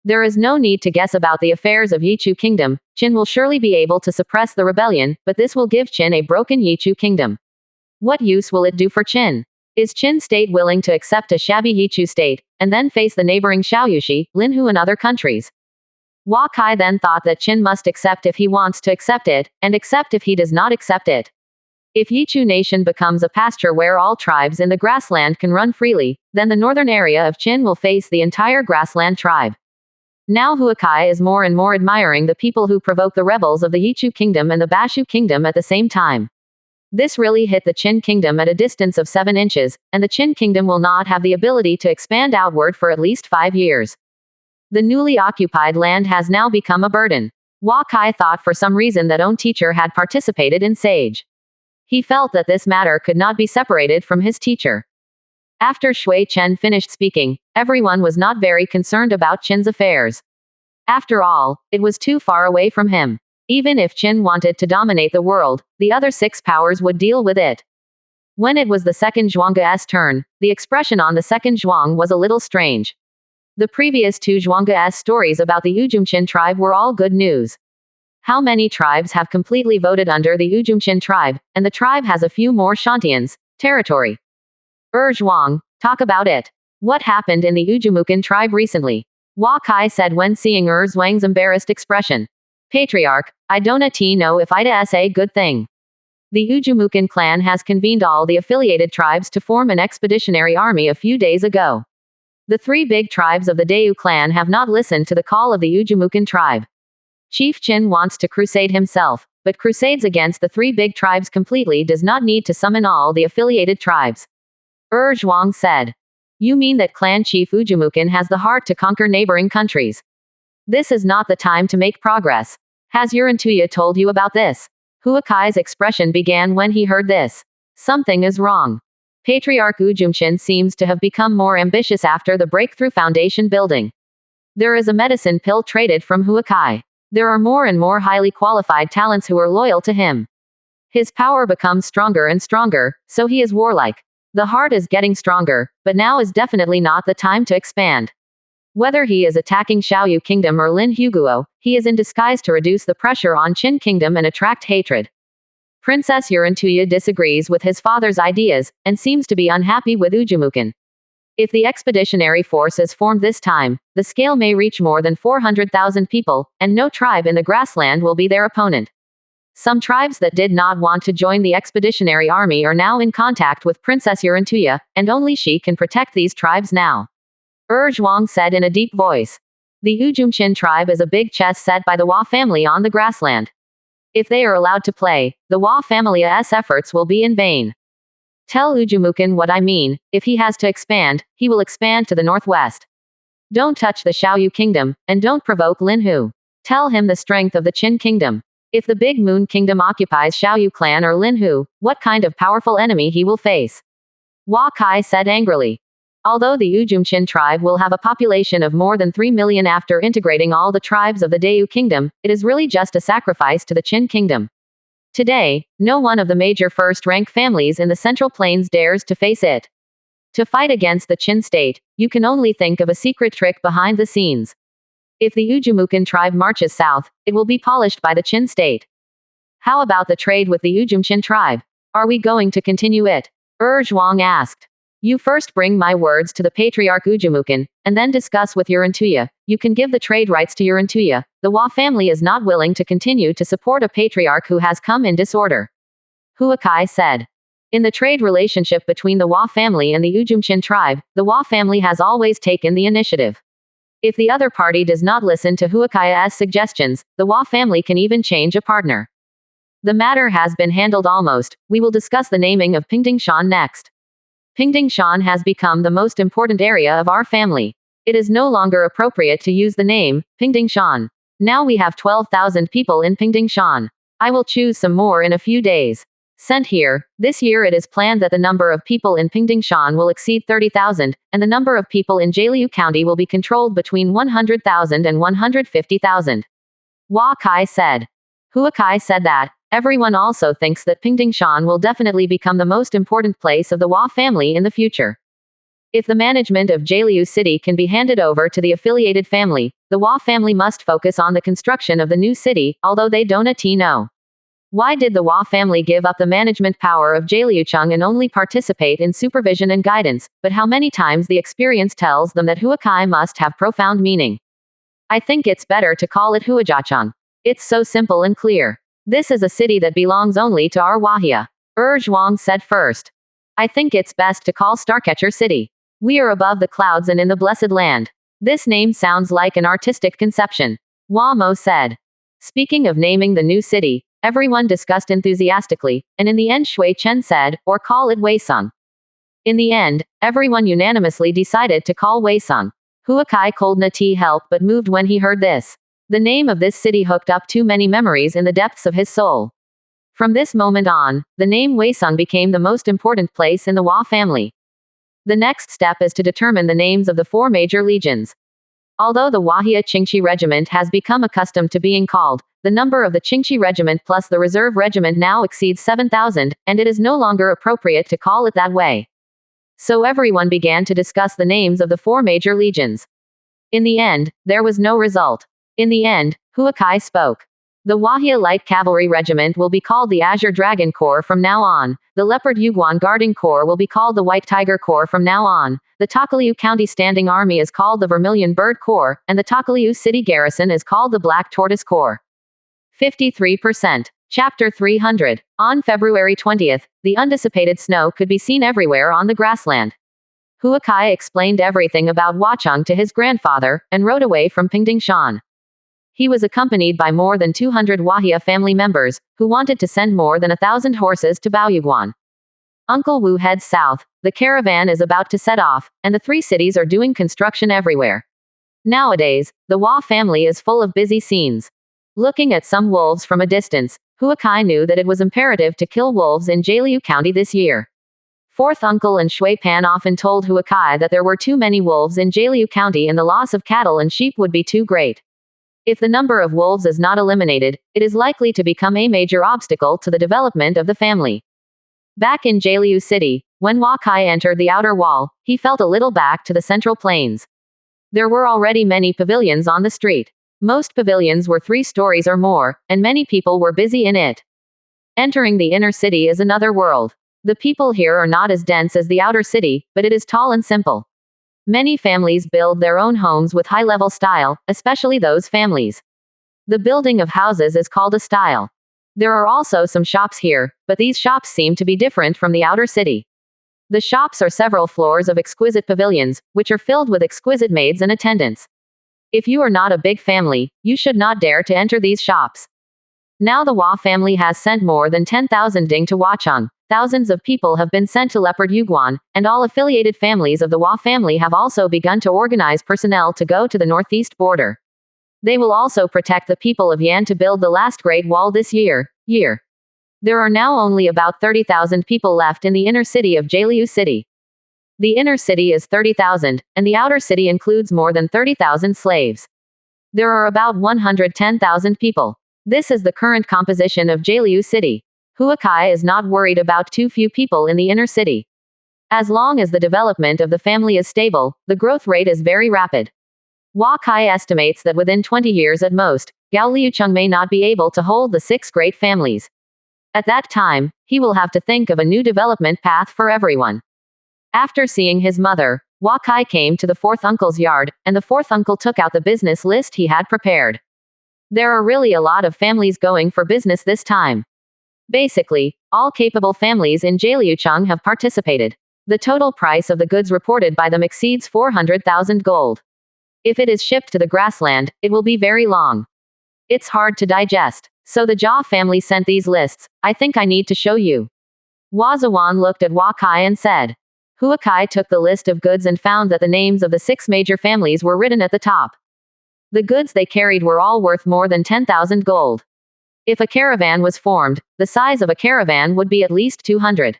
There is no need to guess about the affairs of Yichu kingdom. Qin will surely be able to suppress the rebellion, but this will give Qin a broken Yichu kingdom. What use will it do for Qin? Is Qin state willing to accept a shabby Yichu state, and then face the neighboring Xiaoyushi, Linhu and other countries? Hua Kai then thought that Qin must accept if he wants to accept it, and accept if he does not accept it. If Yichu nation becomes a pasture where all tribes in the grassland can run freely, then the northern area of Qin will face the entire grassland tribe. Now Hua Kai is more and more admiring the people who provoke the rebels of the Yichu kingdom and the Bashu kingdom at the same time. This really hit the Qin kingdom at a distance of 7 inches, and the Qin kingdom will not have the ability to expand outward for at least 5 years. The newly occupied land has now become a burden. Hua Kai thought for some reason that own teacher had participated in Sage. He felt that this matter could not be separated from his teacher. After Shui Chen finished speaking, everyone was not very concerned about Qin's affairs. After all, it was too far away from him. Even if Qin wanted to dominate the world, the other 6 powers would deal with it. When it was the second Zhuang's turn, the expression on the second Zhuang was a little strange. The previous 2 Zhuang's stories about the Ujumchin tribe were all good news. How many tribes have completely voted under the Ujumchin tribe, and the tribe has a few more Shantians, territory. Zhuang, talk about it. What happened in the Ujumukan tribe recently? Hua Kai said when seeing Zhuang's embarrassed expression. Patriarch, I don't know if it's a good thing. The Ujumukan clan has convened all the affiliated tribes to form an expeditionary army a few days ago. The 3 big tribes of the Dayu clan have not listened to the call of the Ujumukan tribe. Chief Qin wants to crusade himself, but crusades against the 3 big tribes completely does not need to summon all the affiliated tribes. Zhuang said. You mean that clan chief Ujumukan has the heart to conquer neighboring countries? This is not the time to make progress. Has Yurantuya told you about this? Hua Kai's expression began when he heard this. Something is wrong. Patriarch Ujumchin seems to have become more ambitious after the breakthrough foundation building. There is a medicine pill traded from Huakai. There are more and more highly qualified talents who are loyal to him. His power becomes stronger and stronger, so he is warlike. The heart is getting stronger, but now is definitely not the time to expand. Whether he is attacking Xiaoyu Kingdom or Lin Huguo, he is in disguise to reduce the pressure on Qin Kingdom and attract hatred. Princess Yurantuya disagrees with his father's ideas, and seems to be unhappy with Ujumukan. If the expeditionary force is formed this time, the scale may reach more than 400,000 people, and no tribe in the grassland will be their opponent. Some tribes that did not want to join the expeditionary army are now in contact with Princess Yurantuya, and only she can protect these tribes now. Zhuang said in a deep voice. The Ujumchin tribe is a big chess set by the Hua family on the grassland. If they are allowed to play, the Hua family's efforts will be in vain. Tell Ujumukan what I mean. If he has to expand, he will expand to the northwest. Don't touch the Xiaoyu Kingdom, and don't provoke Lin Hu. Tell him the strength of the Qin Kingdom. If the Big Moon Kingdom occupies Xiaoyu clan or Lin Hu, what kind of powerful enemy he will face? Hua Kai said angrily. Although the Ujumchin tribe will have a population of more than 3 million after integrating all the tribes of the Dayu Kingdom, it is really just a sacrifice to the Qin Kingdom. Today, no one of the major first-rank families in the Central Plains dares to face it. To fight against the Qin state, you can only think of a secret trick behind the scenes. If the Ujumukan tribe marches south, it will be polished by the Qin state. How about the trade with the Ujumchin tribe? Are we going to continue it? Zhuang asked. You first bring my words to the Patriarch Ujumukan, and then discuss with Yurantuya. You can give the trade rights to Yurantuya. The Hua family is not willing to continue to support a patriarch who has come in disorder. Huakai said. In the trade relationship between the Hua family and the Ujumchin tribe, the Hua family has always taken the initiative. If the other party does not listen to Huakai's suggestions, the Hua family can even change a partner. The matter has been handled almost. We will discuss the naming of Pingdingshan next. Pingdingshan has become the most important area of our family. It is no longer appropriate to use the name, Pingdingshan. Now we have 12,000 people in Pingdingshan. I will choose some more in a few days. Sent here. This year it is planned that the number of people in Pingdingshan will exceed 30,000, and the number of people in Jialiu County will be controlled between 100,000 and 150,000. Hua Kai said. Huakai said that. Everyone also thinks that Pingdingshan will definitely become the most important place of the Hua family in the future. If the management of Jialiu City can be handed over to the affiliated family, the Hua family must focus on the construction of the new city, although they don't know. Why did the Hua family give up the management power of Jialiucheng and only participate in supervision and guidance, but how many times the experience tells them that Huakai must have profound meaning? I think it's better to call it Huajacheng. It's so simple and clear. This is a city that belongs only to our Wahia. Zhuang said first. I think it's best to call Starcatcher City. We are above the clouds and in the blessed land. This name sounds like an artistic conception. Hua Mo said. Speaking of naming the new city, everyone discussed enthusiastically, and in the end Shui Chen said, or call it Weiseng. In the end, everyone unanimously decided to call Weiseng. Huakai could not help but moved when he heard this. The name of this city hooked up too many memories in the depths of his soul. From this moment on, the name Weiseng became the most important place in the Hua family. The next step is to determine the names of the 4 major legions. Although the Wahia Qingqi Regiment has become accustomed to being called, the number of the Qingqi Regiment plus the Reserve Regiment now exceeds 7,000, and it is no longer appropriate to call it that way. So everyone began to discuss the names of the 4 major legions. In the end, there was no result. In the end, Huakai spoke. The Wahia Light Cavalry Regiment will be called the Azure Dragon Corps from now on. The Leopard Yuguan Guarding Corps will be called the White Tiger Corps from now on. The Takaliu County Standing Army is called the Vermilion Bird Corps, and the Takaliu City Garrison is called the Black Tortoise Corps. 53%. Chapter 300. On February 20th, the undissipated snow could be seen everywhere on the grassland. Huakai explained everything about Huacheng to his grandfather, and rode away from Pingdingshan. He was accompanied by more than 200 Wahia family members, who wanted to send more than 1,000 horses to Baoyuguan. Uncle Wu heads south, the caravan is about to set off, and the 3 cities are doing construction everywhere. Nowadays, the Hua family is full of busy scenes. Looking at some wolves from a distance, Huakai knew that it was imperative to kill wolves in Jialiu County this year. Fourth uncle and Shui Pan often told Huakai that there were too many wolves in Jialiu County and the loss of cattle and sheep would be too great. If the number of wolves is not eliminated, it is likely to become a major obstacle to the development of the family. Back in Jialiu City, when Huakai entered the outer wall, he felt a little back to the central plains. There were already many pavilions on the street. Most pavilions were 3 stories or more, and many people were busy in it. Entering the inner city is another world. The people here are not as dense as the outer city, but it is tall and simple. Many families build their own homes with high-level style, especially those families. The building of houses is called a style. There are also some shops here, but these shops seem to be different from the outer city. The shops are several floors of exquisite pavilions, which are filled with exquisite maids and attendants. If you are not a big family, you should not dare to enter these shops. Now the Hua family has sent more than 10,000 ding to Huacheng. Thousands of people have been sent to Leopard Yuguan, and all affiliated families of the Hua family have also begun to organize personnel to go to the northeast border. They will also protect the people of Yan to build the last Great Wall this year. There are now only about 30,000 people left in the inner city of Jialiu City. The inner city is 30,000, and the outer city includes more than 30,000 slaves. There are about 110,000 people. This is the current composition of Jialiu City. Huakai is not worried about too few people in the inner city. As long as the development of the family is stable, the growth rate is very rapid. Huakai estimates that within 20 years at most, Gao Liucheng may not be able to hold the 6 great families. At that time, he will have to think of a new development path for everyone. After seeing his mother, Huakai came to the 4th uncle's yard, and the 4th uncle took out the business list he had prepared. There are really a lot of families going for business this time. Basically, all capable families in Jialiucheng have participated. The total price of the goods reported by them exceeds 400,000 gold. If it is shipped to the grassland, it will be very long. It's hard to digest. So the Jia family sent these lists. I think I need to show you. Hua Zuan looked at Huakai and said. Huakai took the list of goods and found that the names of the 6 major families were written at the top. The goods they carried were all worth more than 10,000 gold. If a caravan was formed, the size of a caravan would be at least 200.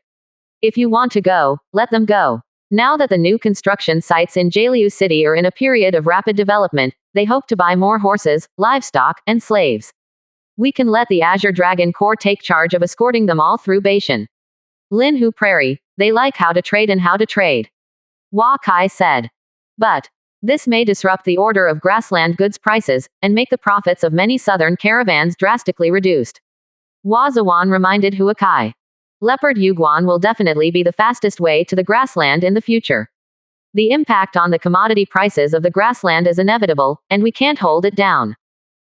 If you want to go, let them go. Now that the new construction sites in Jialiu City are in a period of rapid development, they hope to buy more horses, livestock, and slaves. We can let the Azure Dragon Corps take charge of escorting them all through Beishan. Linhu Prairie, they like how to trade and how to trade. Huakai said. But this may disrupt the order of grassland goods prices, and make the profits of many southern caravans drastically reduced. Hua Zuan reminded Huakai. Leopard Yuguan will definitely be the fastest way to the grassland in the future. The impact on the commodity prices of the grassland is inevitable, and we can't hold it down.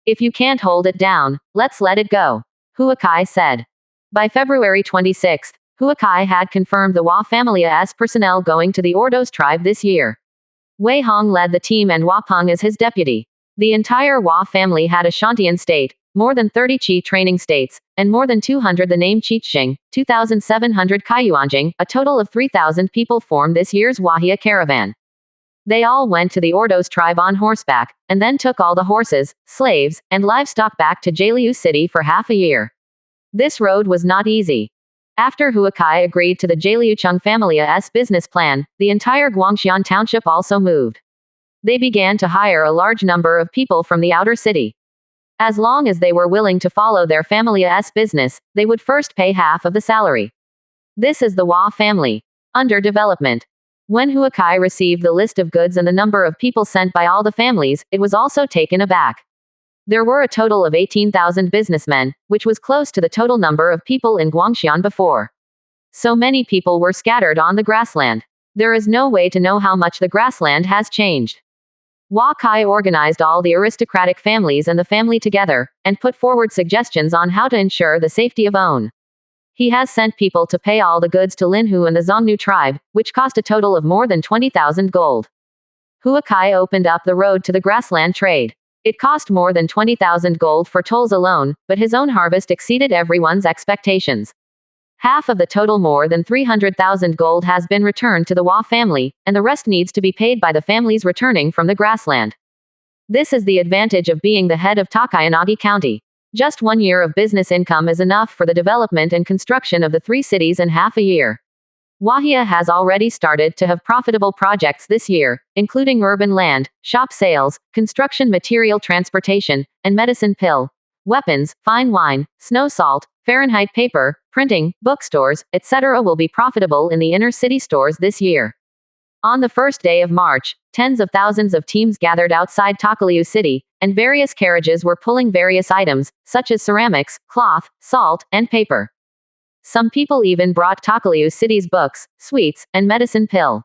If you can't hold it down, let's let it go, Huakai said. By February 26, Huakai had confirmed the Hua family's personnel going to the Ordos tribe this year. Wei Hong led the team and Hua Peng as his deputy. The entire Hua family had a Shantian state, more than 30 Qi training states, and more than 200 the name Qiqing, 2,700 Kaiyuanjing, a total of 3,000 people formed this year's Wahia caravan. They all went to the Ordos tribe on horseback, and then took all the horses, slaves, and livestock back to Jialiu City for half a year. This road was not easy. After Huakai agreed to the Jialiucheng family's business plan, the entire Guangxian township also moved. They began to hire a large number of people from the outer city. As long as they were willing to follow their family's business, they would first pay half of the salary. This is the Hua family. Under development. When Huakai received the list of goods and the number of people sent by all the families, it was also taken aback. There were a total of 18,000 businessmen, which was close to the total number of people in Guangxian before. So many people were scattered on the grassland. There is no way to know how much the grassland has changed. Huakai organized all the aristocratic families and the family together, and put forward suggestions on how to ensure the safety of own. He has sent people to pay all the goods to Linhu and the Zongnu tribe, which cost a total of more than 20,000 gold. Huakai opened up the road to the grassland trade. It cost more than 20,000 gold for tolls alone, but his own harvest exceeded everyone's expectations. Half of the total, more than 300,000 gold, has been returned to the Hua family, and the rest needs to be paid by the families returning from the grassland. This is the advantage of being the head of Takayanagi County. Just 1 year of business income is enough for the development and construction of the 3 cities in half a year. Wahia has already started to have profitable projects this year, including urban land, shop sales, construction material transportation, and medicine pill, weapons, fine wine, snow salt, Fahrenheit paper, printing, bookstores, etc. will be profitable in the inner city stores this year. On the first day of March, tens of thousands of teams gathered outside Takaliu City, and various carriages were pulling various items, such as ceramics, cloth, salt, and paper. Some people even brought Takaliu City's books, sweets, and medicine pill.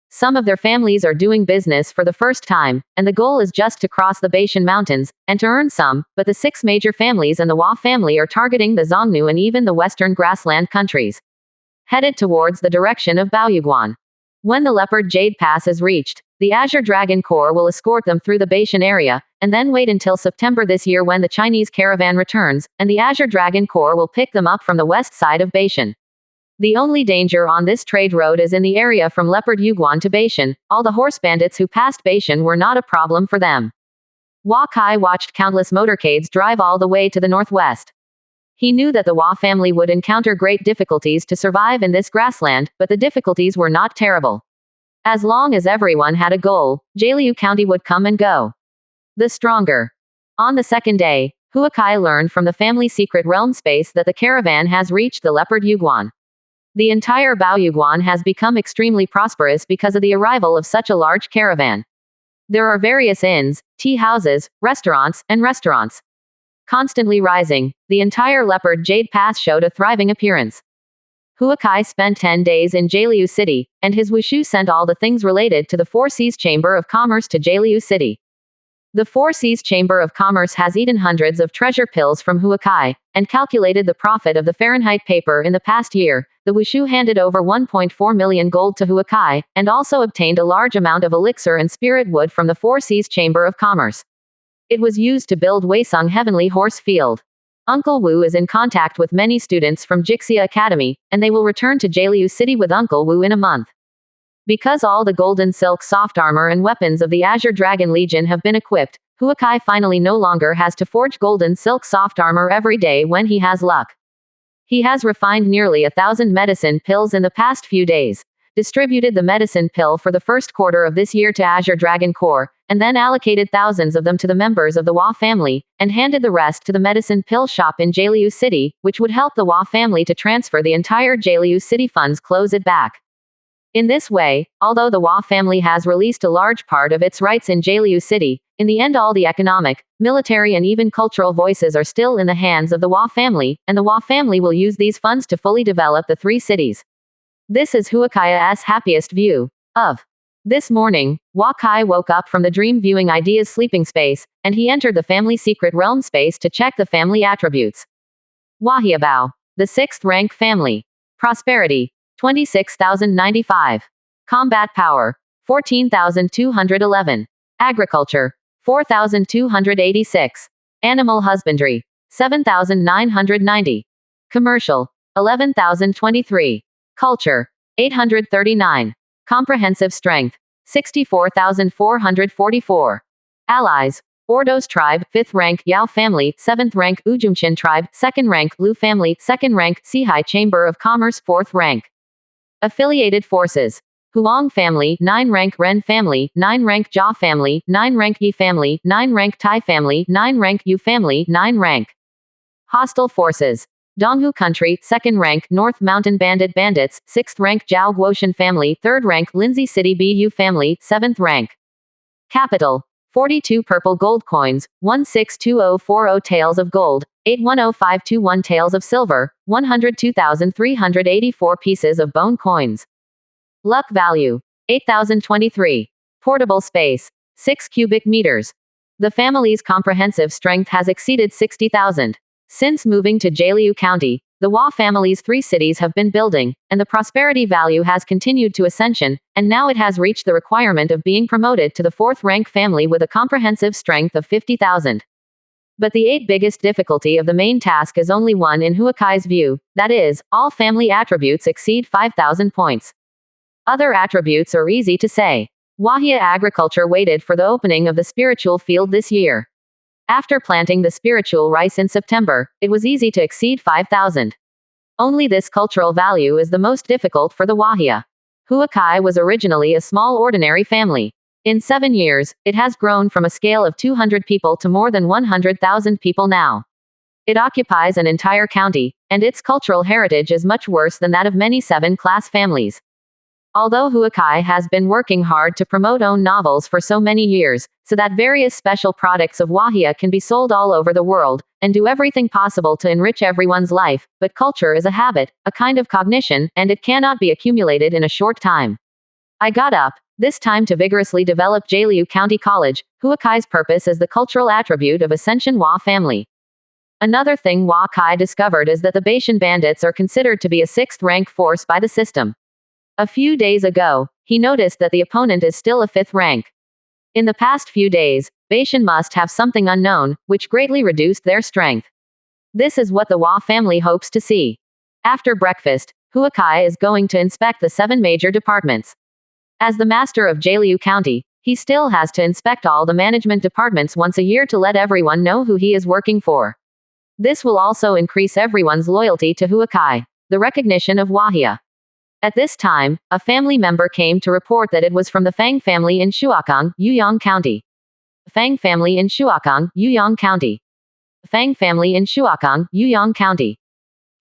Some of their families are doing business for the first time, and the goal is just to cross the Beishan Mountains, and to earn some, but the 6 major families and the Hua family are targeting the Xiongnu and even the western grassland countries. Headed towards the direction of Baoyuguan. When the Leopard Jade Pass is reached, the Azure Dragon Corps will escort them through the Beishan area, and then wait until September this year when the Chinese caravan returns, and the Azure Dragon Corps will pick them up from the west side of Beishan. The only danger on this trade road is in the area from Leopard Yuguan to Beishan. All the horse bandits who passed Beishan were not a problem for them. Hua Kai watched countless motorcades drive all the way to the northwest. He knew that the Hua family would encounter great difficulties to survive in this grassland, but the difficulties were not terrible. As long as everyone had a goal, Jialiu County would come and go. The stronger. On the second day, Hua Kai learned from the family secret realm space that the caravan has reached the Leopard Yuguan. The entire Baoyuguan has become extremely prosperous because of the arrival of such a large caravan. There are various inns, tea houses, restaurants, constantly rising. The entire Leopard Jade Pass showed a thriving appearance. Hua Kai spent 10 days in Jialiu City, and his Wushu sent all the things related to the Four Seas Chamber of Commerce to Jialiu City. The Four Seas Chamber of Commerce has eaten hundreds of treasure pills from Hua Kai, and calculated the profit of the Fahrenheit paper in the past year. The Wushu handed over 1.4 million gold to Hua Kai, and also obtained a large amount of elixir and spirit wood from the Four Seas Chamber of Commerce. It was used to build Weisung Heavenly Horse Field. Uncle Wu is in contact with many students from Jixia Academy, and they will return to Jialiu City with Uncle Wu in a month. Because all the golden silk soft armor and weapons of the Azure Dragon Legion have been equipped, Hua Kai finally no longer has to forge golden silk soft armor every day when he has luck. He has refined nearly 1,000 medicine pills in the past few days, distributed the medicine pill for the first quarter of this year to Azure Dragon Corps, and then allocated thousands of them to the members of the Hua family, and handed the rest to the medicine pill shop in Jialiu City, which would help the Hua family to transfer the entire Jialiu City funds close it back. In this way, although the Hua family has released a large part of its rights in Jialiu City, in the end all the economic, military and even cultural voices are still in the hands of the Hua family, and the Hua family will use these funds to fully develop the 3 cities. This is Hua Kai's happiest view of. This morning, Hua Kai woke up from the dream viewing ideas sleeping space, and he entered the family secret realm space to check the family attributes. Wahiabao. The 6th rank family. Prosperity. 26,095. Combat power. 14,211. Agriculture. 4,286. Animal husbandry. 7,990. Commercial. 11,023. Culture. 839. Comprehensive strength. 64,444. Allies. Ordos tribe, 5th rank Yao family, 7th rank Ujumchin tribe, 2nd rank Lu family, 2nd rank Sihai Chamber of Commerce, 4th rank. Affiliated forces. Huang family, 9 rank Ren family, 9 rank Jia family, 9 rank Yi family, 9 rank Tai family, 9 rank Yu family, 9 rank. Hostile forces. Donghu country, 2nd rank North Mountain bandits, 6th rank Zhao Guoshan family, 3rd rank Lindsay City BU family, 7th rank. Capital. 42 purple gold coins, 162040 taels of gold, 810521 taels of silver, 102,384 pieces of bone coins. Luck value. 8,023. Portable space. 6 cubic meters. The family's comprehensive strength has exceeded 60,000. Since moving to Jialiu County, the Hua family's 3 cities have been building, and the prosperity value has continued to ascension, and now it has reached the requirement of being promoted to the 4th rank family with a comprehensive strength of 50,000. But the 8th biggest difficulty of the main task is only one in Hua Kai's view, that is, all family attributes exceed 5,000 points. Other attributes are easy to say. Wahia agriculture waited for the opening of the spiritual field this year. After planting the spiritual rice in September, it was easy to exceed 5,000. Only this cultural value is the most difficult for the Wahia. Huakai was originally a small ordinary family. In 7 years, it has grown from a scale of 200 people to more than 100,000 people now. It occupies an entire county, and its cultural heritage is much worse than that of many 7-class families. Although Huakai has been working hard to promote own novels for so many years, so that various special products of Wahia can be sold all over the world, and do everything possible to enrich everyone's life, but culture is a habit, a kind of cognition, and it cannot be accumulated in a short time. I got up, this time to vigorously develop Jaliu County College, Huakai's purpose as the cultural attribute of Ascension Wa family. Another thing Wa Kai discovered is that the Baishan bandits are considered to be a 6th-rank force by the system. A few days ago, he noticed that the opponent is still a 5th rank. In the past few days, Baishan must have something unknown, which greatly reduced their strength. This is what the Wa family hopes to see. After breakfast, Huakai is going to inspect the 7 major departments. As the master of Jaliu County, he still has to inspect all the management departments once a year to let everyone know who he is working for. This will also increase everyone's loyalty to Huakai, the recognition of Wahia. At this time, a family member came to report that it was from the Fang family in Shuakang, Yuyang County. Fang family in Shuakang, Yuyang County. Fang family in Shuakang, Yuyang County.